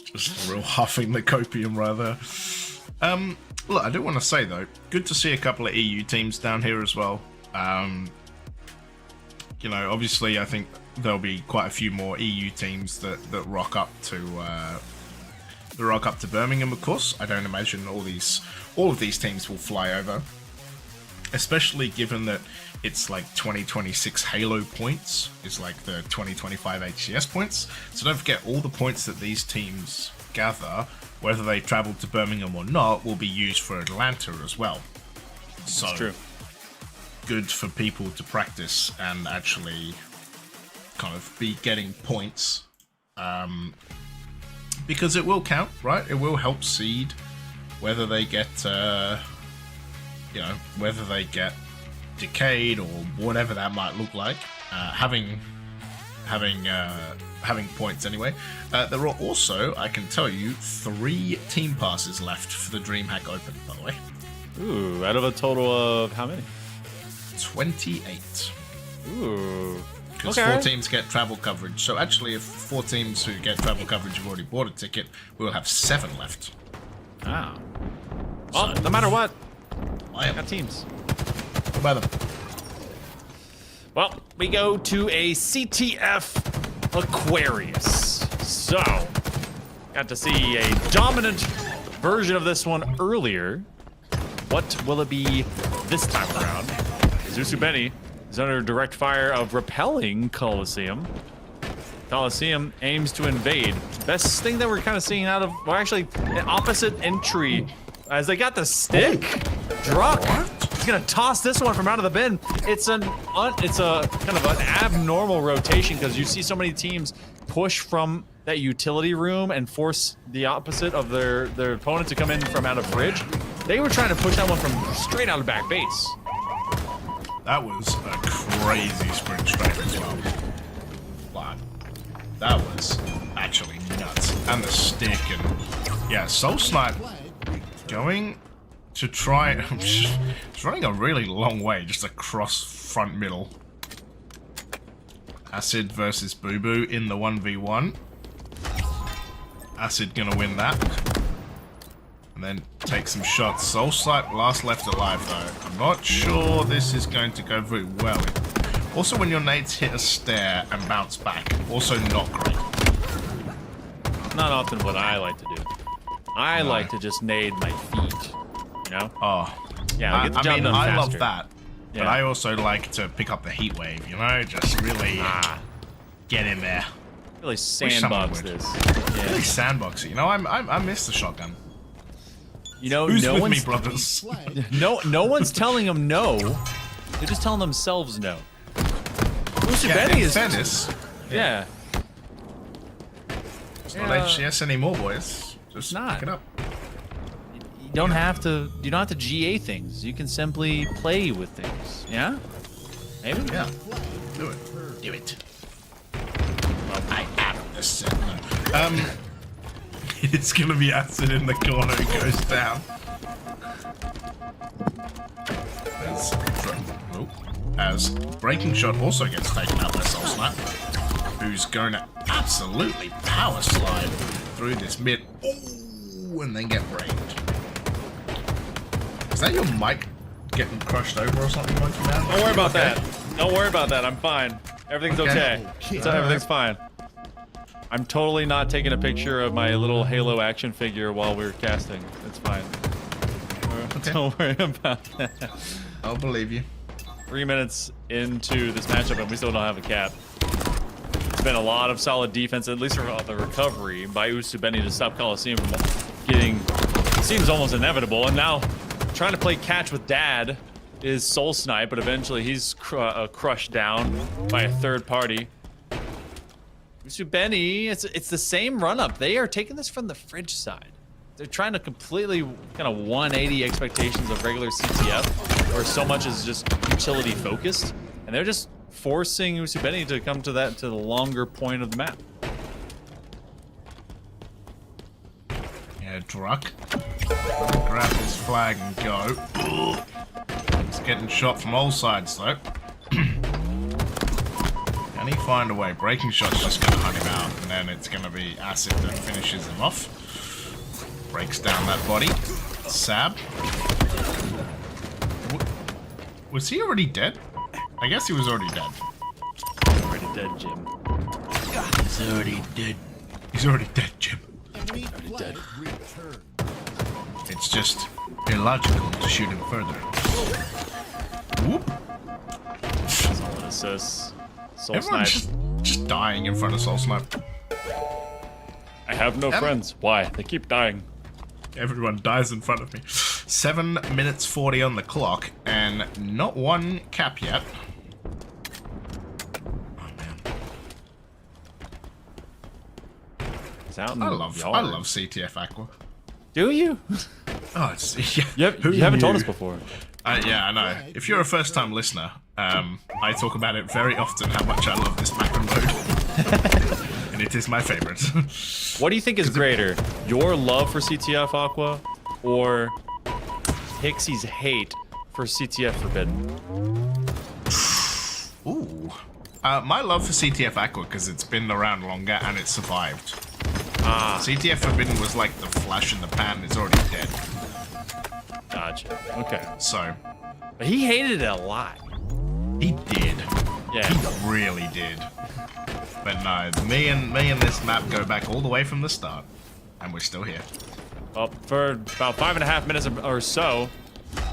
Just real huffing the copium right there. Look, I do want to say though, good to see a couple of EU teams down here as well. You know, obviously, I think there'll be quite a few more EU teams that rock up to Birmingham. Of course, I don't imagine all of these teams will fly over. Especially given that it's like 2026 Halo points is like the 2025 HCS points. So don't forget, all the points that these teams gather, whether they travel to Birmingham or not, will be used for Atlanta as well. So That's true. Good for people to practice and actually kind of be getting points. Because it will count, right? It will help seed whether they get... you know, whether they get decayed or whatever that might look like, having points anyway. There are also, I can tell you, 3 team passes left for the Dreamhack Open, by the way. Ooh, out of a total of how many? 28. Ooh. Because 4 teams get travel coverage. So actually, if 4 teams who get travel coverage have already bought a ticket, we'll have 7 left. Ah. Well, no matter what, I got teams. By them. Well, we go to a CTF Aquarius. So, got to see a dominant version of this one earlier. What will it be this time around? Zusubeni is under direct fire of repelling Coliseum. Coliseum aims to invade. Best thing that we're kind of seeing out of, well, actually, an opposite entry. As they got the stick, Druck is gonna toss this one from out of the bin. It's a kind of an abnormal rotation because you see so many teams push from that utility room and force the opposite of their opponent to come in from out of fridge. They were trying to push that one from straight out of back base. That was a crazy sprint straight as well. Wow. That was actually nuts. And the stick and yeah, Soul Snipe going to try. It's running a really long way, just across front middle. Acid versus Boo Boo in the 1v1. Acid gonna win that. And then take some shots. Soul Snipe last left alive though. I'm not sure this is going to go very well. Also, when your nades hit a stair and bounce back, also not great. Not often what I like to do. I like to just nade my feet. You know? Oh. Yeah, get the I job mean, done I faster. love that. But Yeah. I also like to pick up the heat wave, you know? Just really get in there. Really Wish someone sandbox would. this. Really Yeah. sandbox it. You know, I miss the shotgun. You know, Who's no with one's me, brothers? no one's telling them no. They're just telling themselves no. Lucy Yeah, Benny in is fairness, yeah. it's not HCS anymore, boys. Just not. pick it up. You don't have to. You don't have to GA things. You can simply play with things. Yeah. Maybe. Yeah. Do it. Do it. I am the settler. It's gonna be acid in the corner. It goes down. As Breaking Shot also gets taken out by Soul Snipe, who's going to absolutely power slide through this mid. Ooh, and then get brained. Is that your mic getting crushed over or something, Monkey Man? Don't worry about that. Don't worry about that. I'm fine. Everything's okay. So everything's fine. I'm totally not taking a picture of my little Halo action figure while we're casting. It's fine. Don't worry about that. I'll believe you. 3 minutes into this matchup and we still don't have a cap. It's been a lot of solid defense, at least for the recovery by Usubeni to stop Coliseum from getting, seems almost inevitable. And now trying to play catch with Dad is Soul Snipe, but eventually he's crushed down by a third party. Usubeni, it's the same run up. They are taking this from the fridge side. They're trying to completely kind of 180 expectations of regular CTF, where so much is just utility focused, and they're just forcing Usubeni to come to the longer point of the map. Yeah, Druck. Grab his flag and go. He's getting shot from all sides though. Can he find a way? Breaking Shot's just gonna hunt him out, and then it's gonna be Acid that finishes him off. Breaks down that body. Sab. Was he already dead? I guess he was already dead. Already dead, Jim. He's already dead. He's already dead, Jim. Enemy dead. flag returned. It's just illogical to shoot him further. Whoop. Solid assists. Soul Everyone's Snipe. just dying in front of Soul Snipe. I have no friends. Why? They keep dying. Everyone dies in front of me. 7 minutes 40 on the clock, and not one cap yet. Oh man, It's out in I the love yard. CTF Aqua. Do you? Oh, it's yeah. You haven't told us before. Yeah, I know. If you're a first-time listener, I talk about it very often how much I love this macro mode, and it is my favorite. What do you think is greater, your love for CTF Aqua, or Pixie's hate for CTF Forbidden? Ooh. My love for CTF Aqua because it's been around longer and it survived. CTF Forbidden was like the flash in the pan. It's already dead. Gotcha. Okay. So But he hated it a lot. he did. Yeah. He really did. But no, me and this map go back all the way from the start, and we're still here. Well, for about 5.5 minutes or so,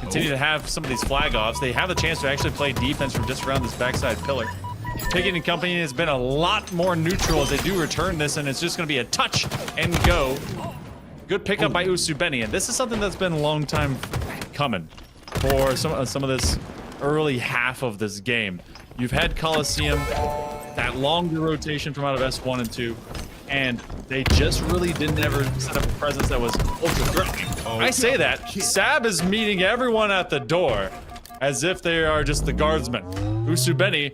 continue to have some of these flag offs. They have the chance to actually play defense from just around this backside pillar. Pickett and company has been a lot more neutral as they do return this, and it's just going to be a touch and go. Good pickup by Usubeni, and this is something that's been a long time coming for some of this early half of this game. You've had Coliseum, that longer rotation from out of S1 and 2, and they just really didn't ever set up a presence that was ultra threatening. I say that, Sab is meeting everyone at the door as if they are just the guardsmen. Usubeni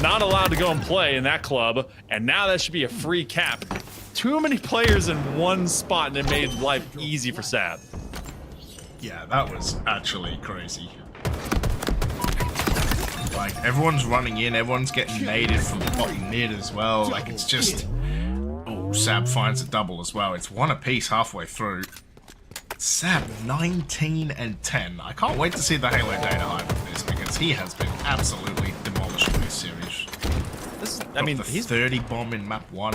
not allowed to go and play in that club, and now that should be a free cap. Too many players in one spot, and it made life easy for Sab. Yeah, that was actually crazy. Like, everyone's running in, everyone's getting naded from the bottom mid as well. Like, it's just... Oh, Sab finds a double as well. It's one apiece halfway through. Sab 19 and 10. I can't wait to see the Halo data hype of this because he has been absolutely demolishing this series. I mean, he's 30 bomb in map 1.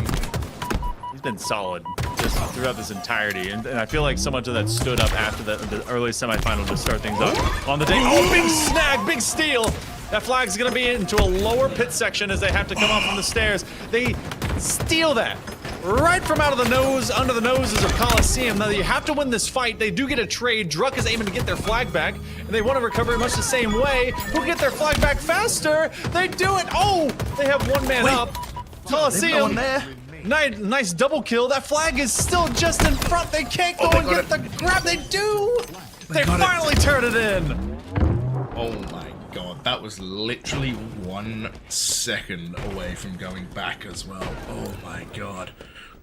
He's been solid just throughout this entirety, and I feel like so much of that stood up after the early semifinal to start things up on the day. Oh, big snag, big steal. That flag's gonna be into a lower pit section as they have to come up from the stairs. They steal that right from out of the nose, under the noses of Coliseum. Now you have to win this fight. They do get a trade. Druck is aiming to get their flag back, and they want to recover it much the same way. Who get their flag back faster? They do it. Oh, they have one man up. Coliseum. Nice double kill. That flag is still just in front. They can't go and get the grab. They do. They finally turn it in. Oh my god, that was literally 1 second away from going back as well. Oh my god.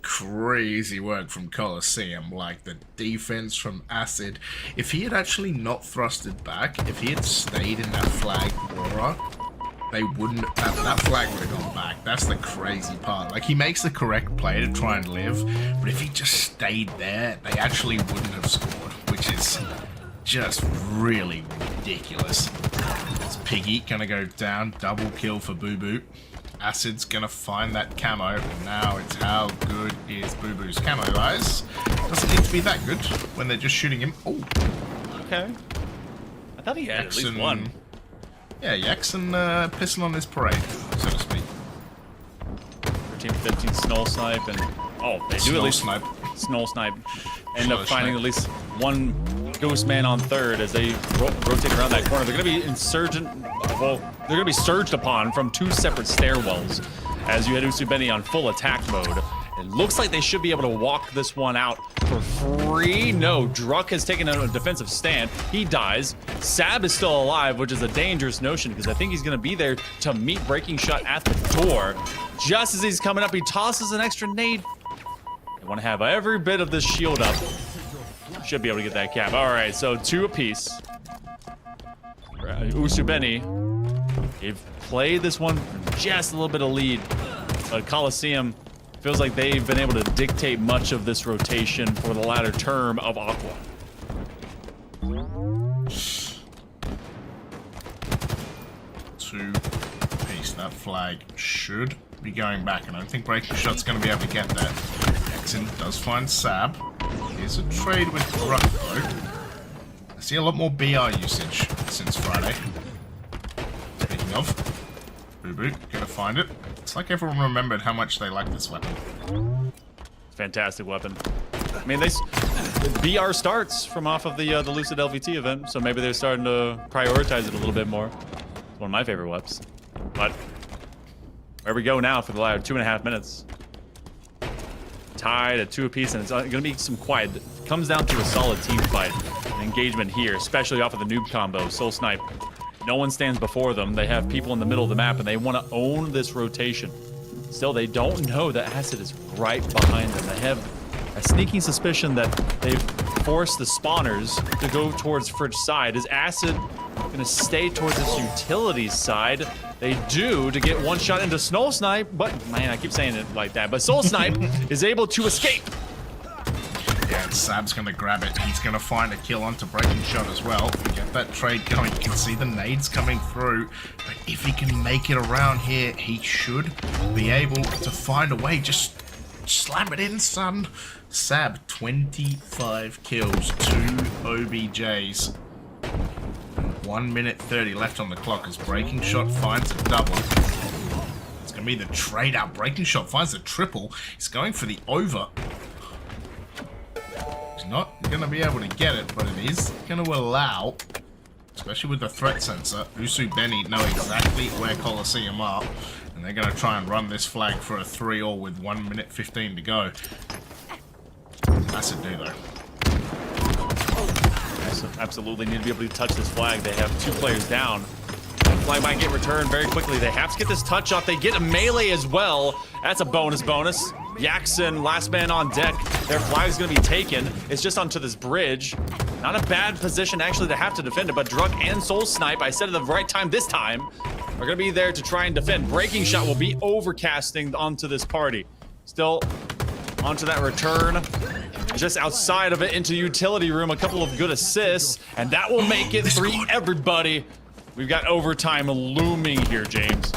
Crazy work from Coliseum. Like the defense from Acid. If he had actually not thrusted back, if he had stayed in that flag aura, they wouldn't, that flag would have gone back. That's the crazy part. Like, he makes the correct play to try and live, but if he just stayed there, they actually wouldn't have scored, which is just really ridiculous. It's Piggy gonna go down, double kill for Boo Boo. Acid's gonna find that camo, and now it's how good is Boo Boo's camo, guys? Doesn't need to be that good when they're just shooting him. Oh, okay. I thought he had at least one. Yeah, Jackson pissing on this parade, so to speak. 13-15 Snow Snipe, and they do at least snipe. Snow Snipe. End up finding at least one Ghost Man on third as they rotate around that corner. They're going to be they're going to be surged upon from 2 separate stairwells as you had Usubeni on full attack mode. It looks like they should be able to walk this one out for free. No, Druck has taken a defensive stand. He dies. Sab is still alive, which is a dangerous notion because I think he's going to be there to meet Breaking Shot at the door. Just as he's coming up, he tosses an extra nade. They want to have every bit of this shield up. Should be able to get that cap. All right, so 2 apiece. Usubeni, they've played this one just a little bit of lead, but Coliseum feels like they've been able to dictate much of this rotation for the latter term of Aqua. Two piece. That flag should be going back, and I don't think Breaking Shot's going to be able to get that. Jackson does find Sab. Here's a trade with Druck, though. I see a lot more BR usage since Friday. Speaking of, Boo Boo, gonna find it. It's like everyone remembered how much they like this weapon. Fantastic weapon. I mean, the BR starts from off of the Lucid LVT event, so maybe they're starting to prioritize it a little bit more. It's one of my favorite weapons. But where we go now for the latter 2.5 minutes. Tied at 2 apiece, and it's going to be some quiet. It comes down to a solid team fight. An engagement here, especially off of the noob combo. Soul Snipe. No one stands before them. They have people in the middle of the map, and they want to own this rotation. Still, they don't know that Acid is right behind them. They have a sneaking suspicion that they've forced the spawners to go towards Fridge side. Is Acid going to stay towards this utilities side? They do to get one shot into Snow Snipe, but man, I keep saying it like that. But Soul Snipe is able to escape. Yeah, and Sab's gonna grab it. He's gonna find a kill onto Breaking Shot as well. Get that trade going. You can see the nades coming through. But if he can make it around here, he should be able to find a way. Just slam it in, son. Sab, 25 kills, 2 OBJs. 1 minute 30 left on the clock as Breaking Shot finds a double. It's going to be the trade out. Breaking Shot finds a triple. He's going for the over. He's not going to be able to get it, but it is going to allow, especially with the threat sensor, Usubeni know exactly where Coliseum are, and they're going to try and run this flag for a 3-all with 1 minute 15 to go. That's a do though. Absolutely need to be able to touch this flag. They have 2 players down. The flag might get returned very quickly. They have to get this touch off. They get a melee as well. That's a bonus. Jackson, last man on deck. Their flag's going to be taken. It's just onto this bridge. Not a bad position actually to have to defend it, but Druck and Soul Snipe, I said at the right time this time, are going to be there to try and defend. Breaking Shot will be overcasting onto this party. Still onto that return. just outside of it into utility room. A couple of good assists, and that will make it 3 everybody. We've got overtime looming here, James.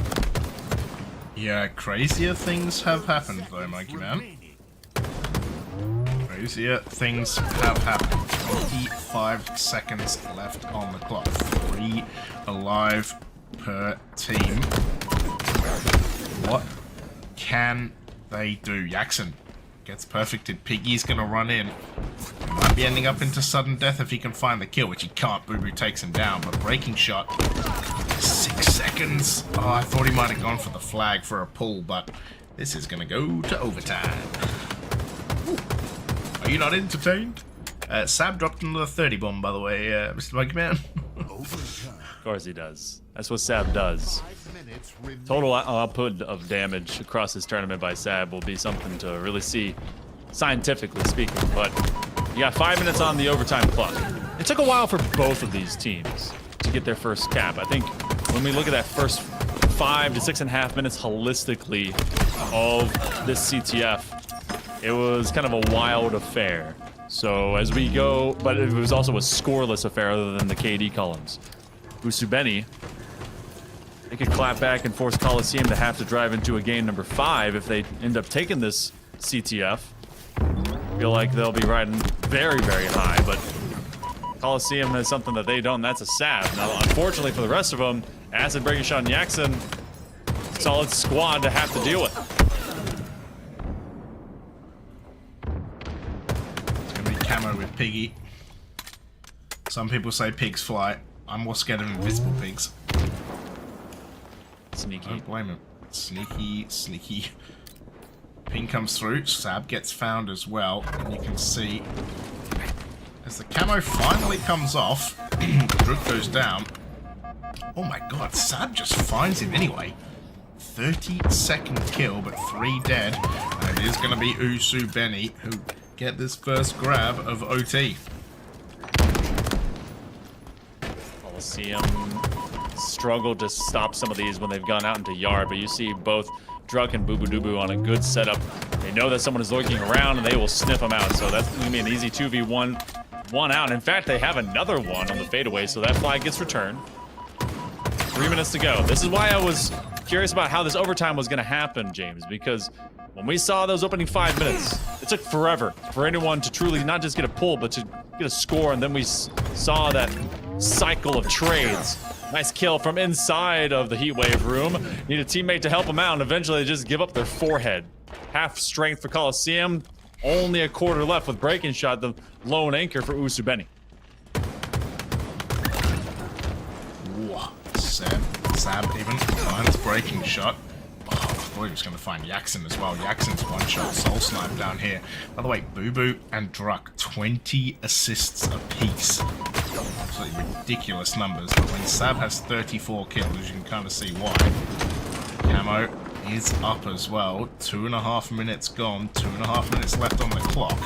Yeah, crazier things have happened though, Mikey Man. Crazier things have happened. 25 seconds left on the clock. 3 alive per team. What can they do? Jackson gets perfected. Piggy's gonna run in. Might be ending up into sudden death if he can find the kill, which he can't. Boo Boo takes him down, but breaking shot. 6 seconds. Oh, I thought he might have gone for the flag for a pull, but this is gonna go to overtime. Are you not entertained? Sab dropped another 30 bomb, by the way, Mr. Monkey Man. Of course he does. That's what Sab does. Total output of damage across this tournament by Sab will be something to really see, scientifically speaking. But you got 5 minutes on the overtime clock. It took a while for both of these teams to get their first cap. I think when we look at that first 5 to 6.5 minutes holistically of this CTF, it was kind of a wild affair. So as we go, but it was also a scoreless affair other than the KD columns. Usubeni, they could clap back and force Coliseum to have to drive into a game number 5 if they end up taking this CTF. Feel like they'll be riding very, very high, but Coliseum has something that they don't, and that's a Sab. Now, unfortunately for the rest of them, Acid, Breaking Shot, and Jackson, solid squad to have to deal with. Camo with Piggy. Some people say pigs fly. I'm more scared of invisible pigs. Sneaky. Don't blame him. Sneaky, sneaky. Ping comes through. Sab gets found as well. And you can see as the camo finally comes off, Drook goes down. Oh my god, Sab just finds him anyway. 30-second kill, but 3 dead. And it is going to be Usubeni who get this first grab of OT. Coliseum struggled to stop some of these when they've gone out into yard, but you see both Druk and Boo Boo Doo on a good setup. They know that someone is lurking around and they will sniff them out, so that's going to be an easy 2v1, 1 out. In fact, they have another one on the fadeaway, so that flag gets returned. 3 minutes to go. This is why I was curious about how this overtime was going to happen, James, because when we saw those opening 5 minutes, it took forever for anyone to truly not just get a pull, but to get a score, and then we saw that cycle of trades. Nice kill from inside of the Heatwave room. Need a teammate to help them out, and eventually they just give up their forehead. Half strength for Coliseum, only a quarter left with Breaking Shot, the lone anchor for Usubeni. Sab even finds Breaking Shot. Oh, I thought he was going to find Jackson as well. Jackson's one shot soul snipe down here. By the way, Boo Boo and Druk, 20 assists apiece. Absolutely ridiculous numbers. But when Sab has 34 kills, you can kind of see why. Camo is up as well. 2.5 minutes gone. 2.5 minutes left on the clock.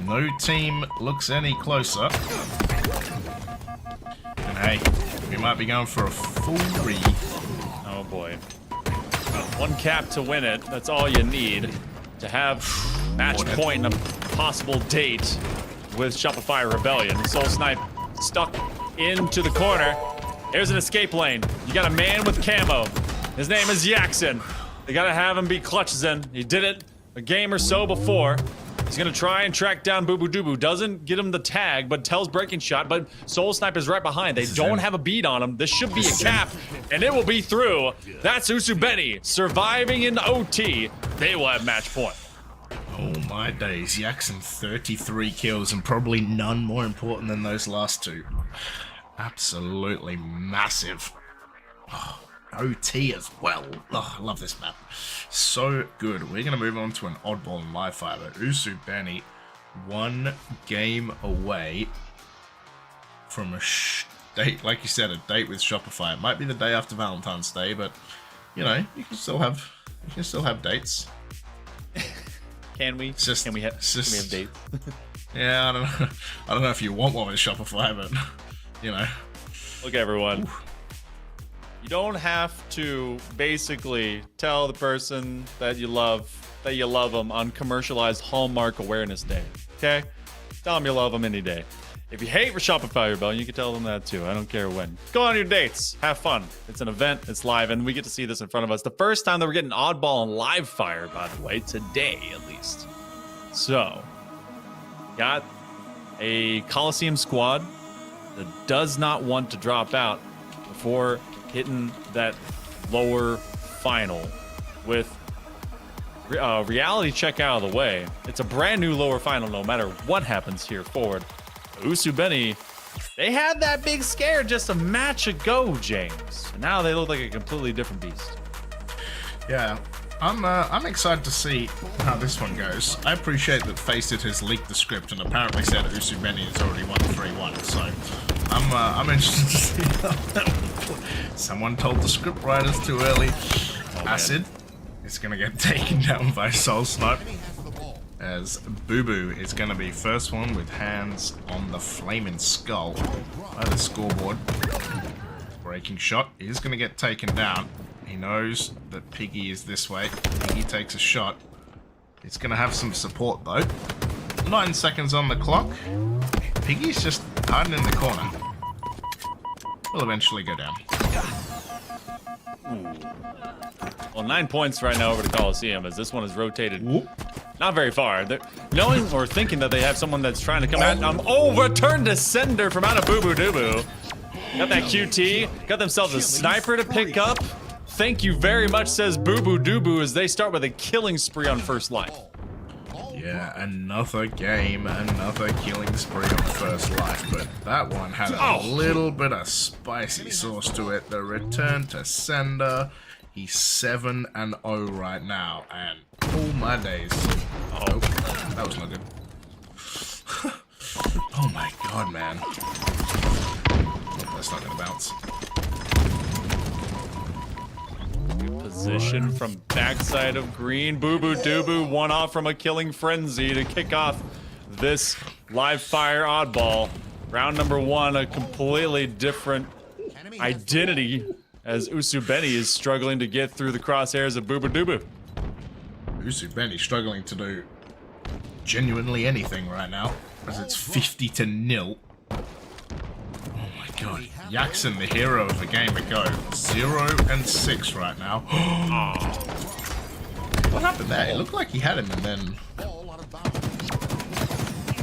No team looks any closer. And hey, we might be going for a full read. Oh boy. 1 cap to win it. That's all you need to have match point and a possible date with Shopify Rebellion. Soul Snipe stuck into the corner. Here's an escape lane. You got a man with camo. His name is Jackson. They gotta have him be Clutchzen. He did it a game or so before. He's gonna try and track down Boo Boo Doo Boo. Doesn't get him the tag, but tells Breaking Shot. But Soul Snipe is right behind. They don't have a beat on him. This should be a cap, and it will be through. That's Usubeni surviving in OT. They will have match point. Oh my days, Jackson 33 kills and probably none more important than those last 2. Absolutely massive. Oh, OT as well. Oh, I love this map. So good. We're going to move on to an oddball and live fire, but Usubeni 1 game away from a date, like you said, a date with Shopify. It might be the day after Valentine's Day, but you know, you can still have dates. Can we? Can we have dates? Yeah, I don't know if you want one with Shopify, but you know. Look, everyone. Oof. You don't have to basically tell the person that you love that you love them on commercialized Hallmark Awareness Day. Okay? Tell them you love them any day. If you hate Shop Fire Rebellion, you can tell them that too. I don't care when. Go on your dates. Have fun. It's an event. It's live, and we get to see this in front of us. The first time that we're getting Oddball and Live Fire, by the way, today at least. So, got a Coliseum squad that does not want to drop out before hitting that lower final with reality check out of the way. It's a brand new lower final no matter what happens here forward. Usubeni, they had that big scare just a match ago, James. And now they look like a completely different beast. Yeah, I'm excited to see how this one goes. I appreciate that Faceit has leaked the script and apparently said Usubeni has already won 3-1. So I'm interested to see how that will. Someone told the script writers too early. Acid is gonna get taken down by Soul Snipe, as Boo Boo is going to be first one with hands on the flaming skull by the scoreboard. Breaking shot is going to get taken down. He knows that Piggy is this way. Piggy takes a shot. It's going to have some support though. 9 seconds on the clock. Piggy's just hiding in the corner. Will eventually go down. Well, 9 points right now over to Coliseum as this one is rotated. Whoop. Not very far. They're knowing or thinking that they have someone that's trying to come at them. Overturned Descender from out of Boo Boo Doo Boo. Got that QT. Got themselves a sniper to pick up. Thank you very much, says Boo Boo Doo Boo, as they start with a killing spree on first life. Yeah, another game, another killing spree on first life, but that one had a little bit of spicy sauce to it. The return to sender. He's 7-0 right now, and oh my days. Oh, that was not good. Oh my god, man. Oh, that's not gonna bounce. Good position from backside of green. Boo Boo Doo Boo, one off from a killing frenzy to kick off this live fire oddball. Round number 1, a completely different identity, as Usubeni is struggling to get through the crosshairs of Boo Boo Doo Boo. Usubeni struggling to do genuinely anything right now, as it's 50-0. Oh my god. Jackson, the hero of the game ago, 0-6 right now. What happened there? It looked like he had him and then...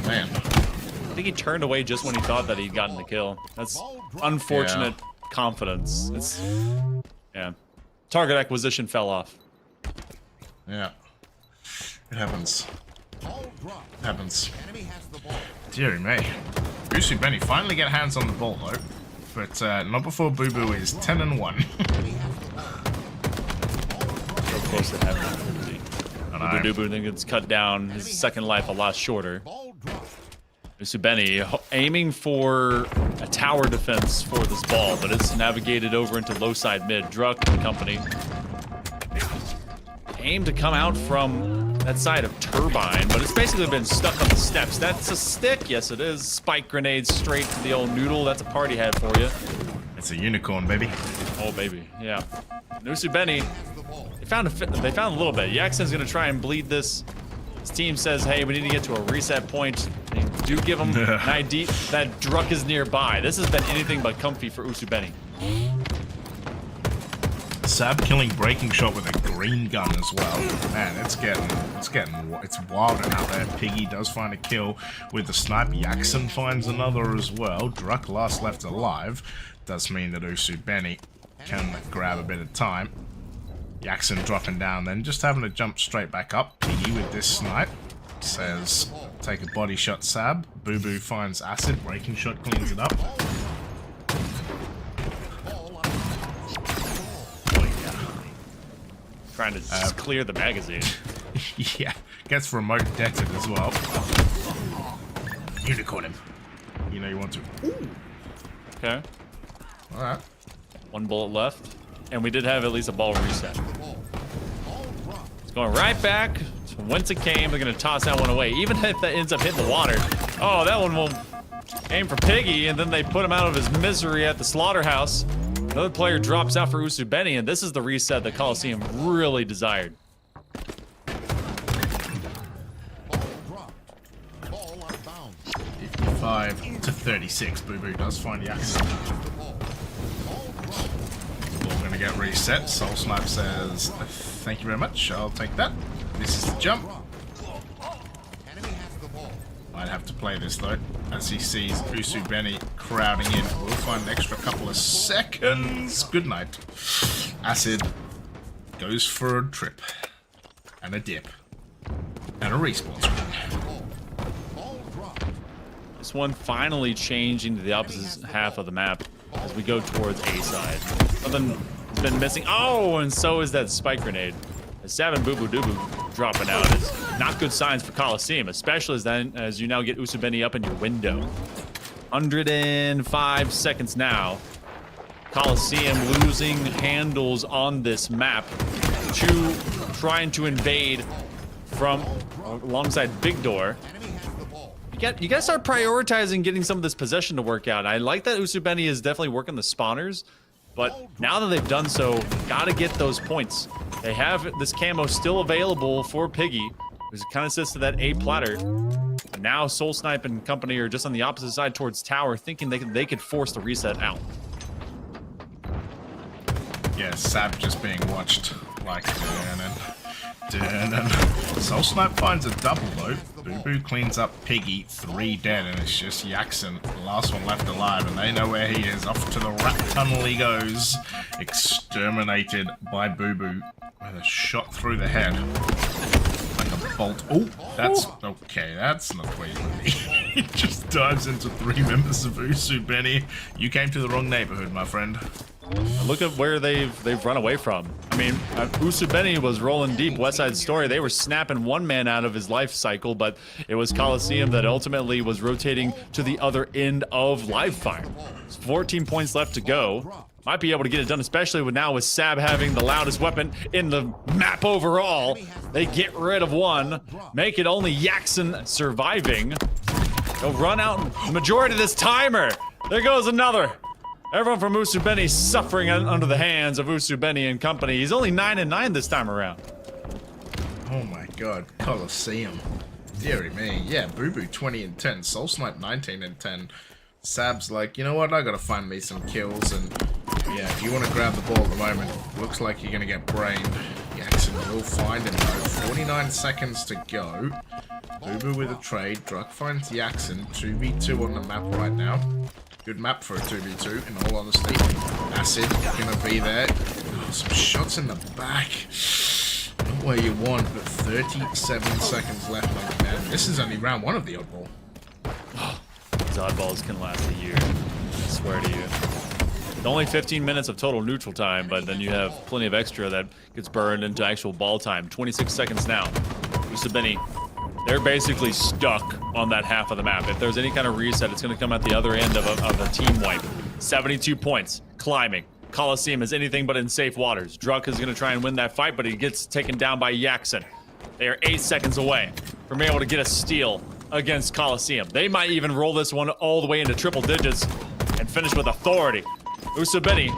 Man. I think he turned away just when he thought that he'd gotten the kill. That's unfortunate. Yeah. Confidence. It's target acquisition fell off. Yeah. It happens. It happens. Deary me. Usubeni finally get hands on the ball though. But not before Boo Boo is 10-1. So close to having Boo Boo Doo Boo then gets cut down. His second life a lot shorter. Usubeni aiming for a tower defense for this ball, but it's navigated over into low side mid. Druck and company aim to come out from that side of Turbine, but it's basically been stuck on the steps. That's a stick. Yes, it is. Spike grenades straight to the old noodle. That's a party hat for you. It's a unicorn, baby. Oh, baby. Yeah. Usubeni, they found a little bit. Jackson's going to try and bleed this. His team says, hey, we need to get to a reset point. They do give him an ID that Druck is nearby. This has been anything but comfy for Usubeni. Sab killing breaking shot with a green gun as well. Man, it's wilding out there. Piggy does find a kill with the snipe. Jackson finds another as well. Druck last left alive. Does mean that Usubeni can grab a bit of time. Jackson dropping down then, just having to jump straight back up. Piggy with this snipe says, take a body shot, Sab. Boo Boo finds acid, breaking shot cleans it up. Trying to just clear the magazine. Yeah, gets remote detted as well. Unicorn him. You know you want to. Okay. Alright. 1 bullet left. And we did have at least a ball reset. It's going right back to whence it came. They're going to toss that one away. Even if that ends up hitting the water. Oh, that one will aim for Piggy, and then they put him out of his misery at the slaughterhouse. Another player drops out for Usubeni, and this is the reset that Coliseum really desired. 35 to 36. Boo Boo does find Yaxon. Ball gonna get reset. Soul Snipe says, thank you very much, I'll take that. This is the jump. Might have to play this though, as he sees Usu Benny crowding in. We'll find an extra couple of seconds. Good night. Acid goes for a trip. And a dip. And a respawn screen. This one finally changing to the opposite half of the map as we go towards A side. Something has been missing. Oh, and so is that spike grenade. As Sab and Boo Boo Doo Boo dropping out is not good signs for Coliseum, especially as you now get Usubeni up in your window. 105 seconds now. Coliseum losing handles on this map to trying to invade from alongside Big Door. You gotta start prioritizing getting some of this possession to work out. I like that Usubeni is definitely working the spawners, but now that they've done so, gotta get those points. They have this camo still available for Piggy, who kind of sits to that A platter. And now Soul Snipe and company are just on the opposite side towards Tower, thinking they could force the reset out. Yeah, Sab just being watched like Soul Snipe finds a double though. Boo Boo cleans up Piggy, 3 dead, and it's just Yaxon, the last one left alive, and they know where he is. Off to the rat tunnel he goes, exterminated by Boo Boo with a shot through the head. Like a bolt. Oh, that's okay, that's not where you want to be. He just dives into 3 members of Usubeni. You came to the wrong neighborhood, my friend. Look at where they've run away from. I mean, Usubeni was rolling deep. West Side Story, they were snapping one man out of his life cycle, but it was Coliseum that ultimately was rotating to the other end of live fire. 14 points left to go. Might be able to get it done, especially with Sab having the loudest weapon in the map overall. They get rid of one, make it only Yaxon surviving. They'll run out the majority of this timer. There goes another. Everyone from Usubeni suffering under the hands of Usubeni and company. He's only 9-9 this time around. Oh my god, Coliseum. Deary me. Yeah, Boo Boo 20-10, Soul Snipe 19-10. Sab's like, you know what, I gotta find me some kills, and yeah, if you want to grab the ball at the moment, looks like you're gonna get brained. Yaxon will find him though. 49 seconds to go. Boo Boo with a trade. Druck finds Yaxon. 2v2 on the map right now. Good map for a 2v2, in all honesty. Acid gonna be there. Oh, some shots in the back. Not where you want, but 37 seconds left, my man. This is only round 1 of the oddball. These oddballs can last a year. I swear to you. Only 15 minutes of total neutral time, but then you have plenty of extra that gets burned into actual ball time. 26 seconds now. Usubeni, they're basically stuck on that half of the map. If there's any kind of reset, it's going to come at the other end of a team wipe. 72 points, climbing. Coliseum is anything but in safe waters. Druck is going to try and win that fight, but he gets taken down by Yaxon. They are 8 seconds away from being able to get a steal against Coliseum. They might even roll this one all the way into triple digits and finish with authority. Usubeni,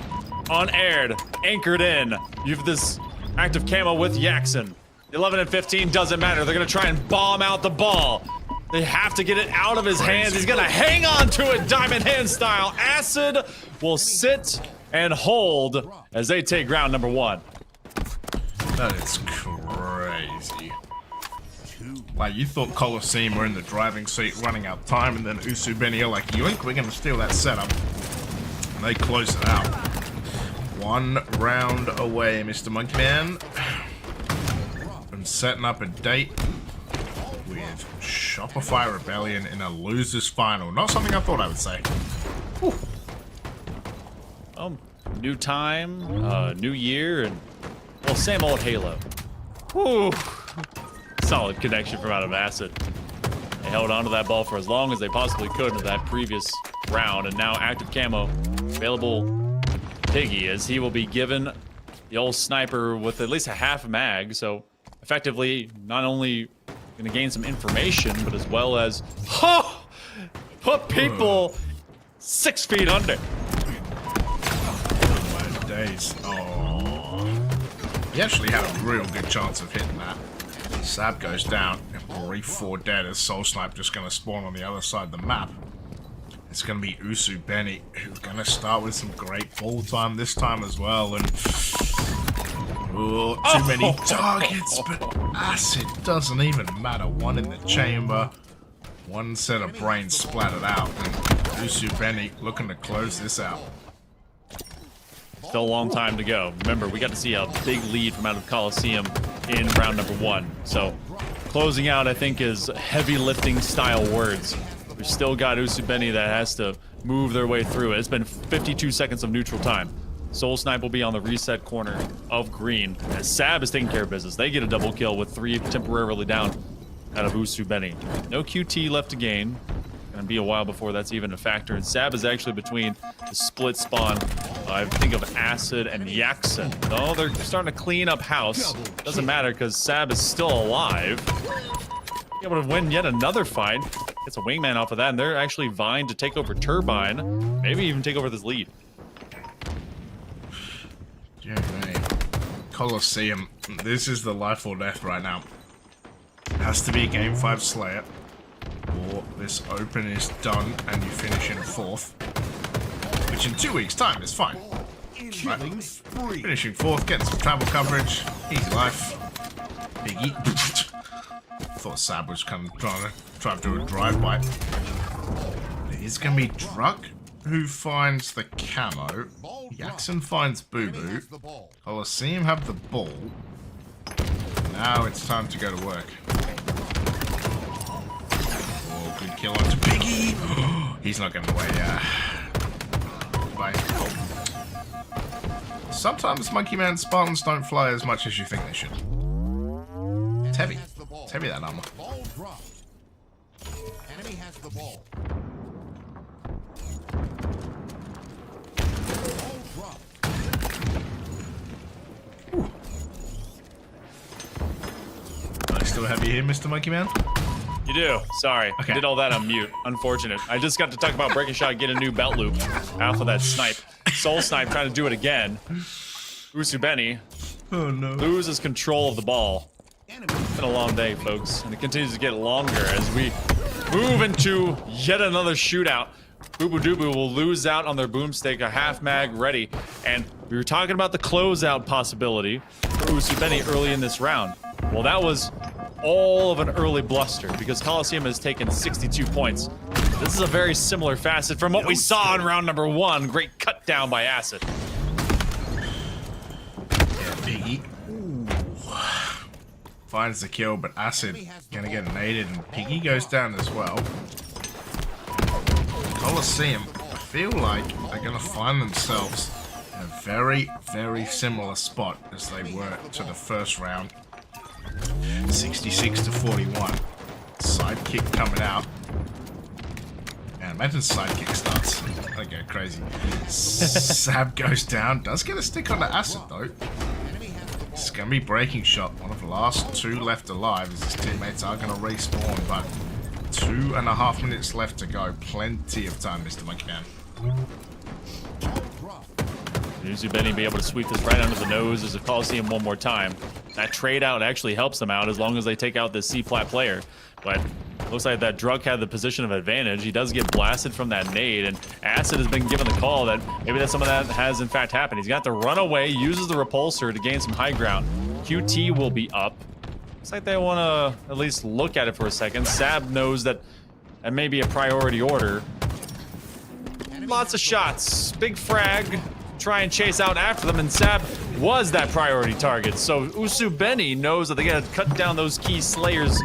unaired, anchored in. You have this active camo with Yaxon. 11 and 15 doesn't matter. They're going to try and bomb out the ball. They have to get it out of his hands. He's going to hang on to it, Diamond Hand style. Acid will sit and hold as they take round number 1. That is crazy. Like, you thought Coliseum were in the driving seat running out time, and then Usubeni are like, yoink, we're going to steal that setup. And they close it out. 1 round away, Mr. Monkey Man. From setting up a date with Shopify Rebellion in a loser's final. Not something I thought I would say. Whew. New time, new year, and well, same old Halo. Whew. Solid connection from out of Acid. They held onto that ball for as long as they possibly could in that previous round, and now active camo available Piggy, as he will be given the old sniper with at least a half mag, so effectively not only gonna gain some information, but as well as put people 6 feet under. Oh my days. Oh. He actually had a real good chance of hitting that. Sab goes down. 3-4 dead as Soul Snipe just gonna spawn on the other side of the map. It's going to be Usu Benny, who's going to start with some great ball time this time as well. And too many targets, but Acid doesn't even matter. One in the chamber, one set of brains splattered out, and Usu Benny looking to close this out. Still a long time to go. Remember, we got to see a big lead from out of Coliseum in round number 1. So closing out, I think, is heavy lifting style words. We've still got Usu Benny that has to move their way through it. It's been 52 seconds of neutral time. Soul Snipe will be on the reset corner of green as Sab is taking care of business. They get a double kill with 3 temporarily down out of Usu Benny. No QT left to gain. Gonna be a while before that's even a factor. And Sab is actually between the split spawn. I think of Acid and Yaxen. No, they're starting to clean up house. Doesn't matter because Sab is still alive. Be able to win yet another fight. Gets a wingman off of that, and they're actually vying to take over Turbine. Maybe even take over this lead. Yeah, mate. Coliseum. This is the life or death right now. It has to be a Game 5 Slayer, or this Open is done and you finish in 4th. Which in 2 weeks' time is fine. Right. Finishing 4th, getting some travel coverage. Easy life. Biggie. Thought Sab was kind of trying to do a drive-by. It is going to be Druck who finds the camo. Yaxen finds Boo Boo. Coliseum have the ball. Now it's time to go to work. Oh, good kill onto Piggy. He's not getting away. Bye. Oh. Sometimes Monkey Man Spartans don't fly as much as you think they should. It's heavy. It's heavy, that armor. Enemy has the ball. I still have you here, Mr. Monkey Man? You do. Sorry. Okay. I did all that on mute. Unfortunate. I just got to talk about breaking shot, get a new belt loop off of that snipe. Soul Snipe trying to do it again. Usu Benny loses control of the ball. It's been a long day, folks, and it continues to get longer as we move into yet another shootout. Boo Boo Doo Boo will lose out on their boomstick, a half mag ready, and we were talking about the closeout possibility for Usu Benny early in this round. Well, that was all of an early bluster because Coliseum has taken 62 points. This is a very similar facet from what we saw in round number 1. Great cut down by Acid. Yeah, Biggie. Finds the kill, but Acid gonna get naded, and Piggy goes down as well. Coliseum, I feel like they're gonna find themselves in a very, very similar spot as they were to the first round. 66 to 41. Sidekick coming out. And imagine sidekick starts. They go crazy. Sab goes down. Does get a stick on the Acid though. It's going to be breaking shot. One of the last 2 left alive as his teammates are going to respawn, but 2.5 minutes left to go. Plenty of time, Mr. Monkey Man. Usu Benny be able to sweep this right under the nose as a Coliseum one more time. That trade out actually helps them out as long as they take out this C-flat player. But looks like that Druck had the position of advantage. He does get blasted from that nade, and Acid has been given the call that maybe that some of that has in fact happened. He's got to run away, uses the repulsor to gain some high ground. QT will be up. Looks like they want to at least look at it for a second. Sab knows that that may be a priority order. Lots of shots. Big frag. Try and chase out after them, and Sab was that priority target. So Usu Benny knows that they gotta cut down those key slayers.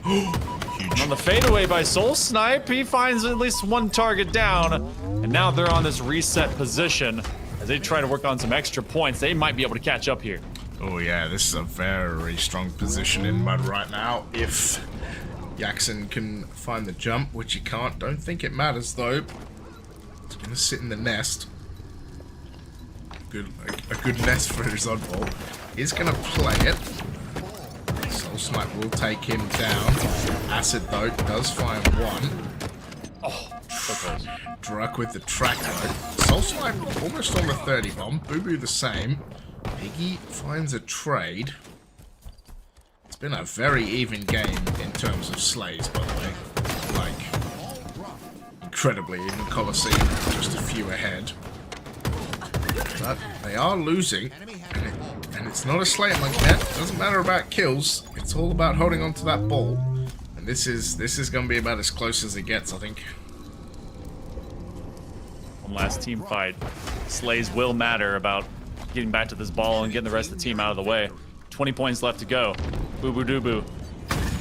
On the fadeaway by Soul Snipe, he finds at least 1 target down, and now they're on this reset position as they try to work on some extra points. They might be able to catch up here. Oh yeah, this is a very strong position in mud right now. If Yaxen can find the jump, which he can't, don't think it matters though. He's gonna sit in the nest. A good nest for his oddball. He's gonna play it. Soul Snipe will take him down. Acid though does find 1. Oh, so close. Druck with the track though. Soul Snipe almost on the 30 bomb. Boo Boo the same. Piggy finds a trade. It's been a very even game in terms of slays, by the way. Like, incredibly, even Colosseum just a few ahead. But they are losing, and it's not a slate like that. It doesn't matter about kills. It's all about holding on to that ball. And this is going to be about as close as it gets, I think. One last team fight. Slays will matter about getting back to this ball and getting the rest of the team out of the way. 20 points left to go. Boo boo doo boo.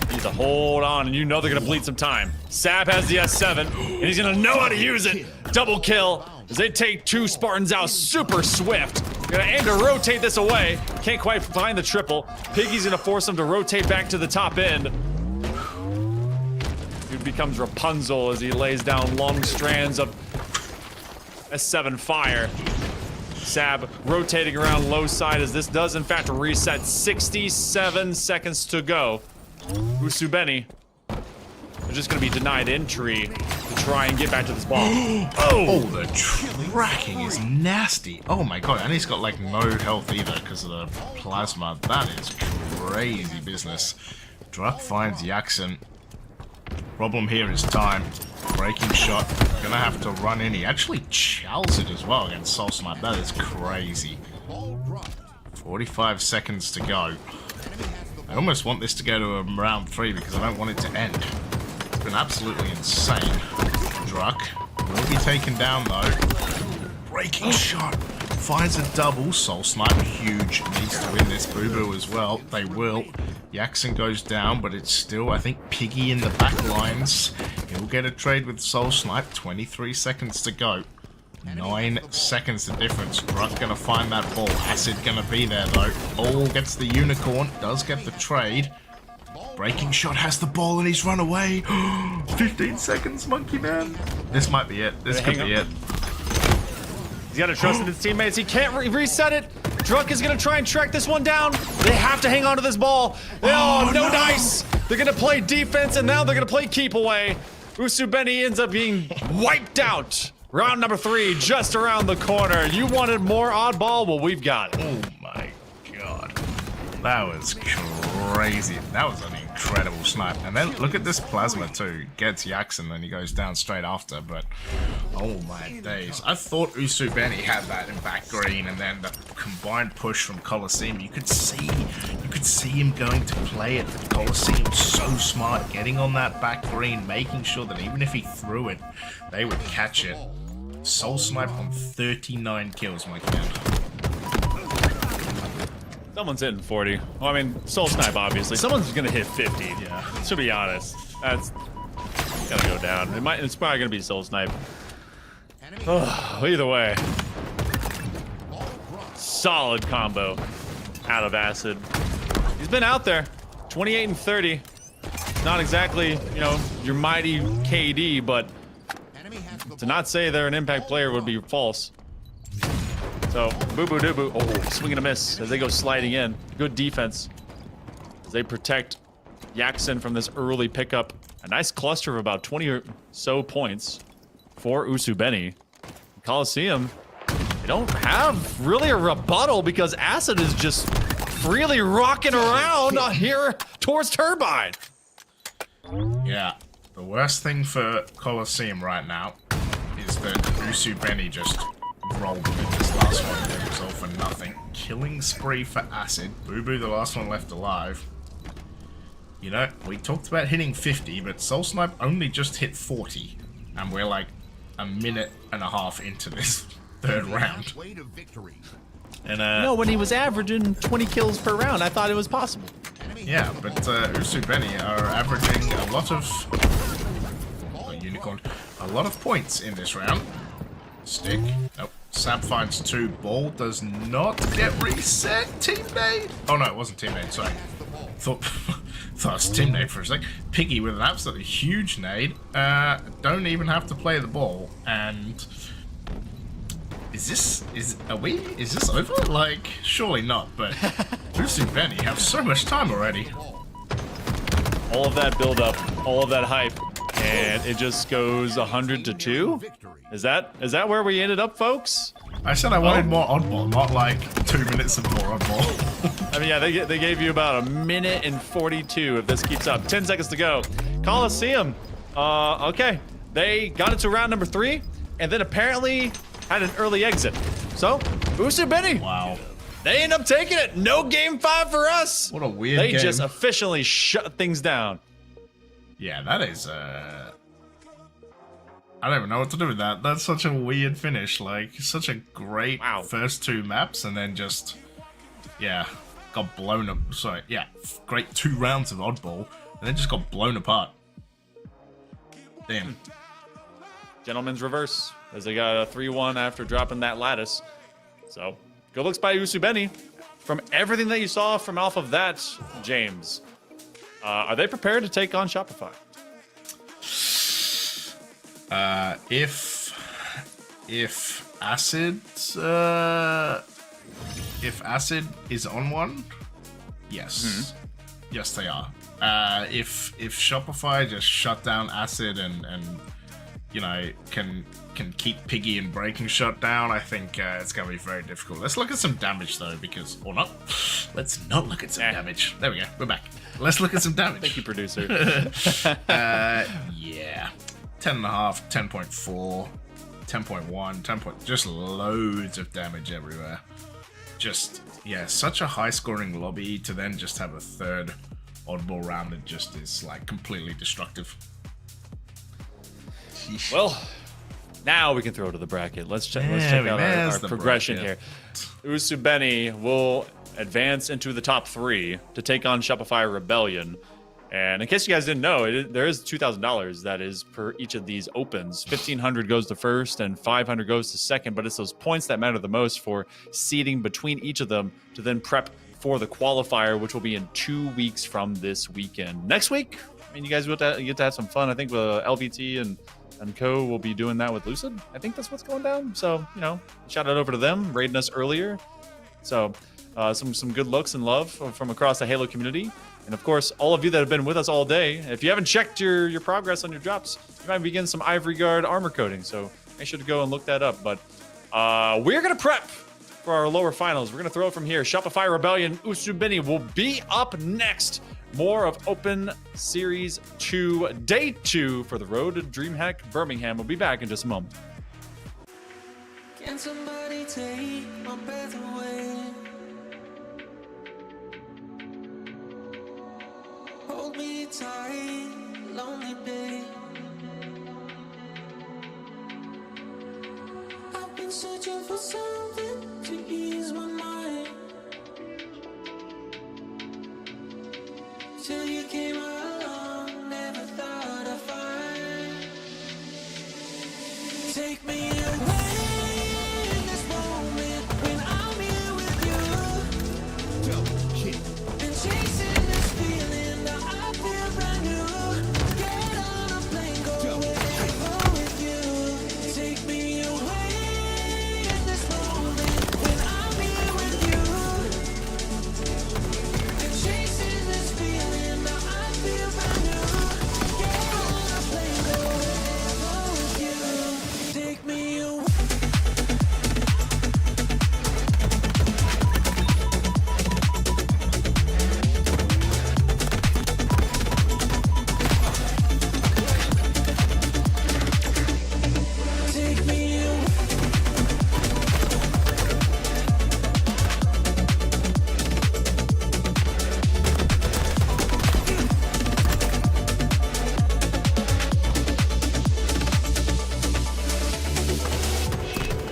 Needs to hold on, and you know they're gonna bleed some time. Sab has the S7, and he's gonna know how to use it. Double kill as they take 2 Spartans out super swift. Gonna aim to rotate this away. Can't quite find the triple. Piggy's gonna force him to rotate back to the top end. Dude becomes Rapunzel as he lays down long strands of S7 fire. Sab rotating around low side as this does in fact reset. 67 seconds to go. Usubeni are just gonna be denied entry to try and get back to this ball. Oh, the tracking is nasty. Oh my god, and he's got like no health either because of the plasma. That is crazy business. Druck finds Jackson. Problem here is time. Breaking shot. Gonna have to run in. He actually chows it as well against Soul Snipe. That is crazy. 45 seconds to go. I almost want this to go to a round 3 because I don't want it to end. It's been absolutely insane. Druck will be taken down though. Breaking shot. Finds a double. Soul Snipe, huge. Needs to win this. Boo Boo as well. They will. Jackson goes down, but it's still, I think, Piggy in the back lines. He'll get a trade with Soul Snipe. 23 seconds to go. 9 seconds the difference. Druck gonna find that ball. Acid gonna be there though. All gets the unicorn. Does get the trade. Breaking shot has the ball and he's run away. 15 seconds, Monkey Man. This might be it. This could be it. He's got to trust in his teammates. He can't reset it. Druck is going to try and track this one down. They have to hang on to this ball. Oh, no dice. They're going to play defense, and now they're going to play keep away. Usubeni ends up being wiped out. Round number 3, just around the corner. You wanted more oddball? Well, we've got it. Oh, my God. That was crazy. That was an incredible snipe. And then look at this plasma, too. Gets Jackson, and he goes down straight after, but... oh my days. I thought Usubeni had that in back green, and then the combined push from Colosseum, you could see him going to play it. Colosseum so smart, getting on that back green, making sure that even if he threw it, they would catch it. Soul Snipe on 39 kills, my man. Someone's hitting 40. Well, I mean, Soul Snipe, obviously. Someone's gonna hit 50. Yeah. To be honest, that's gonna go down. It's probably gonna be Soul Snipe. Either way, solid combo out of Acid. He's been out there, 28 and 30. Not exactly, you know, your mighty KD, but to not say they're an impact player would be false. So, boo boo doo boo. Oh, swing and a miss as they go sliding in. Good defense as they protect Jackson from this early pickup. A nice cluster of about 20 or so points for Usubeni. Colosseum, they don't have really a rebuttal because Acid is just freely rocking around here towards Turbine. Yeah, the worst thing for Colosseum right now is that Usubeni just rolled with this last one. It was all for nothing. Killing spree for Acid. Boo Boo, the last one left alive. You know, we talked about hitting 50, but Soul Snipe only just hit 40. And we're like a minute and a half into this third round. And no, when he was averaging 20 kills per round, I thought it was possible. Yeah, but Usubeni are averaging a lot of unicorn, a lot of points in this round. Stick. Nope. Sab finds 2. Ball does not get reset. Teammate. Oh no, it wasn't teammate. Sorry. Thought it was teammate for a sec. Piggy with an absolutely huge nade. Don't even have to play the ball. And is this over? Like, surely not. But Usubeni have so much time already. All of that build up, all of that hype, and it just goes 100 to 2. Is that where we ended up, folks? I said I wanted more oddball, not like 2 minutes of more oddball. I mean, yeah, they gave you about 1 minute and 42 if this keeps up. 10 seconds to go. Colosseum. Okay. They got into round number 3, and then apparently had an early exit. So, Usubeni, Wow. they end up taking it. No game 5 for us. What a weird They game. just officially shut things down. Yeah, that is, I don't even know what to do with that. That's such a weird finish. Like, such a great first 2 maps, and then just, yeah, got blown up. Sorry, yeah, great 2 rounds of oddball, and then just got blown apart. Damn. Gentleman's reverse, as they got a 3-1 after dropping that lattice. So, good looks by Usubeni. From everything that you saw from off of that, James, are they prepared to take on Shopify? If Acid is on one, yes. Yes, they are. If Shopify just shut down Acid and you know can keep Piggy and Breaking Shot down, I think it's going to be very difficult. Let's look at some damage though, because or not. Let's not look at some damage. There we go. We're back. Let's look at some damage. Thank you, producer. Yeah. 10.5, 10.4, 10.1, 10. Just loads of damage everywhere. Just, yeah, such a high scoring lobby to then just have a third oddball round that just is like completely destructive. Sheesh. Well, now we can throw to the bracket. Let's check out our progression here. Usubeni will advance into the top 3 to take on Shopify Rebellion. And in case you guys didn't know, there is $2,000 that is per each of these opens. 1,500 goes to first and 500 goes to second, but it's those points that matter the most for seeding between each of them to then prep for the qualifier, which will be in 2 weeks from this weekend. Next week, I mean, you guys get to have some fun. I think LVT and co will be doing that with Lucid. I think that's what's going down. So, you know, shout out over to them, raiding us earlier. So, some good looks and love from across the Halo community. And of course, all of you that have been with us all day, if you haven't checked your progress on your drops, you might begin some Ivory Guard armor coating. So make sure to go and look that up. But we're going to prep for our lower finals. We're going to throw it from here. Shopify Rebellion Usubeni will be up next. More of Open Series 2, Day 2 for the road to Dreamhack Birmingham. We'll be back in just a moment. Can somebody take my breath away? Hold me tight, lonely babe. I've been searching for something to ease my mind, till you came along, never thought I'd find. Take me away in this moment when I'm here with you. Double kick. Been chasing this feeling, now I feel brand new. Get on a plane, go wherever with you. Take me away in this moment when I'm here with you. Been chasing this feeling, now I feel brand new. Get on a plane, go wherever with you. Take me away. Take me away.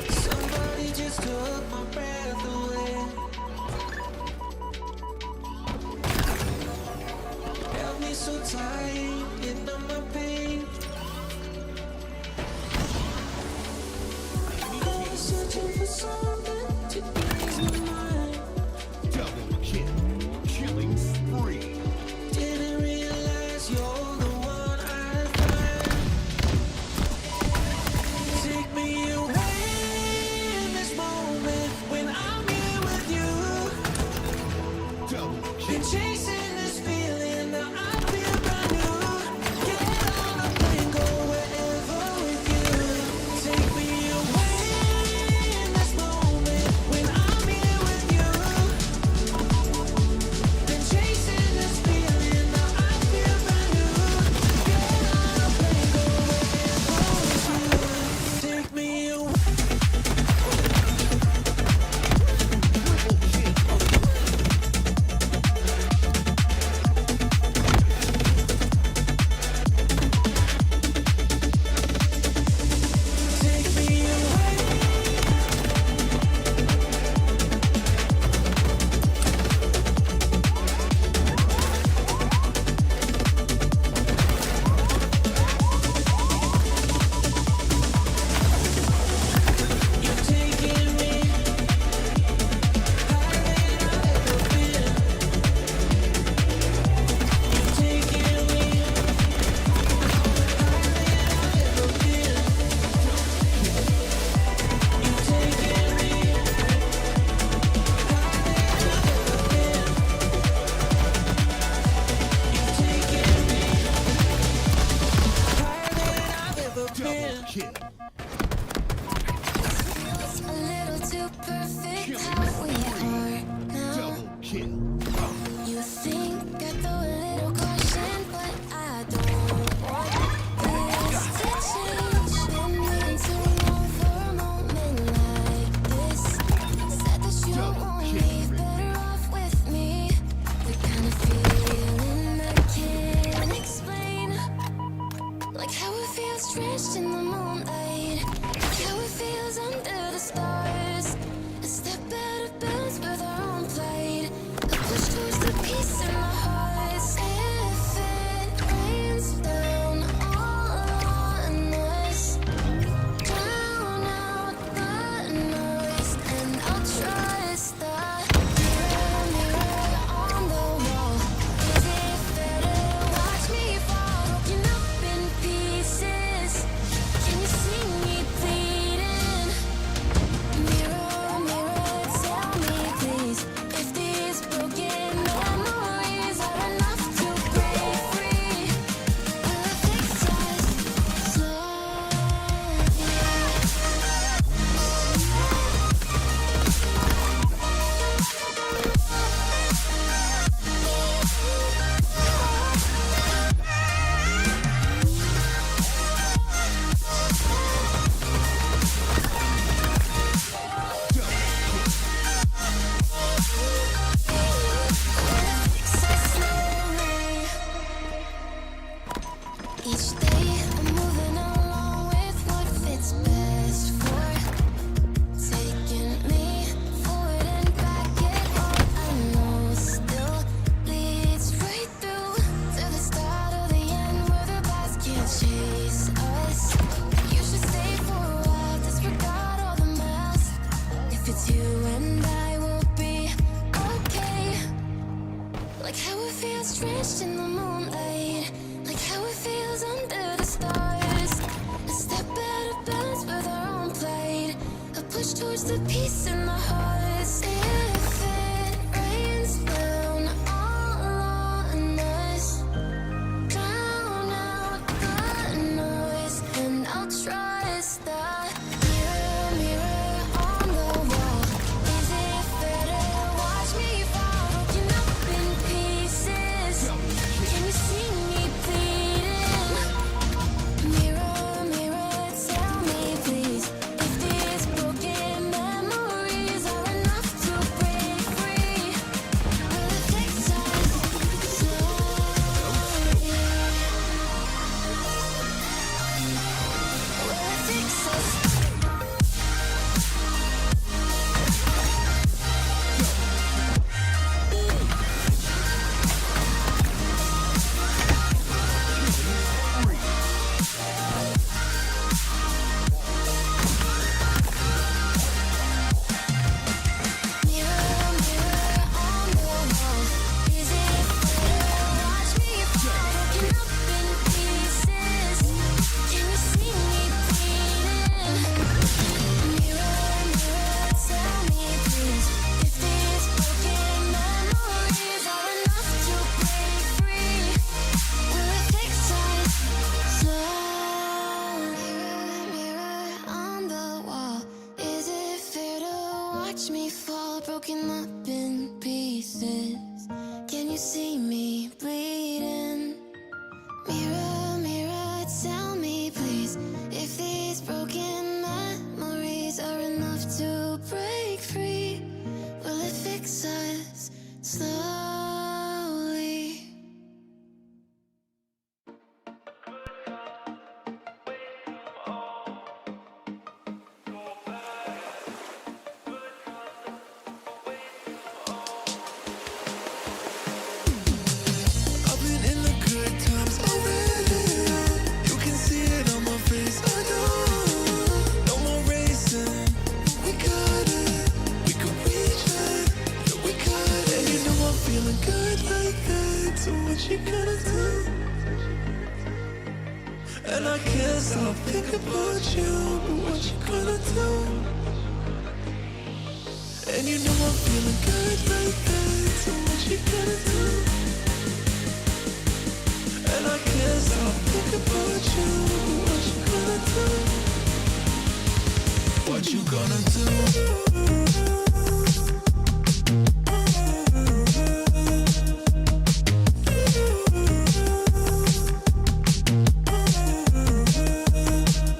Somebody just took my breath away. Held me so tight, hidden on my pain. I was searching for something to ease my mind. Double kick. Killing spree. Didn't realize you're the one I find. Take me away in this moment when I'm here with you. Double Been kick. chasing this feeling, now I feel brand new. feeling I can't explain. Like how it feels drenched in the moonlight. Like how it feels under the stars. A step out of bounds with our own plight. A push towards the peace in our hearts. If it rains down all on us, drown out the noise, and I'll trust the mirror, mirror on the wall. Is it fair to watch me fall, broken up in pieces? Can you see me bleeding? Mirror, mirror, tell me please, if these broken memories are enough to break free. Will it fix us slowly? Each day I'm moving along with what fits best for taking me forward and back. It all I know still leads right through to the start of the end where the past can't chase us. You should stay for a while, disregard all the masks. If it's you and I will be okay. Like how it feels drenched in the moonlight. Like how it feels under the stars. A step out of bounds with our own plight. A push towards the peace in our hearts. If it rains down all on us, drown out the noise, and I'll trust the mirror, mirror on the wall. Is it fair to watch me fall, broken up in pieces? Can you see me bleeding? Mirror, mirror, tell me please, if these broken memories are enough to break free. Will it fix us slowly? Will it fix us? Mirror, mirror on the wall. Is it fair to watch me fall, broken up in pieces? Can you see me bleeding? Mirror, mirror, tell me please, if these broken memories are enough to break free. Will it fix us slowly? Mirror, mirror on the wall. Is it fair to watch me fall, broken up in pieces? Can you see me bleeding? Mirror, mirror, tell me please, if these broken memories are enough to break free. Will it fix us slowly? I've been in the good times already. You can see it on my face. I know. No more racing. We got it. We can reach it. Yeah, we got it. And you know I'm feeling good like that. So what you gonna do? And I can't stop thinking about you. But what you gonna do? And you know I'm feeling good like that. So what you gonna do? And I can't stop thinking about you. What you gonna do? What you gonna do?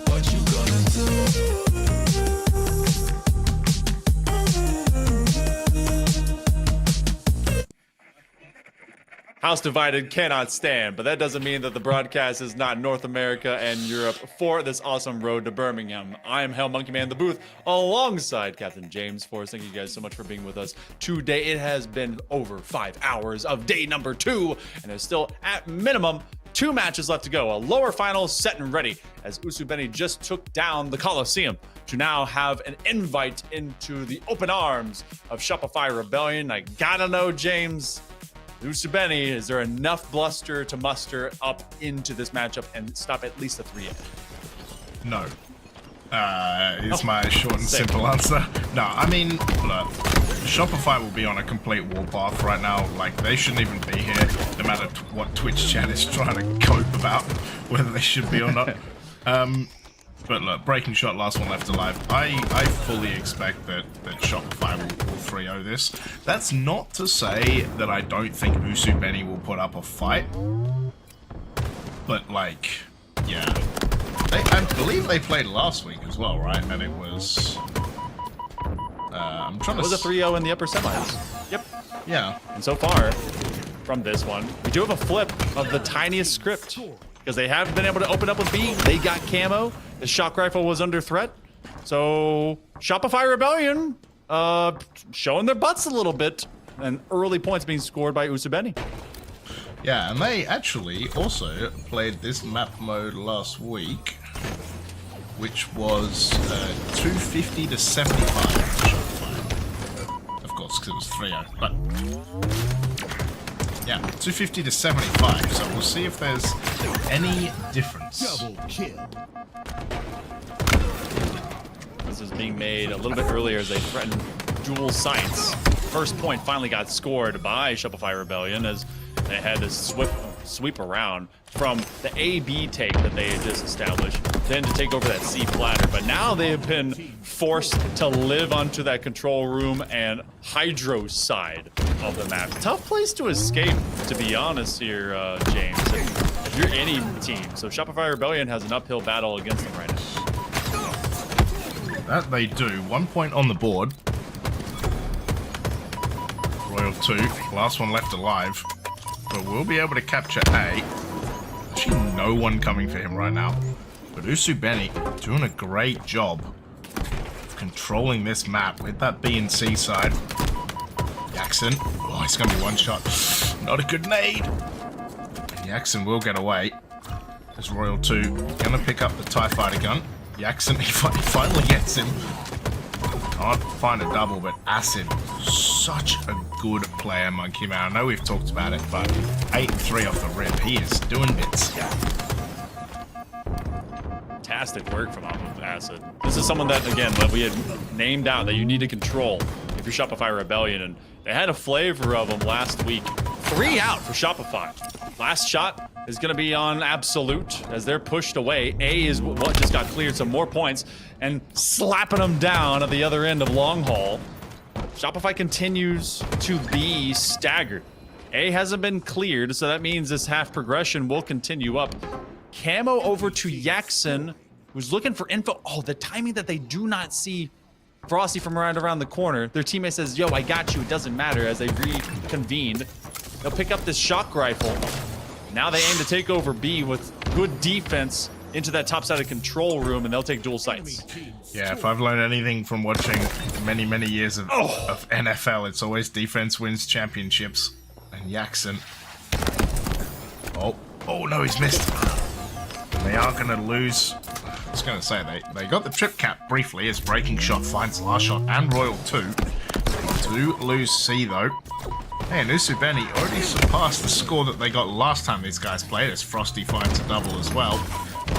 What you gonna do? House divided cannot stand, but that doesn't mean that the broadcast is not North America and Europe for this awesome road to Birmingham. I am Hell Monkey Man in the booth alongside Captain James Force. Thank you guys so much for being with us today. It has been over 5 hours of day number 2, and there's still at minimum 2 matches left to go. A lower final set and ready as Usubeni just took down the Coliseum to now have an invite into the open arms of Shopify Rebellion. I gotta know, James, Usubeni, is there enough bluster to muster up into this matchup and stop at least a 3-8? No. Is my short and simple answer. No, I mean, look, Shopify will be on a complete warpath right now. Like, they shouldn't even be here, no matter what Twitch chat is trying to cope about, whether they should be or not. But look, Breaking Shot, last one left alive. I fully expect that Shopify will 3-0 this. That's not to say that I don't think Usubeni will put up a fight. But, like, yeah. I believe they played last week as well, right? And it was... I'm trying to... It was a 3-0 in the upper semis. Yep. Yeah. And so far, from this one, we do have a flip of the tiniest script. Because they haven't been able to open up with B. They got camo. The shock rifle was under threat. So, Shopify Rebellion showing their butts a little bit. And early points being scored by Usubeni. Yeah, and they actually also played this map mode last week, which was 250 to 75. Of course, because it was 3-0. But yeah, 250 to 75. So we'll see if there's any difference. Double kill. This is being made a little bit earlier as they threaten dual sights. First point finally got scored by Shopify Rebellion as they had to sweep around from the A-B take that they had just established, then to take over that C platter. But now they have been forced to live onto that control room and hydro side of the map. Tough place to escape, to be honest here, James, if you're any team. So Shopify Rebellion has an uphill battle against them right now. That they do. 1 point on the board. Royal 2, last one left alive. But we'll be able to capture A. Actually, no one coming for him right now. But Usubeni doing a great job of controlling this map with that B and C side. Jackson. Oh, he's going to be one shot. Not a good nade. Jackson will get away. There's Royal 2. Going to pick up the TIE Fighter gun. Jackson, he finally gets him. Can't find a double, but Acid, such a good player, Monkey Man. I know we've talked about it, but 8-3 off the rip. He is doing bits. Fantastic work from Acid. This is someone that, again, that we had named out that you need to control if you're Shopify Rebellion, and they had a flavor of them last week. 3 out for Shopify. Last shot is going to be on Absolute as they're pushed away. A is what just got cleared, some more points, and slapping them down at the other end of Long Haul. Shopify continues to be staggered. A hasn't been cleared, so that means this half progression will continue up. Camo over to Jackson, who's looking for info. Oh, the timing that they do not see Frosty from right around the corner. Their teammate says, yo, I got you. It doesn't matter as they reconvened. They'll pick up this shock rifle. Now they aim to take over B with good defense into that top-sided control room, and they'll take dual sights. Yeah, if I've learned anything from watching many, many years of NFL, it's always defense wins championships. And Jackson. Oh no, he's missed. They are going to lose. I was going to say, they got the trip cap briefly as Breaking Shot finds last shot and Royal 2. They do lose C, though. Hey, and Usubeni already surpassed the score that they got last time these guys played as Frosty finds a double as well.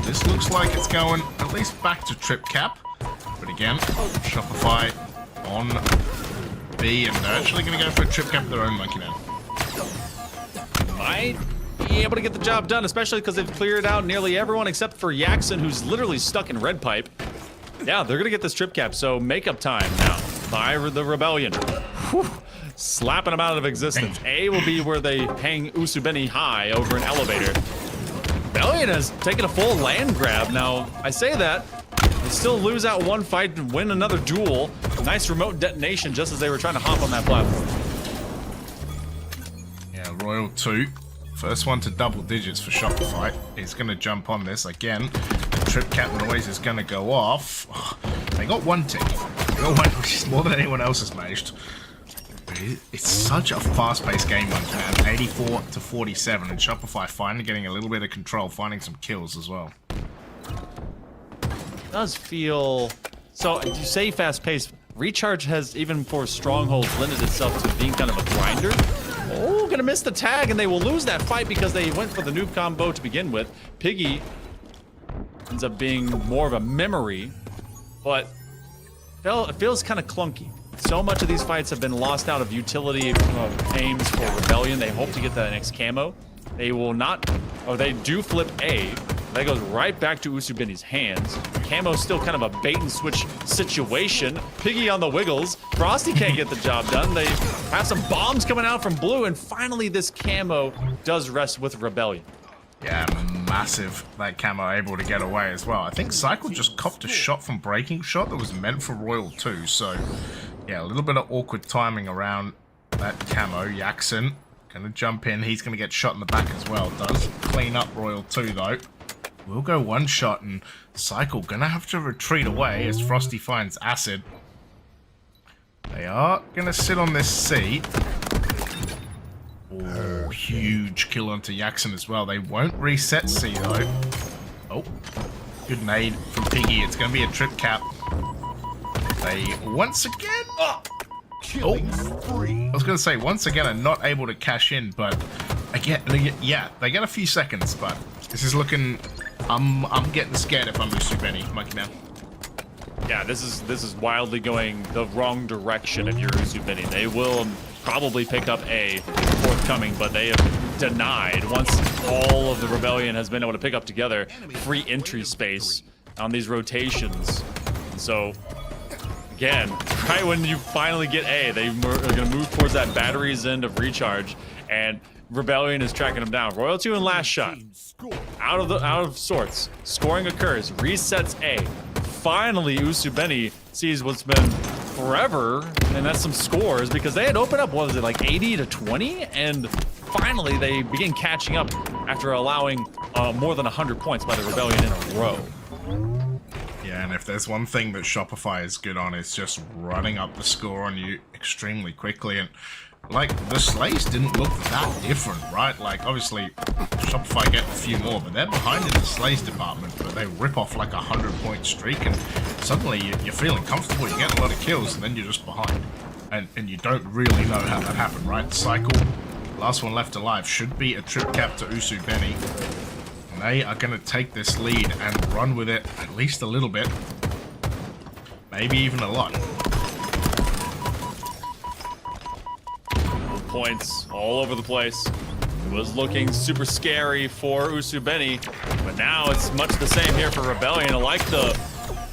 This looks like it's going at least back to trip cap. But again, Shopify on B, and they're actually going to go for a trip cap of their own, Monkey Man. Might be able to get the job done, especially because they've cleared out nearly everyone except for Jackson, who's literally stuck in red pipe. Yeah, they're going to get this trip cap, so makeup time now by the Rebellion. Whew. Slapping them out of existence. A will be where they hang Usubeni high over an elevator. Rebellion has taken a full land grab. Now, I say that, they still lose out one fight and win another duel. Nice remote detonation just as they were trying to hop on that platform. Yeah, Royal 2. First one to double digits for Shopify. He's going to jump on this again. The trip cap noise is going to go off. Oh, they got one tick. They got one, which is more than anyone else has managed. It's such a fast-paced game, man. 84 to 47, and Shopify finally getting a little bit of control, finding some kills as well. It does feel... So, you say fast-paced. Recharge has, even for strongholds, lended itself to being kind of a grinder. Oh, gonna miss the tag, and they will lose that fight because they went for the noob combo to begin with. Piggy ends up being more of a memory, but it feels kind of clunky. So much of these fights have been lost out of utility aims for Rebellion. They hope to get that next camo. They will not, or they do flip A. That goes right back to Usubini's hands. Camo's still kind of a bait and switch situation. Piggy on the wiggles. Frosty can't get the job done. They have some bombs coming out from Blue, and finally this camo does rest with Rebellion. Yeah, massive. That camo able to get away as well. I think Cycle just copped a shot from Breaking Shot that was meant for Royal 2, so yeah, a little bit of awkward timing around that camo. Jackson gonna jump in. He's gonna get shot in the back as well. Does clean up Royal 2 though. We'll go one shot, and Cycle gonna have to retreat away as Frosty finds Acid. They are gonna sit on this C. Oh, huge kill onto Jackson as well. They won't reset C though. Oh, good nade from Piggy. It's gonna be a trip cap. They once again. Oh, I was gonna say once again are not able to cash in, but again, yeah, they get a few seconds, but this is looking. I'm getting scared if I'm Usubeni, Monkey Man. Yeah, this is wildly going the wrong direction if you're Usubini. They will probably pick up A forthcoming, but they have denied, once all of the Rebellion has been able to pick up together, free entry space on these rotations. So, again, right when you finally get A, they are going to move towards that battery's end of recharge, and Rebellion is tracking them down. Royal 2 and last shot. Out of sorts. Scoring occurs. Resets A. Finally, Usubeni sees what's been forever, and that's some scores, because they had opened up, what was it, like 80 to 20? And finally, they begin catching up after allowing more than 100 points by the Rebellion in a row. Yeah, and if there's one thing that Shopify is good on, it's just running up the score on you extremely quickly. And like, the slays didn't look that different, right? Like, obviously, Shopify get a few more, but they're behind in the slays department, but they rip off like a 100-point streak, and suddenly you're feeling comfortable, you're getting a lot of kills, and then you're just behind. And you don't really know how that happened, right? Cycle, last one left alive, should be a trip cap to Usubeni. And they are going to take this lead and run with it at least a little bit. Maybe even a lot. Points all over the place. It was looking super scary for Usubeni, but now it's much the same here for Rebellion. I like the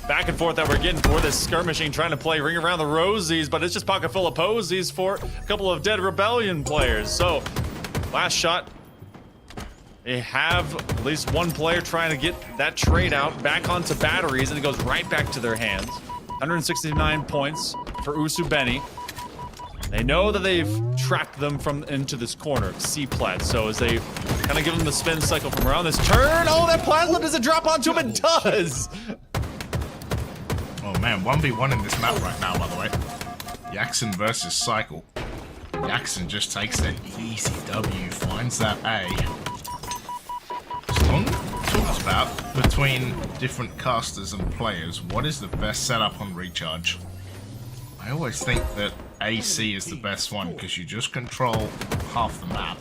back and forth that we're getting for this skirmishing, trying to play ring around the rosies, but it's just pocket full of posies for a couple of dead Rebellion players. So, last shot. They have at least one player trying to get that trade out back onto batteries, and it goes right back to their hands. 169 points for Usubeni. They know that they've trapped them into this corner, C-plat. So as they kind of give them the spin cycle from around this turn, oh, that plasma doesn't drop onto him. It does. Oh man, 1v1 in this map right now, by the way. Jackson versus Cycle. Jackson just takes an easy W, finds that A. As long as it talks about between different casters and players, what is the best setup on recharge? I always think that AC is the best one because you just control half the map.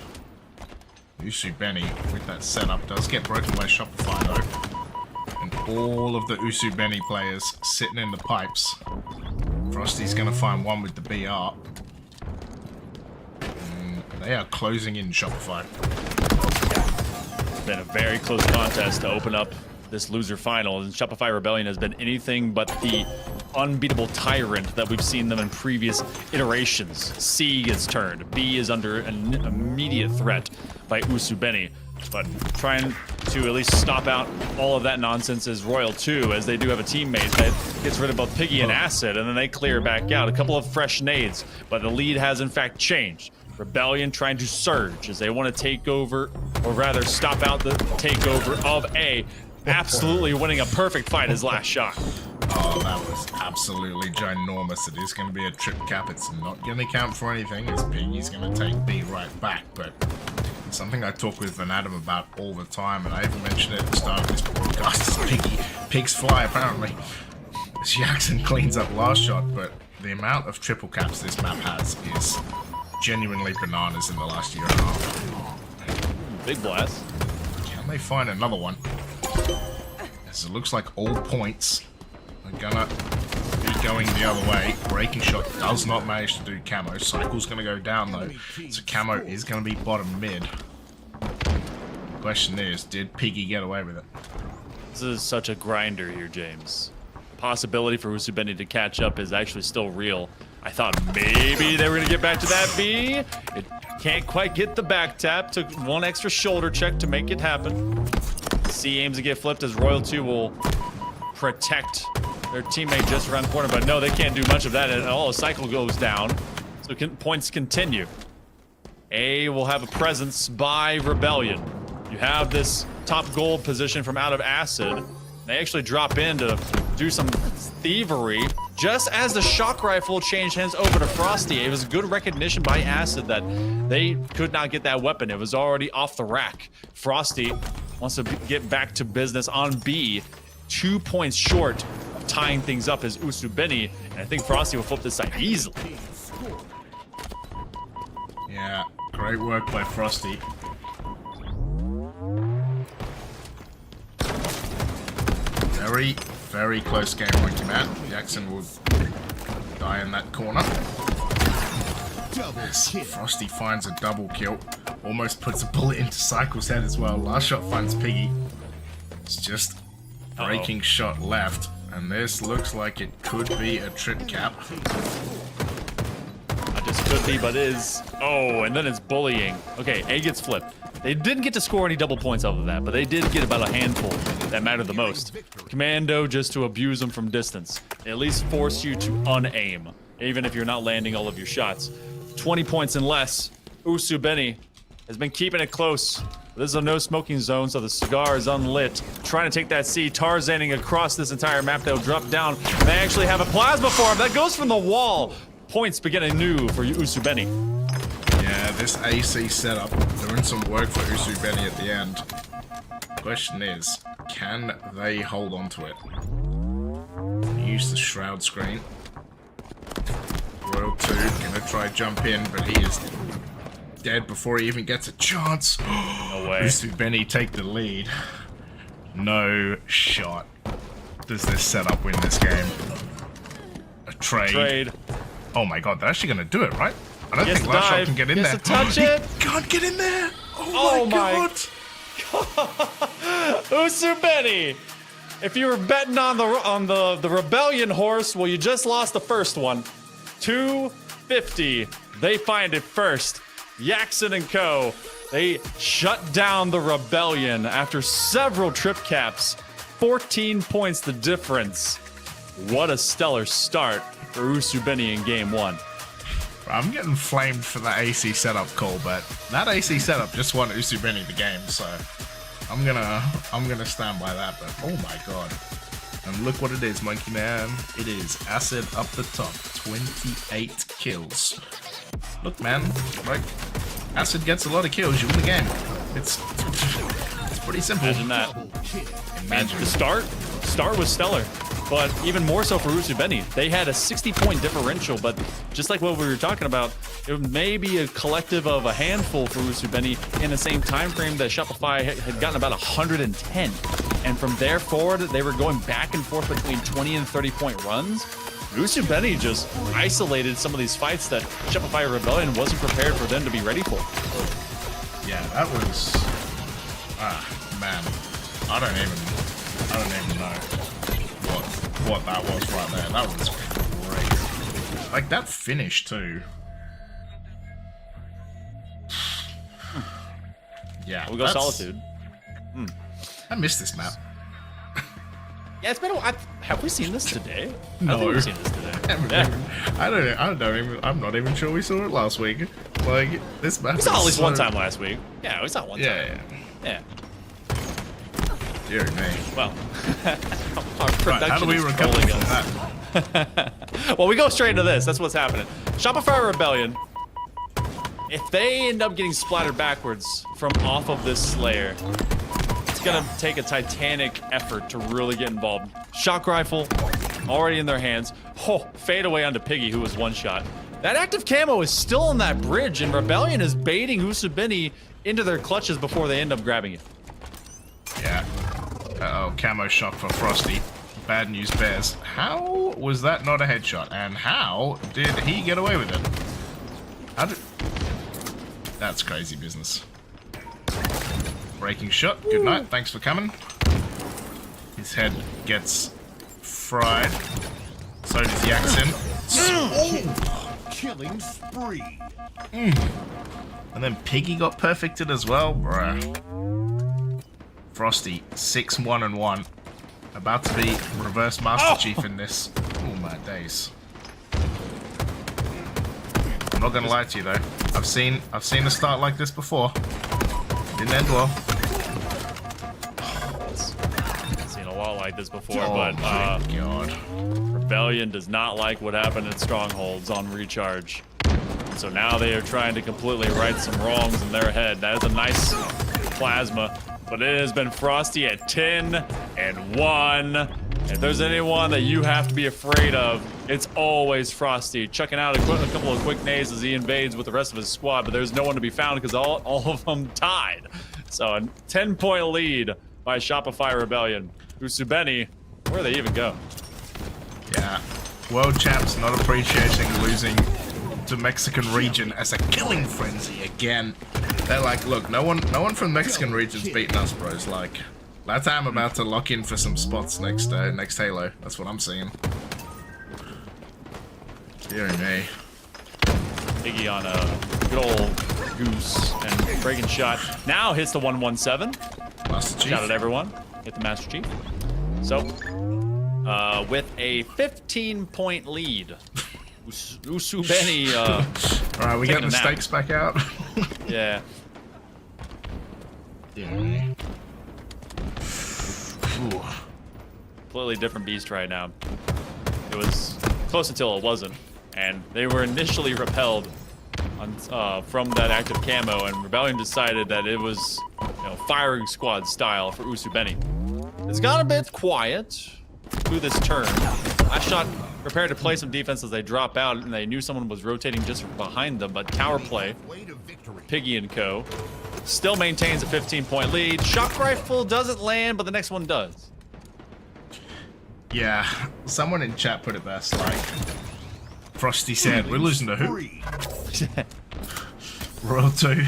Usubeni with that setup does get broken by Shopify though. And all of the Usubeni players sitting in the pipes. Frosty's gonna find one with the BR. And they are closing in Shopify. It's been a very close contest to open up this loser final, and Shopify Rebellion has been anything but the unbeatable tyrant that we've seen them in previous iterations. C gets turned. B is under an immediate threat by Usubeni, but trying to at least stop out all of that nonsense is Royal 2, as they do have a teammate that gets rid of both Piggy and Acid, and then they clear back out. A couple of fresh nades, but the lead has in fact changed. Rebellion trying to surge as they want to take over, or rather stop out the takeover of A. Absolutely winning a perfect fight his last shot. Oh, that was absolutely ginormous. It is going to be a trip cap. It's not going to count for anything, as Piggy's going to take B right back. But something I talk with Van Adam about all the time, and I even mentioned it at the start of this broadcast, is pigs fly, apparently. As Jackson cleans up last shot, but the amount of triple caps this map has is genuinely bananas in the last year and a half. Big blast. Can they find another one? As it looks like all points are gonna be going the other way. Breaking shot does not manage to do camo. Cycle's gonna go down though, so camo is gonna be bottom mid. Question is, did Piggy get away with it? This is such a grinder here, James. Possibility for Usubeni to catch up is actually still real. I thought maybe they were gonna get back to that B. It can't quite get the back tap. Took one extra shoulder check to make it happen. C aims to get flipped as Royal 2 will protect their teammate just around the corner, but no, they can't do much of that at all. A cycle goes down, so points continue. A will have a presence by Rebellion. You have this top gold position from out of Acid. They actually drop in to do some thievery. Just as the shock rifle changed hands over to Frosty, it was good recognition by Acid that they could not get that weapon. It was already off the rack. Frosty wants to get back to business on B. 2 points short of tying things up as Usubeni, and I think Frosty will flip this side easily. Yeah, great work by Frosty. Very, very close game, Monkey Man. Jackson will die in that corner. Yes, Frosty finds a double kill. Almost puts a bullet into Cycle's head as well. Last shot finds Piggy. It's just breaking shot left. And this looks like it could be a trip cap. Not just could be, but is. Oh, and then it's bullying. Okay, A gets flipped. They didn't get to score any double points off of that, but they did get about a handful that mattered the most. Commando just to abuse them from distance. They at least force you to unaim, even if you're not landing all of your shots. 20 points and less. Usubeni has been keeping it close. This is a no smoking zone, so the cigar is unlit. Trying to take that C, Tarzaning across this entire map. They'll drop down. They actually have a plasma form that goes from the wall. Points beginning new for Usubeni. Yeah, this AC setup doing some work for Usubeni at the end. Question is, can they hold on to it? Use the shroud screen. Royal 2 gonna try jump in, but he is dead before he even gets a chance. No way. Usubeni take the lead. No shot. Does this setup win this game? A trade. Oh my god, they're actually gonna do it, right? I don't think last shot can get in there. To touch it. He can't get in there. Oh my god. Usubeni, if you were betting on the Rebellion horse, well, you just lost the first one. 250. They find it first. Jackson and Co. They shut down the Rebellion after several trip caps. 14 points the difference. What a stellar start for Usubeni in game one. I'm getting flamed for the AC setup call, but that AC setup just won Usubeni the game, so I'm gonna stand by that. But oh my god. And look what it is, Monkey Man. It is Acid up the top. 28 kills. Look, man, like, Acid gets a lot of kills, you win the game. It's pretty simple. Imagine that. Imagine. The start was stellar, but even more so for Usubeni. They had a 60-point differential, but just like what we were talking about, it may be a collective of a handful for Usubeni in the same time frame that Shopify had gotten about 110. And from there forward, they were going back and forth between 20 and 30-point runs. Usubeni just isolated some of these fights that Shopify Rebellion wasn't prepared for them to be ready for. Yeah, that was... man. I don't even know what that was right there. That was crazy. Like, that finish, too. Yeah, We'll go Solitude. I missed this map. Yeah, it's been a while. Have we seen this today? No. I think we've seen this today. I'm not even sure we saw it last week. Like, this map We saw at least one time last week. Yeah, we saw it one time. Yeah. Yeah. Dear me. Well, our production Right, how do we is recover trolling from us. that? Well, we go straight into this. That's what's happening. Shopify Rebellion. If they end up getting splattered backwards from off of this Slayer, it's gonna take a titanic effort to really get involved. Shock rifle already in their hands. Oh, fade away onto Piggy, who was one shot. That active camo is still on that bridge, and Rebellion is baiting Usubeni into their clutches before they end up grabbing it. Yeah. Uh-oh, camo shock for Frosty. Bad news bears. How was that not a headshot? And how did he get away with it? How did... That's crazy business. Breaking shot. Good night. Thanks for coming. His head gets fried. So does Yaxin. Killing spree. And then Piggy got perfected as well. Bruh. Frosty, 6-1-1. About to be reverse Master Chief in this. Oh my days. I'm not gonna lie to you though. I've seen a start like this before. Didn't end well. I've seen a lot like this before, Oh but my god. Rebellion does not like what happened at Strongholds on recharge. So now they are trying to completely right some wrongs in their head. That is a nice plasma, but it has been Frosty at 10-1. If there's anyone that you have to be afraid of, it's always Frosty. Chucking out a couple of quick nades as he invades with the rest of his squad, but there's no one to be found because all of them tied. So a 10-point lead by Shopify Rebellion. Usubeni, where do they even go? Yeah. World champs not appreciating losing to Mexican region as a killing frenzy again. They're like, look, no one from Mexican region's beating us, bros. Like, that time I'm about to lock in for some spots next Halo. That's what I'm seeing. Dear me. Iggy on a good old goose and breaking shot. Now hits the 117. Master Chief. Shout out everyone. Hit the Master Chief. So, with a 15-point lead, Usubeni. Alright, we taking get the a nap. stakes back out. Yeah. Dear me. Ooh. Completely different beast right now. It was close until it wasn't, and they were initially repelled on, from that active camo, and Rebellion decided that it was, firing squad style for Usubeni. It's got a bit quiet through this turn. I shot prepared to play some defense as they drop out, and they knew someone was rotating just behind them, but cower play, Piggy and co. Still maintains a 15-point lead. Shock rifle doesn't land, but the next one does. Yeah, someone in chat put it best, like, Frosty said, we're losing to who? Royal 2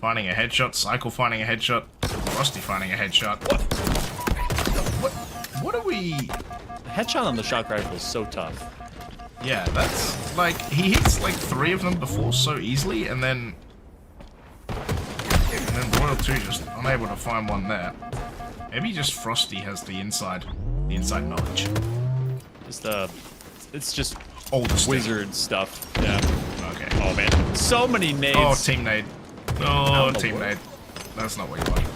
finding a headshot, Cycle finding a headshot, Frosty finding a headshot. What are we... The headshot on the shock rifle is so tough. Yeah, that's, like, he hits, like, 3 of them before so easily, and then Royal 2 just unable to find one there. Maybe just Frosty has the inside knowledge. Just it's just All the wizard stuff. Yeah. Okay. Oh man, so many nades. Oh, team nade. Oh, team nade. That's not what you want.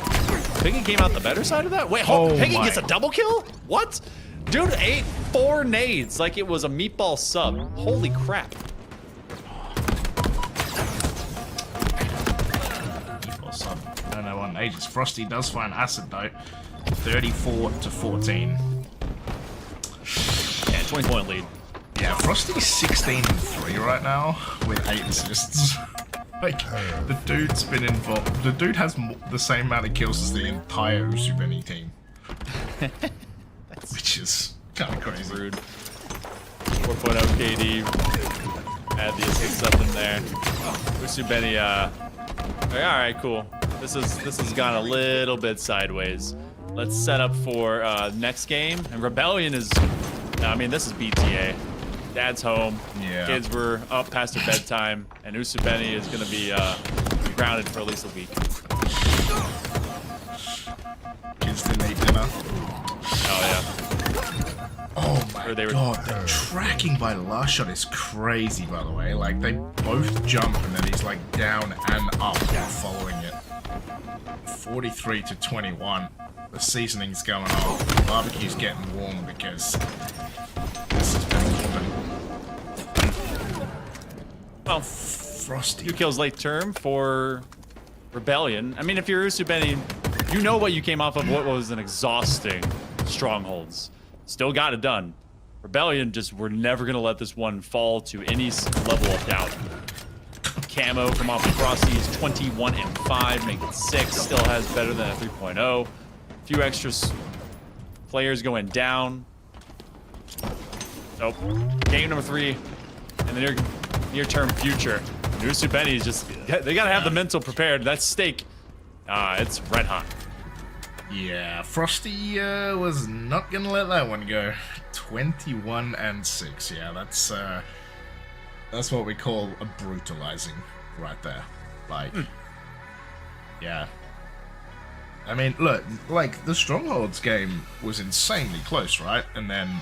Piggy came out the better side of that. Wait, hold. Oh Piggy my. gets a double kill? What? Dude ate 4 nades like it was a meatball sub. Holy crap. Meatball sub. I don't know on ages. Frosty does find acid though. 34-14. Yeah, 20-point lead. Yeah, Frosty's 16-3 right now with 8 assists. Like, the dude's been involved. The dude has the same amount of kills as the entire Usubeni team. Which is kind of crazy. Rude. 4.0 KD. Add the assist up in there. Usubeni, alright, cool. This has gone a little bit sideways. Let's set up for next game. And Rebellion is, I mean, this is BTA. Dad's home. Yeah. Kids were up past their bedtime, and Usubeni is going to be grounded for at least a week. Kids didn't eat dinner. Oh yeah. Oh my Or they were. God, the tracking by last shot is crazy, by the way. Like, they both jump and then he's like down and up while following it. 43 to 21. The seasoning's going on. The barbecue's getting warm because this has been keeping. Well, Frosty. 2 kills late term for Rebellion. I mean, if you're Usubeni, you know what you came off of. What was an exhausting Strongholds. Still got it done. Rebellion just were never gonna let this one fall to any level of doubt. Camo from off the Frosties, 21 and 5, make it 6. Still has better than a 3.0. Few extra players going down. So, game number 3 in the near-term future. Usubeni is just, they gotta have the mental prepared. That's stake. It's red hot. Yeah, Frosty was not gonna let that one go. 21 and 6. Yeah, that's what we call a brutalizing right there. Like, yeah. I mean, look, like, the Strongholds game was insanely close, right? And then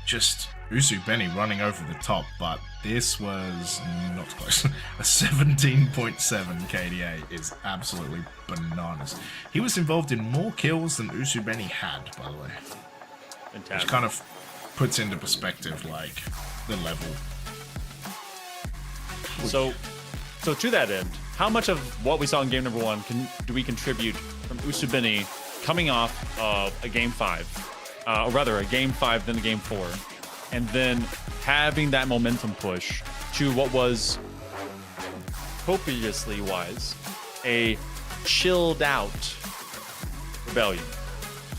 just Usubeni running over the top, but this was not close. A 17.7 KDA is absolutely bananas. He was involved in more kills than Usubeni had, by the way. Fantastic. Which kind of puts into perspective, like, the level. So to that end, how much of what we saw in game number 1 do we contribute from Usubeni coming off of a game 5, or rather a game 5 then a game 4, and then having that momentum push to what was copiously wise a chilled out Rebellion.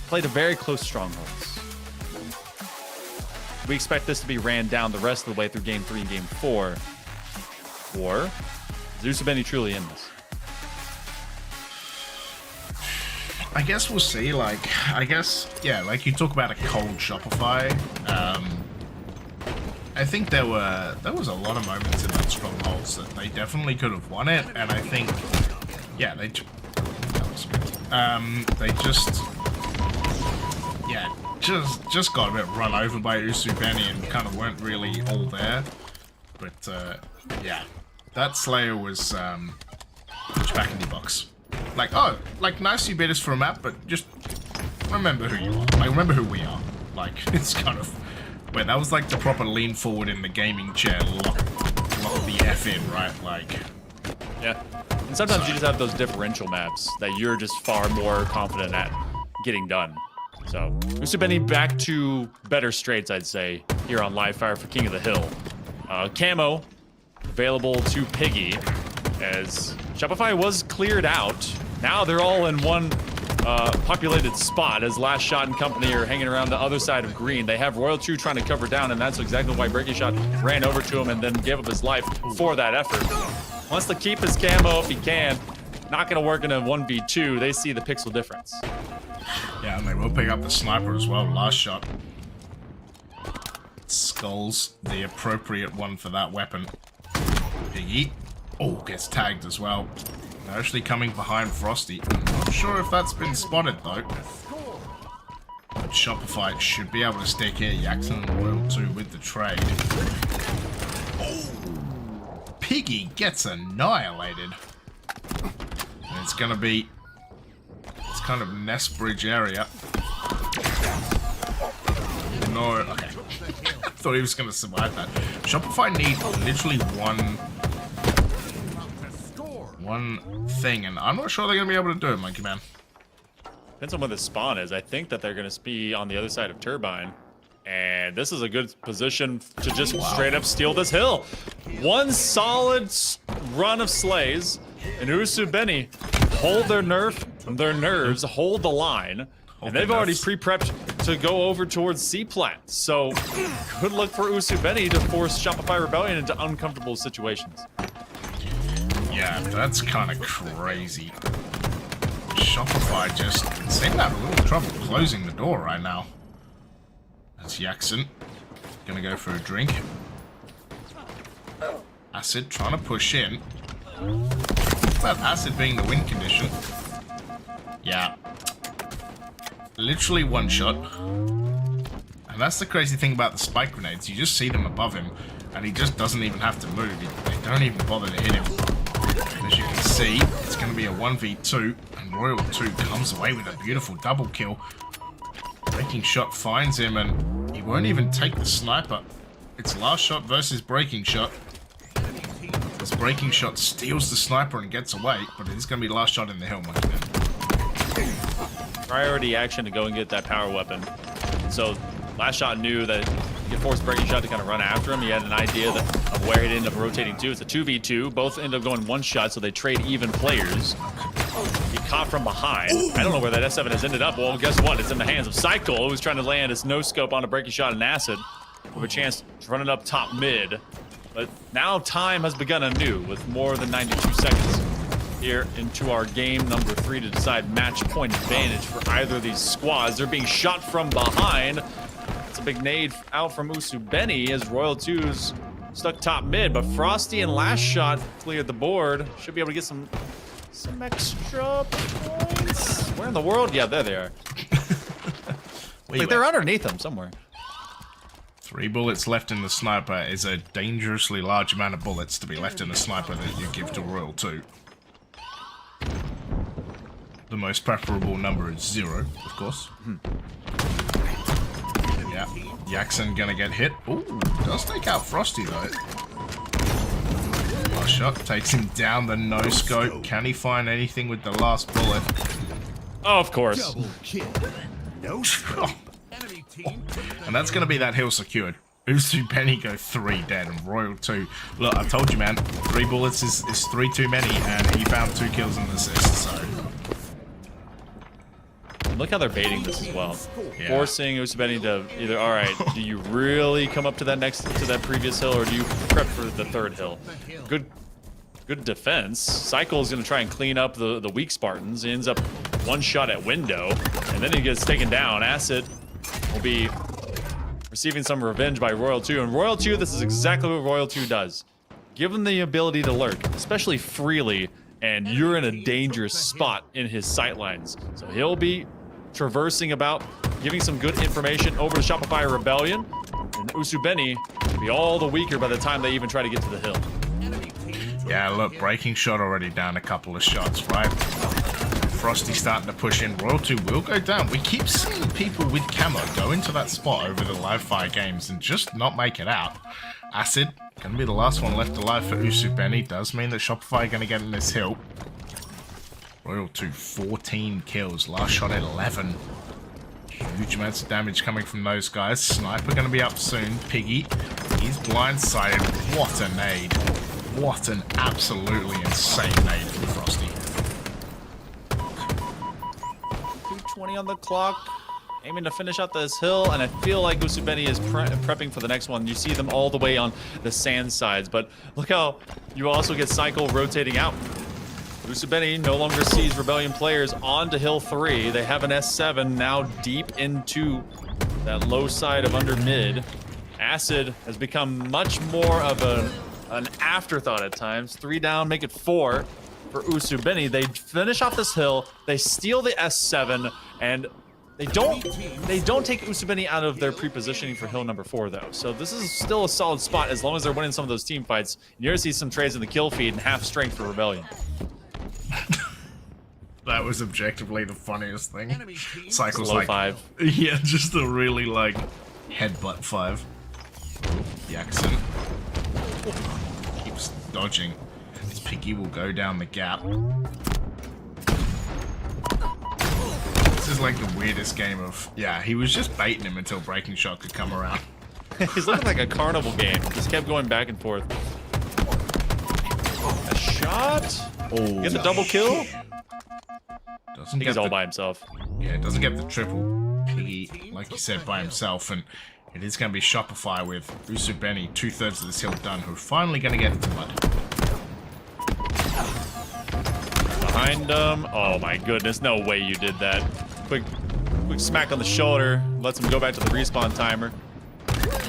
Played a very close Strongholds. We expect this to be ran down the rest of the way through game 3 and game 4. Or is Usubeni truly in this? I guess we'll see. Like, I guess, yeah, like you talk about a cold Shopify. I think there was a lot of moments in that Strongholds that they definitely could have won it, and I think, yeah, they just, yeah, just got a bit run over by Usubeni and kind of weren't really all there. But yeah, that Slayer was back in the box. Like, oh, like, nice you beat us for a map, but just remember who you are. Like, remember who we are. Like, it's kind of... Wait, that was like the proper lean forward in the gaming chair, lock the F in, right? Like... Yeah. And sometimes you just have those differential maps that you're just far more confident at getting done. So, Usubeni back to better straights, I'd say, here on Live Fire for King of the Hill. Camo available to Piggy, as Shopify was cleared out. Now they're all in one populated spot, as Last Shot and company are hanging around the other side of green. They have Royal 2 trying to cover down, and that's exactly why Breaking Shot ran over to him and then gave up his life for that effort. Wants to keep his camo if he can. Not gonna work in a 1v2. They see the pixel difference. Yeah, and they will pick up the sniper as well. Last Shot. Skull's the appropriate one for that weapon. Piggy. Oh, gets tagged as well. They're actually coming behind Frosty. I'm not sure if that's been spotted though. But Shopify should be able to stick here. Jackson and Royal 2 with the trade. Oh, Piggy gets annihilated. And it's gonna be this kind of nest bridge area. No, okay. I thought he was gonna survive that. Shopify need literally one thing, and I'm not sure they're gonna be able to do it, Monkey Man. Depends on where the spawn is. I think that they're going to be on the other side of Turbine. And this is a good position to just straight up steal this hill. One solid run of slays, and Usubeni hold their nerves, hold the line. And they've already pre-prepped to go over towards C-Plat. So, good luck for Usubeni to force Shopify Rebellion into uncomfortable situations. Yeah, that's kind of crazy. Shopify just seem to have a little trouble closing the door right now. That's Jackson. Gonna go for a drink. Acid trying to push in. That Acid being the win condition. Yeah. Literally one shot. And And that's the crazy thing about the spike grenades. You just see them above him, and he just doesn't even have to move. They don't even bother to hit him. And as you can see, it's going to be a 1v2, and Royal 2 comes away with a beautiful double kill. Breaking Shot finds him, and he won't even take the sniper. It's Last Shot versus Breaking Shot. This Breaking Shot steals the sniper and gets away, but it is going to be Last Shot in the hill, my man. Priority action to go and get that power weapon. So Last Shot knew that he could force Breaking Shot to kind of run after him. He had an idea of where he'd end up rotating to. It's a 2v2. Both end up going one shot, so they trade even players. He caught from behind. I don't know where that S7 has ended up. Well, guess what? It's in the hands of Cycle, who's trying to land his no-scope on a Breaking Shot and Acid with a chance to run it up top mid. But now time has begun anew with more than 92 seconds here into our game number 3 to decide match point advantage for either of these squads. They're being shot from behind. It's a big nade out from Usubeni as Royal 2's stuck top mid, but Frosty and Last Shot cleared the board. Should be able to get some extra points. Where in the world? Yeah, there they are. Like they're underneath them somewhere. 3 bullets left in the sniper is a dangerously large amount of bullets to be left in the sniper that you give to Royal 2. The most preferable number is 0, of course. Yeah, Jackson gonna get hit. Ooh, does take out Frosty though. Last Shot takes him down the no-scope. Can he find anything with the last bullet? Oh, of course. Double kill. No scope. Enemy team. And that's gonna be that hill secured. Usubeni go 3 dead and Royal 2. Look, I told you, man. 3 bullets is 3 too many, and he found 2 kills and an assist, so... Look how they're baiting this as well. Yeah. Forcing Usubeni to either, all right, do you really come up to that previous hill, or do you prep for the 3rd hill? Good defense. Cycle is going to try and clean up the weak Spartans. He ends up 1 shot at window, and then he gets taken down. Acid will be receiving some revenge by Royal 2, and Royal 2, this is exactly what Royal 2 does. Give him the ability to lurk, especially freely, and you're in a dangerous spot in his sightlines. So he'll be traversing about, giving some good information over to Shopify Rebellion, and Usubeni will be all the weaker by the time they even try to get to the hill. Yeah, look, Breaking Shot already down a couple of shots, right? Frosty starting to push in. Royal 2 will go down. We keep seeing people with camo go into that spot over the live fire games and just not make it out. Acid, gonna be the last one left alive for Usubeni. Does mean that Shopify gonna get in this hill. Royal 2, 14 kills. Last Shot at 11. Huge amounts of damage coming from those guys. Sniper gonna be up soon. Piggy, he's blindsided. What a nade. What an absolutely insane nade from Frosty. 2:20 on the clock, aiming to finish out this hill, and I feel like Usubeni is prepping for the next one. You see them all the way on the sand sides, but look how you also get Cycle rotating out. Usubeni no longer sees Rebellion players onto hill 3. They have an S7 now deep into that low side of under mid. Acid has become much more of an afterthought at times. 3 down, make it 4 for Usubeni. They finish off this hill, they steal the S7, and they don't take Usubeni out of their pre-positioning for hill number 4 though. So this is still a solid spot as long as they're winning some of those team fights. You're gonna see some trades in the kill feed and half strength for Rebellion. That was objectively the funniest thing. Cycle's Low like 5. Yeah, just a really like headbutt 5. Jackson keeps dodging. This Piggy will go down the gap. This is like the weirdest game of... Yeah, he was just baiting him until Breaking Shot could come around. He's looking like a carnival game. Just kept going back and forth. A shot? Oh, Get the double kill? Doesn't He's get all the, by himself. yeah, doesn't get the triple. Piggy, like you said, by himself, and it is going to be Shopify with Usubeni 2/3 of this hill done, who are finally going to get into mud. Behind him. Oh my goodness, no way you did that. Quick smack on the shoulder. Lets him go back to the respawn timer.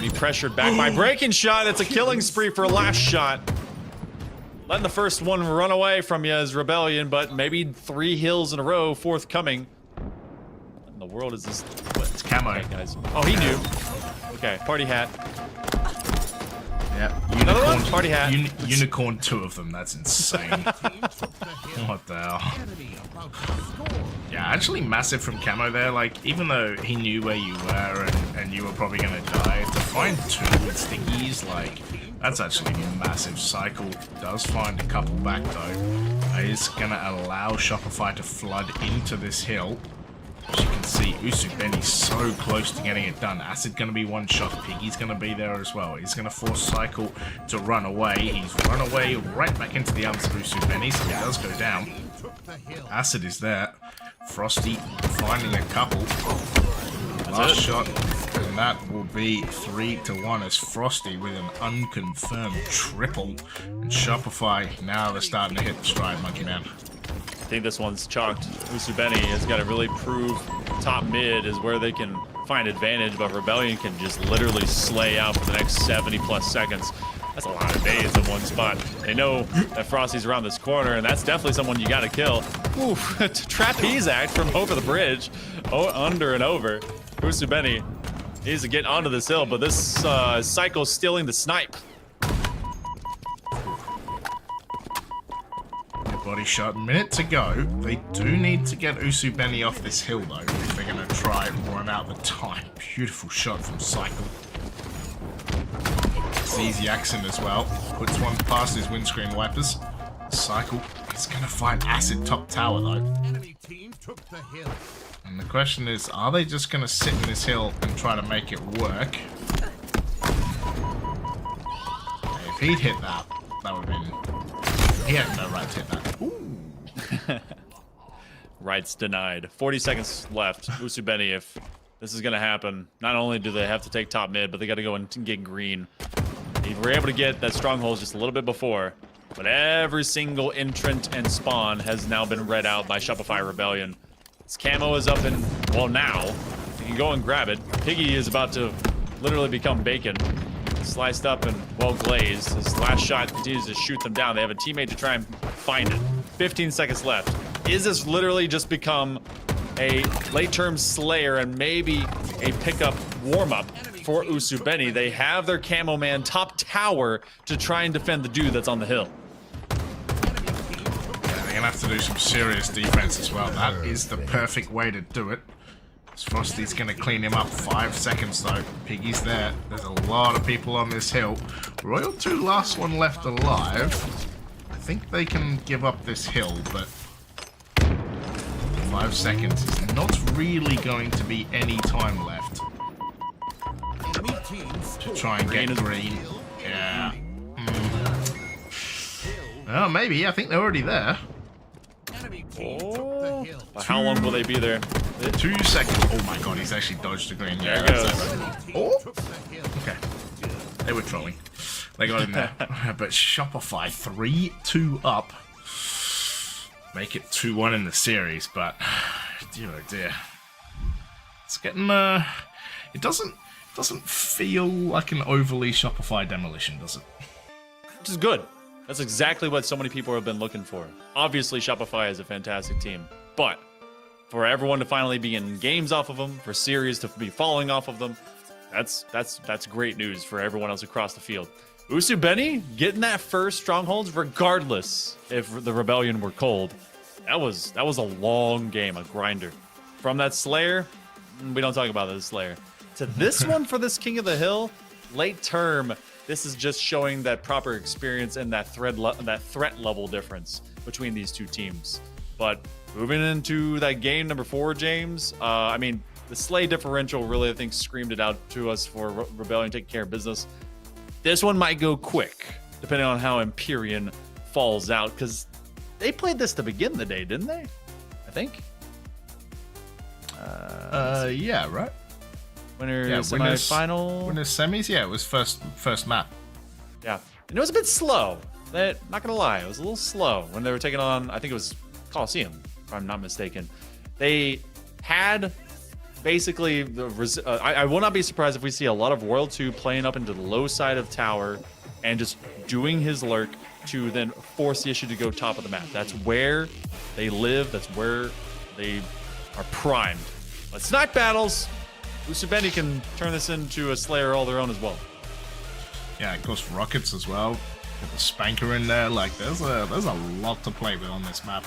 Be pressured back by Breaking Shot. It's a killing spree for Last Shot. Letting the first one run away from you as Rebellion, but maybe 3 hills in a row forthcoming. What in the world is this? What? It's camo. Okay, guys. Oh, he knew. Okay, party hat. Yeah, Another one? unicorn. Party hat. Unicorn, 2 of them. That's insane. What the hell? Yeah, actually massive from camo there. Like, even though he knew where you were and you were probably gonna die, to find 2 with stickies, like, that's actually a massive. Cycle does find a couple back though. Is gonna allow Shopify to flood into this hill. As you can see, Usubeni's so close to getting it done. Acid gonna be one shot. Piggy's gonna be there as well. He's gonna force Cycle to run away. He's run away right back into the arms of Usubeni, so he does go down. Acid is there. Frosty finding a couple. Last shot, and that will be 3-1 as Frosty with an unconfirmed triple. And Shopify, now they're starting to hit the stride, Monkey Man. I think this one's chalked. Usubeni has got to really prove top mid is where they can find advantage, but Rebellion can just literally slay out for the next 70+ seconds. That's a lot of days in one spot. They know that Frosty's around this corner, and that's definitely someone you got to kill. Oof, trapeze act from over the bridge, under and over. Usubeni needs to get onto this hill, but this Cycle's stealing the snipe. Body shot, minute to go. They do need to get Usubeni off this hill though, if they're gonna try and run out the time. Beautiful shot from Cycle. It's easy accent as well. Puts one past his windscreen wipers. Cycle is gonna find Acid top tower though. Enemy team took the hill. And the question is, are they just gonna sit in this hill and try to make it work? If he'd hit that, that would have been... He had no right to hit that. Ooh. Rights denied. 40 seconds left. Usubeni, if this is going to happen, not only do they have to take top mid, but they got to go and get green. They were able to get that stronghold just a little bit before, but every single entrant and spawn has now been read out by Shopify Rebellion. This camo is up in, well, now. You can go and grab it. Piggy is about to literally become bacon. Sliced up and well glazed. His last shot continues to shoot them down. They have a teammate to try and find it. 15 seconds left. Is this literally just become a late-term Slayer and maybe a pickup warm-up for Usubeni? They have their camo man top tower to try and defend the dude that's on the hill. Yeah, they're gonna have to do some serious defense as well. That is the perfect way to do it. Frosty's gonna clean him up. 5 seconds though. Piggy's there. There's a lot of people on this hill. Royal 2 last one left alive. I think they can give up this hill, but 5 seconds is not really going to be any time left Enemy teams to try and get green. Yeah. Oh, maybe. I think they're already there. Enemy team took the hill. But how long will they be there? 2 seconds. Oh my god, he's actually dodged the green. Yeah, There it that's goes. it. Oh. Okay. They were trolling. They got in there. But Shopify 3-2 up. Make it 2-1 in the series, but dear oh dear. It's getting it doesn't feel like an overly Shopify demolition, does it? Which is good. That's exactly what so many people have been looking for. Obviously, Shopify is a fantastic team, but for everyone to finally be in games off of them, for series to be following off of them, that's great news for everyone else across the field. Usubeni getting that first stronghold, regardless if the Rebellion were cold. That was a long game, a grinder. From that Slayer, we don't talk about the Slayer, to this one for this King of the Hill, late term. This is just showing that proper experience and that threat level difference between these two teams. But moving into that game number 4, James, I mean, the Slay differential really, I think, screamed it out to us for Rebellion taking care of business. This one might go quick, depending on how Empyrean falls out, because they played this to begin the day, didn't they? I think. Yeah, right. Winner semi-final. Winners semis, yeah, it was first map. Yeah, and it was a bit slow. Not gonna lie, it was a little slow when they were taking on, I think it was Coliseum, if I'm not mistaken. They had basically I will not be surprised if we see a lot of Royal 2 playing up into the low side of tower and just doing his lurk to then force the issue to go top of the map. That's where they live. That's where they are primed. But snipe battles, Usubeni can turn this into a Slayer all their own as well. Yeah, of course, rockets as well. Get the spanker in there. Like, there's a lot to play with on this map.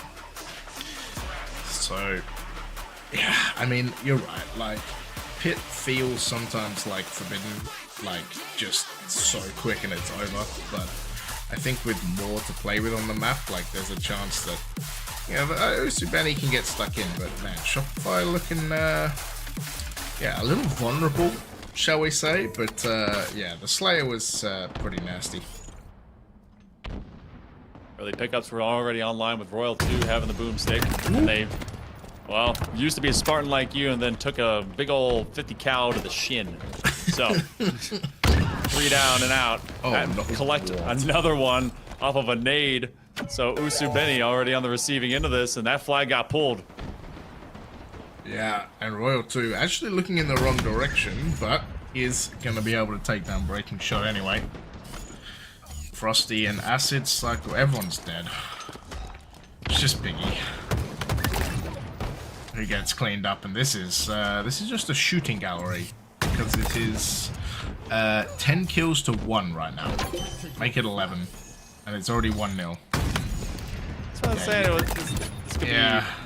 So, yeah, I mean, you're right. Like, Pit feels sometimes like Forbidden, like, just so quick and it's over. But I think with more to play with on the map, like, there's a chance that, you know, Usubeni can get stuck in. But, man, Shopify looking, yeah, a little vulnerable, shall we say. But, yeah, the Slayer was pretty nasty. Early pickups were already online with Royal 2 having the boomstick. And they, well, used to be a Spartan like you and then took a big old 50 cal to the shin. So, 3 down and out. And collect another one off of a nade. So Usubeni already on the receiving end of this, and that flag got pulled. Yeah, and Royal 2 actually looking in the wrong direction, but is going to be able to take down Breaking Shot anyway. Frosty and Acid Cycle, everyone's dead. It's just Piggy who gets cleaned up, and this is just a shooting gallery because it is 10 kills to 1 right now. Make it 11, and it's already 1-0. That's what I'm saying. This could be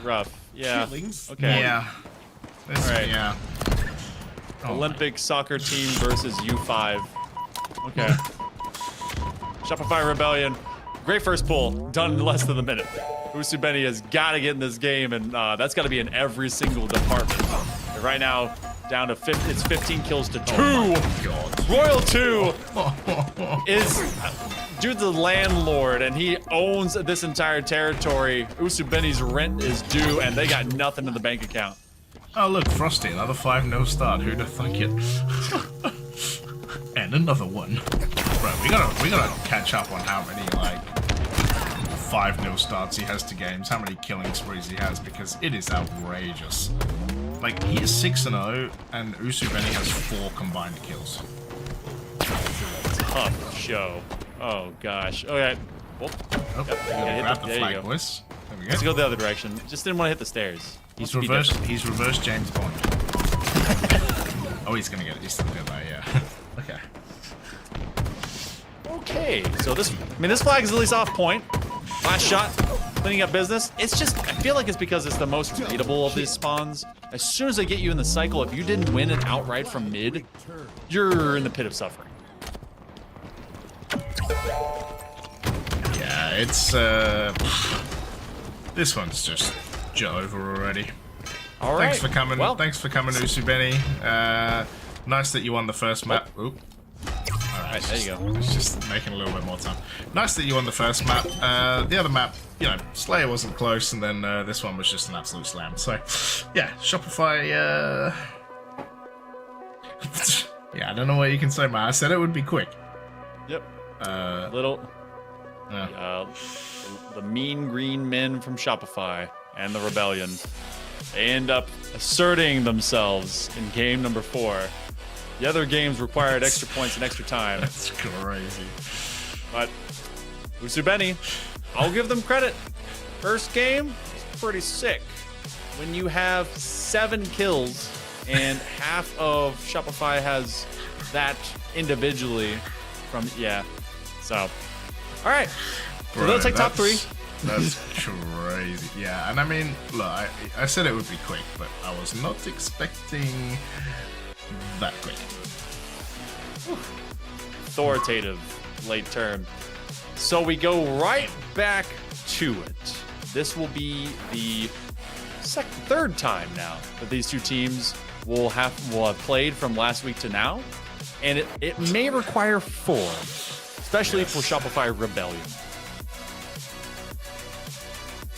rough. Yeah. Okay. Yeah. This, All right. Yeah. Oh Olympic soccer team versus U5. Okay. Shopify Rebellion. Great first pull. Done in less than a minute. Usubeni has got to get in this game, and that's got to be in every single department. And right now, down to 50. It's 15 kills to 2. Oh my God. Royal 2 is... Dude's a landlord, and he owns this entire territory. Usubeni's rent is due, and they got nothing in the bank account. Oh look, Frosty, another 5-0 start. Who'd have thunk it? And another one. Bro, we gotta catch up on how many like 5-0 starts he has to games, how many killing sprees he has, because it is outrageous. Like, he is 6-0, and Usubeni has 4 combined kills. Tough show. Oh gosh. Okay. Oh, yep. Grab the flag, boys. There we go. Let's go the other direction. Just didn't want to hit the stairs. He's reversed James Bond. Oh, he's gonna get it. He's still good though, yeah. Okay. Okay. So this flag is at least off point. Last shot, cleaning up business. It's just, I feel like it's because it's the most readable of these spawns. As soon as they get you in the cycle, if you didn't win it outright from mid, you're in the pit of suffering. Yeah, it's this one's just over already. All right. Thanks for coming. Well, Thanks for coming, Usubeni. Nice that you won the first map. Oop. Alright, there you go. It's just making a little bit more time. Nice that you won the first map. The other map, you know, Slayer wasn't close, and then this one was just an absolute slam. So, yeah, Shopify. Yeah, I don't know what you can say, man. I said it would be quick. Yep. The mean green men from Shopify and the Rebellion, they end up asserting themselves in game number 4. The other games required extra points and extra time. That's crazy. But Usubeni, I'll give them credit. First game is pretty sick. When you have 7 kills and half of Shopify has that individually from, yeah. So, all right. So they'll take top 3. That's crazy. Yeah, and I mean, look, I said it would be quick, but I was not expecting that quick. Authoritative late term. So we go right back to it. This will be the third time now that these two teams will have played from last week to now, and it may require 4, especially for Shopify Rebellion.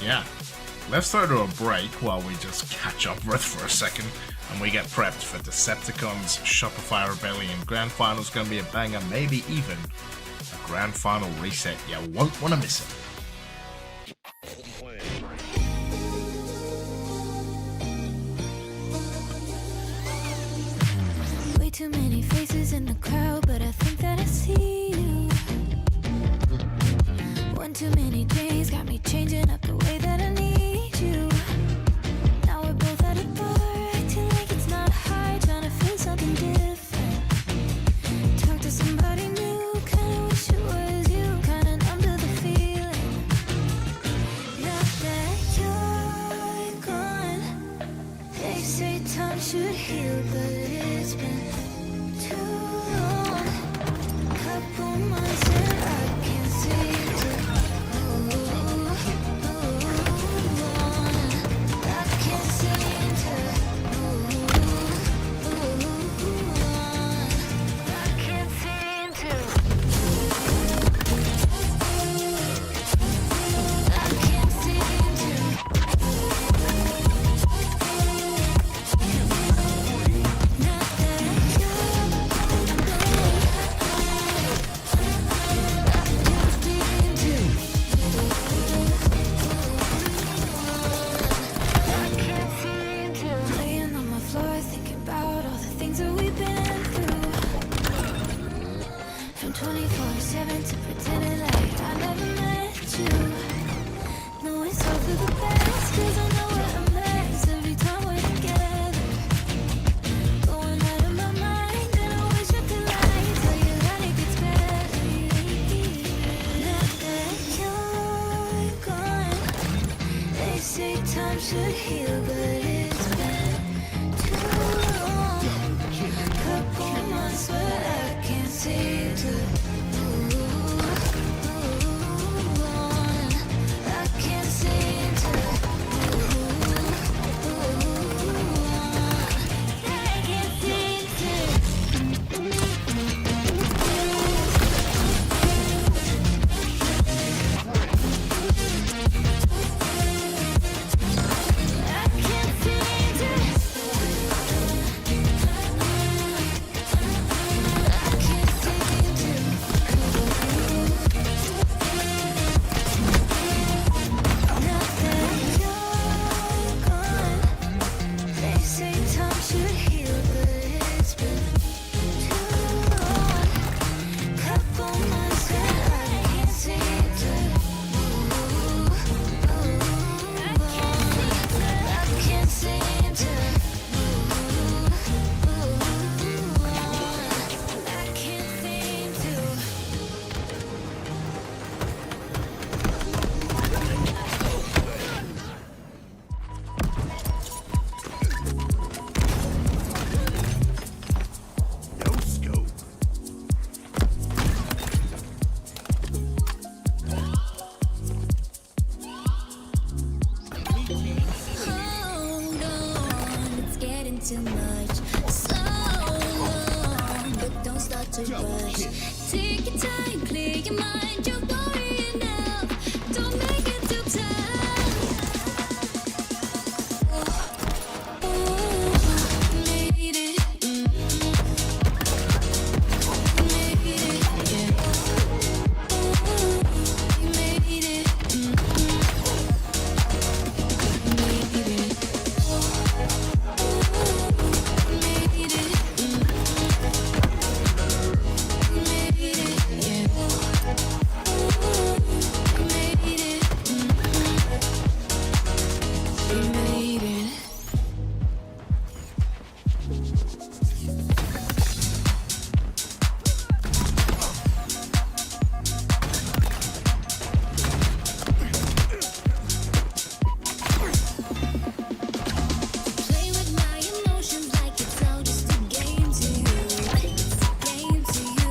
Yeah. Let's throw to a break while we just catch our breath for a second and we get prepped for Decepticons Shopify Rebellion. Grand Final's gonna be a banger, maybe even a Grand Final reset. You won't want to miss it. Way too many faces in the crowd, but I think that I see you. One too many days got me changing up the way that I need you. Now we're both at a bar, acting like it's not hard, trying to figure should heal, but it's been too long. Couple months and I can't seem to move on. I can't seem to move on. I can't seem to. I can't seem to. Not that laying on my floor, thinking about all the things that we've been through. From 24/7 to pretending like I never met you. No, it's all for the best, 'cause I know we're a mess every time we're together. Going out of my mind, and I wish I could lie, tell you that it gets better. Now that you're gone, they say time should heal, but it's been too long. Couple months, but I can't seem to move on. I can't seem to move on. I can't seem to. I can't seem to. I can't seem to. Now that you're gone, they say time should heal, but it's been too long. Couple months and I can't seem to move on. I can't seem to move on. I can't seem to. No scope. Hold on, it's getting too much. So long, but don't start to rush. Take your time, clear your mind. You're worrying enough. Don't make it too tough. Made it, made it, yeah. Made it, Play with my emotions like it's all just a game to you. It's a game to you.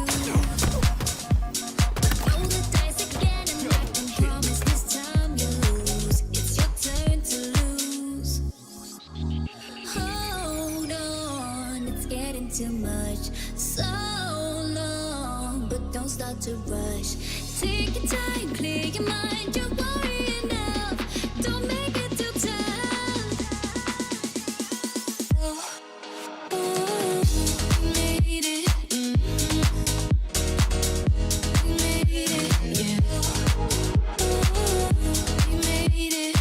Roll the dice again and I can promise this time you'll lose. It's your turn to lose. Hold on, it's getting too much. So long, but don't start to rush. Take your time, clear your mind. You're worrying enough. Don't make it too tough. Made it, made it, yeah. Made it,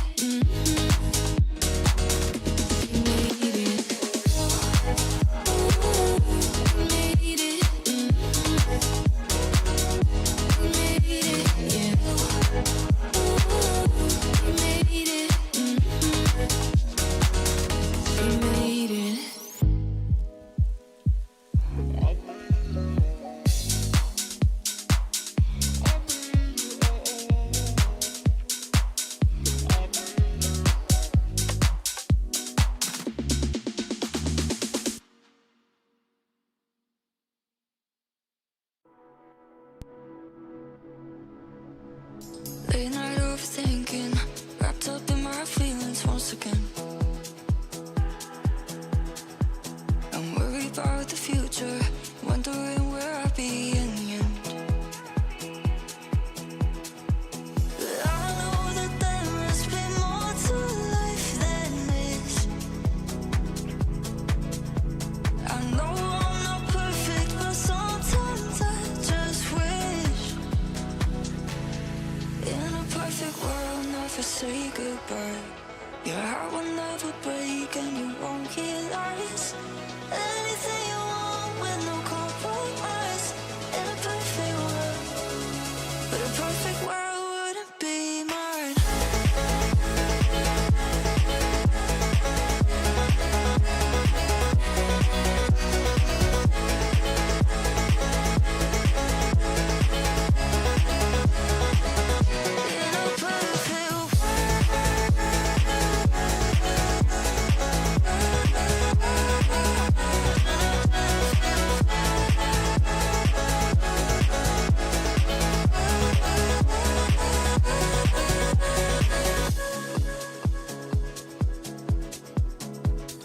made it. Made it, yeah. never break and you won't realize anything you want with no compromise. In a perfect world, but a perfect world wouldn't be mine.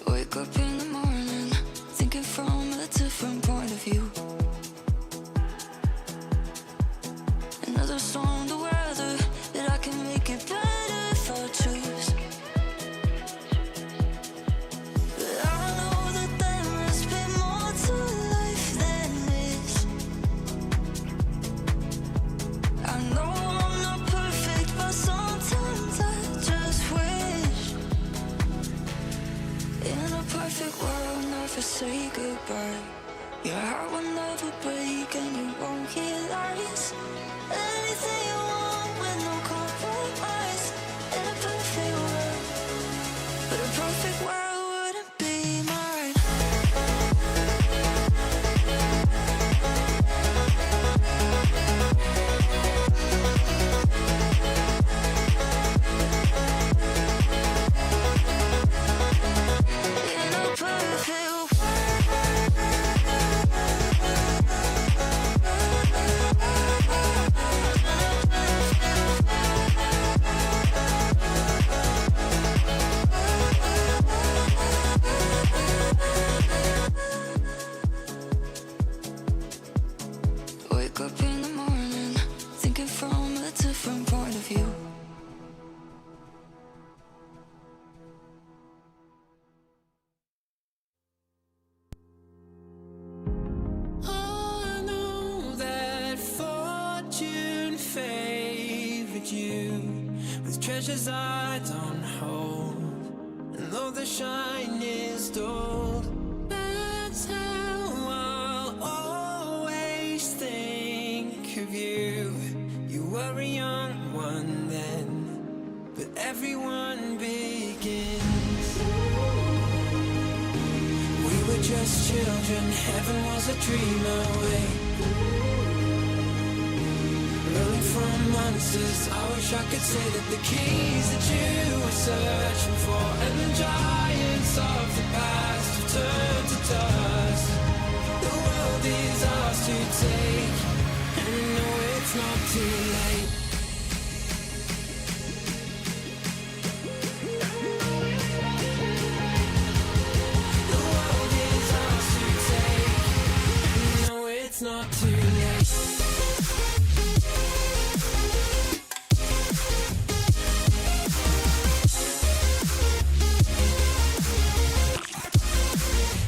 Wake up in the morning, thinking from a different point of view. Another storm to weather, that I can make it better if I choose. But I know that there must be more to life than this. I know I'm not perfect, but sometimes I just wish. In a perfect world, never say goodbye. Your heart will never break and you won't realize anything you want with no compromise. In a perfect world, but a perfect world wouldn't be mine. In a perfect Wake up in the morning, thinking from a different point of view. I know that fortune favored you with treasures I don't hold, and though the shine is dulled, that's how I'll always think of you. You were a young one then, but everyone begins. We were just children, heaven was a dream away. Running from monsters, I wish I could say that the keys that you were searching for and the giants of the past have turned to dust. The world is ours to take, and no, it's not too late. The world is ours to take, and no, it's not too late.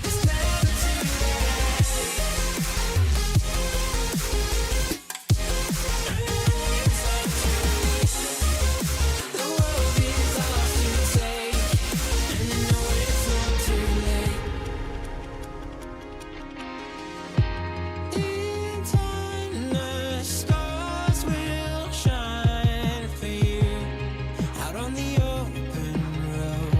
It's never too late. The world is ours to take, and you know it's not too late. In time, the stars will shine for you out on the open road,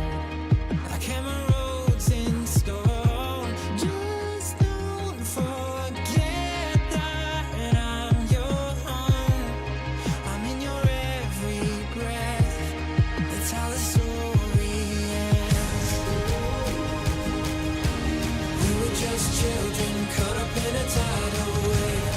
like emeralds in stone. Just don't forget that I'm your home. I'm in your every breath. That's how the story ends. We were just children caught up in a tidal wave,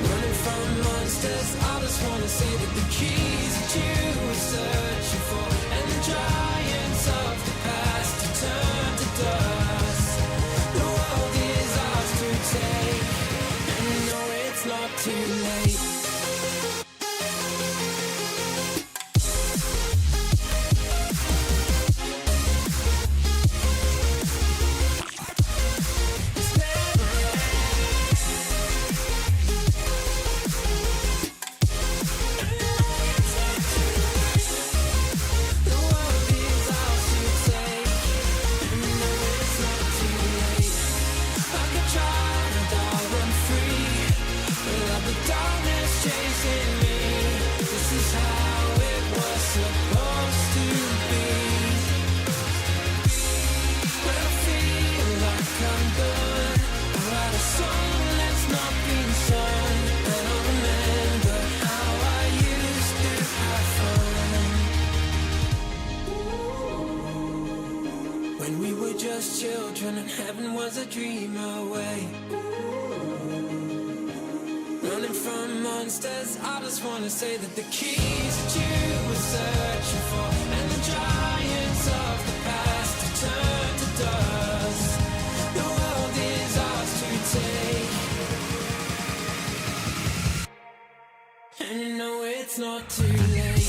running from monsters. I just wanna say that the keys that you were searching for and the giants of the past have turned to dust. The world is ours to take, and no, it's not too late. It's never when we were just children and heaven was a dream away. Running from monsters, I just wanna say that the keys that you were searching for and the giants of the past have turned to dust. The world is ours to take, and you know it's not too late.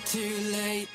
Too late.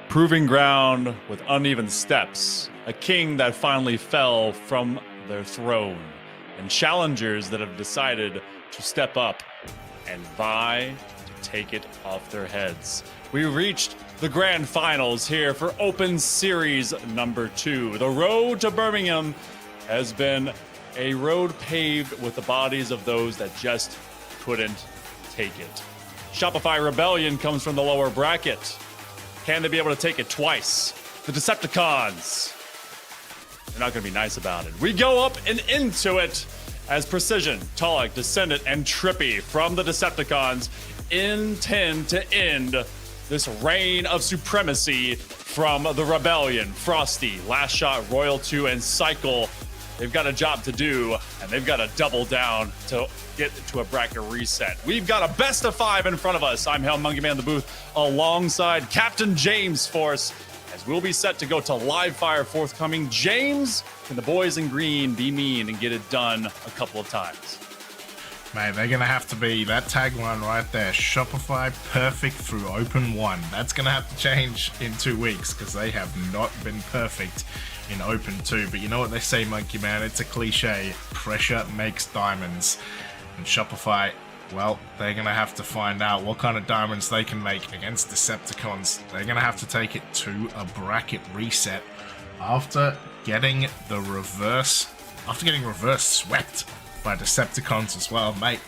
Proving ground with uneven steps, a king that finally fell from their throne, and challengers that have decided to step up and vie to take it off their heads. We reached the grand finals here for Open Series number 2. The road to Birmingham has been a road paved with the bodies of those that just couldn't take it. Shopify Rebellion comes from the lower bracket. Can they be able to take it twice? The Decepticons. They're not going to be nice about it. We go up and into it as Precision, Talik, Descendant, and Trippy from the Decepticons intend to end this reign of supremacy from the Rebellion. Frosty, Last Shot, Royal 2, and Cycle. They've got a job to do, and they've got to double down to get to a bracket reset. We've got a best of 5 in front of us. I'm Hell Monkey Man in the booth alongside Captain James Force, as we'll be set to go to live fire forthcoming. James, can the boys in green be mean and get it done a couple of times? Man, they're going to have to be that tagline right there. Shopify perfect through Open 1. That's going to have to change in 2 weeks because they have not been perfect in Open 2. But you know what they say, Monkey Man? It's a cliche. Pressure makes diamonds. And Shopify, well, they're going to have to find out what kind of diamonds they can make against Decepticons. They're going to have to take it to a bracket reset after getting reverse swept by Decepticons as well, mate.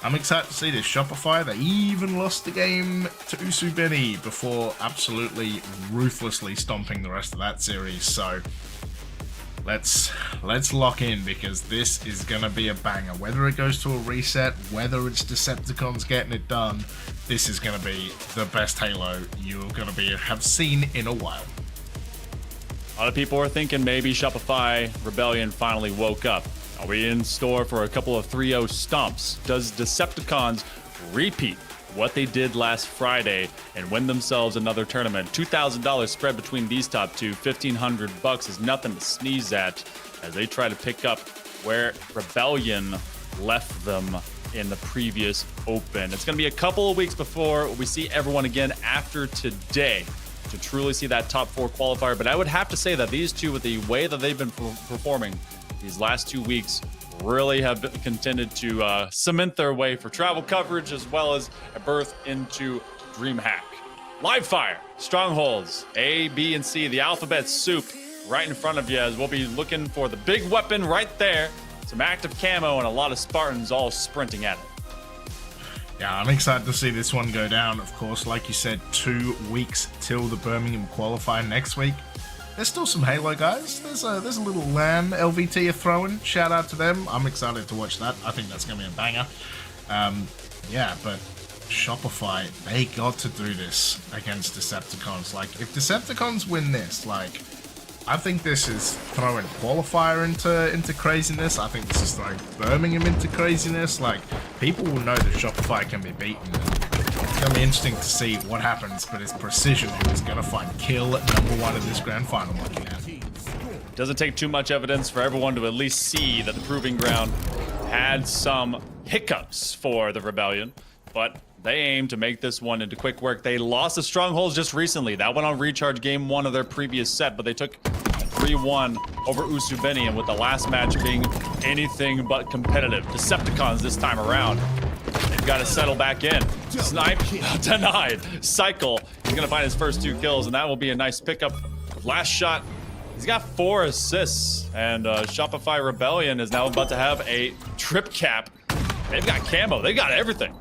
I'm excited to see this. Shopify, they even lost the game to Usubeni before absolutely ruthlessly stomping the rest of that series. So let's lock in, because this is gonna be a banger. Whether it goes to a reset, whether it's Decepticons getting it done, this is gonna be the best Halo you're gonna have seen in a while. A lot of people are thinking maybe Shopify Rebellion finally woke up. Are we in store for a couple of 3-0 stomps? Does Decepticons repeat what they did last Friday and win themselves another tournament? $2,000 spread between these top two. $1,500 is nothing to sneeze at as they try to pick up where Rebellion left them in the previous Open. It's going to be a couple of weeks before we see everyone again after today. to truly see that top 4 qualifier. But I would have to say that these two, with the way that they've been performing these last 2 weeks, really have contended to cement their way for travel coverage as well as a berth into Dreamhack. Live fire, strongholds, A, B, and C, the alphabet soup right in front of you, as we'll be looking for the big weapon right there. Some active camo and a lot of Spartans all sprinting at it. Yeah, I'm excited to see this one go down. Of course, like you said, 2 weeks till the Birmingham qualifier next week. There's still some Halo guys. There's a little LAN LVT are throwing. Shout out to them. I'm excited to watch that. I think that's going to be a banger. Yeah, but Shopify, they got to do this against Decepticons. Like, if Decepticons win this, like, I think this is throwing qualifier into craziness. I think this is throwing Birmingham into craziness. Like, people will know that Shopify can be beaten. It's going to be interesting to see what happens, but it's Precision who is going to find kill #1 in this grand final. Looking at. Doesn't take too much evidence for everyone to at least see that the Proving Ground had some hiccups for the Rebellion, but they aim to make this one into quick work. They lost the Strongholds just recently. That went on recharge game 1 of their previous set, but they took 3-1 over Usubeni, and with the last match being anything but competitive. Decepticons this time around. They've got to settle back in. Snipe denied. Cycle. He's going to find his first 2 kills, and that will be a nice pickup. Last shot. He's got 4 assists, and Shopify Rebellion is now about to have a trip cap. They've got camo. They got everything.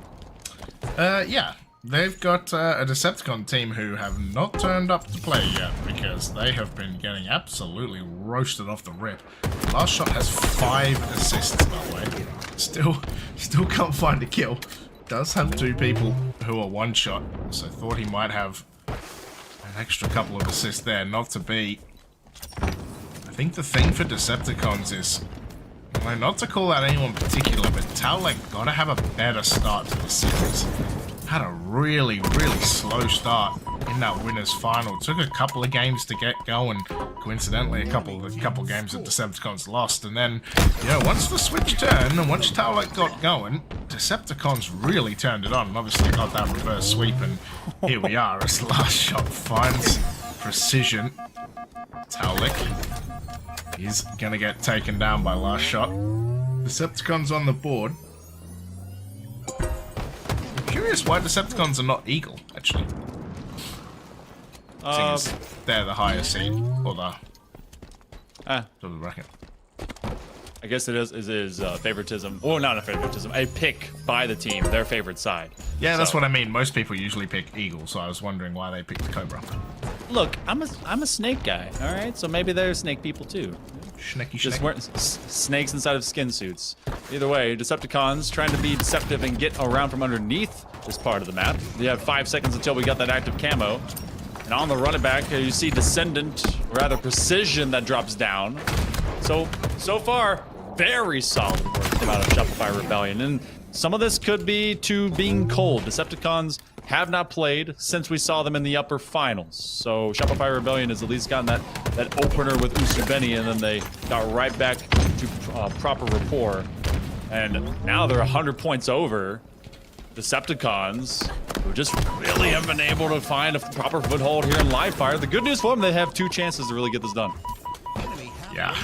Yeah. They've got a Decepticon team who have not turned up to play yet because they have been getting absolutely roasted off the rip. Last shot has 5 assists, by the way. Still can't find a kill. Does have 2 people who are 1 shot, so thought he might have an extra couple of assists there. Not to be. I think the thing for Decepticons is, well, not to call out anyone particular, but Taulek gotta have a better start to the series. Had a really slow start in that winners final. Took a couple of games to get going. Coincidentally, a couple games that Decepticons lost, and then, you know, once the switch turned and once Taulek got going, Decepticons really turned it on. And obviously got that reverse sweep, and here we are as last shot finds Precision. Taulek is gonna get taken down by last shot. Decepticons on the board. Curious why Decepticons are not Eagle, actually. Seeing as they're the higher seed, or the top of the bracket. I guess it is favoritism. Oh, not a favoritism. A pick by the team, their favorite side. Yeah, that's what I mean. Most people usually pick Eagle, so I was wondering why they picked Cobra. Look, I'm a snake guy, all right? So maybe they're snake people too. Snaky Just snake. wearing snakes inside of skin suits. Either way, Decepticons trying to be deceptive and get around from underneath this part of the map. You have 5 seconds until we got that active camo. And on the running back, you see Descendant, rather Precision that drops down. So far, very solid work come out of Shopify Rebellion. And some of this could be to being cold. Decepticons have not played since we saw them in the upper finals. So Shopify Rebellion has at least gotten that opener with Usubeni, and then they got right back to proper rapport. And now they're 100 points over Decepticons, who just really haven't been able to find a proper foothold here in live fire. The good news for them, they have 2 chances to really get this done. Yeah.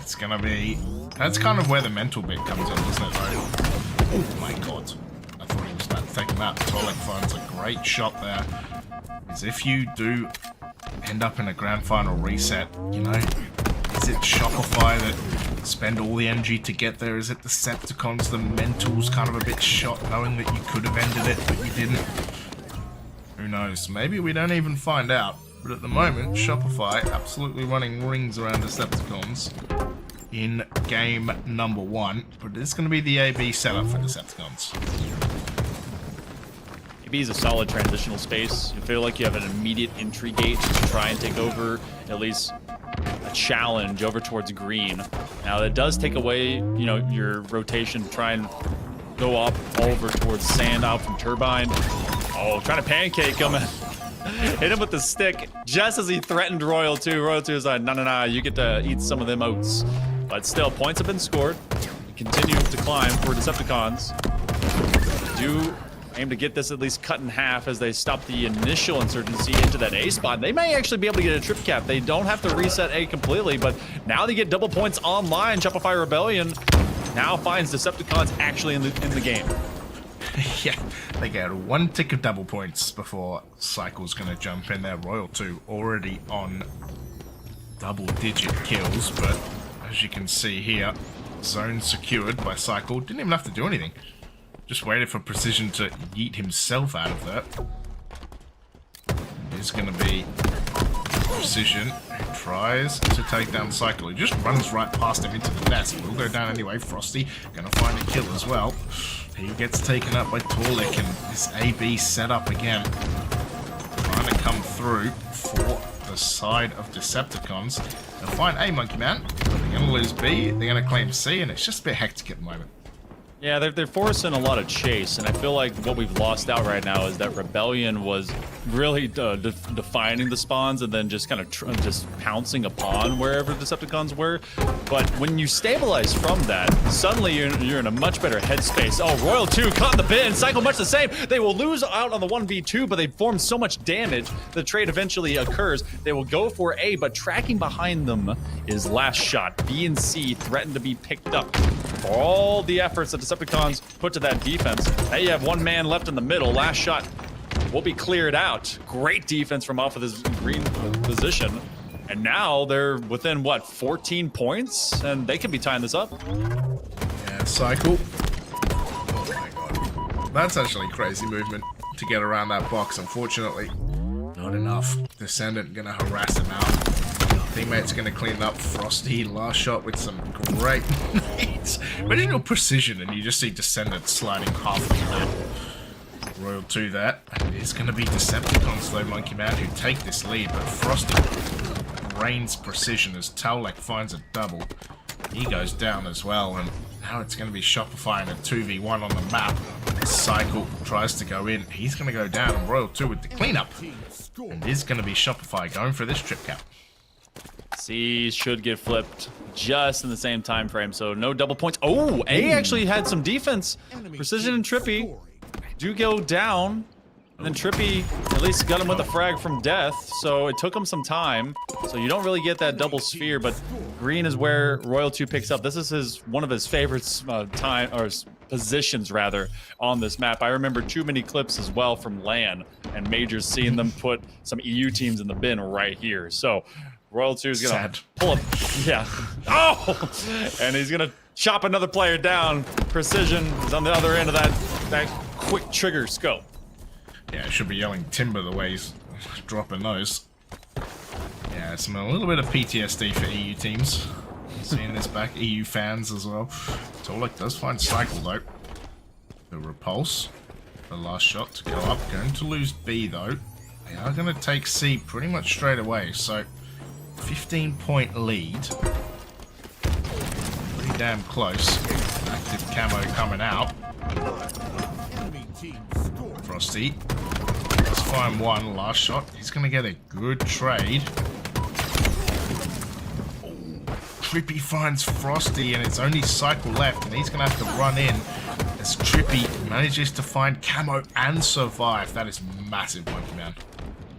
It's gonna be... That's kind of where the mental bit comes in, isn't it, though? Oh my god. I thought he was about to take him out. Taulek finds a great shot there. Is if you do end up in a grand final reset, you know, is it Shopify that spend all the energy to get there? Is it Decepticons, the mental's kind of a bit shot knowing that you could have ended it, but you didn't? Who knows? Maybe we don't even find out. But at the moment, Shopify absolutely running rings around Decepticons in game #1. But it's going to be the AB setup for Decepticons. AB is a solid transitional space. You feel like you have an immediate entry gate to try and take over at least a challenge over towards green. Now that does take away, you know, your rotation to try and go up over towards sand out from Turbine. Oh, trying to pancake him. Hit him with the stick just as he threatened Royal 2. Royal 2 is like, no, you get to eat some of them oats. But still, points have been scored. Continue to climb for Decepticons. Do aim to get this at least cut in half as they stop the initial insurgency into that A spot. They may actually be able to get a trip cap. They don't have to reset A completely, but now they get double points online. Shopify Rebellion now finds Decepticons actually in the game. Yeah, they get one tick of double points before Cycle's going to jump in there. Royal 2 already on double-digit kills, but as you can see here, zone secured by Cycle. Didn't even have to do anything. Just waited for Precision to yeet himself out of that. It's going to be Precision who tries to take down Cycle. He just runs right past him into the nest. Will go down anyway. Frosty going to find a kill as well. He gets taken up by Torlik, and this AB set up again. Trying to come through for the side of Decepticons. They'll find A, Monkey Man. They're going to lose B, they're going to claim C, and it's just a bit hectic at the moment. Yeah, they're forcing a lot of chase, and I feel like what we've lost out right now is that Rebellion was really defining the spawns and then just kind of just pouncing upon wherever Decepticons were. But when you stabilize from that, suddenly you're in a much better headspace. Oh, Royal 2 caught in the bin, Cycle much the same. They will lose out on the 1v2, but they form so much damage, the trade eventually occurs. They will go for A, but tracking behind them is Last Shot. B and C threaten to be picked up. For all the efforts that Decepticons put to that defense, now you have one man left in the middle. Last Shot will be cleared out. Great defense from off of this green position. And now they're within, what, 14 points? And they could be tying this up. Yeah, Cycle. Oh my god. That's actually crazy movement to get around that box. Unfortunately, not enough. Descendant gonna harass him out. Teammate's gonna clean up. Frosty, Last Shot with some great nades. Imagine your Precision and you just see Descendant sliding half the map. Royal 2 that. And it is gonna be Decepticons though, Monkey Man, who take this lead, but Frosty rains Precision as Taulek finds a double. He goes down as well, and now it's gonna be Shopify in a 2v1 on the map. Cycle tries to go in. He's gonna go down, and Royal 2 with the cleanup. And it is gonna be Shopify going for this trip cap. C should get flipped just in the same time frame, so no double points. Oh, A actually had some defense. Precision and Trippy do go down, and then Trippy at least got him with a frag from death, so it took him some time. So you don't really get that double sphere, but green is where Royal 2 picks up. This is one of his favorites positions rather on this map. I remember too many clips as well from LAN and Majors seeing them put some EU teams in the bin right here. So Royal 2 is gonna pull up, yeah. Oh, and he's gonna chop another player down. Precision is on the other end of that quick trigger scope. Yeah, should be yelling timber the way he's dropping those. Yeah, it's a little bit of PTSD for EU teams. Seeing this back, EU fans as well. Torlik does find Cycle though. The repulse, the Last Shot to go up. Going to lose B though. They are going to take C pretty much straight away. So 15-point lead. Pretty damn close. Active camo coming out. Frosty does find one. Last Shot. He's going to get a good trade. Trippy finds Frosty, and it's only Cycle left, and he's going to have to run in as Trippy manages to find camo and survive. That is massive, Monkey Man.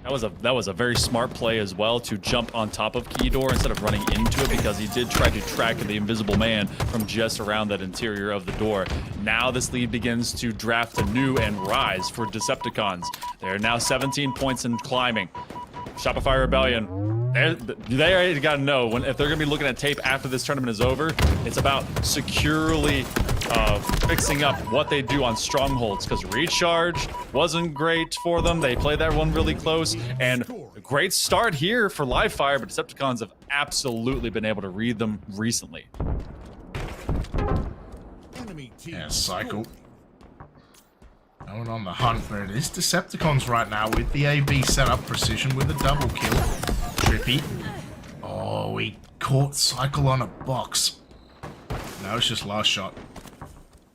That was a very smart play as well, to jump on top of Keydor instead of running into it, because he did try to track the invisible man from just around that interior of the door. Now this lead begins to draft anew and rise for Decepticons. They're now 17 points and climbing. Shopify Rebellion, they already got to know if they're going to be looking at tape after this tournament is over. It's about securely fixing up what they do on strongholds, because Recharge wasn't great for them. They played that one really close, and a great start here for Livefire, but Decepticons have absolutely been able to read them recently. Yeah, Cycle going on the hunt, but it is Decepticons right now with the AB setup. Precision with a double kill. Trippy. Oh, he caught Cycle on a box. Now it's just Last Shot.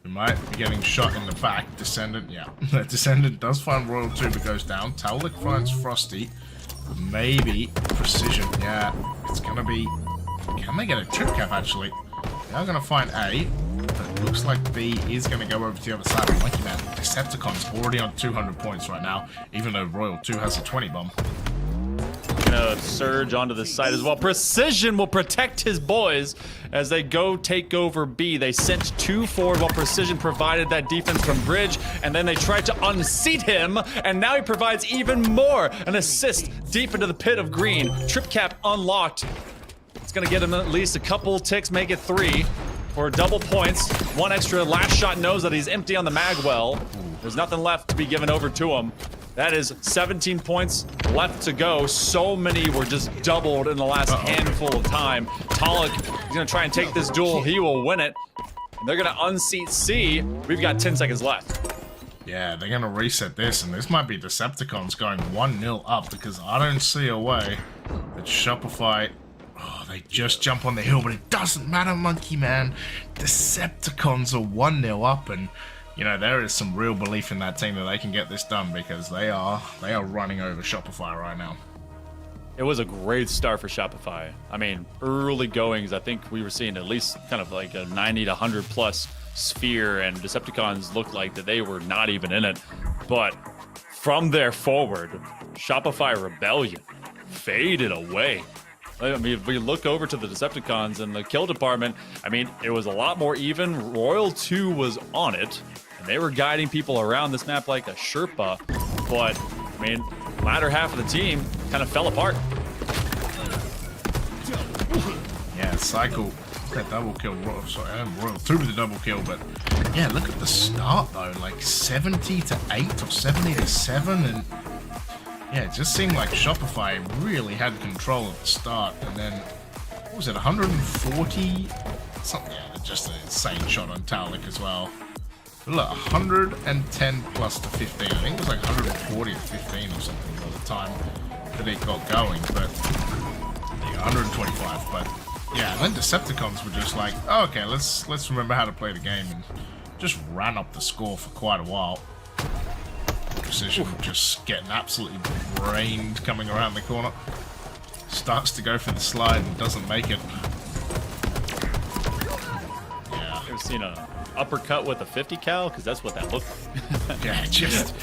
We might be getting shot in the back. Descendant, yeah. Descendant does find Royal 2 but goes down. Taulek finds Frosty. Maybe Precision, yeah. It's gonna be... Can they get a trip cap actually? They are going to find A, but it looks like B is going to go over to the other side. Monkey Man, Decepticon's already on 200 points right now, even though Royal 2 has a 20 bomb. Gonna surge onto the side as well. Precision will protect his boys as they go take over B. They sent 2 forward while Precision provided that defense from Bridge, and then they tried to unseat him, and now he provides even more. An assist deep into the pit of green. Trip cap unlocked. It's gonna get him at least a couple ticks, make it 3 for double points. 1 extra. Last shot knows that he's empty on the mag well. There's nothing left to be given over to him. That is 17 points left to go. So many were just doubled in the last handful of time. Talik is gonna try and take this duel. He will win it. And they're gonna unseat C. We've got 10 seconds left. Yeah, they're gonna reset this, and this might be Decepticons going 1-0 up because I don't see a way that Shopify... Oh, they just jump on the hill, but it doesn't matter, Monkey Man. Decepticons are 1-0 up, and... You know, there is some real belief in that team that they can get this done because they are running over Shopify right now. It was a great start for Shopify. I mean, early goings, I think we were seeing at least kind of like a 90 to 100 plus sphere, and Decepticons looked like that they were not even in it. But from there forward, Shopify Rebellion faded away. I mean, if we look over to the Decepticons and the kill department, I mean, it was a lot more even. Royal 2 was on it. They were guiding people around this map like a Sherpa, but, I mean, latter half of the team kind of fell apart. Yeah, Cycle, that double kill, Royal 2 with the double kill, but, yeah, look at the start, though, like 70 to 8 or 70 to 7, and, yeah, it just seemed like Shopify really had control at the start, and then, what was it, 140? Something, yeah, just an insane shot on Talik as well. Look, 110 plus to 15. I think it was like 140 to 15 or something by the time that it got going, but yeah, 125. But yeah, and then Decepticons were just like, oh, okay, let's remember how to play the game, and just ran up the score for quite a while. Precision just getting absolutely brained coming around the corner. Starts to go for the slide and doesn't make it. Yeah. Ever seen a uppercut with a 50 cal? Because that's what that looked like. Yeah, just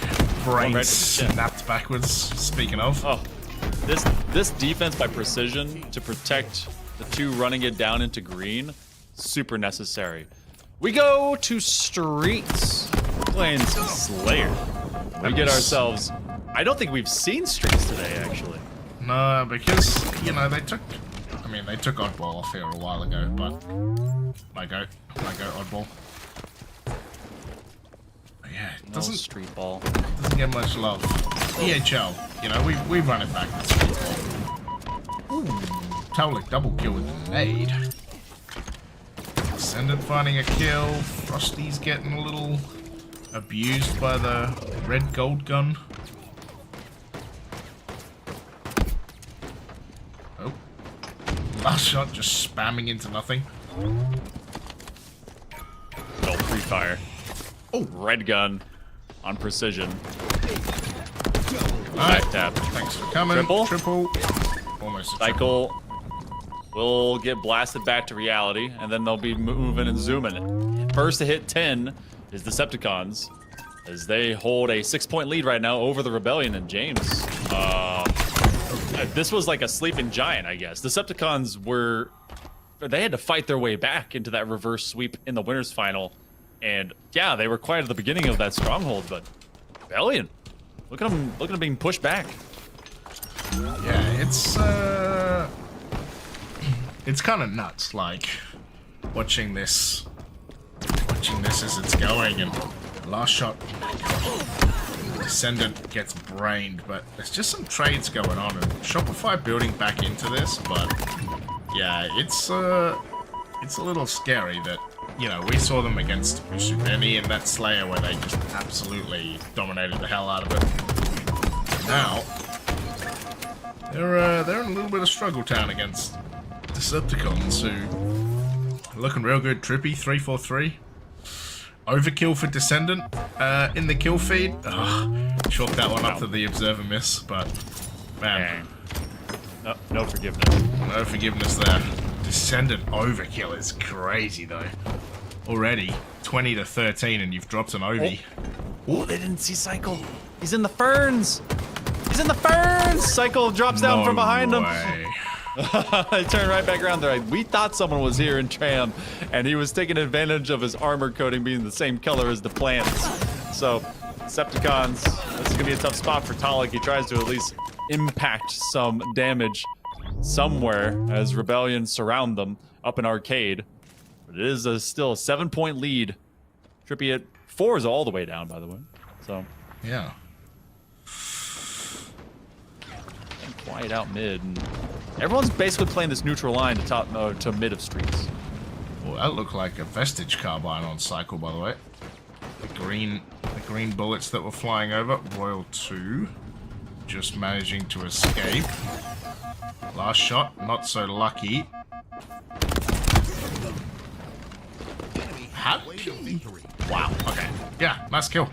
brain snapped backwards, speaking of. Oh, this defense by Precision to protect the 2 running it down into green, super necessary. We go to Streets. We're playing some Slayer. We get ourselves... I don't think we've seen Streets today, actually. No, because, you know, they took Oddball off here a while ago, but... My go, Oddball. Yeah, it doesn't street ball. Doesn't get much love. EHL, you know, we run it back to street ball. Ooh, Taulik double kill with the nade. Ascendant finding a kill. Frosty's getting a little abused by the red gold gun. Oh, last shot just spamming into nothing. Oh, free fire. Oh, red gun on Precision. Alright, tap. Thanks for coming. Triple. Almost a Cycle will get blasted back to reality, and then they'll be moving and zooming. First to hit 10 is Decepticons, as they hold a 6-point lead right now over the Rebellion and James. This was like a sleeping giant, I guess. Decepticons were... They had to fight their way back into that reverse sweep in the winners final. And yeah, they were quiet at the beginning of that stronghold, but Rebellion, look at them being pushed back. Yeah, it's kind of nuts, like watching this as it's going, and last shot, Descendant gets brained, but there's just some trades going on, and Shopify building back into this, but yeah, it's a little scary that, you know, we saw them against Usubeni and that Slayer where they just absolutely dominated the hell out of it. Now, they're in a little bit of struggle town against Decepticons, who are looking real good. Trippy, 3-4-3. Overkill for Descendant in the kill feed. Chalk that one up to the Observer miss, but man. No forgiveness. No forgiveness there. Descendant overkill is crazy though. Already 20 to 13 and you've dropped an Ovi. Oh, they didn't see Cycle. He's in the ferns. He's in the ferns. Cycle drops down from behind him. They turn right back around. They're like, we thought someone was here in Tram, and he was taking advantage of his armor coating being the same color as the plants. So, Decepticons, this is gonna be a tough spot for Talik. He tries to at least impact some damage somewhere as Rebellion surround them up in Arcade. But it is still a 7-point lead. Trippy at 4 is all the way down, by the way. So yeah. And quiet out mid, and everyone's basically playing this neutral line to top to mid of streets. Well, that looked like a Vestige carbine on Cycle, by the way. The green bullets that were flying over. Royal 2 just managing to escape. Last shot, not so lucky. Happy. Wow, okay. Yeah, nice kill.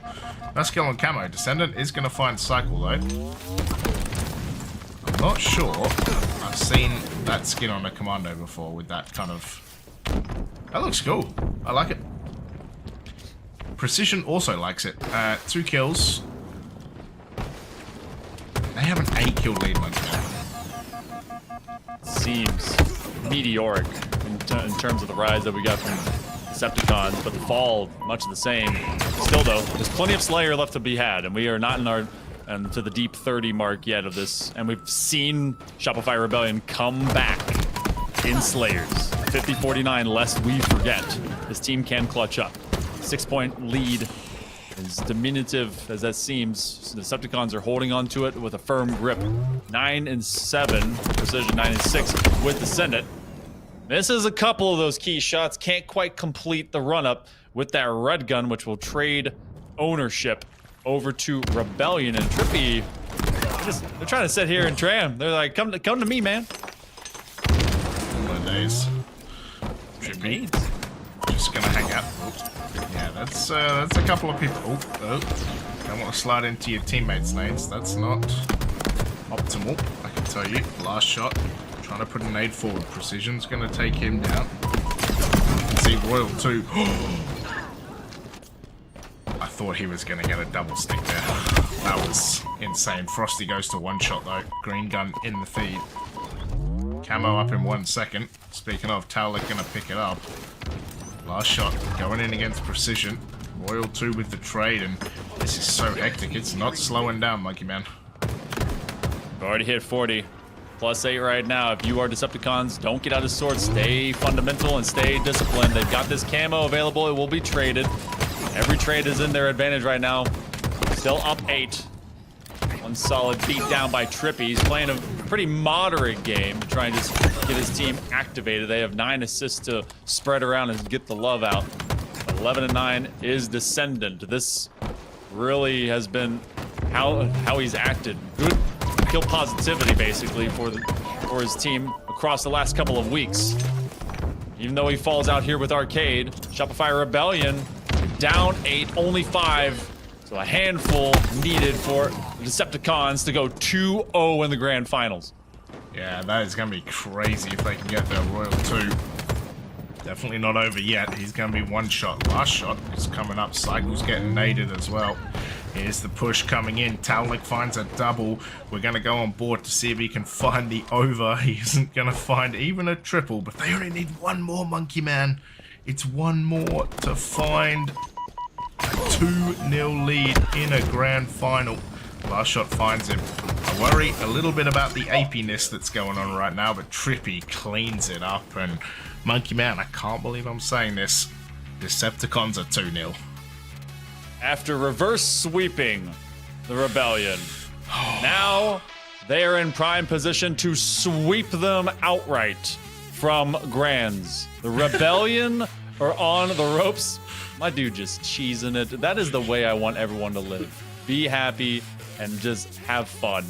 Nice kill on Camo. Descendant is going to find Cycle, though. I'm not sure I've seen that skin on a Commando before with that kind of... That looks cool. I like it. Precision also likes it. 2 kills. They have an 8-kill lead, man. Seems meteoric in terms of the rise that we got from Decepticons, but the fall, much the same. Still, though, there's plenty of Slayer left to be had, and we are not in our to the deep 30 mark yet of this, and we've seen Shopify Rebellion come back in Slayers. 50-49, lest we forget. This team can clutch up. 6-point lead, as diminutive as that seems. The Decepticons are holding on to it with a firm grip. 9-7, precision 9-6 with Descendant. Misses a couple of those key shots, can't quite complete the run-up with that red gun, which will trade ownership over to Rebellion. And Trippy, they're trying to sit here and Tram. They're like, come to me, man. One of days. Trippy, just gonna hang out. Oh. Yeah, that's a couple of people. Oh, don't want to slide into your teammates' nades. That's not optimal, I can tell you. Last shot, trying to put a nade forward. Precision's gonna take him down. See Royal 2. I thought he was gonna get a double stick there. That was insane. Frosty goes to 1 shot though. Green gun in the feed. Camo up in 1 second. Speaking of, Towler gonna pick it up. Last shot going in against Precision. Royal 2 with the trade, and this is so hectic. It's not slowing down, Monkey Man. We've already hit 40. +8 right now. If you are Decepticons, don't get out of sorts. Stay fundamental and stay disciplined. They've got this camo available. It will be traded. Every trade is in their advantage right now. Still up 8. One solid beat down by Trippy. He's playing a pretty moderate game to try and just get his team activated. They have 9 assists to spread around and get the love out. 11-9 is Descendant. This really has been how he's acted. Good kill positivity, basically, for his team across the last couple of weeks. Even though he falls out here with Arcade, Shopify Rebellion down 8, only 5. So a handful needed for the Decepticons to go 2-0 in the grand finals. Yeah, that is going to be crazy if they can get their Royal 2. Definitely not over yet. He's going to be 1 shot. Last shot is coming up. Cycle's getting naded as well. Here's the push coming in. Talnik finds a double. We're going to go on board to see if he can find the over. He isn't going to find even a triple, but they only need 1 more, Monkey Man. It's 1 more to find a 2-0 lead in a grand final. Last shot finds him. I worry a little bit about the apiness that's going on right now, but Trippy cleans it up. And Monkey Man, I can't believe I'm saying this, Decepticons are 2-0. After reverse sweeping the Rebellion, now they are in prime position to sweep them outright from Grands. The Rebellion are on the ropes. My dude just cheesing it. That is the way I want everyone to live. Be happy and just have fun.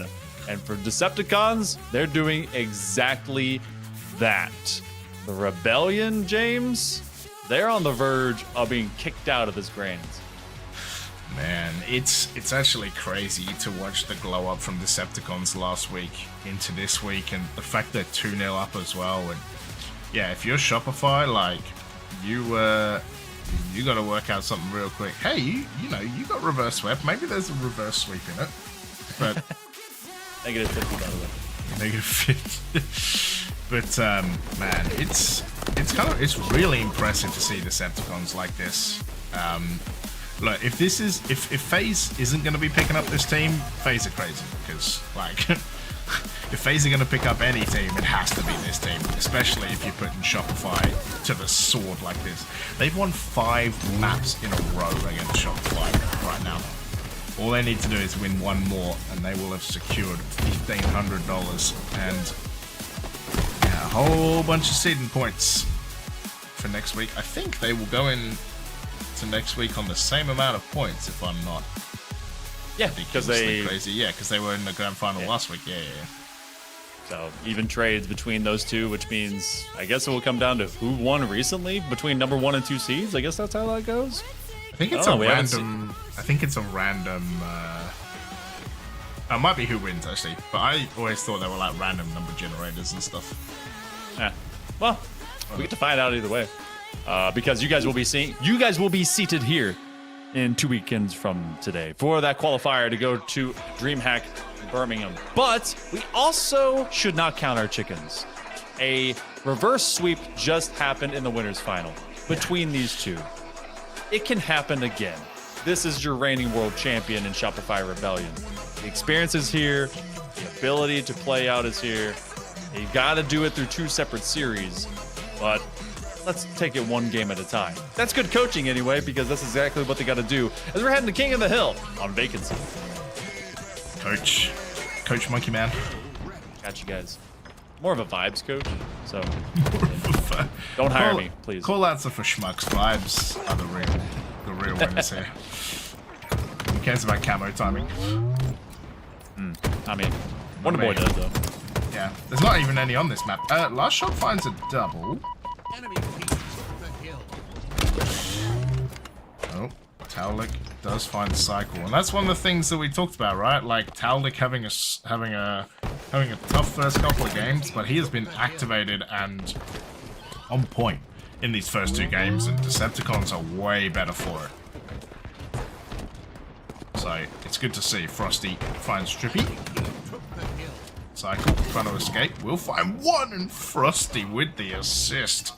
And for Decepticons, they're doing exactly that. The Rebellion, James, they're on the verge of being kicked out of this Grands. Man, it's actually crazy to watch the glow up from Decepticons last week into this week, and the fact they're 2-0 up as well. And yeah, if you're Shopify, like, you got to work out something real quick. Hey, you know, you got reverse sweep. Maybe there's a reverse sweep in it. But Negative 50, by the way. negative 50. But man, it's really impressive to see Decepticons like this. Look, if FaZe isn't going to be picking up this team, FaZe are crazy, because like if FaZe are going to pick up any team, it has to be this team, especially if you're putting Shopify to the sword like this. They've won 5 maps in a row against Shopify right now. All they need to do is win one more, and they will have secured $1,500 and yeah, a whole bunch of seeding points for next week. I think they will go in to next week on the same amount of points, if I'm not because they crazy. Yeah, because they were in the grand final last week. Yeah. So even trades between those two, which means I guess it will come down to who won recently between number 1 and 2 seeds. I guess that's how that goes. I think it's a random. I think it's a random. It might be who wins actually, but I always thought they were like random number generators and stuff. Yeah. Well, we get to find out either way, because you guys will be seated here in 2 weekends from today for that qualifier to go to Dreamhack Birmingham. But we also should not count our chickens. A reverse sweep just happened in the winners final between these two. It can happen again. This is your reigning world champion in Shopify Rebellion. The experience is here. The ability to play out is here. You gotta do it through 2 separate series, but let's take it 1 game at a time. That's good coaching anyway, because that's exactly what they gotta do as we're heading to King of the Hill on vacancy. Coach Monkey Man. Got you guys. More of a vibes coach, so don't hire me, please. Call outs are for schmucks. Vibes are the real winners here. Who cares about camo timing? I mean, Wonder Boy does though. Yeah, there's not even any on this map. Last shot finds a double. Enemy team took the hill. Oh, Taulik does find Cycle, and that's one of the things that we talked about, right? Like Taulik having a tough first couple of games, but he has been activated and on point in these first 2 games, and Decepticons are way better for it. So it's good to see. Frosty finds Trippy. Cycle trying to escape. Will find 1, and Frosty with the assist.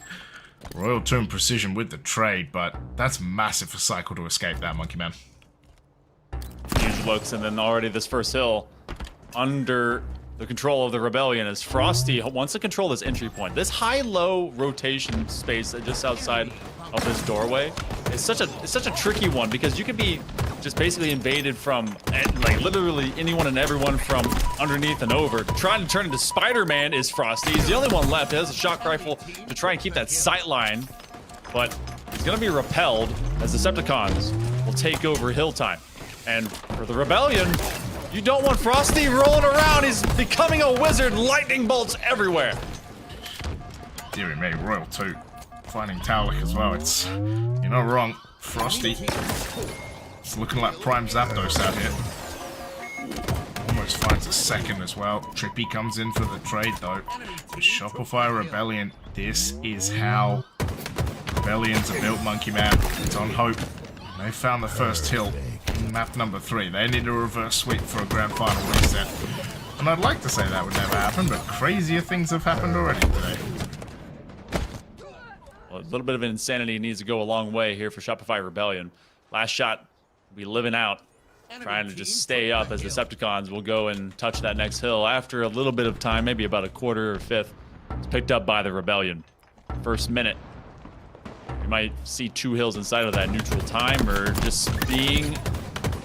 Royal Tomb Precision with the trade, but that's massive for Cycle to escape that, Monkey Man. Huge looks, and then already this first hill under the control of the Rebellion as Frosty wants to control this entry point. This high-low rotation space just outside of this doorway is such a tricky one, because you can be just basically invaded from like literally anyone and everyone from underneath and over. Trying to turn into Spider-Man is Frosty. He's the only one left. He has a shock rifle to try and keep that sight line, but he's gonna be repelled as Decepticons will take over hill time. And for the Rebellion, you don't want Frosty rolling around. He's becoming a wizard. Lightning bolts everywhere. Deary me, Royal 2 finding Taulik as well. You're not wrong, Frosty. It's looking like Prime Zapdos out here. Almost finds a second as well. Trippy comes in for the trade though. The Shopify Rebellion. This is how Rebellions are built, Monkey Man. It's on hope. They found the first hill in map number 3. They need a reverse sweep for a grand final reset. And I'd like to say that would never happen, but crazier things have happened already today. Well, a little bit of insanity needs to go a long way here for Shopify Rebellion. Last shot will be living out, trying to just stay up as Decepticons will go and touch that next hill after a little bit of time, maybe about a quarter or fifth. It's picked up by the Rebellion. First minute. You might see 2 hills inside of that neutral time, or just being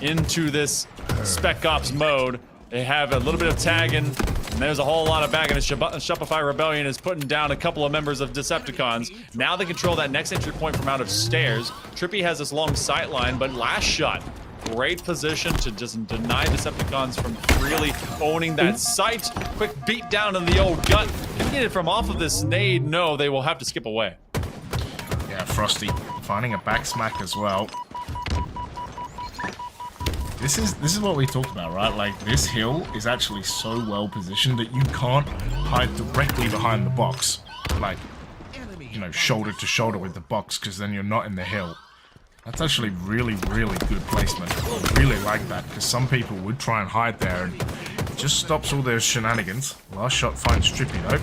into this Spec Ops mode. They have a little bit of tagging, and there's a whole lot of back, and Shopify Rebellion is putting down a couple of members of Decepticons. Now they control that next entry point from out of stairs. Trippy has this long sight line, but last shot, great position to just deny Decepticons from really owning that site. Quick beat down in the old gut. Can get it from off of this nade? No, they will have to skip away. Yeah, Frosty finding a back smack as well. This is what we talked about, right? Like, this hill is actually so well positioned that you can't hide directly behind the box. Like, you know, shoulder to shoulder with the box, because then you're not in the hill. That's actually really, really good placement. I really like that, because some people would try and hide there, and it just stops all those shenanigans. Last shot finds Trippy, though.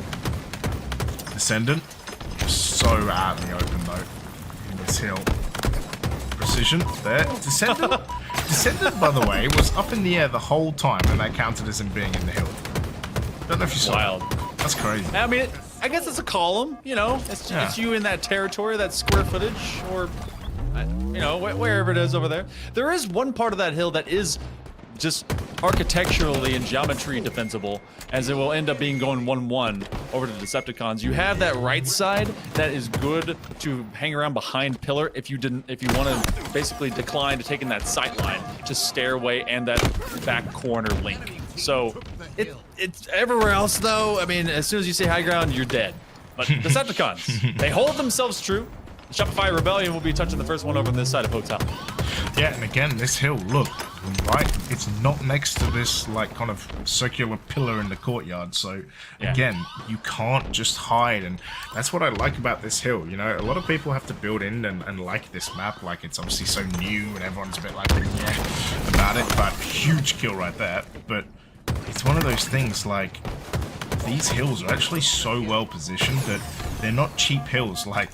Descendant, so out in the open, though, in this hill. Precision, there. Descendant, by the way, was up in the air the whole time, and that counted as him being in the hill. Don't know if you saw Wild. that. That's crazy. I mean, I guess it's a column, you know. It's you in that territory, that square footage, or, you know, wherever it is over there. There is one part of that hill that is just architecturally and geometry defensible, as it will end up being going 1-1 over to Decepticons. You have that right side that is good to hang around behind pillar if you want to basically decline to taking that sight line to stairway and that back corner link. So it's everywhere else though. I mean, as soon as you say high ground, you're dead. But Decepticons, they hold themselves true. The Shopify Rebellion will be touching the first one over on this side of Hotel. Yeah, and again, this hill, look, right? It's not next to this, like, kind of circular pillar in the courtyard, so, again, you can't just hide, and that's what I like about this hill, you know? A lot of people have to build in and like this map, like, it's obviously so new, and everyone's a bit like, yeah, about it, but huge kill right there, but it's one of those things, like, these hills are actually so well positioned that they're not cheap hills like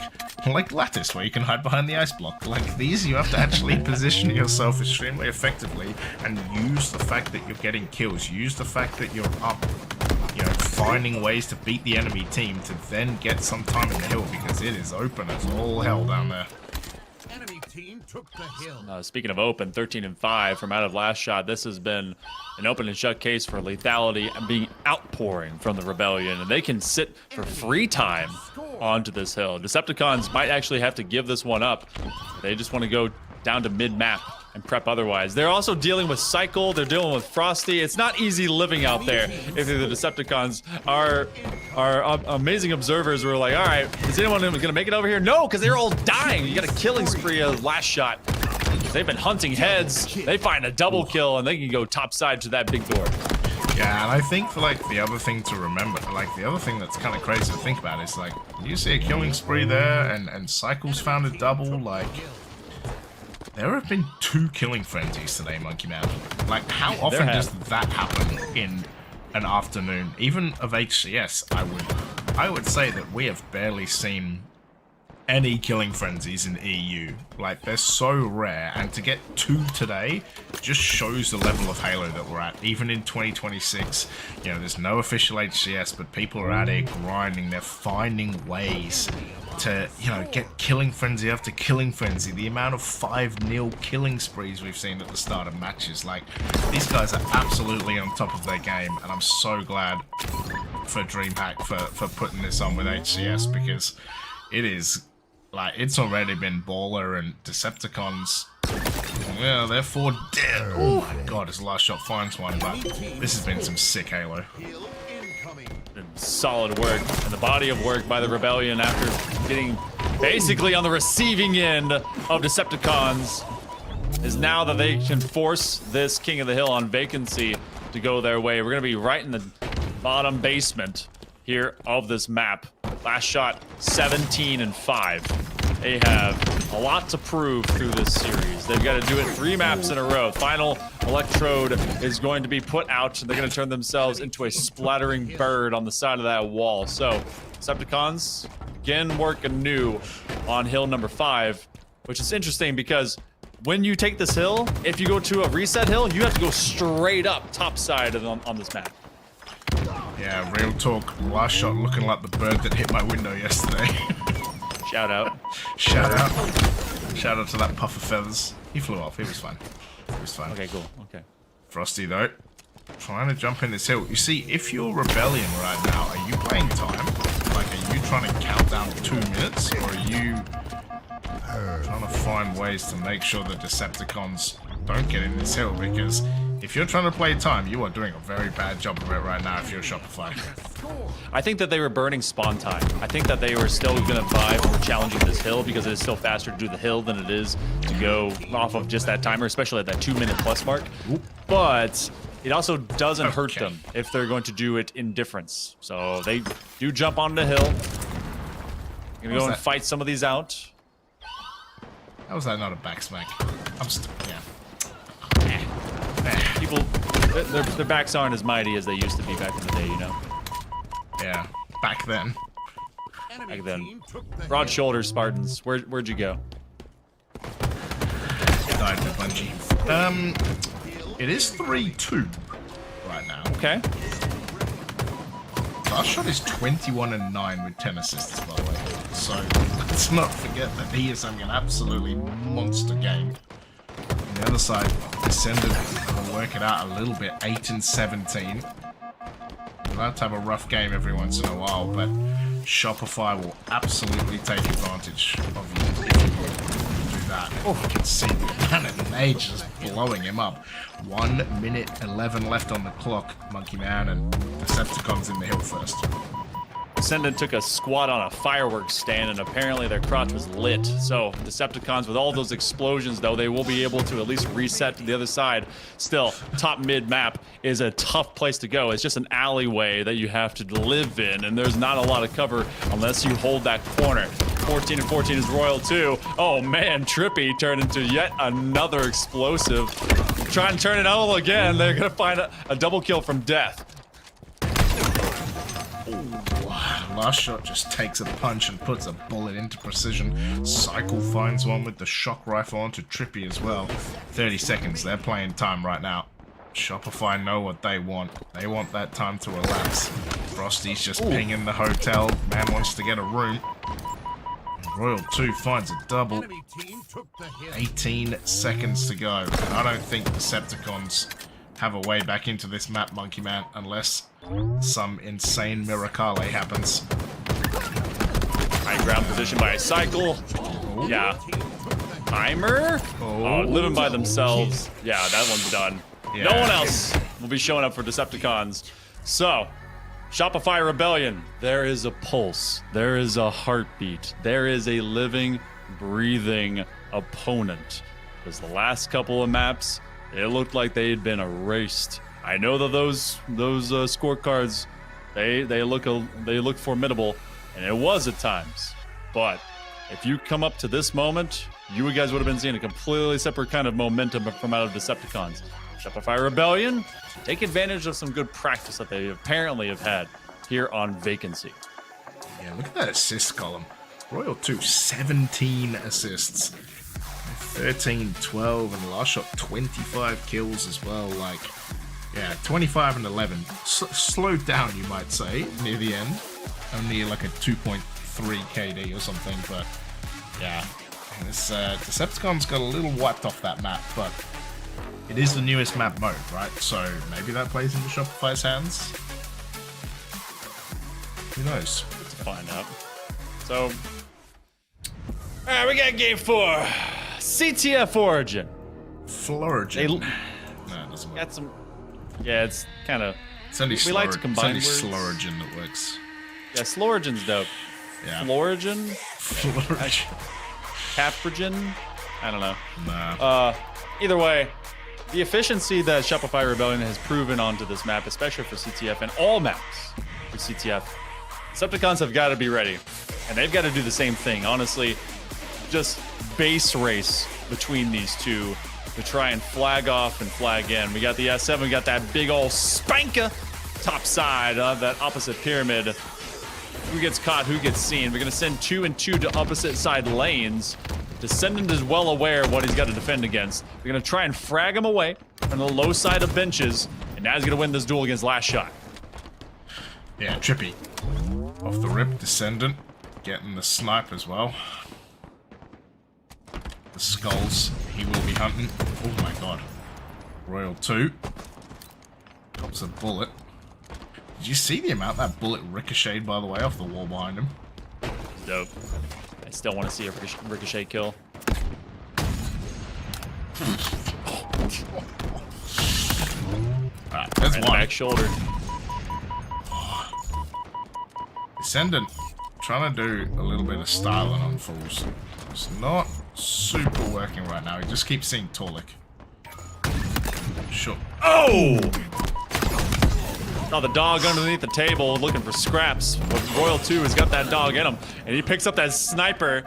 Lattice, where you can hide behind the ice block. Like these, you have to actually position yourself extremely effectively and use the fact that you're getting kills, use the fact that you're up, you know, finding ways to beat the enemy team to then get some time in the hill, because it is open as all hell down there. Enemy team took the hill. Speaking of open, 13-5 from out of last shot. This has been an open and shut case for lethality and being outpouring from the Rebellion, and they can sit for free time onto this hill. Decepticons might actually have to give this one up. They just want to go down to mid-map and prep otherwise. They're also dealing with Cycle, they're dealing with Frosty. It's not easy living out there if the Decepticons are amazing observers. We're like, all right, is anyone gonna make it over here? No, because they're all dying. You got a killing spree of last shot. They've been hunting heads. They find a double kill and they can go topside to that big door. Yeah, and I think like the other thing to remember, like the other thing that's kind of crazy to think about is like, you see a killing spree there and Cycle's found a double, like, there have been 2 killing frenzies today, Monkey Man. Like, how often does that happen in an afternoon? Even of HCS, I would say that we have barely seen any killing frenzies in EU. Like, they're so rare, and to get 2 today just shows the level of Halo that we're at. Even in 2026, you know, there's no official HCS, but people are out here grinding. They're finding ways to, you know, get killing frenzy after killing frenzy. The amount of 5-0 killing sprees we've seen at the start of matches, like, these guys are absolutely on top of their game, and I'm so glad for Dreamhack for putting this on with HCS, because it is, like, it's already been Baller and Decepticons. Yeah, they're 4 dead. Oh my god, his last shot finds one, but this has been some sick Halo. Solid work and the body of work by the Rebellion after getting basically on the receiving end of Decepticons is now that they can force this King of the Hill on vacancy to go their way. We're gonna be right in the bottom basement here of this map. Last shot 17-5. They have a lot to prove through this series. They've got to do it 3 maps in a row. Final electrode is going to be put out. They're going to turn themselves into a splattering bird on the side of that wall. So, Decepticons again work anew on hill number 5, which is interesting because when you take this hill, if you go to a reset hill, you have to go straight up top side on this map. Yeah, real talk. Last shot looking like the bird that hit my window yesterday. Shout out. Shout out. Shout out to that puff of feathers. He flew off. He was fine. He was fine. Okay, cool. Okay. Frosty, though, trying to jump in this hill. You see, if you're Rebellion right now, are you playing time? Like, are you trying to count down 2 minutes? Or are you trying to find ways to make sure the Decepticons don't get in this hill? Because if you're trying to play time, you are doing a very bad job of it right now if you're Shopify. I think that they were burning spawn time. I think that they were still going to vibe for challenging this hill because it is still faster to do the hill than it is to go off of just that timer, especially at that 2-minute plus mark. But it also doesn't hurt them if they're going to do it in difference. So they do jump on the hill. Gonna go and fight some of these out. How was that not a back smack? Yeah. People, their backs aren't as mighty as they used to be back in the day, you know? Yeah, back then. Back then. Broad shoulders, Spartans. Where'd you go? Died with Bungie. It is 3-2 right now. Okay. Last shot is 21-9 with 10 assists, by the way. So let's not forget that he is having an absolutely monster game. On the other side, Descendant will work it out a little bit, 8-17. You'll have to have a rough game every once in a while, but Shopify will absolutely take advantage of you if you do that. You can see the amount of Mage just blowing him up. 1 minute 11 left on the clock, Monkey Man, and Decepticons in the hill first. Descendant took a squat on a fireworks stand, and apparently their crotch was lit. So Decepticons, with all those explosions, though, they will be able to at least reset to the other side. Still, top mid map is a tough place to go. It's just an alleyway that you have to live in, and there's not a lot of cover unless you hold that corner. 14-14 is Royal 2. Oh man, Trippy turned into yet another explosive. Trying to turn it all again. They're gonna find a double kill from Death. Last shot just takes a punch and puts a bullet into precision. Cycle finds one with the shock rifle onto Trippy as well. 30 seconds, they're playing time right now. Shopify know what they want. They want that time to elapse. Frosty's just pinging the hotel. Man wants to get a room. Royal 2 finds a double. 18 seconds to go. I don't think Decepticons have a way back into this map, Monkey Man, unless some insane miracle happens. High ground position by a cycle. Yeah. Timer? Oh, living by themselves. Yeah, that one's done. Yeah. No one else will be showing up for Decepticons. So, Shopify Rebellion. There is a pulse. There is a heartbeat. There is a living, breathing opponent. Because the last couple of maps, it looked like they had been erased. I know that those scorecards, they look formidable, and it was at times. But if you come up to this moment, you guys would have been seeing a completely separate kind of momentum from out of Decepticons. Shopify Rebellion, take advantage of some good practice that they apparently have had here on Vacancy. Yeah, look at that assist column. Royal 2, 17 assists. 13, 12, and last shot 25 kills as well. Like, yeah, 25 and 11. Slowed down, you might say, near the end. Only like a 2.3 KD or something, but yeah. This Decepticon's got a little wiped off that map, but it is the newest map mode, right? So maybe that plays into Shopify's hands. Who knows? Let's find out. So, alright, we got game 4. CTF Origin. Florigin. No, it doesn't work. Got some. Yeah, it's kind of. It's only we like to combine it's only words. Slorigin that works. Yeah, Slorigin's dope. Yeah. Florigin? Florigin. Caprigin? I don't know. Nah. Either way, the efficiency that Shopify Rebellion has proven onto this map, especially for CTF and all maps for CTF, Decepticons have got to be ready. And they've got to do the same thing. Honestly, just base race between these two to try and flag off and flag in. We got the S7, we got that big old spanker top side of that opposite pyramid. Who gets caught, who gets seen? We're going to send 2 and 2 to opposite side lanes. Descendant is well aware of what he's got to defend against. We're going to try and frag him away on the low side of benches, and now he's going to win this duel against Last Shot. Yeah, Trippy. Off the rip, Descendant. Getting the snipe as well. The skulls he will be hunting. Oh my god. Royal 2. Cops a bullet. Did you see the amount that bullet ricocheted, by the way, off the wall behind him? Dope. I still want to see a ricochet kill. Alright, there's Right one. back shoulder. Descendant. Trying to do a little bit of styling on fools. It's not super working right now. He just keeps seeing Torlik. Sure. Oh! Oh, the dog underneath the table looking for scraps. But Royal 2 has got that dog in him. And he picks up that sniper.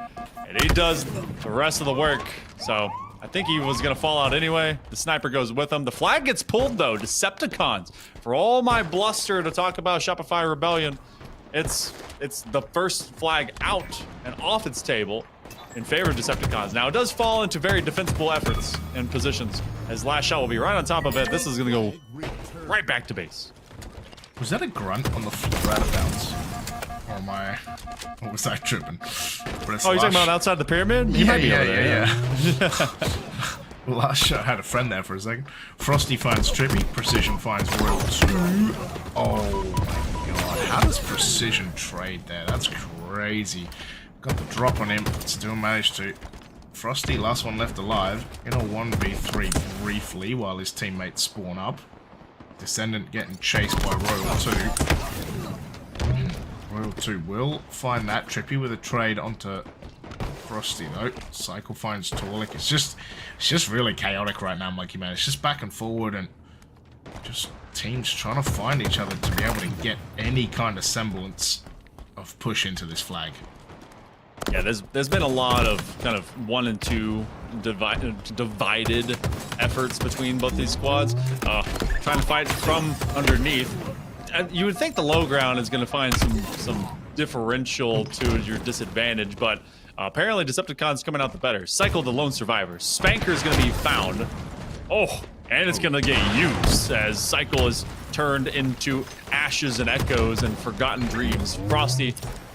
And he does the rest of the work. So I think he was going to fall out anyway. The sniper goes with him. The flag gets pulled, though. Decepticons. For all my bluster to talk about Shopify Rebellion, it's the first flag out and off its table in favor of Decepticons. Now, it does fall into very defensible efforts and positions, as last shot will be right on top of it. This is going to go right back to base. Was that a grunt on the floor out of bounds? Or am I... What was I tripping? Oh, you're talking about outside the pyramid? He might be over there, yeah. Last shot had a friend there for a second. Frosty finds Trippy. Precision finds Royal 2. Oh my god. How does Precision trade there? That's crazy. Got the drop on him. Still managed to. Frosty, last one left alive. In a 1v3 briefly while his teammates spawn up. Descendant getting chased by Royal 2. Royal 2 will find that. Trippy with a trade onto Frosty though. Cycle finds Torlik. It's just really chaotic right now, Monkey Man. It's just back and forward and just teams trying to find each other to be able to get any kind of semblance of push into this flag. Yeah, there's been a lot of kind of 1 and 2 divided efforts between both these squads. Trying to fight from underneath. You would think the low ground is going to find some differential to your disadvantage, but apparently Decepticon's coming out the better. Cycle the lone survivor. Spanker's going to be found. Oh, and it's going to get used as Cycle is turned into ashes and echoes and forgotten dreams. Frosty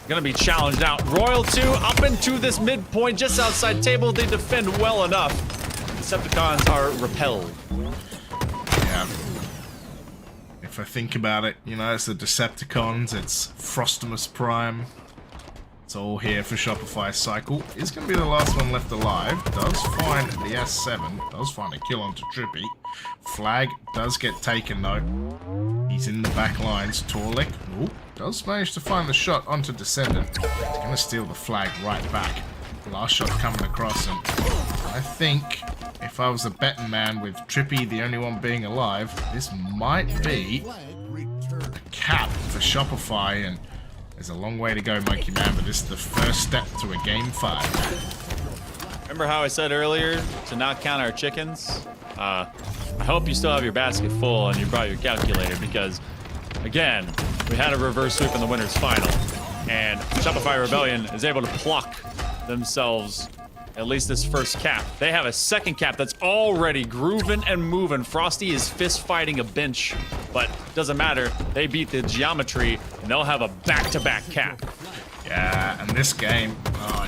gonna be challenged out. Royal 2 up into this midpoint just outside table. They defend well enough. Decepticons are repelled. Yeah. If I think about it, you know, it's the Decepticons, it's Frostimus Prime. It's all here for Shopify Cycle. Is gonna be the last one left alive. Does find the S7. Does find a kill onto Trippy. Flag does get taken though. He's in the back lines. Torlik. Ooh, does manage to find the shot onto Descendant. He's going to steal the flag right back. Last shot coming across, and I think if I was a betting man with Trippy, the only one being alive, this might be a cap for Shopify, and there's a long way to go, Monkey Man, but this is the first step to a game 5. Remember how I said earlier to not count our chickens? I hope you still have your basket full and you brought your calculator, because, again, we had a reverse sweep in the winners final, and Shopify Rebellion is able to pluck themselves at least this first cap. They have a second cap that's already grooving and moving. Frosty is fist fighting a bench, but doesn't matter. They beat the geometry, and they'll have a back-to-back cap. Yeah, and this game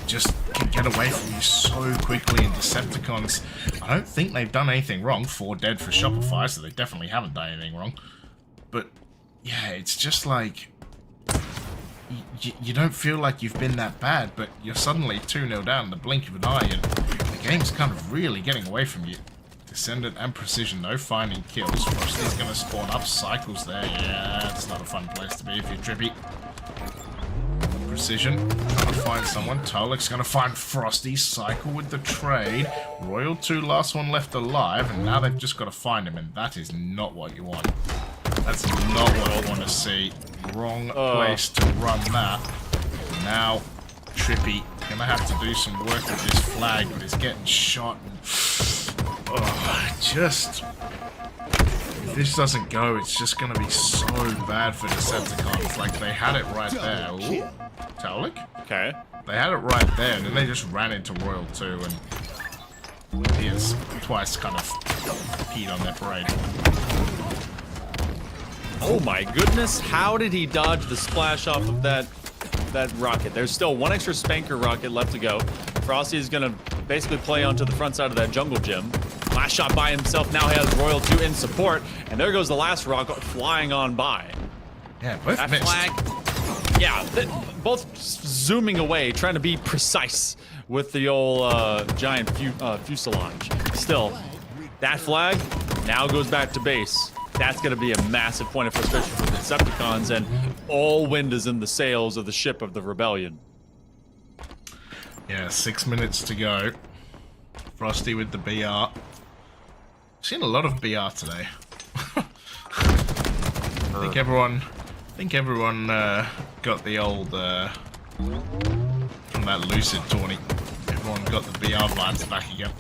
just can get away from you so quickly in Decepticons. I don't think they've done anything wrong. 4 dead for Shopify, so they definitely haven't done anything wrong. But, yeah, it's just like... You don't feel like you've been that bad, but you're suddenly 2-0 down in the blink of an eye, and the game's kind of really getting away from you. Descendant and Precision, no finding kills. Frosty's gonna spawn up. Cycles there. Yeah, it's not a fun place to be if you're Trippy. Precision, gonna find someone. Tolik's gonna find Frosty. Cycle with the trade. Royal 2, last one left alive, and now they've just got to find him, and that is not what you want. That's not what I want to see. Wrong place to run that. Now, Trippy gonna have to do some work with this flag, but he's getting shot. Just... If this doesn't go, it's just gonna be so bad for Decepticons. Like, they had it right there. Ooh. Tolik? Okay. They had it right there, and then they just ran into Royal 2, and he has twice kind of peed on their parade. Oh my goodness, how did he dodge the splash off of that rocket? There's still one extra Spanker rocket left to go. Frosty is gonna basically play onto the front side of that jungle gym. Last shot by himself, now he has Royal 2 in support, and there goes the last rocket flying on by. Yeah, both that missed. Flag, yeah, both zooming away, trying to be precise with the old giant fuselage. Still, that flag now goes back to base. That's going to be a massive point of frustration for the Decepticons, and all wind is in the sails of the ship of the Rebellion. Yeah, 6 minutes to go. Frosty with the BR. Seen a lot of BR today. I think everyone got the old from that Lucid tourney. Everyone got the BR vibes back again.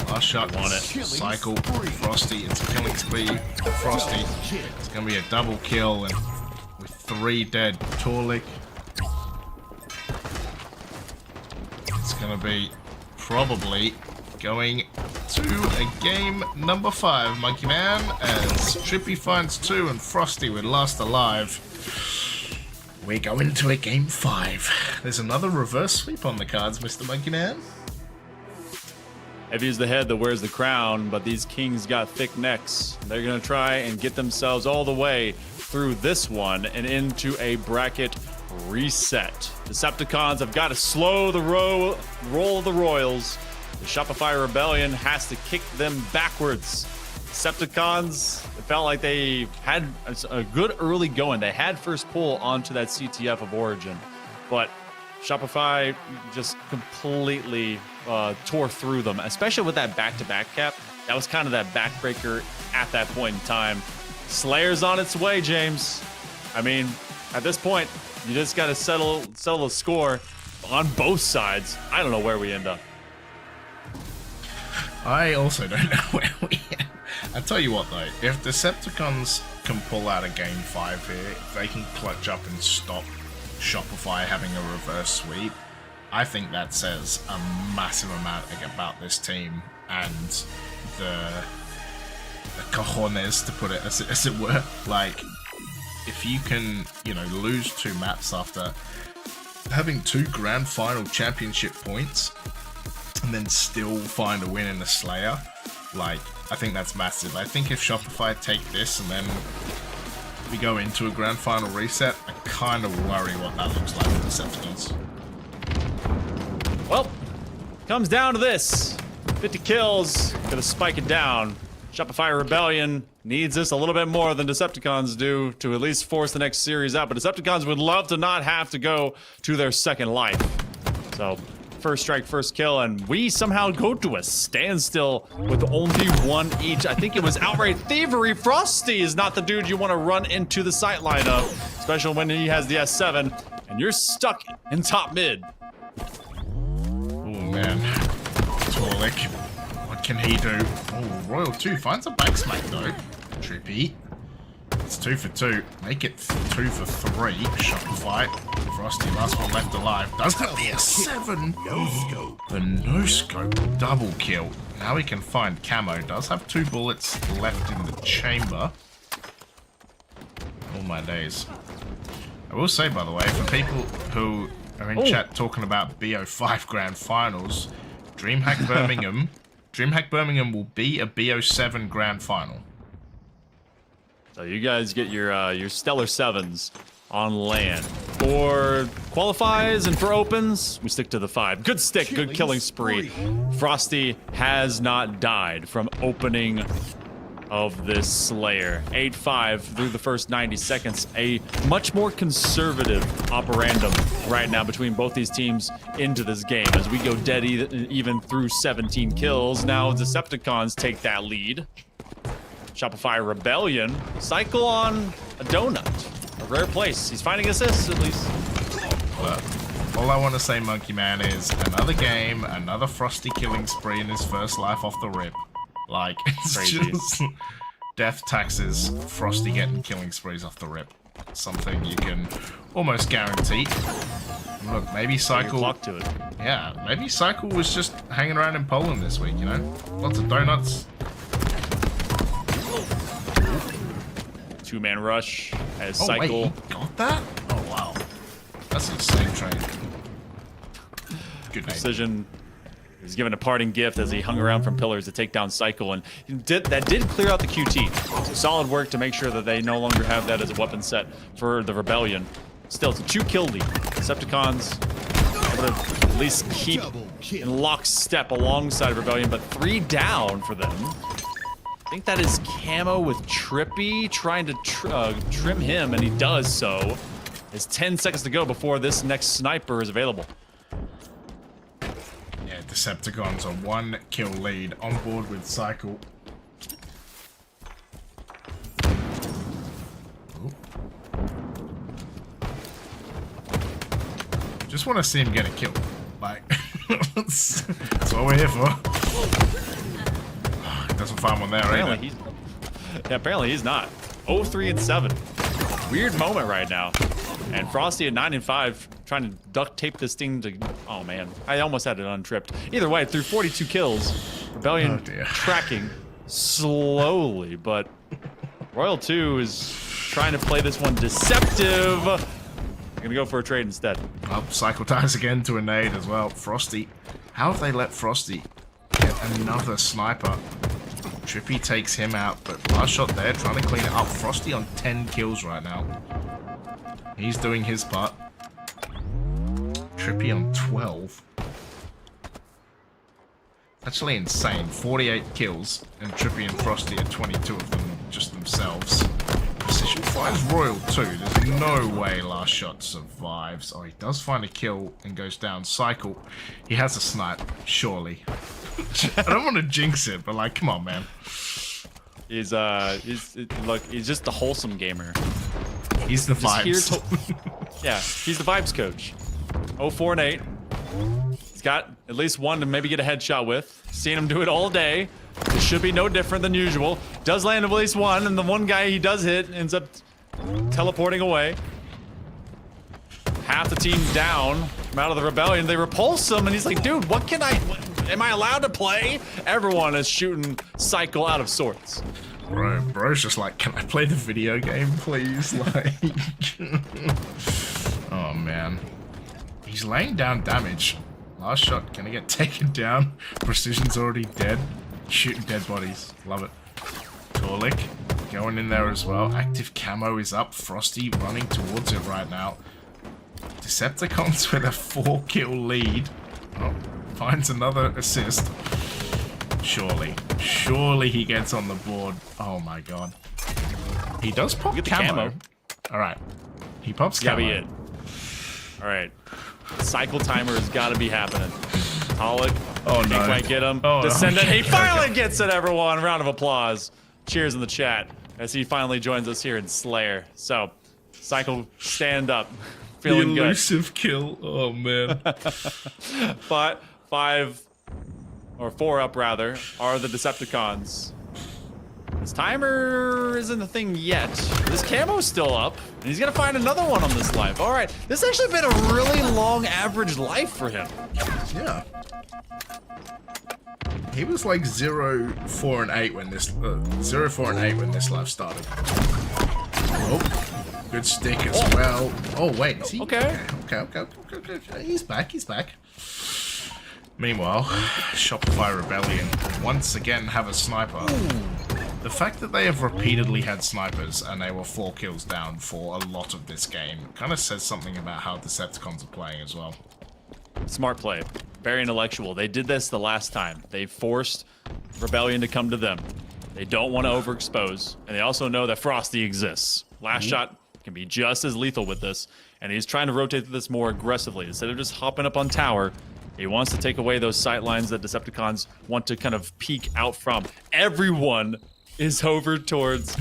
Last shot on it. Cycle, Frosty. It's a killing spree for Frosty. It's gonna be a double kill and with 3 dead. Torlik. It's gonna be probably going to a game number 5, Monkey Man, as Trippy finds 2 and Frosty with last alive. We're going to a game 5. There's another reverse sweep on the cards, Mr. Monkey Man. Heavy is the head that wears the crown, but these kings got thick necks. They're going to try and get themselves all the way through this one and into a bracket reset. Decepticons have got to slow the roll of the Royals. The Shopify Rebellion has to kick them backwards. Decepticons, it felt like they had a good early going. They had first pull onto that CTF of Origin, but Shopify just completely tore through them, especially with that back-to-back cap. That was kind of that backbreaker at that point in time. Slayer's on its way, James. I mean, at this point, you just got to settle the score on both sides. I don't know where we end up. I also don't know where we end. I tell you what though, if Decepticons can pull out a game 5 here, if they can clutch up and stop Shopify having a reverse sweep, I think that says a massive amount about this team and the cojones, to put it as it were. Like, if you can, lose 2 maps after having 2 grand final championship points and then still find a win in the Slayer, like, I think that's massive. I think if Shopify take this and then we go into a grand final reset, I kind of worry what that looks like for Decepticons. Well, comes down to this. 50 kills, gonna spike it down. Shopify Rebellion needs this a little bit more than Decepticons do to at least force the next series out, but Decepticons would love to not have to go to their second life. So, first strike, first kill, and we somehow go to a standstill with only 1 each. I think it was outright thievery. Frosty is not the dude you want to run into the sightline of, especially when he has the S7, and you're stuck in top mid. Oh man, Torlik, what can he do? Oh, Royal 2 finds a back smack though. Trippy. It's 2 for 2. Make it 2 for 3. Shopify. Frosty, last one left alive. Does have the S7. No scope. The no scope double kill. Now he can find camo. Does have 2 bullets left in the chamber. All my days. I will say, by the way, for people who are in chat talking about BO5 grand finals, Dreamhack Birmingham will be a BO7 grand final. So you guys get your stellar 7s on land. For qualifies and for opens, we stick to the 5. Good stick, good killing spree. Frosty has not died from opening of this Slayer. 8-5 through the first 90 seconds. A much more conservative operandum right now between both these teams into this game as we go dead even through 17 kills. Now Decepticons take that lead. Shopify Rebellion, cycle on a donut. A rare place. He's finding assists, at least. But all I want to say, Monkey Man, is another game, another Frosty killing spree in his first life off the rip. Like, it's Crazy. just death taxes, Frosty getting killing sprees off the rip. Something you can almost guarantee. And look, maybe Cycle... Clock to it. Yeah, maybe Cycle was just hanging around in Poland this week, Lots of donuts. 2-man rush as Oh, cycle. wait, he got that? Oh, wow. That's insane trade. Good name. Precision is given a parting gift as he hung around from pillars to take down Cycle, and that did clear out the QT. So solid work to make sure that they no longer have that as a weapon set for the Rebellion. Still, it's a 2-kill lead. Decepticons able to at least keep in lockstep alongside Rebellion, but 3 down for them. I think that is Camo with Trippy trying to trim him, and he does so. There's 10 seconds to go before this next sniper is available. Yeah, Decepticons a 1-kill lead on board with Cycle. Just want to see him get a kill. Like, that's what we're here for. Doesn't find one there Apparently apparently he's not. 0-3 and 7. Weird moment right now. And Frosty at 9 and 5, trying to duct tape this thing to. Oh man, I almost had it untripped. Either way, through 42 kills, Rebellion tracking slowly, but Royal 2 is trying to play this one deceptive. Gonna go for a trade instead. Well, cycle ties again to a nade as well. Frosty, how have they let Frosty get another sniper? Trippy takes him out, but last shot there, trying to clean it up. Frosty on 10 kills right now. He's doing his part. Trippy on 12. Actually insane. 48 kills, and Trippy and Frosty are 22 of them just themselves. Precision finds Royal 2. There's no way last shot survives. Oh, he does find a kill and goes down. Cycle. He has a snipe, surely. I don't want to jinx it, but like, come on, man. He's look, he's just the wholesome gamer. He's the vibes. Yeah, he's the vibes coach. 0-4 and 8. He's got at least one to maybe get a headshot with. Seen him do it all day. It should be no different than usual. Does land at least one, and the one guy he does hit ends up teleporting away. Half the team down from out of the Rebellion. They repulse him, and he's like, dude, what can am I allowed to play? Everyone is shooting Cycle out of sorts. Bro's just like, can I play the video game, please? Like, oh man, he's laying down damage. Last shot, gonna get taken down. Precision's already dead. Shooting dead bodies, love it. Torlik going in there as well. Active camo is up. Frosty running towards it right now. Decepticons with a 4-kill lead. Oh, finds another assist. Surely he gets on the board. Oh my god. He does pop camo. Alright. He pops camo. Gotta be it. Alright. Cycle timer has gotta be happening. Pollock. Oh no. Can't quite get him. Oh, Descendant. no. He finally gets it, everyone. Round of applause. Cheers in the chat as he finally joins us here in Slayer. So, Cycle, stand up. Feeling the good. elusive kill. Oh man. But 5 or 4 up rather are the Decepticons. This timer isn't a thing yet. This camo's still up, and he's gonna find another one on this life. All right, this has actually been a really long average life for him. Yeah. He was like 0-4 and 8 when this 0-4 and 8 when this life started. Oh, good stick as well. Oh wait, is he? Okay. Okay. He's back. Meanwhile, Shopify Rebellion once again have a sniper. The fact that they have repeatedly had snipers and they were 4 kills down for a lot of this game kind of says something about how Decepticons are playing as well. Smart play. Very intellectual. They did this the last time. They forced Rebellion to come to them. They don't want to overexpose, and they also know that Frosty exists. Last shot can be just as lethal with this, and he's trying to rotate this more aggressively. Instead of just hopping up on tower, he wants to take away those sight lines that Decepticons want to kind of peek out from. Everyone is over towards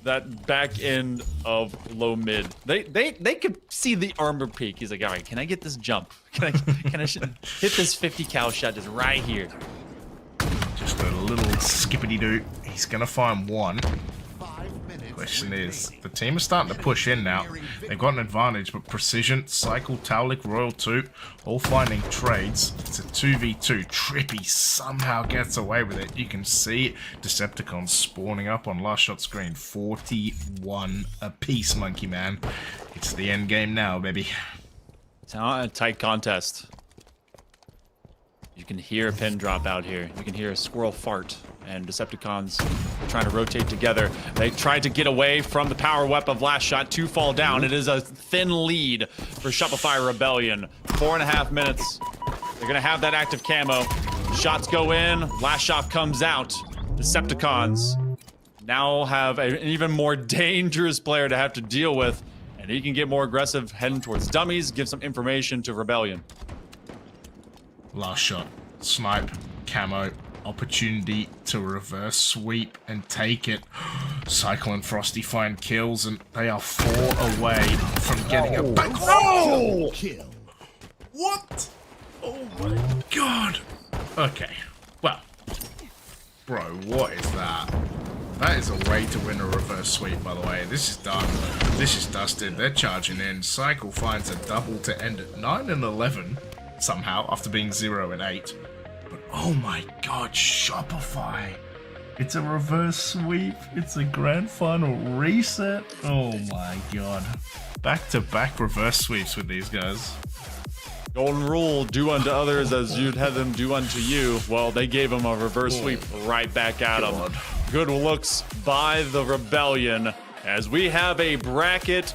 that back end of low mid. They could see the armor peak. He's like, all right, can I get this jump? Can I hit this 50 cal shot just right here? Just a little skippity doo. He's gonna find one. Question is, the team is starting to push in now. They've got an advantage, but Precision, Cycle, Taulik, Royal 2, all finding trades. It's a 2v2. Trippy somehow gets away with it. You can see it. Decepticons spawning up on last shot screen. 41 apiece, Monkey Man. It's the end game now, baby. It's not a tight contest. You can hear a pin drop out here. You can hear a squirrel fart. And Decepticons are trying to rotate together. They tried to get away from the power whip of last shot. 2 fall down. It is a thin lead for Shopify Rebellion. 4.5 minutes. They're going to have that active camo. Shots go in. Last shot comes out. Decepticons now have an even more dangerous player to have to deal with. And he can get more aggressive heading towards dummies. Give some information to Rebellion. Last shot. Snipe. Camo. Opportunity to reverse sweep and take it. Cycle and Frosty find kills, and they are 4 away from getting a back. Oh! What? Oh my god. Okay. Well. Bro, what is that? That is a way to win a reverse sweep, by the way. This is done. This is dusted. They're charging in. Cycle finds a double to end at 9 and 11, somehow, after being 0 and 8. But oh my god, Shopify. It's a reverse sweep. It's a grand final reset. Oh my god. Back-to-back reverse sweeps with these guys. Golden rule, do unto others as you'd have them do unto you. Well, they gave him a reverse sweep right back at him. Good looks by the Rebellion as we have a bracket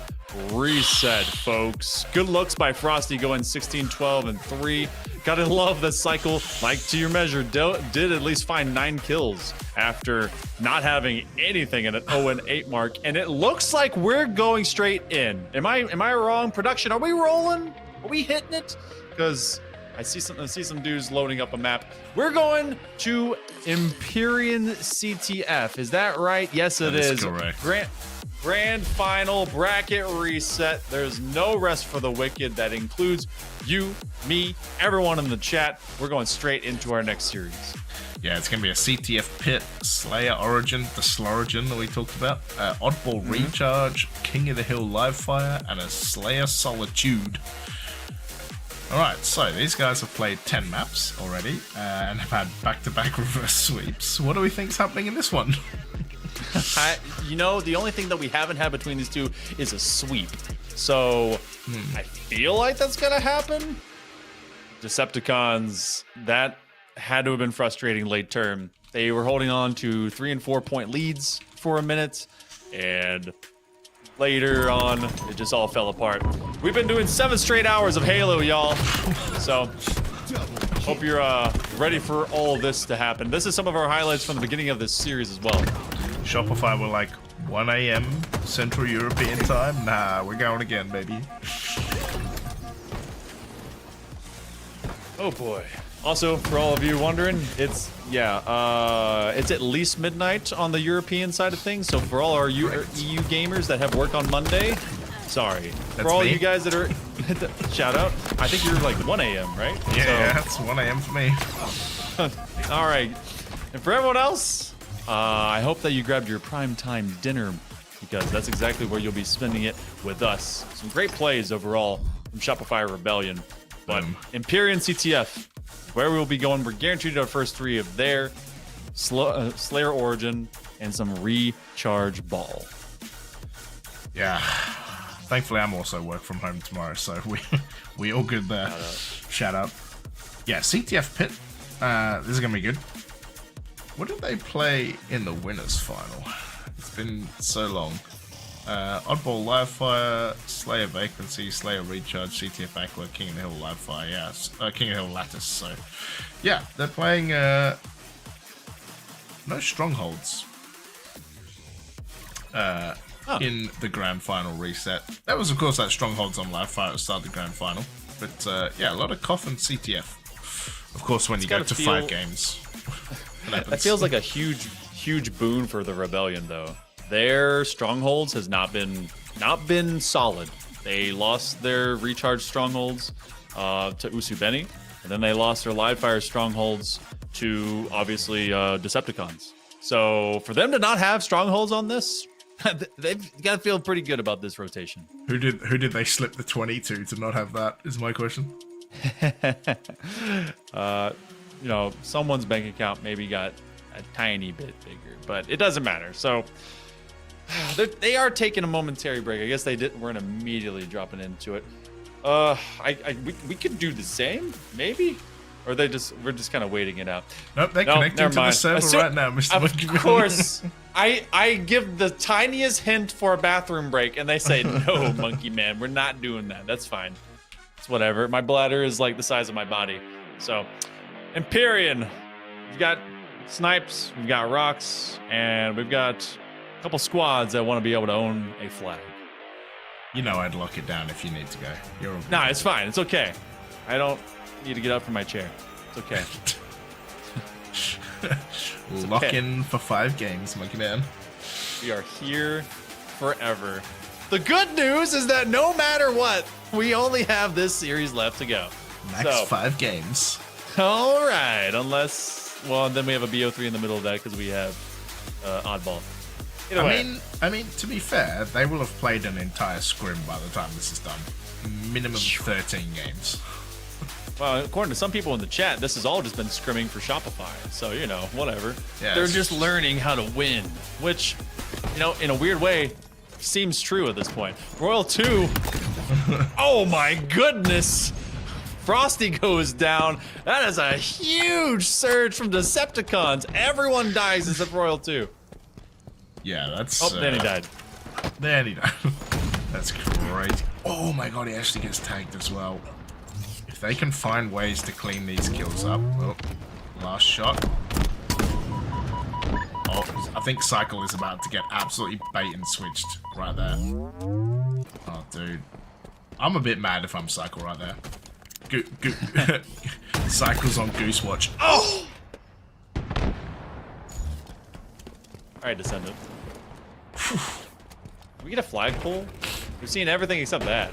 reset, folks. Good looks by Frosty going 16, 12, and 3. Gotta love the cycle. Like to your measure, did at least find 9 kills after not having anything at an 0 and 8 mark. And it looks like we're going straight in. Am I wrong? Production, are we rolling? Are we hitting it? Because I see some dudes loading up a map. We're going to Empyrean CTF. Is that right? Yes, it is. Correct. Grand final bracket reset. There's no rest for the wicked. That includes you, me, everyone in the chat. We're going straight into our next series. Yeah, it's going to be a CTF Pit, Slayer Origin, the Slorigin that we talked about, Oddball Recharge, King of the Hill Livefire, and a Slayer Solitude. Alright, so these guys have played 10 maps already and have had back-to-back reverse sweeps. What do we think's happening in this one? The only thing that we haven't had between these two is a sweep. So I feel like that's going to happen. Decepticons, that had to have been frustrating late term. They were holding on to 3 and 4 point leads for a minute, and later on, it just all fell apart. We've been doing 7 straight hours of Halo, y'all. So, hope you're ready for all of this to happen. This is some of our highlights from the beginning of this series as well. Shopify were like 1 a.m. Central European time. Nah, we're going again, baby. Oh boy. Also, for all of you wondering, it's at least midnight on the European side of things. So for all our EU gamers that have work on Monday, sorry. For all you guys that are, shout out. I think you're like 1 a.m., right? Yeah, it's 1 a.m. for me. All right. And for everyone else, I hope that you grabbed your primetime dinner, because that's exactly where you'll be spending it with us. Some great plays overall from Shopify Rebellion. But Empyrean CTF, where we'll be going, we're guaranteed our first 3 of their Slayer Origin and some Recharge Ball. Yeah. Thankfully, I'm also work from home tomorrow, so we all good there. Shout out. Yeah, CTF Pit. This is going to be good. What did they play in the winners final? It's been so long. Oddball Livefire, Slayer Vacancy, Slayer Recharge, CTF Aqua, King of the Hill Livefire, yeah, King of the Hill Lattice, so yeah, they're playing no Strongholds in the Grand Final reset. That was, of course, that Strongholds on Livefire at the start of the Grand Final, but yeah, a lot of cough and CTF. Of course, when you go to 5 games. That feels like a huge boon for the Rebellion, though. Their strongholds has not been solid. They lost their recharge strongholds to Usubeni, and then they lost their Livefire strongholds to obviously Decepticons. So for them to not have strongholds on this, they've got to feel pretty good about this rotation. Who did they slip the 20 to not have that? Is my question. Someone's bank account maybe got a tiny bit bigger, but it doesn't matter. So they are taking a momentary break. I guess they weren't immediately dropping into it. We could do the same, maybe, or we're just kind of waiting it out. Nope, they're connecting to the server right now, Mr. Monkey Man. Of course, I give the tiniest hint for a bathroom break, and they say no, Monkey Man, we're not doing that. That's fine. It's whatever. My bladder is like the size of my body. So, Empyrean, we've got snipes, we've got rocks, and we've got a couple squads that want to be able to own a flag. You know I'd lock it down if you need to go. Nah, it's fine. It's okay. I don't need to get up from my chair. It's okay. Lock in for 5 games, Monkey Man. We are here forever. The good news is that no matter what, we only have this series left to go. Next So- 5 games. All right, unless, well, then we have a BO3 in the middle of that because we have oddball. Either way. I mean, to be fair, they will have played an entire scrim by the time this is done. Minimum 13 games. Well, according to some people in the chat, this has all just been scrimming for Shopify. So, you know, whatever. Yeah, They're it's just learning how to win, which, you know, in a weird way, seems true at this point. Royal 2. Oh my goodness. Frosty goes down. That is a huge surge from Decepticons. Everyone dies except Royal 2. Yeah, that's... Oh, then he died. Then he died. That's great. Oh my god, he actually gets tagged as well. If they can find ways to clean these kills up. Oh, last shot. Oh, I think Cycle is about to get absolutely bait and switched right there. Oh, dude. I'm a bit mad if I'm Cycle right there. Cycle's on Goose Watch. Oh! Alright, Descendant. Can we get a flagpole? We've seen everything except that.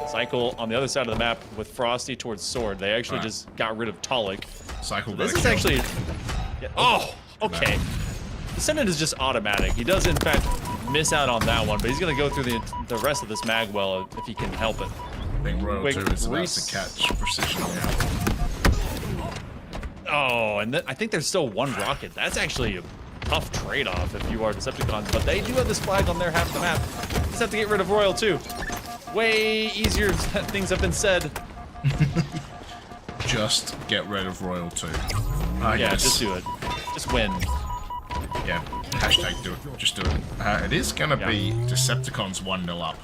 Cycle on the other side of the map with Frosty towards Sword. They actually just got rid of Talik. Cycle. This is actually... Yeah. Oh, okay. Descendant is just automatic. He does, in fact, miss out on that one, but he's going to go through the rest of this mag well if he can help it. I think Royal 2 is about to catch Precision now. Oh, and I think there's still one rocket. That's actually a tough trade-off if you are Decepticons, but they do have this flag on their half of the map. Just have to get rid of Royal 2. Way easier things have been said. Just get rid of Royal 2. Yeah, guess. just do it. Just win. Yeah, hashtag do it. Just do it. It is going to be Decepticons 1-0 up.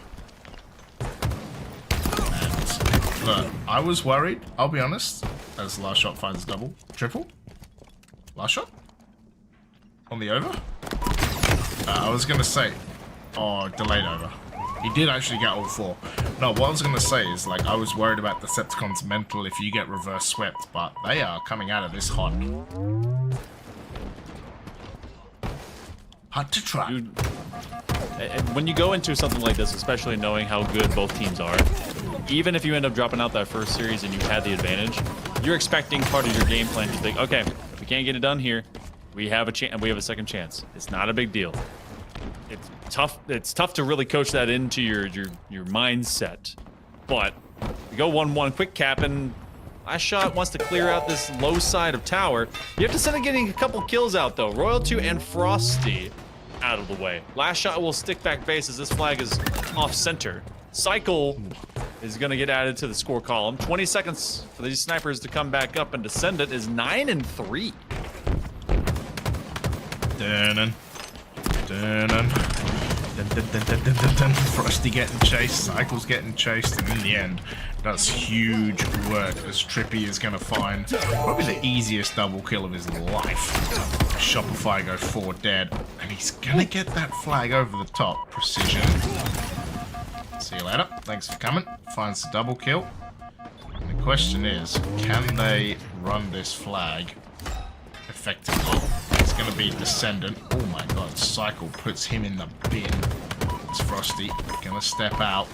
And look, I was worried, I'll be honest, as the last shot finds double. Triple? Last shot? On the over? I was going to say, oh, delayed over. He did actually get all 4. No, what I was going to say is, like, I was worried about Decepticons' mental if you get reverse swept, but they are coming out of this hot. Hard to try. Dude, and when you go into something like this, especially knowing how good both teams are, even if you end up dropping out that first series and you had the advantage, you're expecting part of your game plan to think, okay, if we can't get it done here, we have a chance. We have a second chance. It's not a big deal. It's tough. It's tough to really coach that into your mindset. But we go 1-1, quick cap, and last shot wants to clear out this low side of tower. You have to send it getting a couple kills out though. Royal 2 and Frosty out of the way. Last shot will stick back base as this flag is off center. Cycle is gonna get added to the score column. 20 seconds for these snipers to come back up, and Descendant is 9-3. Dun-dun. Dun-dun. Dun-dun-dun-dun-dun-dun. Frosty getting chased, Cycle's getting chased, and in the end, does huge work as Trippy is going to find probably the easiest double kill of his life. Shopify go 4 dead, and he's going to get that flag over the top. Precision. See you later. Thanks for coming. Finds the double kill. And the question is, can they run this flag effectively? It's going to be Descendant. Oh my god, Cycle puts him in the bin. It's Frosty. Gonna step out.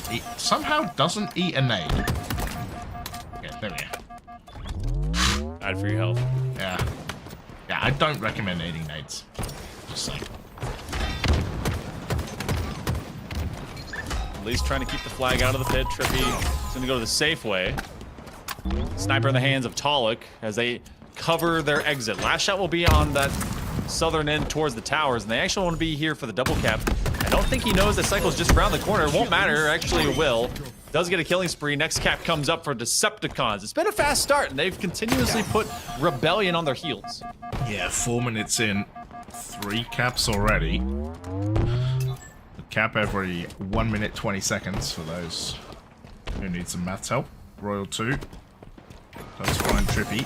He somehow doesn't eat a nade. Okay, there we go. Bad for your health. Yeah. Yeah, I don't recommend eating nades. Just saying. At least trying to keep the flag out of the pit. Trippy is gonna go to the safe way. Sniper in the hands of Talik as they cover their exit. Last shot will be on that southern end towards the towers, and they actually want to be here for the double cap. I don't think he knows that Cycle's just around the corner. It won't matter. Actually, it will. Does get a killing spree. Next cap comes up for Decepticons. It's been a fast start, and they've continuously put Rebellion on their heels. Yeah, 4 minutes in. 3 caps already. The cap every 1 minute 20 seconds for those who need some maths help. Royal 2. Does find Trippy.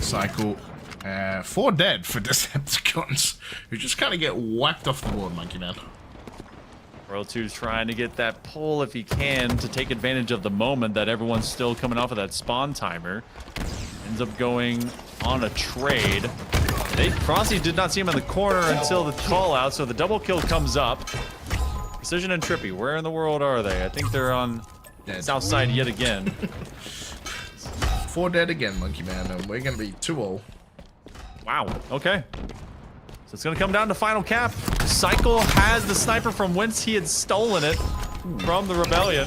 Cycle. 4 dead for Decepticons, who just kind of get whacked off the board, Monkey Man. Royal 2's trying to get that pull if he can to take advantage of the moment that everyone's still coming off of that spawn timer. Ends up going on a trade. Frosty did not see him in the corner until the call out, so the double kill comes up. Decision and Trippy, where in the world are they? I think they're on Dead. south side yet again. 4 dead again, Monkey Man, and we're gonna be 2-0. Wow, okay. So it's gonna come down to final cap. Cycle has the sniper from whence he had stolen it from the Rebellion.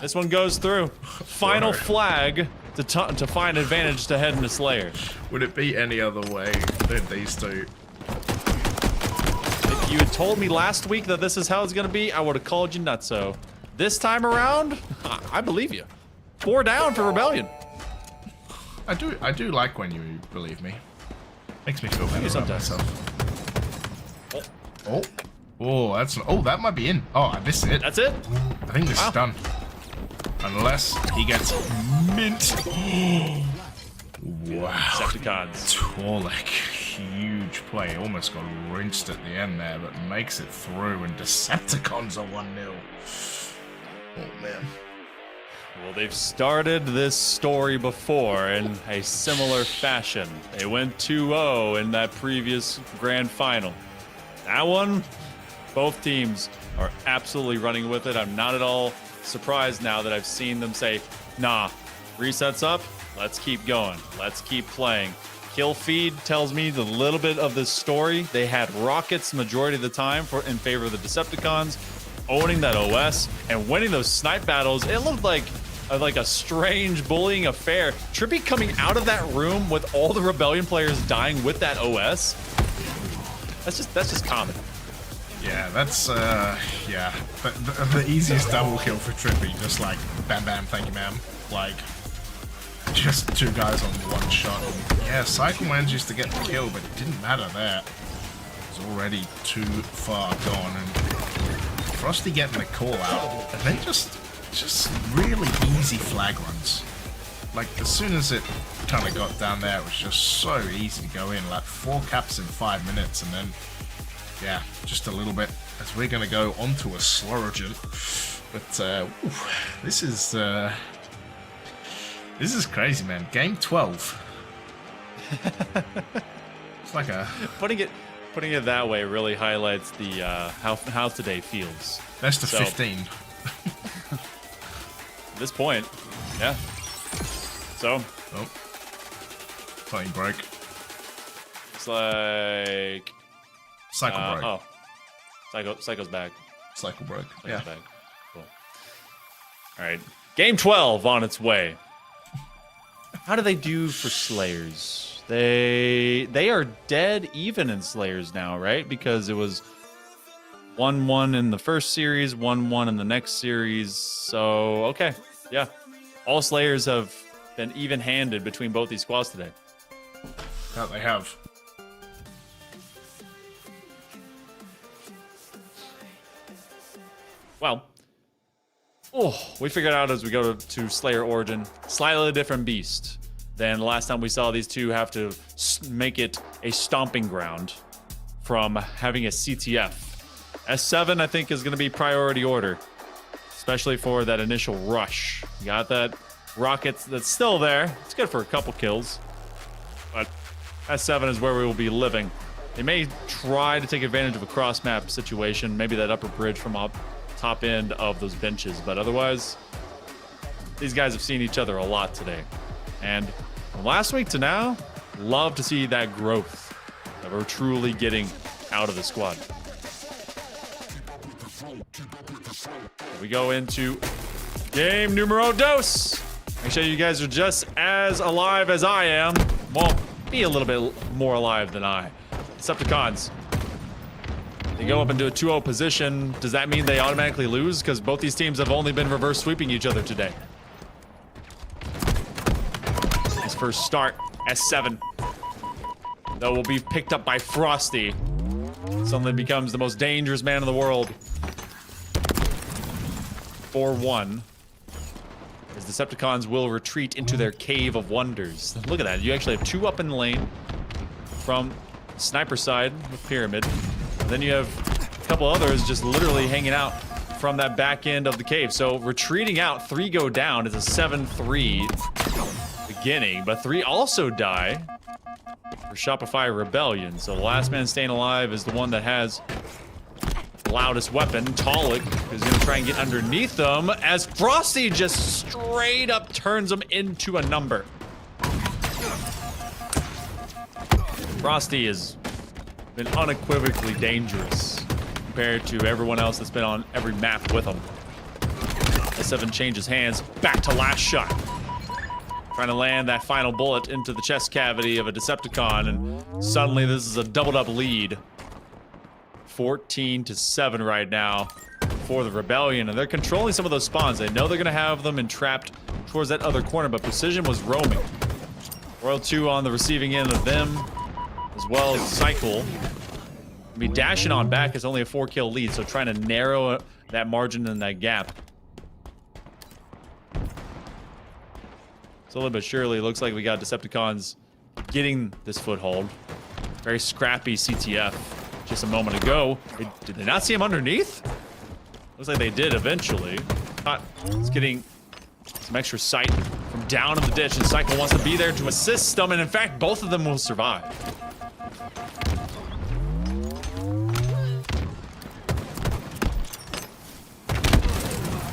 This one goes through. Final flag to find advantage to head into Slayer. Would it be any other way than these two? If you had told me last week that this is how it's gonna be, I would have called you nutso. This time around, I believe you. 4 down for Rebellion. I do like when you believe me. Makes me feel better about myself. Oh, that might be in. Oh, this is it. That's it? I think this is done. Unless he gets mint. Wow. Decepticons. Torlek, huge play. Almost got rinsed at the end there, but makes it through, and Decepticons are 1-0. Oh, man. Well, they've started this story before in a similar fashion. They went 2-0 in that previous grand final. That one, both teams are absolutely running with it. I'm not at all surprised now that I've seen them say, nah, resets up, let's keep going, let's keep playing. Kill feed tells me a little bit of this story. They had rockets majority of the time in favor of the Decepticons, owning that OS and winning those snipe battles. It looked like a strange bullying affair. Trippy coming out of that room with all the Rebellion players dying with that OS. That's just common. Yeah, that's yeah. The easiest double kill for Trippy, just like bam bam, thank you ma'am. Like just 2 guys on 1 shot. And yeah, Cycle manages to get the kill, but it didn't matter there. It was already too far gone, and Frosty getting the call out, and then just really easy flag runs. Like as soon as it kind of got down there, it was just so easy to go in. Like 4 caps in 5 minutes, and then yeah, just a little bit as we're gonna go onto a Slurgen. But this is crazy, man. Game 12. It's like a putting it that way really highlights the how today feels. best of 15. At this point, yeah. So, Playing break. it's like Cycle break. Oh, Psycho's back. Cycle break. Psycho's Yeah. back. Cool. All right, game 12 on its way. How do they do for Slayers? They are dead even in Slayers now, right? Because it was 1-1 in the first series, 1-1 in the next series. So, okay. Yeah. All Slayers have been even-handed between both these squads today. Yeah, they have. Well, we figured out as we go to Slayer Origin, slightly different beast than the last time we saw these two have to make it a stomping ground from having a CTF. S7, I think, is going to be priority order, especially for that initial rush. You got that rocket that's still there. It's good for a couple kills, but S7 is where we will be living. They may try to take advantage of a cross-map situation, maybe that upper bridge from up top end of those benches, but otherwise, these guys have seen each other a lot today. And from last week to now, love to see that growth that we're truly getting out of the squad. We go into game numero dos. Make sure you guys are just as alive as I am. Well, be a little bit more alive than I. Decepticons. They go up into a 2-0 position. Does that mean they automatically lose? Because both these teams have only been reverse sweeping each other today. His first start, S7. Though will be picked up by Frosty. Suddenly becomes the most dangerous man in the world. 4-1. As Decepticons will retreat into their cave of wonders. Look at that. You actually have 2 up in the lane from sniper side with Pyramid. Then you have a couple others just literally hanging out from that back end of the cave. So retreating out, 3 go down. It's a 7-3 beginning, but 3 also die for Shopify Rebellion. So the last man staying alive is the one that has loudest weapon. Talik is going to try and get underneath them as Frosty just straight up turns him into a number. Frosty has been unequivocally dangerous compared to everyone else that's been on every map with him. S7 changes hands, back to last shot. Trying to land that final bullet into the chest cavity of a Decepticon, and suddenly this is a doubled up lead. 14-7 right now for the Rebellion, and they're controlling some of those spawns. They know they're gonna have them entrapped towards that other corner, but Precision was roaming. Royal 2 on the receiving end of them, as well as Cycle. I mean, dashing on back is only a 4-kill lead, so trying to narrow that margin and that gap. Slowly but surely, looks like we got Decepticons getting this foothold. Very scrappy CTF just a moment ago. Did they not see him underneath? Looks like they did eventually. It's getting some extra sight from down in the ditch, and Cycle wants to be there to assist them, and in fact, both of them will survive.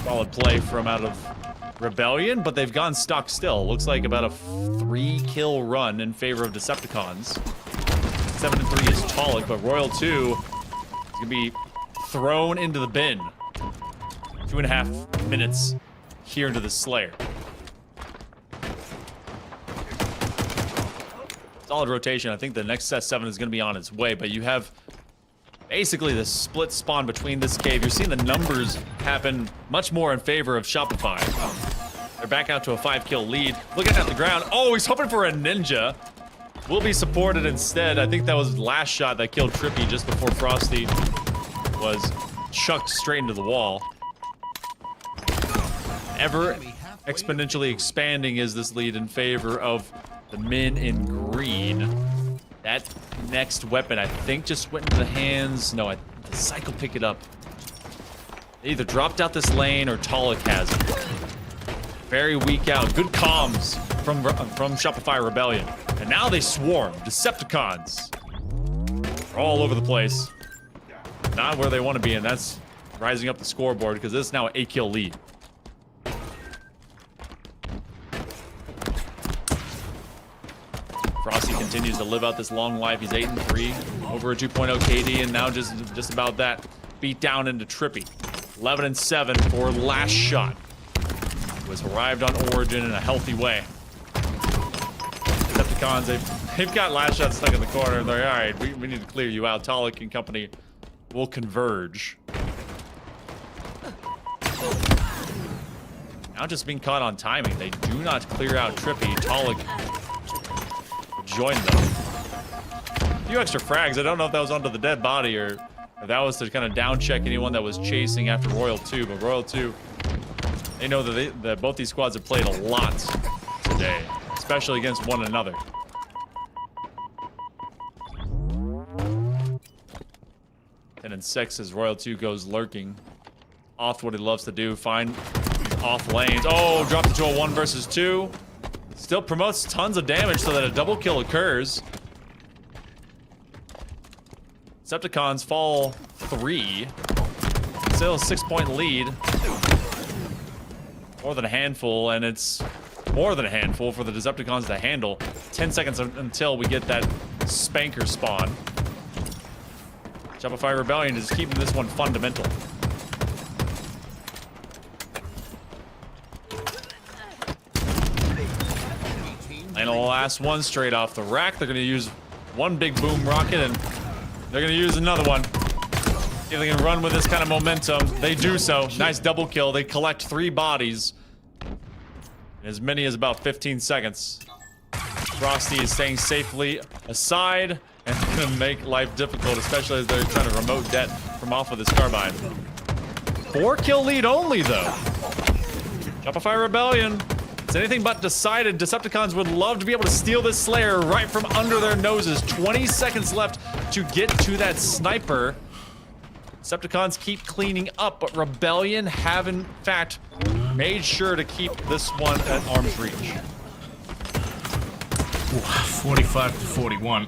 Solid play from out of Rebellion, but they've gone stuck still. Looks like about a 3-kill run in favor of Decepticons. 7-3 is Talik, but Royal 2 is gonna be thrown into the bin. 2.5 minutes here into the Slayer. Solid rotation. I think the next S7 is gonna be on its way, but you have basically the split spawn between this cave. You're seeing the numbers happen much more in favor of Shopify. They're back out to a 5-kill lead. Looking at the ground. Oh, he's hoping for a ninja. Will be supported instead. I think that was last shot that killed Trippy just before Frosty was chucked straight into the wall. Ever exponentially expanding is this lead in favor of the men in green. That next weapon, I think, just went into the hands. No, the Cycle picked it up. They either dropped out this lane or Talik has it. Very weak out. Good comms from Shopify Rebellion. And now they swarm. Decepticons are all over the place. Not where they want to be, and that's rising up the scoreboard because this is now an 8-kill lead. Frosty continues to live out this long life. He's 8-3, over a 2.0 KD, and now just about that. Beat down into Trippy. 11-7 for last shot. Who has arrived on Origin in a healthy way. Decepticons, they've got last shot stuck in the corner, and they're all right. We need to clear you out. Talik and company will converge. Now just being caught on timing. They do not clear out Trippy. Talik join them. A few extra frags. I don't know if that was onto the dead body or if that was to kind of down check anyone that was chasing after Royal 2. But Royal 2, they know that both these squads have played a lot today, especially against one another. And 6 as Royal 2 goes lurking. Off what he loves to do, find off lanes. Oh, dropped it to a 1 versus 2. Still promotes tons of damage so that a double kill occurs. Decepticons fall 3. Still a 6-point lead. More than a handful, and it's more than a handful for the Decepticons to handle. 10 seconds until we get that spanker spawn. Shopify Rebellion is keeping this one fundamental. And the last one straight off the rack. They're going to use one big boom rocket, and they're going to use another one. If they can run with this kind of momentum, they do so. Nice double kill. They collect 3 bodies in as many as about 15 seconds. Frosty is staying safely aside and going to make life difficult, especially as they're trying to remote det from off of this carbine. 4-kill lead only, though. Shopify Rebellion. It's anything but decided. Decepticons would love to be able to steal this Slayer right from under their noses. 20 seconds left to get to that sniper. Decepticons keep cleaning up, but Rebellion have, in fact, made sure to keep this one at arm's reach. 45-41.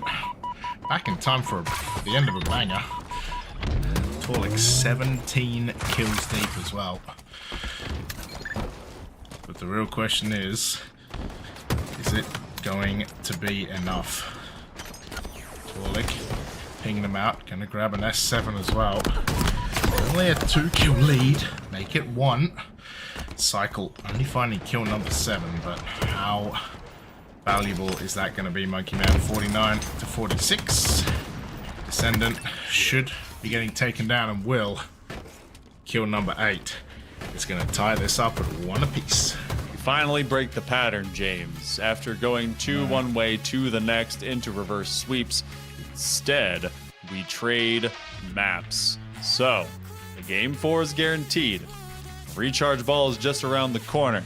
Back in time for the end of a banger. Torlik 17 kills deep as well. But the real question is it going to be enough? Torlik pinging them out, gonna grab an S7 as well. Only a 2-kill lead, make it 1. Cycle only finding kill number 7, but how valuable is that going to be, Monkey Man? 49 to 46. Descendant should be getting taken down and will. Kill number 8 is going to tie this up at 1 apiece. We finally break the pattern, James. After going one way to the next into reverse sweeps, instead we trade maps. So, the game 4 is guaranteed. Recharge ball is just around the corner.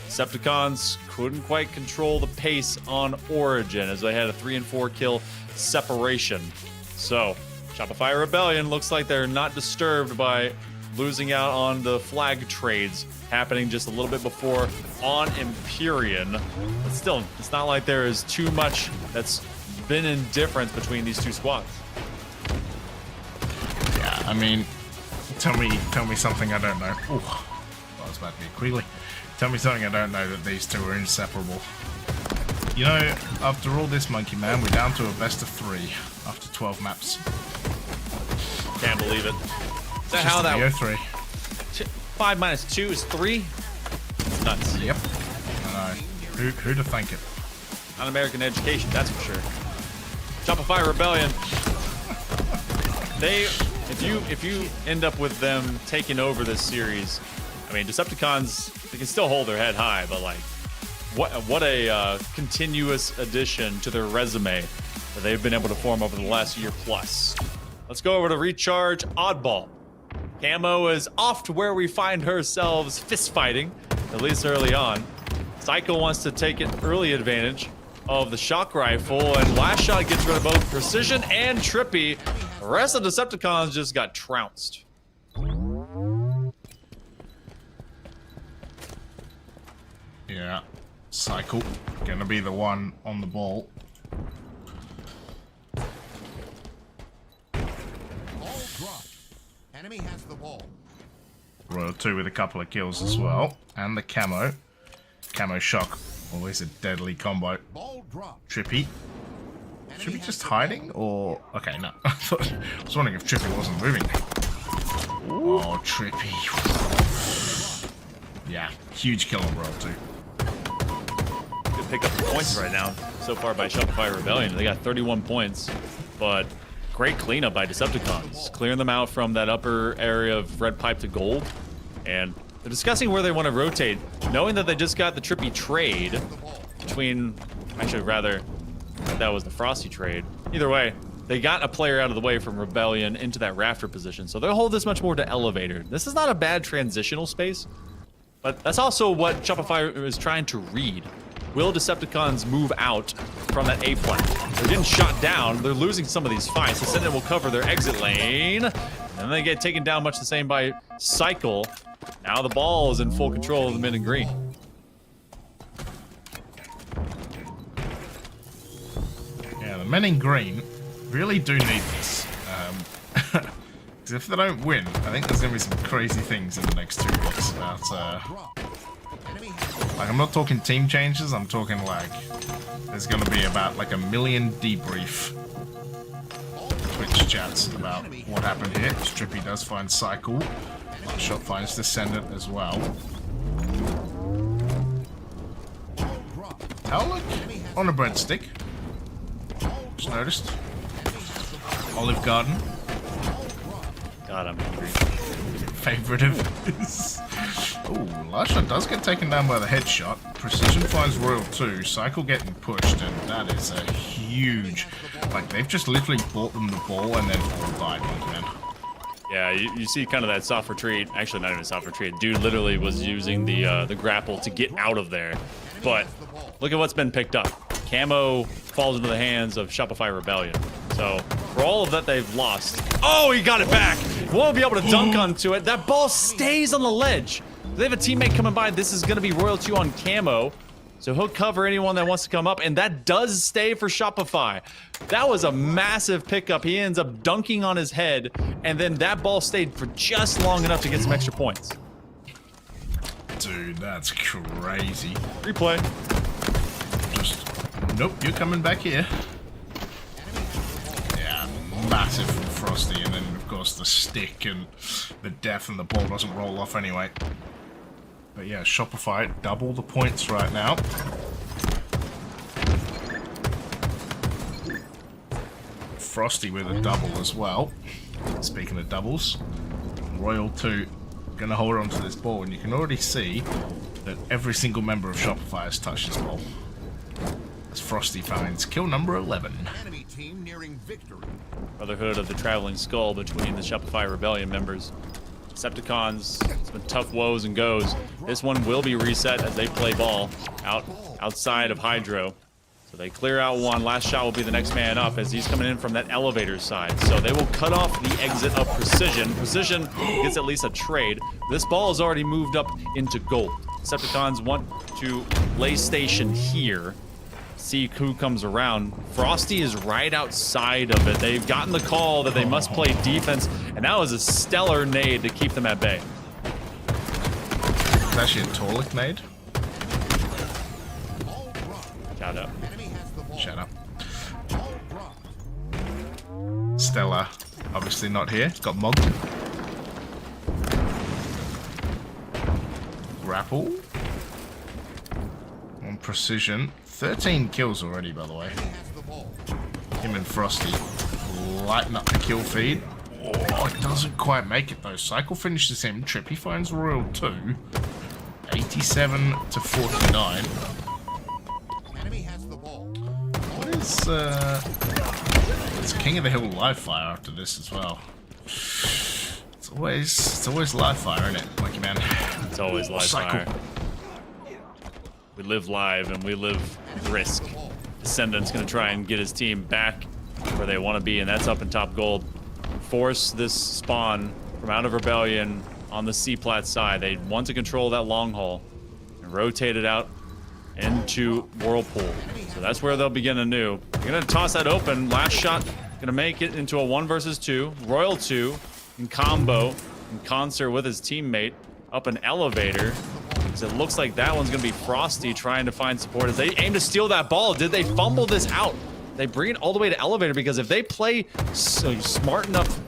Decepticons couldn't quite control the pace on Origin as they had a 3 and 4 kill separation. So, Shopify Rebellion looks like they're not disturbed by losing out on the flag trades happening just a little bit before on Empyrean. But still, it's not like there is too much that's been in difference between these two squads. Yeah, I mean, tell me something I don't know. Ooh, that was about to be a Queely. Tell me something I don't know, that these two are inseparable. You know, after all this, Monkey Man, we're down to a best of 3 after 12 maps. Can't believe it. Is that how that was? 3. 5 minus 2 is 3? It's nuts. Yep. I know. Who to thank it? Not American education, that's for sure. Shopify Rebellion. If you end up with them taking over this series, I mean, Decepticons, they can still hold their head high, but like, what a continuous addition to their resume that they've been able to form over the last year plus. Let's go over to Recharge Oddball. Camo is off to where we find ourselves fist fighting, at least early on. Psycho wants to take an early advantage of the shock rifle, and Last Shot gets rid of both Precision and Trippy. The rest of the Decepticons just got trounced. Yeah, Cycle gonna be the one on the ball. Ball dropped. Enemy has the ball. Royal 2 with a couple of kills as well, and the camo shock, always a deadly combo. Ball dropped. Trippy. Trippy just hiding, or okay, no. I was wondering if Trippy wasn't moving. Oh, Trippy. Yeah, huge kill on Royal 2. Good pick up the points right now so far by Shopify Rebellion. They got 31 points, but great cleanup by Decepticons, clearing them out from that upper area of red pipe to gold, and they're discussing where they want to rotate, knowing that they just got the Trippy trade between, actually rather, that was the Frosty trade. Either way, they got a player out of the way from Rebellion into that rafter position, so they'll hold this much more to Elevator. This is not a bad transitional space, but that's also what Shopify is trying to read. Will Decepticons move out from that A plant? They're getting shot down. They're losing some of these fights. Descendant will cover their exit lane. And then they get taken down much the same by Cycle. Now the ball is in full control of the mid and green. Yeah, the men in green really do need this. Because if they don't win, I think there's going to be some crazy things in the next 2 weeks about... like, I'm not talking team changes, I'm talking like... There's going to be about like 1 million debrief Twitch chats about what happened here. Strippy does find Cycle. Shot finds Descendant as well. Howlook on a breadstick. Just noticed. Olive Garden. God, I'm hungry. Favorite of his. Oh, Lasha does get taken down by the headshot. Precision finds Royal 2. Cycle getting pushed, and that is a huge... Like, they've just literally bought them the ball and then all died, man. Yeah, you see kind of that soft retreat. Actually, not even soft retreat. Dude literally was using the grapple to get out of there. But look at what's been picked up. Camo falls into the hands of Shopify Rebellion. So for all of that they've lost. Oh, he got it back. Won't be able to dunk onto it. That ball stays on the ledge. They have a teammate coming by. This is going to be Royal 2 on Camo. So he'll cover anyone that wants to come up, and that does stay for Shopify. That was a massive pickup. He ends up dunking on his head, and then that ball stayed for just long enough to get some extra points. Dude, that's crazy. Replay. Just, nope, you're coming back here. Yeah, massive from Frosty, and then of course the stick and the death, and the ball doesn't roll off anyway. But yeah, Shopify double the points right now. Frosty with a double as well. Speaking of doubles, Royal 2 gonna hold on to this ball, and you can already see that every single member of Shopify has touched this ball. As Frosty finds kill number 11. Enemy team nearing victory. Brotherhood of the Traveling Skull between the Shopify Rebellion members. Decepticons, it's been tough woes and goes. This one will be reset as they play ball outside of Hydro. So they clear out one. Last shot will be the next man up as he's coming in from that elevator side. So they will cut off the exit of Precision. Precision gets at least a trade. This ball has already moved up into gold. Decepticons want to lay station here. See who comes around. Frosty is right outside of it. They've gotten the call that they must play defense, and that was a stellar nade to keep them at bay. It's actually a Torlik nade. Shout out. Shut up. Stella, obviously not here. Got mugged. Grapple. On Precision. 13 kills already, by the way. Him and Frosty lighten up the kill feed. Oh, it doesn't quite make it though. Cycle finishes him. Trippy finds Royal 2. 87 to 49. What is it's King of the Hill live fire after this as well. It's always live fire, isn't it, Monkey Man? It's always live Cycle. fire. We live live and we live risk. Descendant's gonna try and get his team back where they want to be, and that's up in top gold. Force this spawn from out of Rebellion on the C-plat side. They want to control that long haul and rotate it out into Whirlpool. So that's where they'll begin anew. They're gonna toss that open. Last shot gonna make it into a 1 versus 2. Royal 2 in combo, in concert with his teammate, up an elevator. So it looks like that one's gonna be Frosty trying to find support as they aim to steal that ball. Did they fumble this out? They bring it all the way to elevator because if they play smart enough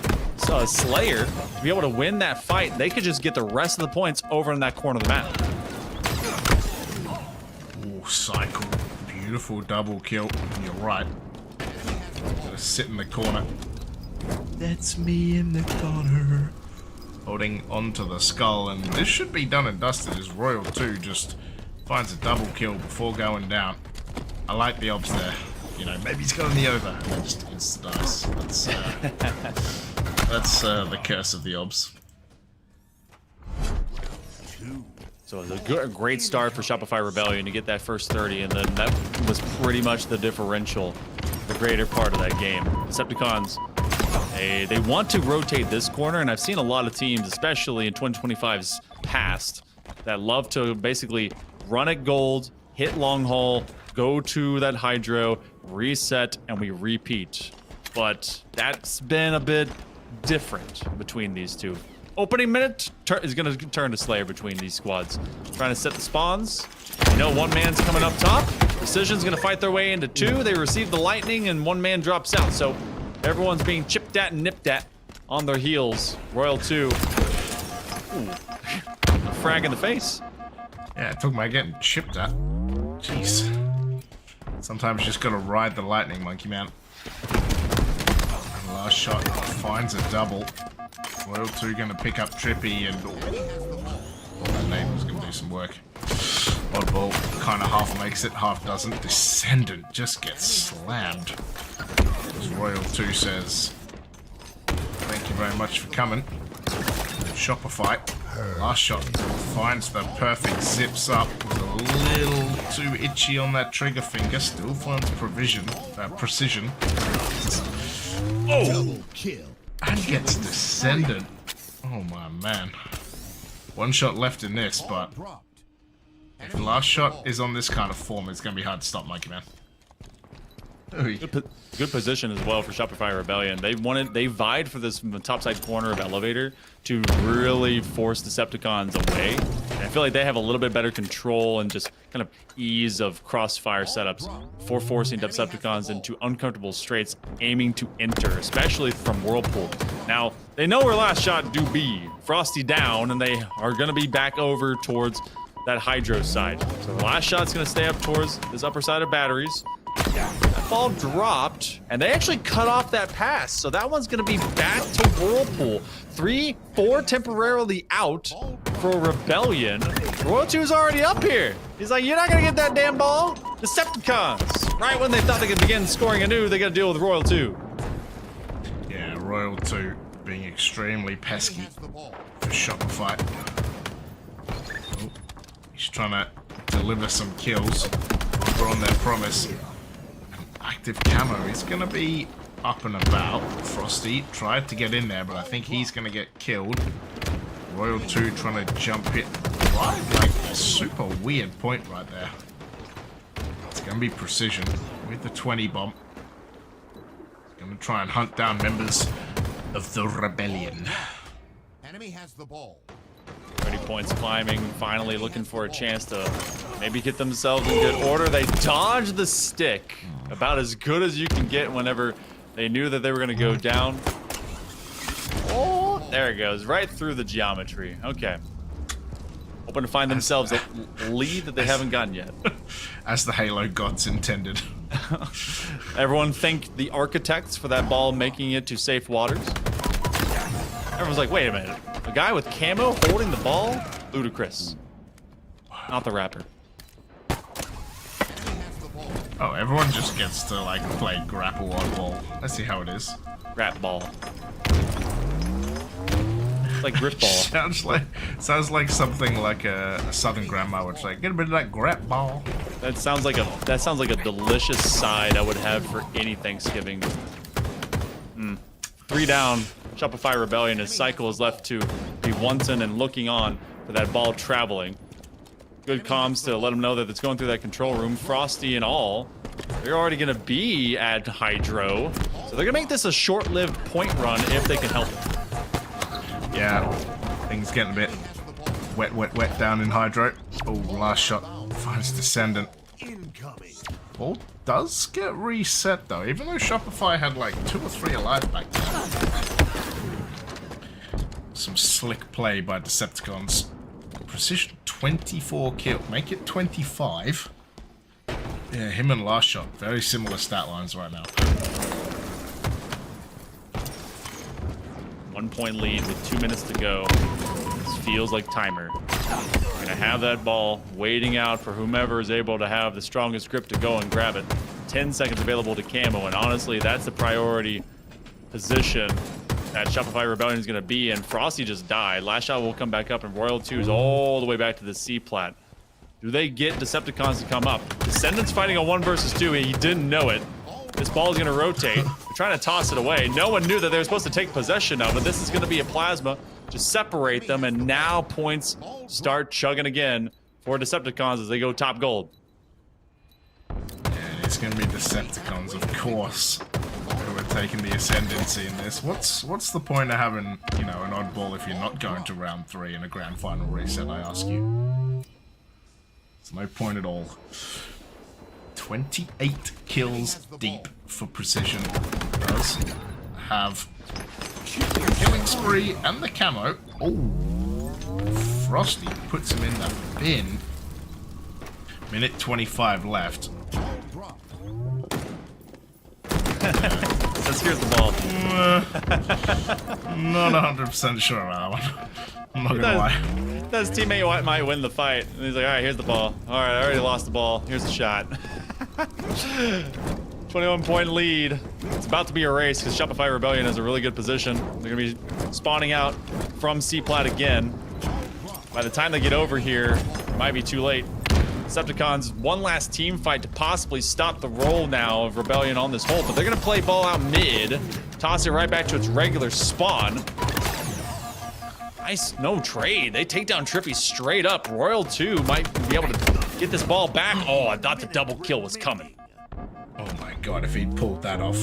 Slayer to be able to win that fight, they could just get the rest of the points over in that corner of the map. Oh, Cycle. Beautiful double kill. You're right. Gotta sit in the corner. That's me in the corner. Holding onto the skull, and this should be done and dusted as Royal 2 just finds a double kill before going down. I like the obs there. You know, maybe he's going the over. And just insta-dice. That's the curse of the obs. So it's a great start for Shopify Rebellion to get that first 30, and then that was pretty much the differential, the greater part of that game. Decepticons, they want to rotate this corner, and I've seen a lot of teams, especially in 2025's past, that love to basically run at gold, hit long haul, go to that Hydro, reset, and we repeat. But that's been a bit different between these two. Opening minute is going to turn to Slayer between these squads. Trying to set the spawns. You know, one man's coming up top. Precision's going to fight their way into 2. They receive the lightning, and 1 man drops out. So everyone's being chipped at and nipped at on their heels. Royal 2. Ooh. A frag in the face. Yeah, talking about getting chipped at. Jeez. Sometimes you just gotta ride the lightning, Monkey Man. And last shot finds a double. Royal 2 gonna pick up Trippy, and that name was gonna do some work. Oddball kinda half makes it, half doesn't. Descendant just gets slammed. As Royal 2 says, thank you very much for coming. Shopify. Last shot finds the perfect, zips up. Was a little too itchy on that trigger finger. Still finds precision. Oh! Double kill. And gets Descendant. Oh my man. 1 shot left in this, but If last shot is on this kind of form, it's going to be hard to stop Monkey Man. Ooh. Good position as well for Shopify Rebellion. They vied for this topside corner of elevator to really force Decepticons away. And I feel like they have a little bit better control and just kind of ease of crossfire setups for forcing Decepticons into uncomfortable straights, aiming to enter, especially from Whirlpool. Now, they know where last shot do be. Frosty down, and they are going to be back over towards that Hydro side. So the last shot's going to stay up towards this upper side of batteries. That ball dropped, and they actually cut off that pass, so that one's gonna be back to Whirlpool. 3-4 temporarily out for Rebellion. Royal 2's already up here. He's like, you're not gonna get that damn ball. Decepticons. Right when they thought they could begin scoring anew, they gotta deal with Royal 2. Yeah, Royal 2 being extremely pesky for Shopify. Oh, he's trying to deliver some kills over on their promise. Active camo is going to be up and about. Frosty tried to get in there, but I think he's going to get killed. Royal 2 trying to jump it right, like a super weird point right there. It's going to be precision with the 20 bomb. Going to try and hunt down members of the Rebellion. Enemy has the ball. 30 points climbing, finally looking for a chance to maybe get themselves in good order. They dodge the stick. About as good as you can get whenever they knew that they were going to go down. Oh, there it goes. Right through the geometry. Okay. Hoping to find themselves a lead that they haven't gotten yet. As the Halo gods intended. Everyone thanked the architects for that ball making it to safe waters. Everyone's like, wait a minute. A guy with camo holding the ball? Ludicrous. Not the rapper. Oh, everyone just gets to, like, play grapple oddball. Let's see how it is. Rap ball. Like grip ball. sounds like something like a Southern grandma would say. Get a bit of that grap ball. That sounds like a delicious side I would have for any Thanksgiving. 3 down. Shopify Rebellion. His cycle is left to be Wunson and looking on for that ball traveling. Good comms to let him know that it's going through that control room. Frosty and all, they're already going to be at Hydro. So they're going to make this a short-lived point run if they can help it. Yeah, things getting a bit wet down in Hydro. Oh, last shot finds Descendant. Ball does get reset though, even though Shopify had like 2 or 3 alive back there. Some slick play by Decepticons. Precision 24 kill. Make it 25. Yeah, him and last shot. Very similar stat lines right now. 1 point lead with 2 minutes to go. This feels like timer. We're gonna have that ball waiting out for whomever is able to have the strongest grip to go and grab it. 10 seconds available to camo, and honestly, that's the priority position that Shopify Rebellion is going to be, and Frosty just died. Last shot will come back up, and Royal 2 is all the way back to the C-plat. Do they get Decepticons to come up? Descendants fighting a 1 versus 2, he didn't know it. This ball is going to rotate. They're trying to toss it away. No one knew that they were supposed to take possession of it. This is going to be a plasma to separate them, and now points start chugging again for Decepticons as they go top gold. And it's going to be Decepticons, of course, who are taking the ascendancy in this. What's the point of having, you know, an oddball if you're not going to round 3 in a grand final reset, I ask you? There's no point at all. 28 kills deep for Precision. Does have the killing spree and the camo. Oh, Frosty puts him in the bin. Minute 25 left. Let's hear the ball. Not 100% sure about that one. I'm not gonna lie. His teammate might win the fight. And he's like, all right, here's the ball. All right, I already lost the ball. Here's the shot. 21-point lead. It's about to be a race because Shopify Rebellion is a really good position. They're going to be spawning out from C-plat again. By the time they get over here, it might be too late. Decepticons, one last team fight to possibly stop the roll now of Rebellion on this hole, but they're going to play ball out mid, toss it right back to its regular spawn. Nice, no trade. They take down Trippy straight up. Royal 2 might be able to get this ball back. Oh, I thought the double kill was coming. Oh my god, if he'd pulled that off.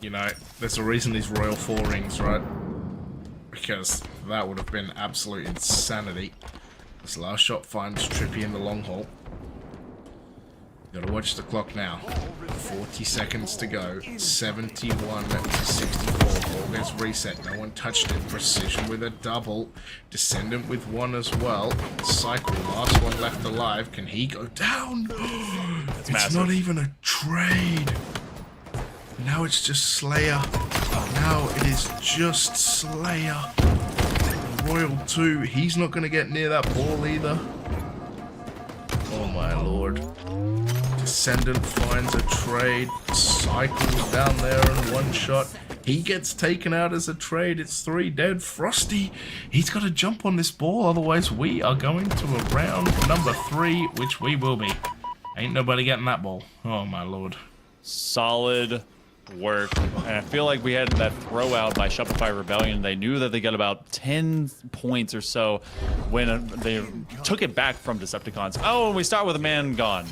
You know, there's a reason he's Royal 4 rings, right? Because that would have been absolute insanity. This last shot finds Trippy in the long haul. Gotta watch the clock now. 40 seconds to go. 71 to 64. Ball gets reset. No one touched it. Precision with a double. Descendant with one as well. Cycle, last one left alive. Can he go down? It's massive. not even a trade. Now it's just Slayer. Now it is just Slayer. Royal 2, he's not going to get near that ball either. Oh my lord. Descendant finds a trade, cycles down there in one shot. He gets taken out as a trade. It's 3 dead. Frosty, he's got to jump on this ball, otherwise we are going to a round number 3, which we will be. Ain't nobody getting that ball. Oh my lord. Solid work. And I feel like we had that throw out by Shopify Rebellion. They knew that they got about 10 points or so when they took it back from Decepticons. Oh, and we start with a man gone.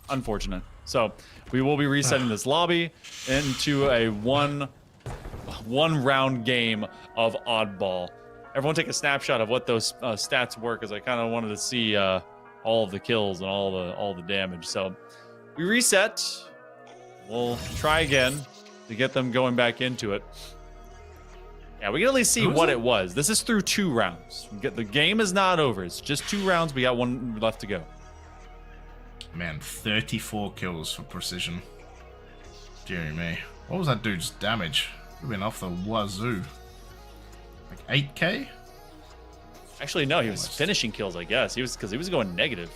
Unfortunate. So we will be resetting this lobby into a one round game of oddball. Everyone take a snapshot of what those stats were, because I kind of wanted to see all of the kills and all the damage. So we reset. We'll try again to get them going back into it. Yeah, we can at least see what it was. This is through 2 rounds. The game is not over. It's just 2 rounds. We got 1 left to go. Man, 34 kills for Precision. Dear me. What was that dude's damage? He'd been off the wazoo. Like 8k? Actually, no, he was finishing kills, I guess. Because he was going negative.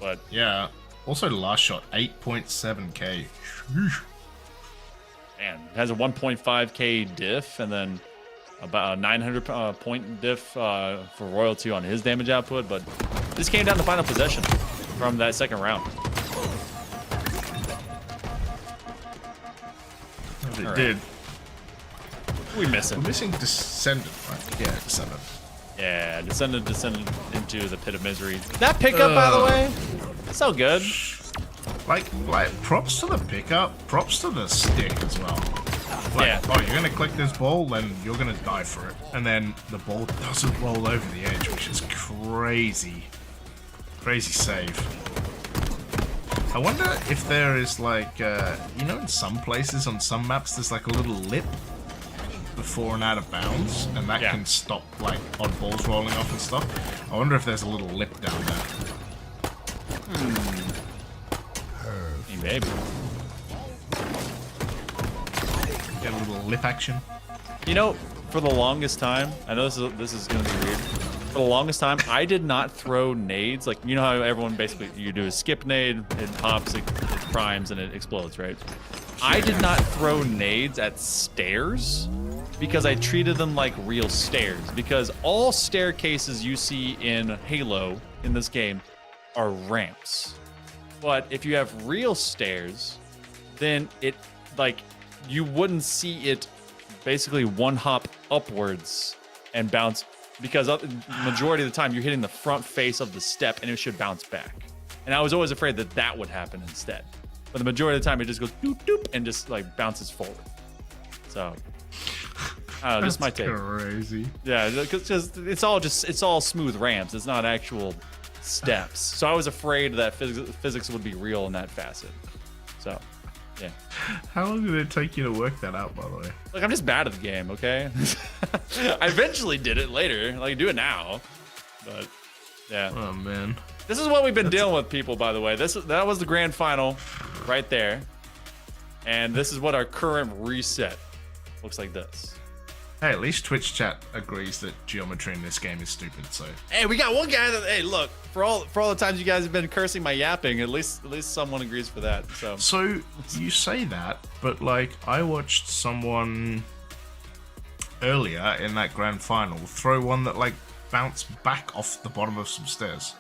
But yeah. Also, last shot, 8.7k. man, it has a 1.5k diff, and then about a 900 point diff for Royal 2 on his damage output. But this came down to final possession from that second round. It did. We miss him. We're missing Descendant, right? Yeah, Descendant. Yeah, Descendant into the pit of misery. That pickup, by the way, so good. Like, props to the pickup, props to the stick as well. Like, Yeah. oh, you're gonna click this ball, then you're gonna die for it. And then the ball doesn't roll over the edge, which is crazy. Crazy save. I wonder if there is like, you know, in some places on some maps there's like a little lip before and out of bounds, and that can stop like odd balls rolling off and stuff. I wonder if there's a little lip down there. Maybe. Get a little lip action. You know, for the longest time, I know this is gonna be weird. For the longest time, I did not throw nades. Like, you know how everyone basically, you do a skip nade, it hops, it primes, and it explodes, right? I did not throw nades at stairs because I treated them like real stairs. Because all staircases you see in Halo in this game are ramps. But if you have real stairs, then it, like, you wouldn't see it basically one hop upwards and bounce, because majority of the time you're hitting the front face of the step and it should bounce back. And I was always afraid that that would happen instead. But the majority of the time it just goes doop doop and just like bounces forward. So, I don't know, just my take. Crazy. Yeah, because it's all smooth ramps. It's not actual steps. So I was afraid that physics would be real in that facet. So, yeah. How long did it take you to work that out, by the way? Look, I'm just bad at the game, okay? I eventually did it later. Like, do it now. But, yeah. Oh, man. This is what we've been dealing with, people, by the way. That was the grand final right there. And this is what our current reset looks like this. Hey, at least Twitch chat agrees that geometry in this game is stupid, so... Hey, we got one guy that, hey, look, for all the times you guys have been cursing my yapping, at least someone agrees for that, so... So, you say that, but, like, I watched someone earlier in that grand final throw one that, like, bounced back off the bottom of some stairs.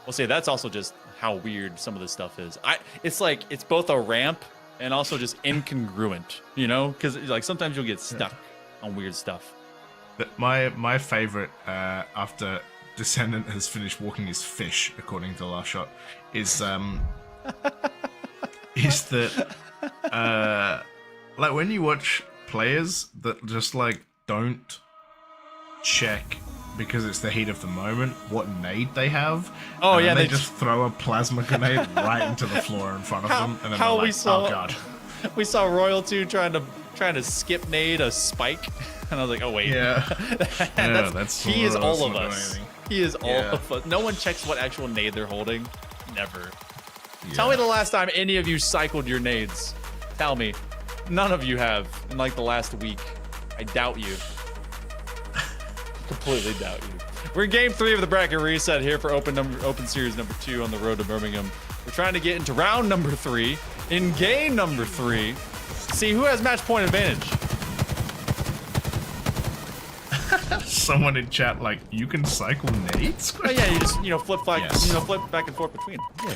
Well, see, that's also just how weird some of this stuff is. It's like, it's both a ramp and also just incongruent, you know? Because, like, sometimes you'll get stuck on weird stuff. My favorite after Descendant has finished walking his fish, according to the last shot, is is that like when you watch players that just like don't check because it's the heat of the moment what nade they have. Oh and yeah, they just throw a plasma grenade right into the floor in front of them, and then how they're we like, saw- oh god. We saw Royal 2 trying to skip nade a spike, and I was like, oh wait. Yeah. Yeah, that's he is all of not us. anything. He is all Yeah. of us. No one checks what actual nade they're holding. Never. Yeah. Tell me the last time any of you cycled your nades. Tell me. None of you have in like the last week. I doubt you. Completely doubt you. We're in game 3 of the bracket reset here for Open Series number 2 on the road to Birmingham. We're trying to get into round number 3 in game number 3. See who has match point advantage. Someone in chat like, you can cycle nades? Oh yeah, you just flip flag, Yes. flip back and forth between. Yeah.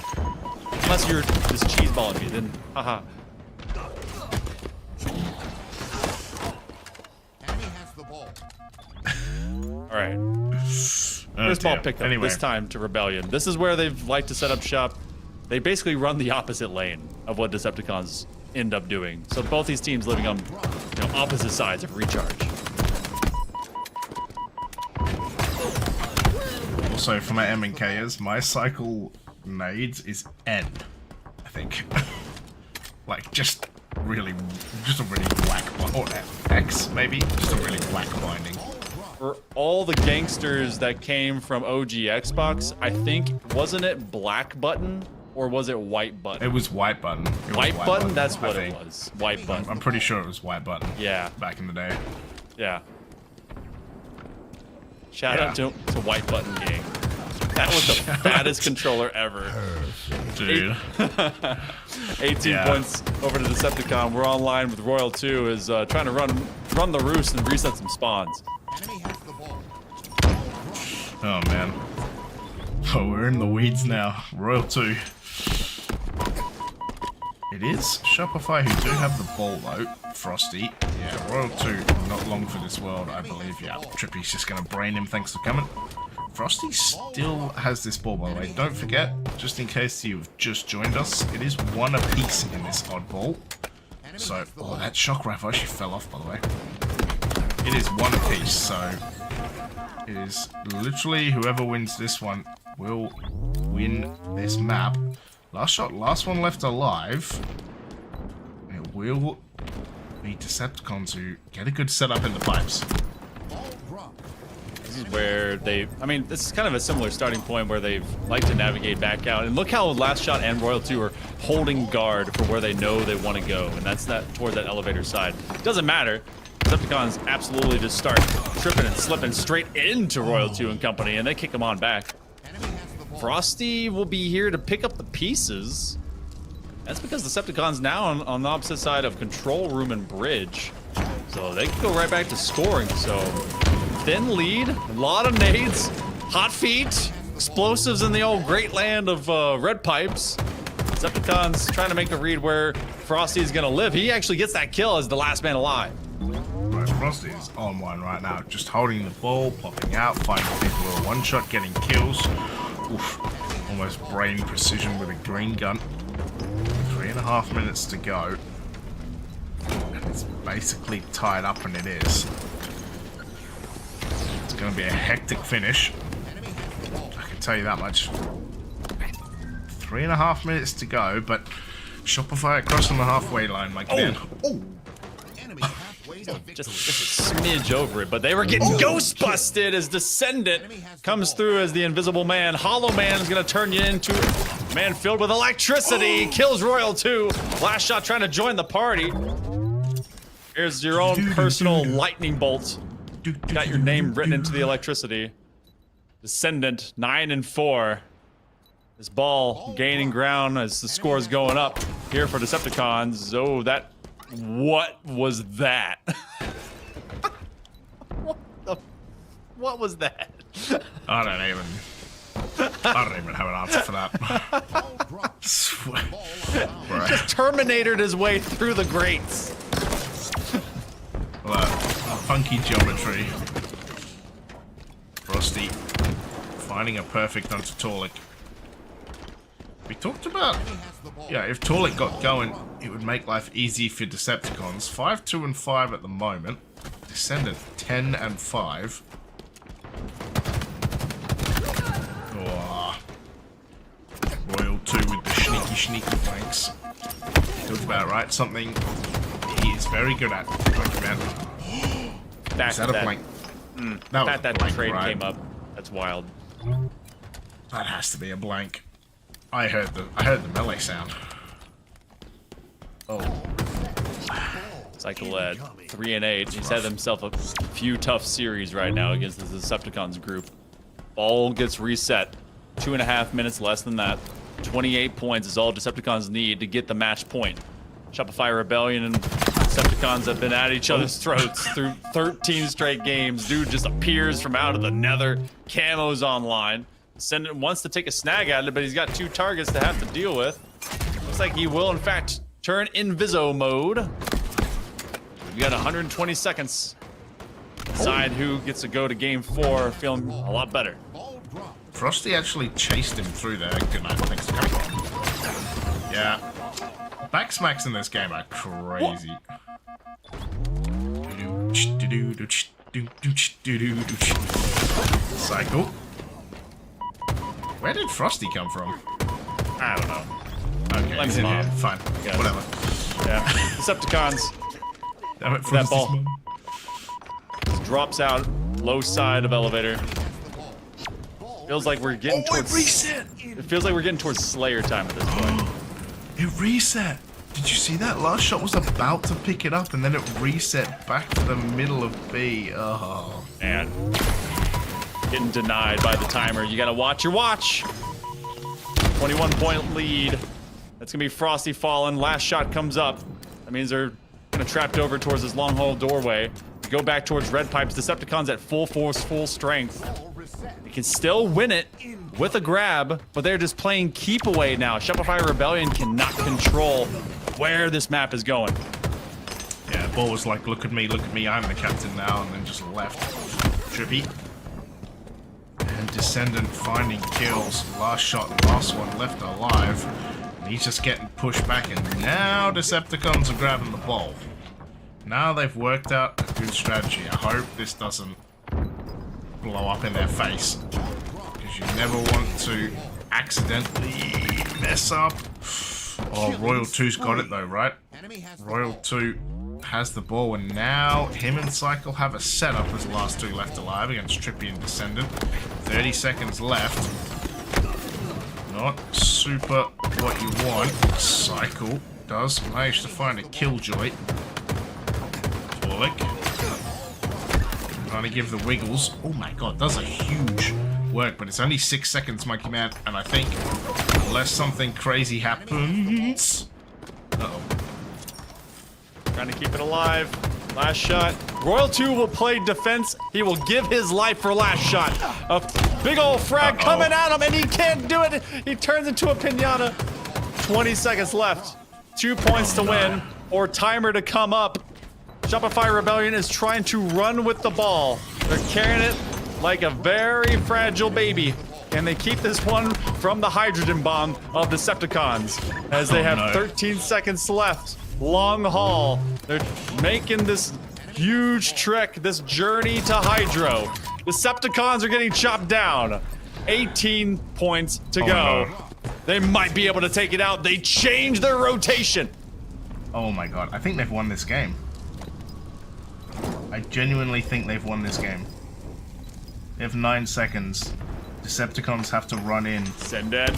Unless you're just cheeseballing me, then haha. Enemy has the ball. All right. Oh, First ball dear. pickup. Anyway. This time to Rebellion. This is where they've liked to set up shop. They basically run the opposite lane of what Decepticons end up doing. So both these teams living on opposite sides of recharge. Also, for my M and Kers, my cycle nades is N, I think. Like, just a really black, or X, maybe? Just a really black binding. For all the gangsters that came from OG Xbox, I think, wasn't it black button or was it white button? It was white button. It was White button? That's I what it think. was. White button. I'm pretty sure it was white button. Yeah. Back in the day. Yeah. Shout out to White Button Gang. That was the fattest controller ever. Dude. 18 Yeah. points over to Decepticon. We're online with Royal 2 is trying to run the roost and reset some spawns. Enemy has the ball. Oh, man. Oh, we're in the weeds now. Royal 2. It is Shopify who do have the ball, though. Frosty. Yeah, Royal 2, not long for this world, I believe. Yeah, Trippy's just going to brain him, thanks for coming. Frosty still has this ball, by the way. Don't forget, just in case you've just joined us, it is one apiece in this oddball. So, oh, that shock rifle actually fell off, by the way. It is one apiece, so it is literally whoever wins this one will win this map. Last shot, last one left alive. It will need Decepticons to get a good setup in the pipes. This is where this is kind of a similar starting point where they've liked to navigate back out. And look how Last Shot and Royal 2 are holding guard for where they know they want to go. And that's toward that elevator side. Doesn't matter. Decepticons absolutely just start tripping and slipping straight into Royal 2 and company, and they kick them on back. Frosty will be here to pick up the pieces. That's because Decepticons now on the opposite side of Control Room and Bridge. So they can go right back to scoring. So thin lead, a lot of nades, hot feet, explosives in the old great land of red pipes. Decepticons trying to make a read where Frosty is going to live. He actually gets that kill as the last man alive. Right, Frosty is on one right now, just holding the ball, popping out, finding people who are one-shot, getting kills. Oof, almost brain precision with a green gun. 3.5 minutes to go. And it's basically tied up, and it is. It's going to be a hectic finish. I can tell you that much. 3.5 minutes to go, but Shopify crossing the halfway line like man. Oh! Enemy halfway to victory. Just a smidge over it, but they were getting ghost busted as Descendant comes through as the invisible man. Hollow Man is going to turn you into a man filled with electricity. Kills Royal 2. Last Shot trying to join the party. Here's your own personal lightning bolt. Got your name written into the electricity. Descendant 9-4. This ball gaining ground as the score's going up here for Decepticons. Oh, what was that? What was that? I don't even have an answer for that. Right. Just Terminatored his way through the grates. Well, funky geometry. finding a perfect onto Torlik. We talked about, yeah, if Torlik got going, it would make life easy for Decepticons. 5, 2, and 5 at the moment. Descendant 10 and 5. Oh. Royal 2 with the sneaky flanks. Talked about, right? Something he is very good at. Man. Is that a blank? That trade came up. That's wild. That has to be a blank. I heard the melee sound. Oh. Cycle led 3 and 8. He's had himself a few tough series right now against the Decepticons group. Ball gets reset. 2.5 minutes less than that. 28 points is all Decepticons need to get the match point. Shopify Rebellion and Decepticons have been at each other's throats through 13 straight games. Dude just appears from out of the nether. Camo's online. Descendant wants to take a snag at it, but he's got 2 targets to have to deal with. Looks like he will, in fact, turn Inviso mode. We got 120 seconds. Decide who gets to go to game 4, feeling a lot better. Frosty actually chased him through there. Good night, thanks for coming. Yeah. Backsmacks in this game are crazy. Cycle. Where did Frosty come from? I don't know. Okay, he's in here. Fine. Yes. Whatever. Yeah. Decepticons. Damn it, That Frosty's ball mom. drops out, low side of elevator. Feels like we're getting towards reset. It feels like we're getting towards Slayer time at this point. It reset. Did you see that? Last shot was about to pick it up and then it reset back to the middle of B. Oh. And getting denied by the timer. You gotta watch your watch. 21-point lead. That's gonna be Frosty falling. Last shot comes up. That means they're gonna trapped over towards this long hole doorway. Go back towards red pipes. Decepticons at full force, full strength. They can still win it with a grab, but they're just playing keep away now. Shopify Rebellion cannot control where this map is going. Yeah, Ball was like, look at me, I'm the captain now, and then just left. Trippy. And Descendant finding kills. Last shot, last one left alive. And he's just getting pushed back, and now Decepticons are grabbing the ball. Now they've worked out a good strategy. I hope this doesn't blow up in their face. Because you never want to accidentally mess up. Oh, Royal 2's got it though, right? Royal 2 has the ball, and now him and Cycle have a setup as the last 2 left alive against Trippy and Descendant. 30 seconds left. Not super what you want. Cycle does manage to find a killjoy. Torlik. Trying to give the wiggles. Oh my god, does a huge work, but it's only 6 seconds, Monkey Man, and I think unless something crazy happens... Uh-oh. Trying to keep it alive. Last shot. Royal 2 will play defense. He will give his life for last shot. A big old frag coming at him, and he can't do it. He turns into a pinata. 20 seconds left. 2 points to win, or timer to come up. Shopify Rebellion is trying to run with the ball. They're carrying it like a very fragile baby. And they keep this one from the hydrogen bomb of Decepticons as they have 13 seconds left. Long haul. They're making this huge trek, this journey to Hydro. Decepticons are getting chopped down. 18 points to go. No. They might be able to take it out. They changed their rotation. Oh my god, I think they've won this game. I genuinely think they've won this game. They have 9 seconds. Decepticons have to run in. Send it.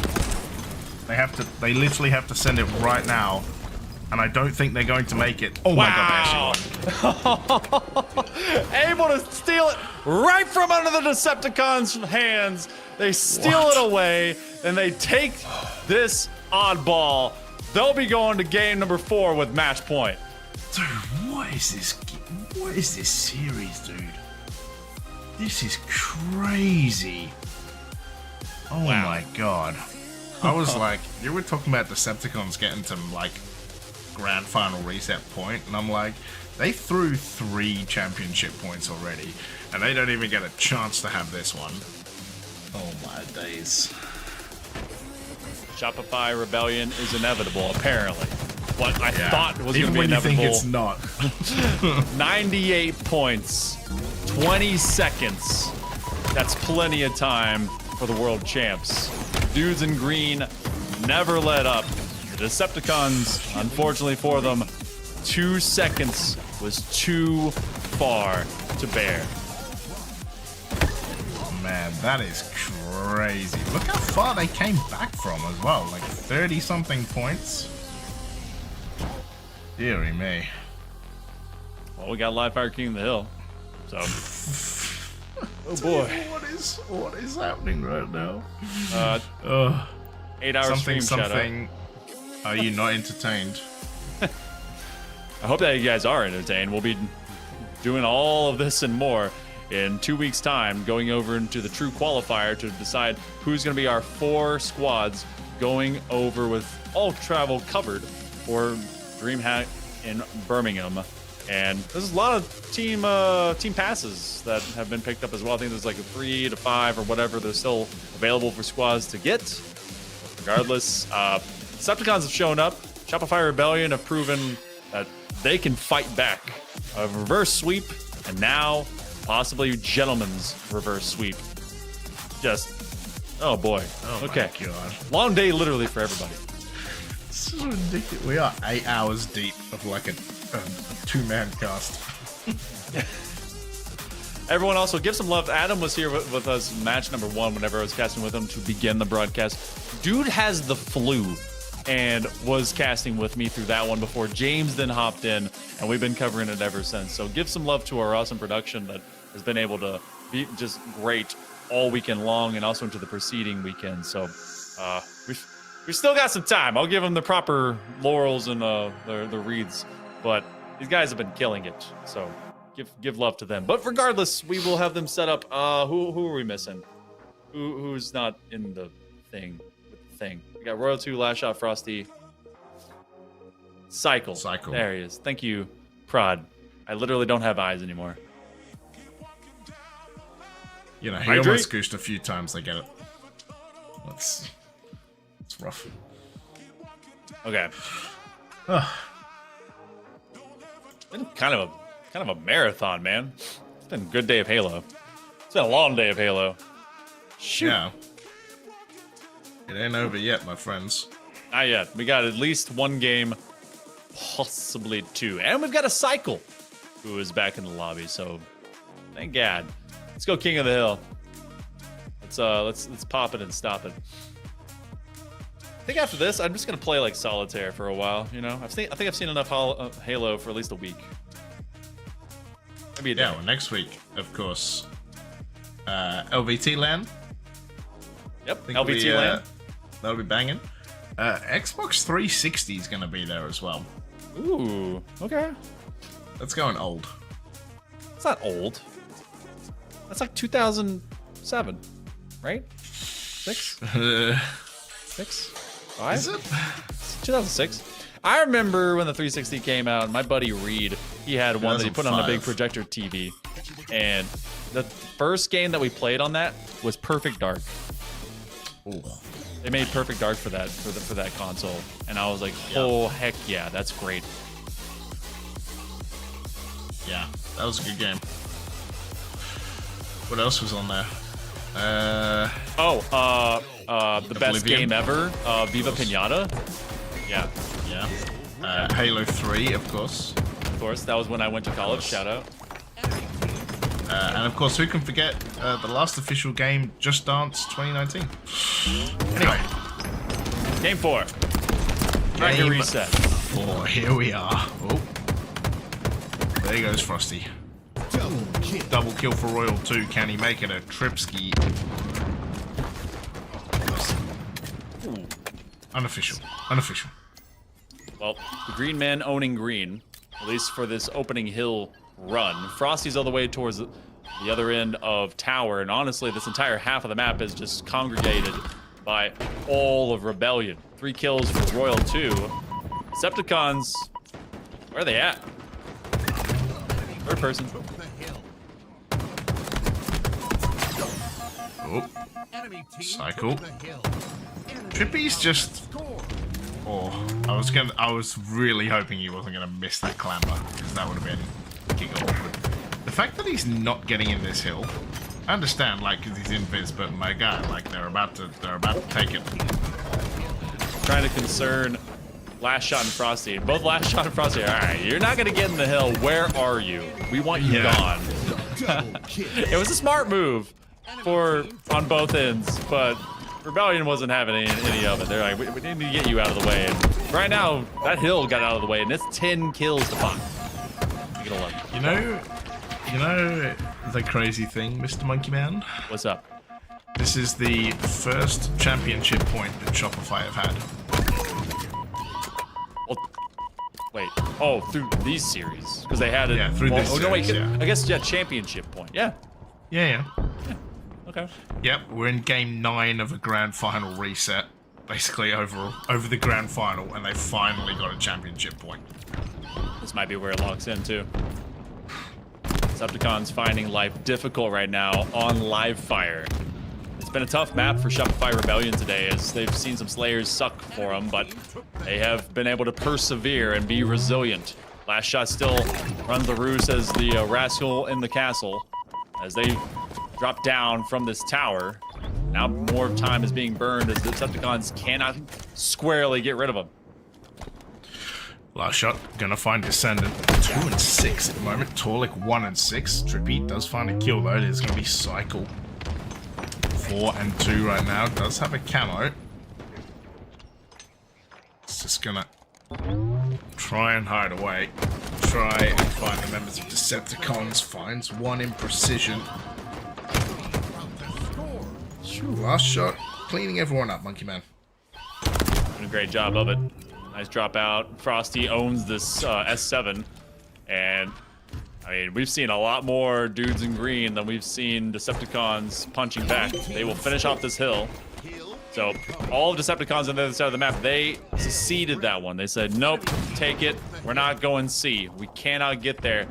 They literally have to send it right now. And I don't think they're going to make it. Oh my god, they actually won. Able to steal it right from under the Decepticons' hands. They steal it away, and they take this oddball. They'll be going to game number 4 with match point. Dude, what is this? What is this series, dude? This is crazy. Oh my god. I was like, you were talking about Decepticons getting to like grand final reset point, and I'm like, they threw 3 championship points already, and they don't even get a chance to have this one. Oh my days. Shopify Rebellion is inevitable, apparently. What I thought was going to be Even when you think inevitable. it's not. 98 points, 20 seconds. That's plenty of time for the world champs. Dudes in green never let up. The Decepticons, unfortunately for them, 2 seconds was too far to bear. Man, that is crazy. Look how far they came back from as well. Like 30-something points. Deary me. Well, we got Live Fire King of the Hill. So. Oh boy. What is happening right now? 8-hour stream something. Are you not entertained? I hope that you guys are entertained. We'll be doing all of this and more in 2 weeks' time, going over into the true qualifier to decide who's going to be our 4 squads going over with all travel covered for Dreamhack in Birmingham. And there's a lot of team passes that have been picked up as well. I think there's like a 3 to 5 or whatever. They're still available for squads to get. Regardless, Decepticons have shown up. Shopify Rebellion have proven that they can fight back. A reverse sweep, and now possibly Gentleman's reverse sweep. Just, oh boy. Oh okay. My God. Long day literally for everybody. This is ridiculous. We are 8 hours deep of like a two-man cast. Everyone also give some love. Adam was here with us match number 1 whenever I was casting with him to begin the broadcast. Dude has the flu and was casting with me through that one before James then hopped in, and we've been covering it ever since. So give some love to our awesome production that has been able to be just great all weekend long and also into the preceding weekend. So we've still got some time. I'll give them the proper laurels and the wreaths, but these guys have been killing it. So give love to them. But regardless, we will have them set up. Who are we missing? Who's not in the thing? We got Royal 2, Last Shot, Frosty, Cycle. There he is. Thank you, Prod. I literally don't have eyes anymore. You know, he almost goosed a few times. I get it. It's rough. Okay. Been kind of a marathon, man. It's been a good day of Halo. It's been a long day of Halo. Shoot. Yeah. It ain't over yet, my friends. Not yet. We got at least 1 game, possibly 2, and we've got a Cycle who is back in the lobby. So, thank God. Let's go King of the Hill. Let's pop it and stop it. I think after this, I'm just gonna play like solitaire for a while. You know, I think I've seen enough Halo for at least a week. Maybe a day. Yeah. Well, next week, of course, LVT LAN. Yep. LVT LAN. That'll be banging. Xbox 360 is gonna be there as well. Ooh. Okay. That's going old. It's not old. That's like 2007, right? 6? 6? 5? Is it? 2006. I remember when the 360 came out, my buddy Reed, he had one that he put on a big projector TV. And the first game that we played on that was Perfect Dark. Ooh. They made Perfect Dark for that console. And I was like, oh, heck yeah, that's great. Yeah, that was a good game. What else was on there? The best game ever, Viva Pinata. Yeah. Yeah. Halo 3, of course. Of course, that was when I went to college. Shout out. And of course, who can forget the last official game, Just Dance 2019? Anyway. Game 4. Trying to reset. 4, here we are. Oh. There goes Frosty. Double kill for Royal 2. Can he make it a Tripski? Unofficial. Well, the green men owning green, at least for this opening hill run. Frosty's all the way towards the other end of tower, and honestly, this entire half of the map is just congregated by all of Rebellion. 3 kills for Royal 2. Decepticons, where are they at? Third person. Oh, Enemy team cycle. took the hill. Enemy Trippy's just. score. Oh, I was really hoping he wasn't gonna miss that clamber because that would have been kick awkward. The fact that he's not getting in this hill, I understand, like, because he's invis, but my God, like they're about to take it. Trying to concern Last Shot and Frosty. Both Last Shot and Frosty are, all right, you're not going to get in the hill. Where are you? We want you gone. It was a smart move on both ends, but Rebellion wasn't having any of it. They're like, we need to get you out of the way. And right now, that hill got out of the way, and it's 10 kills to 5. Make it 11. You know the crazy thing, Mr. Monkey Man? What's up? This is the first championship point that Shopify have had. Well, wait. Oh, through these series, because they had it. Yeah, through this no, wait. series, yeah. I guess championship point. Yeah. Yeah. Okay. Yep, we're in game 9 of a grand final reset. Basically over the grand final, and they finally got a championship point. This might be where it locks in too. Decepticons finding life difficult right now on live fire. It's been a tough map for Shopify Rebellion today, as they've seen some Slayers suck for them, but they have been able to persevere and be resilient. Last Shot still runs the roost as the rascal in the castle, as they drop down from this tower. Now more time is being burned as the Decepticons cannot squarely get rid of them. Last Shot gonna find Descendant 2 and 6 at the moment. Torlik 1 and 6. Trippy does find a kill though. It is gonna be Cycle 4 and 2 right now. Does have a camo. It's just gonna try and hide away. Try and find the members of Decepticons. Finds one in precision. Last Shot cleaning everyone up, Monkey Man. Doing a great job of it. Nice drop out. Frosty owns this S7, and I mean, we've seen a lot more dudes in green than we've seen Decepticons punching back. They will finish off this hill. So all of Decepticons on the other side of the map, they seceded that one. They said, nope, take it. We're not going C. We cannot get there.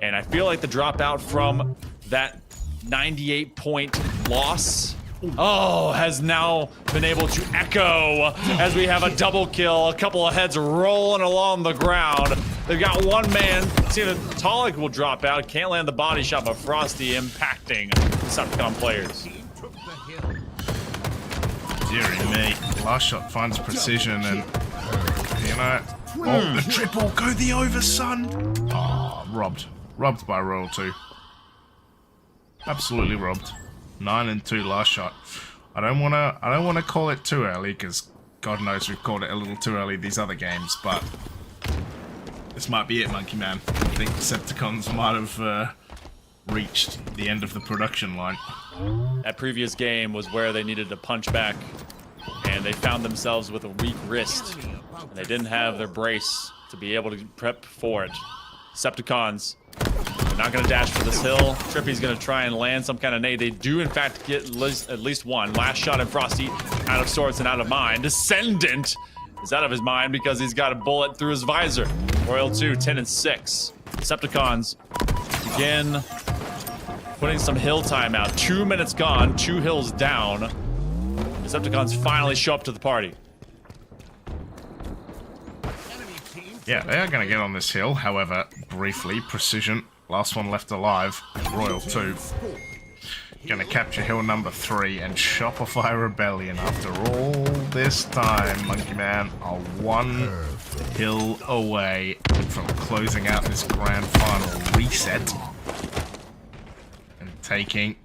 And I feel like the dropout from that 98-point loss has now been able to echo as we have a double kill, a couple of heads rolling along the ground. They've got one man. See, the Talik will drop out, can't land the body shot, but Frosty impacting Decepticon players. Deary me. Last Shot finds precision and, you know, oh, the triple, go the over, son. Oh, robbed. Robbed by Royal 2. Absolutely robbed. 9 and 2 Last Shot. I don't wanna call it too early, because God knows we've called it a little too early these other games, but this might be it, Monkey Man. I think Decepticons might have reached the end of the production line. That previous game was where they needed to punch back, and they found themselves with a weak wrist, and they didn't have their brace to be able to prep for it. Decepticons, they're not going to dash for this hill. Trippy's going to try and land some kind of nade. They do, in fact, get at least one. Last Shot and Frosty out of sorts and out of mind. Descendant is out of his mind because he's got a bullet through his visor. Royal 2, 10 and 6. Decepticons begin putting some hill time out. 2 minutes gone, 2 hills down. Decepticons finally show up to the party. Yeah, they are going to get on this hill. However, briefly, precision. Last one left alive. Royal 2. Going to capture hill number 3 and Shopify Rebellion. After all this time, Monkey Man are 1 hill away from closing out this grand final reset and taking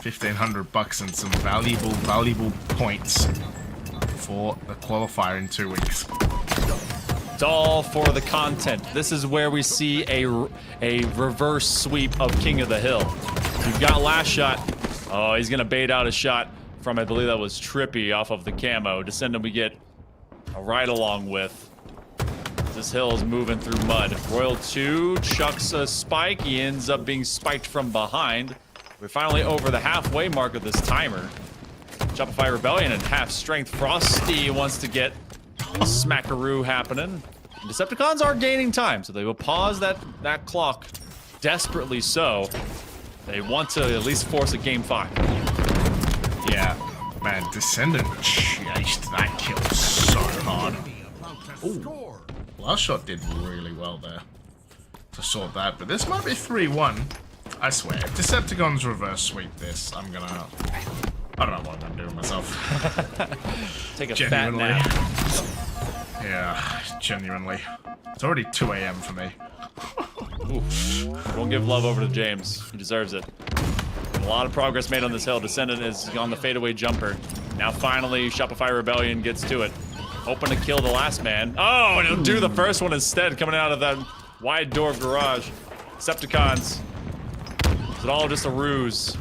1,500 bucks and some valuable points for the qualifier in 2 weeks. It's all for the content. This is where we see a reverse sweep of King of the Hill. You've got Last Shot. Oh, he's gonna bait out a shot from, I believe that was Trippy off of the camo. Descendant we get a ride along with. This hill is moving through mud. Royal 2 chucks a spike. He ends up being spiked from behind. We're finally over the halfway mark of this timer. Shopify Rebellion at half strength. Frosty wants to get a smackaroo happening. And Decepticons are gaining time, so they will pause that clock desperately so. They want to at least force a game 5. Yeah, man, Descendant chased that kill so hard. Ooh, last shot did really well there to sort that, but this might be 3-1. I swear, if Decepticons reverse sweep this, I don't know what I'm gonna do with myself. Take a Genuinely. fat nap. Yeah, genuinely. It's already 2 a.m. for me. Oof. Won't give love over to James. He deserves it. A lot of progress made on this hill. Descendant is on the fadeaway jumper. Now finally, Shopify Rebellion gets to it. Hoping to kill the last man. Oh, and he'll do the first one instead, coming out of that wide door garage. Decepticons. Is it all just a ruse?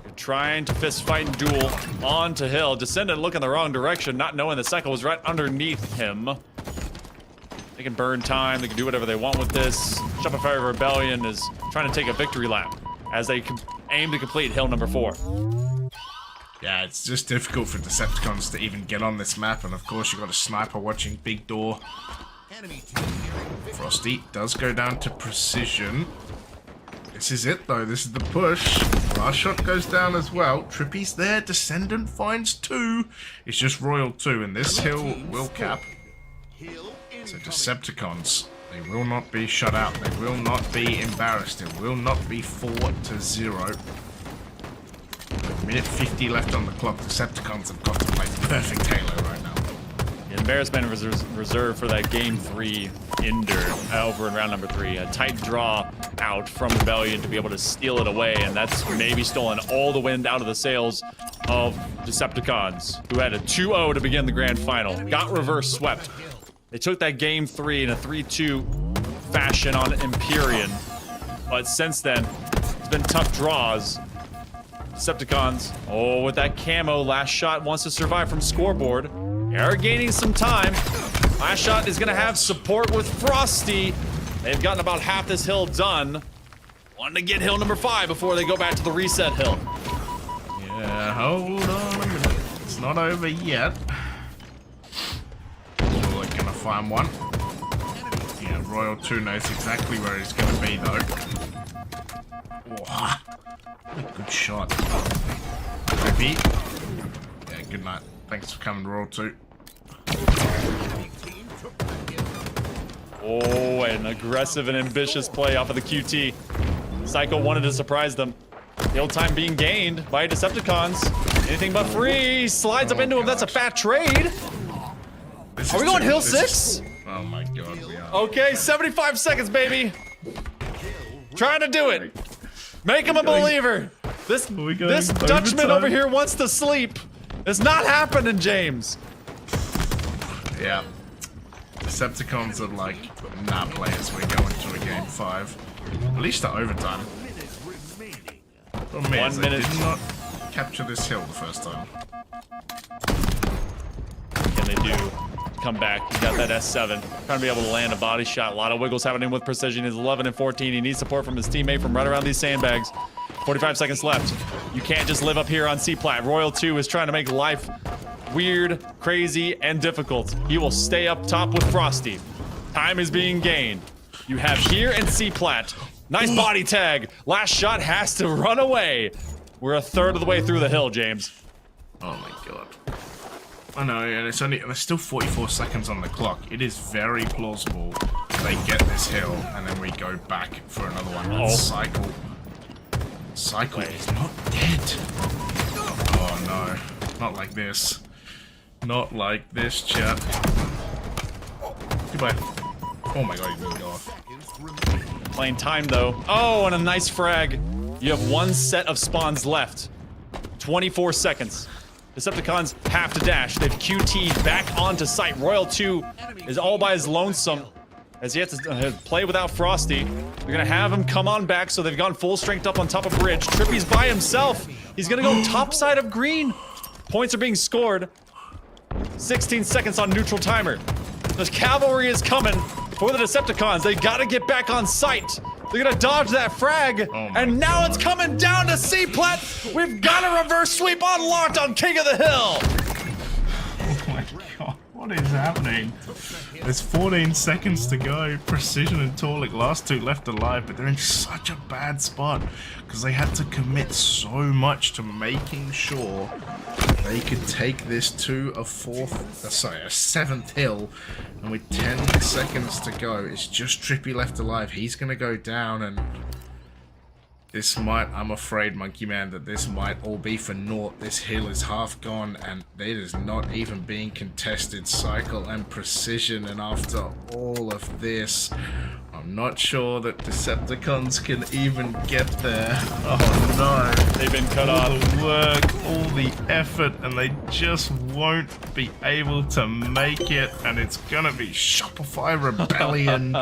They're trying to fist fight and duel onto hill. Descendant looking the wrong direction, not knowing the cycle was right underneath him. They can burn time. They can do whatever they want with this. Shopify Rebellion is trying to take a victory lap as they aim to complete hill number 4. Yeah, it's just difficult for Decepticons to even get on this map, and of course you got a sniper watching Big Door. Frosty does go down to precision. This is it though, this is the push. Last shot goes down as well. Trippy's there, Descendant finds 2. It's just Royal 2, and this hill will cap. So Decepticons, they will not be shut out. They will not be embarrassed. It will not be 4-0. Minute 50 left on the clock. Decepticons have got to play perfect Halo right now. The embarrassment was reserved for that game 3 ender over in round number 3. A tight draw out from Rebellion to be able to steal it away, and that's maybe stolen all the wind out of the sails of Decepticons, who had a 2-0 to begin the grand final. Got reverse swept. They took that game 3 in a 3-2 fashion on Empyrean, but since then, it's been tough draws. Decepticons, oh, with that camo, last shot wants to survive from scoreboard. They are gaining some time. Last shot is gonna have support with Frosty. They've gotten about half this hill done. Wanting to get hill number 5 before they go back to the reset hill. Yeah, hold on a minute. It's not over yet. Gonna find one. Yeah, Royal 2 knows exactly where he's gonna be though. Oh, good shot. Maybe. Yeah, good night. Thanks for coming, Royal 2. Oh, an aggressive and ambitious play off of the QT. Psycho wanted to surprise them. Hill time being gained by Decepticons. Anything but free. Slides up into him. That's a fat trade. Are we going hill 6? Oh my god, we are. Okay, 75 seconds, baby. Trying to do it. Make him a believer. This Dutchman over here wants to sleep. It's not happening, James. Yeah. Decepticons are like, nah, players, we're going to a game 5. At least to overtime. Problem is, 1 minute. They did not capture this hill the first time. Can they do? Come back. He's got that S7. Trying to be able to land a body shot. A lot of wiggles happening with precision. He's 11 and 14. He needs support from his teammate from right around these sandbags. 45 seconds left. You can't just live up here on C-Plat. Royal 2 is trying to make life weird, crazy, and difficult. He will stay up top with Frosty. Time is being gained. You have here and C-Plat. Nice body tag. Last shot has to run away. We're a third of the way through the hill, James. Oh my god. I know, and there's still 44 seconds on the clock. It is very plausible they get this hill and then we go back for another one. Oh. Cycle is not dead. Oh no, not like this. Not like this, chat. Goodbye. Oh my god, he moved off. Playing time though. Oh, and a nice frag. You have 1 set of spawns left. 24 seconds. Decepticons have to dash. They've QT'd back onto site. Royal 2 is all by his lonesome as he has to play without Frosty. They're gonna have him come on back, so they've gone full strength up on top of bridge. Trippy's by himself. He's gonna go top side of green. Points are being scored. 16 seconds on neutral timer. The cavalry is coming for the Decepticons. They gotta get back on site. They're gonna dodge that frag, and now it's coming down to C-Plat. We've got a reverse sweep unlocked on King of the Hill. Oh my god. What is happening? There's 14 seconds to go. Precision and Torlik, last two left alive, but they're in such a bad spot because they had to commit so much to making sure they could take this to a seventh hill. And with 10 seconds to go, it's just Trippy left alive. He's going to go down, and this might, I'm afraid, Monkey Man, that this might all be for naught. This hill is half gone, and it is not even being contested. Cycle and Precision, and after all of this, I'm not sure that Decepticons can even get there. Oh no. They've been cut All off. the work, all the effort, and they just won't be able to make it, and it's gonna be Shopify Rebellion.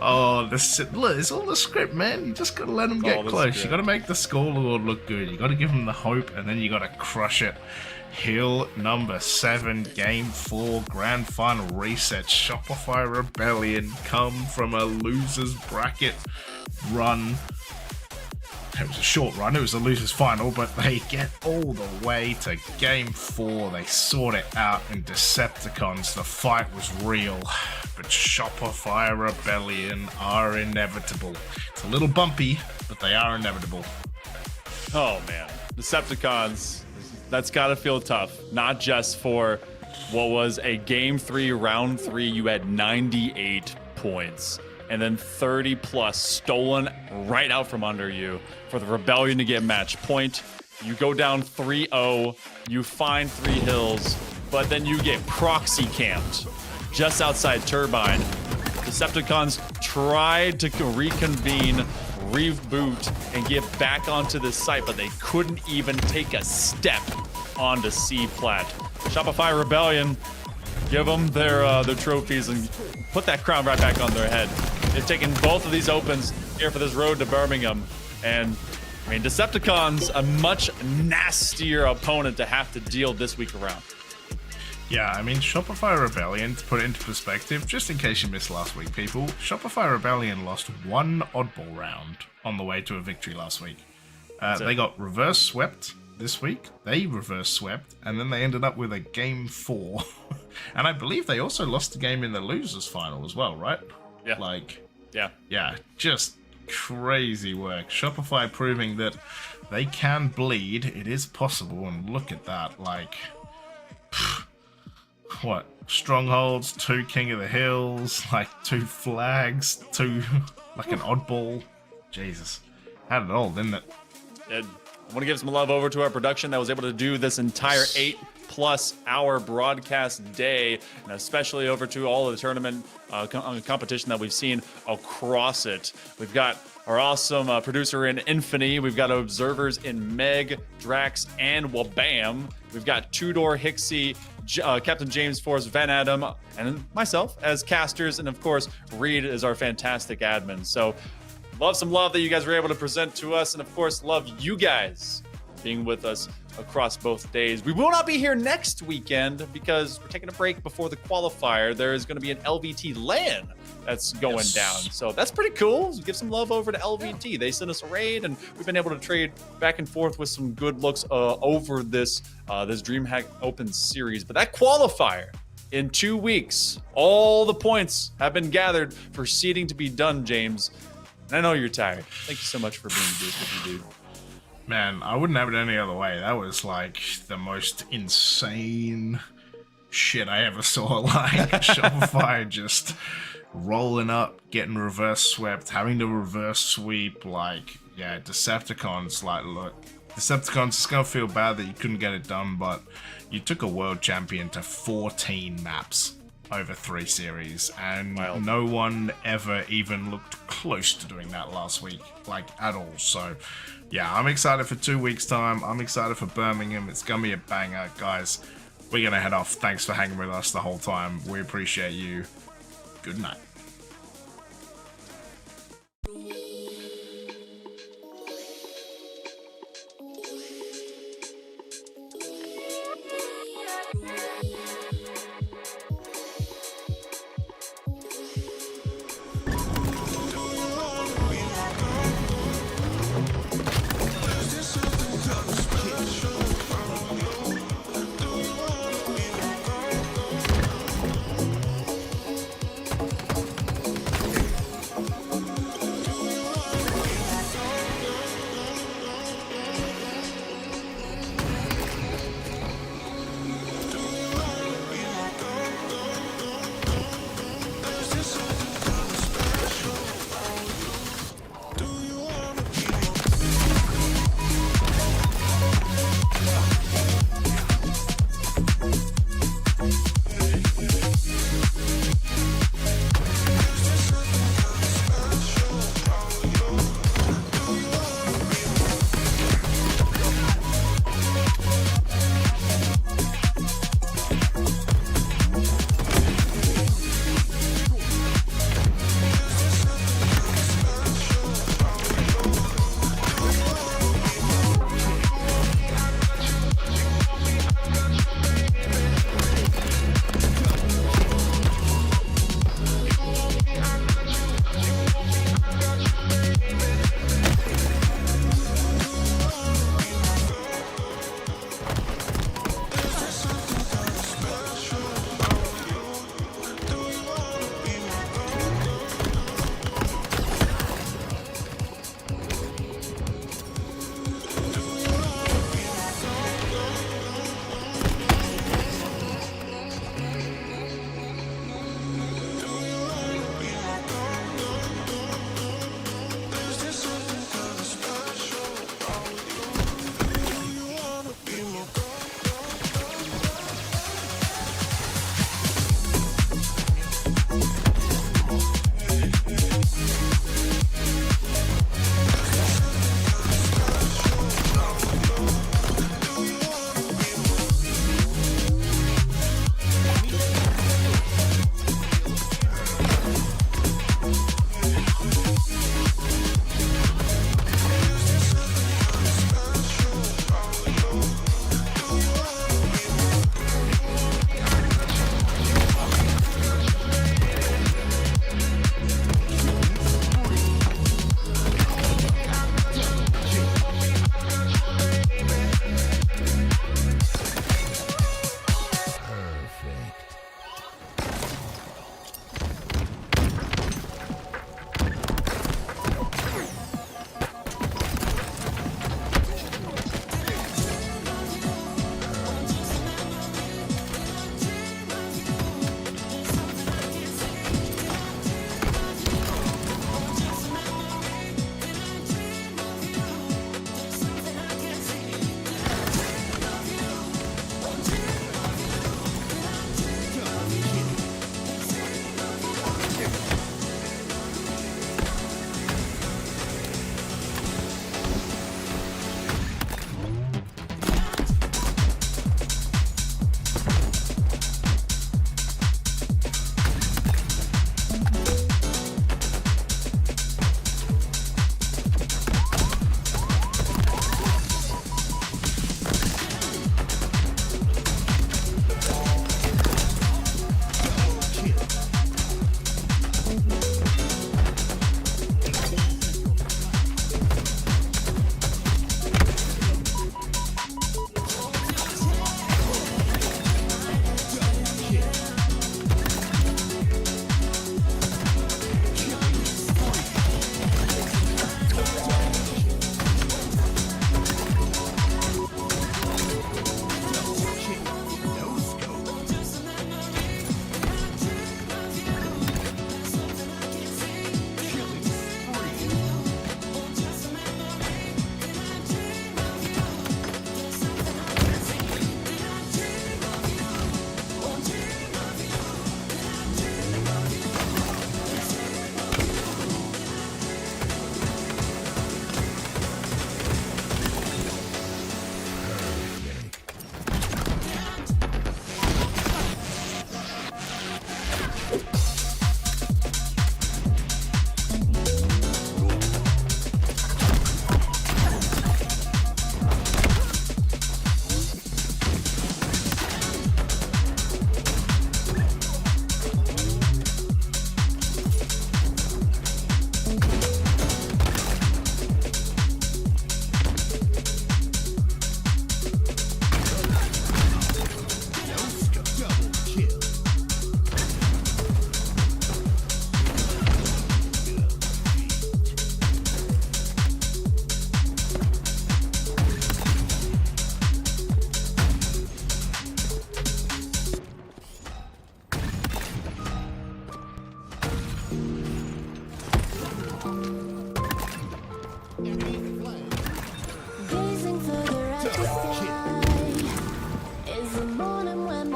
Oh, look, it's all the script, man. You just gotta let them get close. You gotta make the scoreboard look good. You gotta give them the hope, and then you gotta crush it. Hill number 7, game 4, grand final reset. Shopify Rebellion come from a loser's bracket run. It was a short run, it was a loser's final, but they get all the way to game 4. They sort it out in Decepticons. The fight was real, but Shopify Rebellion are inevitable. It's a little bumpy, but they are inevitable. Oh man, Decepticons. That's gotta feel tough. Not just for what was a game 3, round 3. You had 98 points, and then 30 plus stolen right out from under you for the Rebellion to get match point. You go down 3-0. You find 3 hills, but then you get proxy camped just outside Turbine. Decepticons tried to reconvene, reboot, and get back onto the site, but they couldn't even take a step onto C-Plat. Shopify Rebellion, give them their trophies and put that crown right back on their head. They've taken both of these opens here for this road to Birmingham, and I mean, Decepticons, a much nastier opponent to have to deal this week around. Yeah, I mean, Shopify Rebellion, to put it into perspective, just in case you missed last week, people, Shopify Rebellion lost 1 oddball round on the way to a victory last week. They got reverse swept this week, they reverse swept, and then they ended up with a game 4. And I believe they also lost the game in the losers final as well, right? Yeah. Yeah, just crazy work. Shopify proving that they can bleed, it is possible, and look at that, what, strongholds, 2 King of the Hills, 2 flags, 2 an oddball. Jesus, had it all, didn't it? I want to give some love over to our production that was able to do this entire 8+ hour broadcast day, and especially over to all of the tournament competition that we've seen across it. We've got our awesome producer in Infinity. We've got observers in Meg, Drax, and Wabam. We've got Tudor, Hixie, Captain James Force, Van Adam, and myself as casters, and of course, Reed is our fantastic admin. So some love that you guys were able to present to us, and of course, love you guys being with us across both days. We will not be here next weekend because we're taking a break before the qualifier. There is going to be an LVT LAN that's going down, so that's pretty cool. So give some love over to LVT. They sent us a raid, and we've been able to trade back and forth with some good looks over this Dreamhack Open series. But that qualifier in 2 weeks, all the points have been gathered for seeding to be done, James. And I know you're tired. Thank you so much for being the dude that you do. Man, I wouldn't have it any other way. That was the most insane shit I ever saw. Shopify just rolling up, getting reverse swept, having to reverse sweep. Decepticons, look, Decepticons, it's gonna feel bad that you couldn't get it done, but you took a world champion to 14 maps over 3 series, and no one ever even looked close to doing that last week, at all. So yeah, I'm excited for 2 weeks time. I'm excited for Birmingham. It's gonna be a banger, guys. We're gonna head off. Thanks for hanging with us the whole time. We appreciate you. Good night.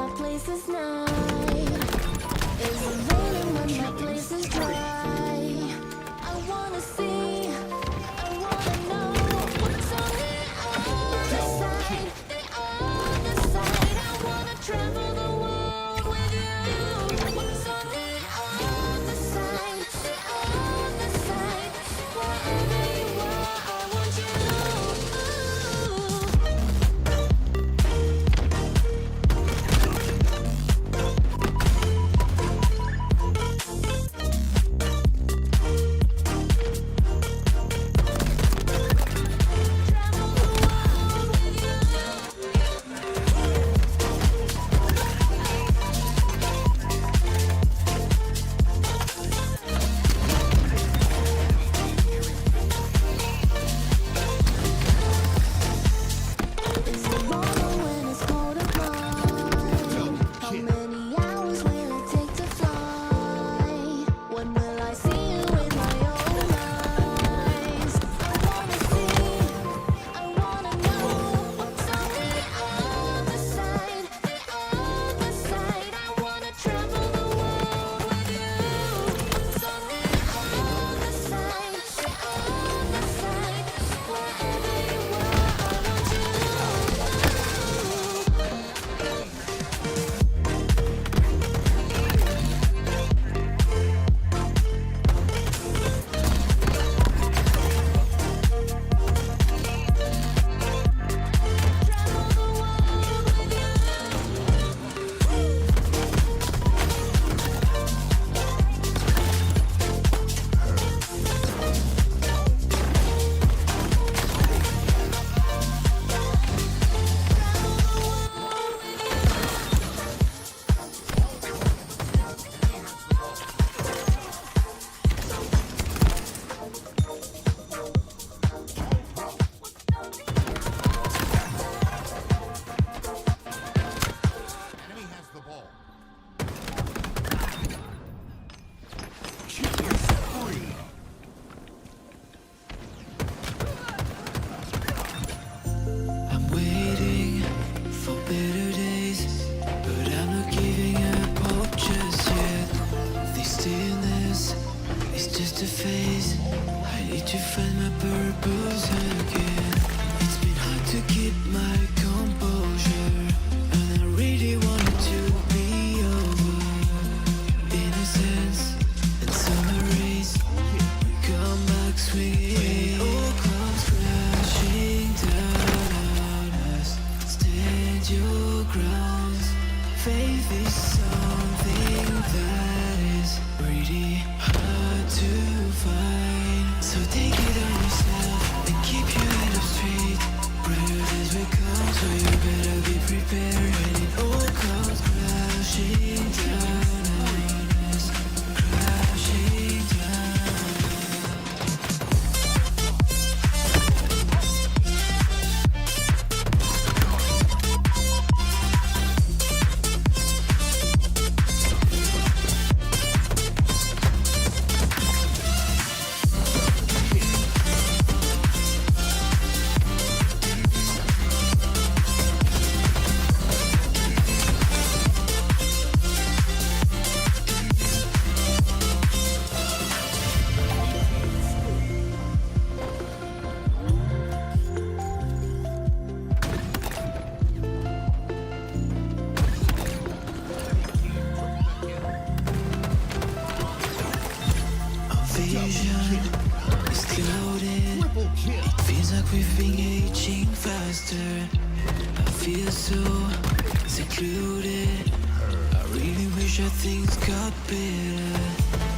my place is nice? Is it raining when my place is dry? I wanna see, I wanna know what's on the other side, the other side. I wanna travel the world with you. What's on the other side, the other side? Wherever you are, I want you. Is it warmer when it's cold at night? How many hours will it take to fly? When will I see you with my own eyes? I wanna see, I wanna know what's on the other side, the other side. I wanna travel the world with you. What's on the other side, the other side? Wherever you are, I want you. Enemy has the ball. I'm waiting for better days, but I'm not giving up hope just yet. This stillness is just a phase. I need to find my purpose again. It's been hard to keep my composure, and I really wanted to be over. In a sense, and summer race, come back swinging. All comes crashing down on us. Stand your ground. Faith is something that is pretty hard to find. So take it on yourself and keep your head up straight. Brighter days will come, so you better be prepared. And it all comes crashing down on us. Crashing down. Vision is clouded. It feels like we've been aging faster. I feel so secluded. I really wish that things got better.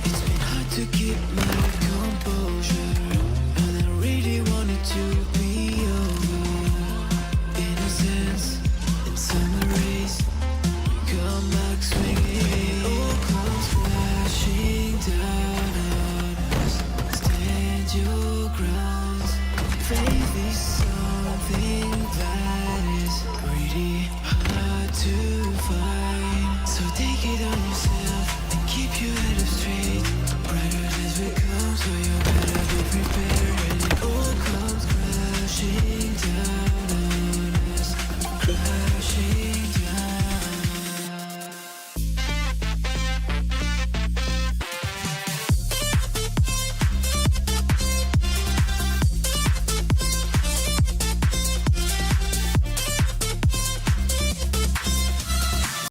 It's been hard to keep my composure, and I really wanted to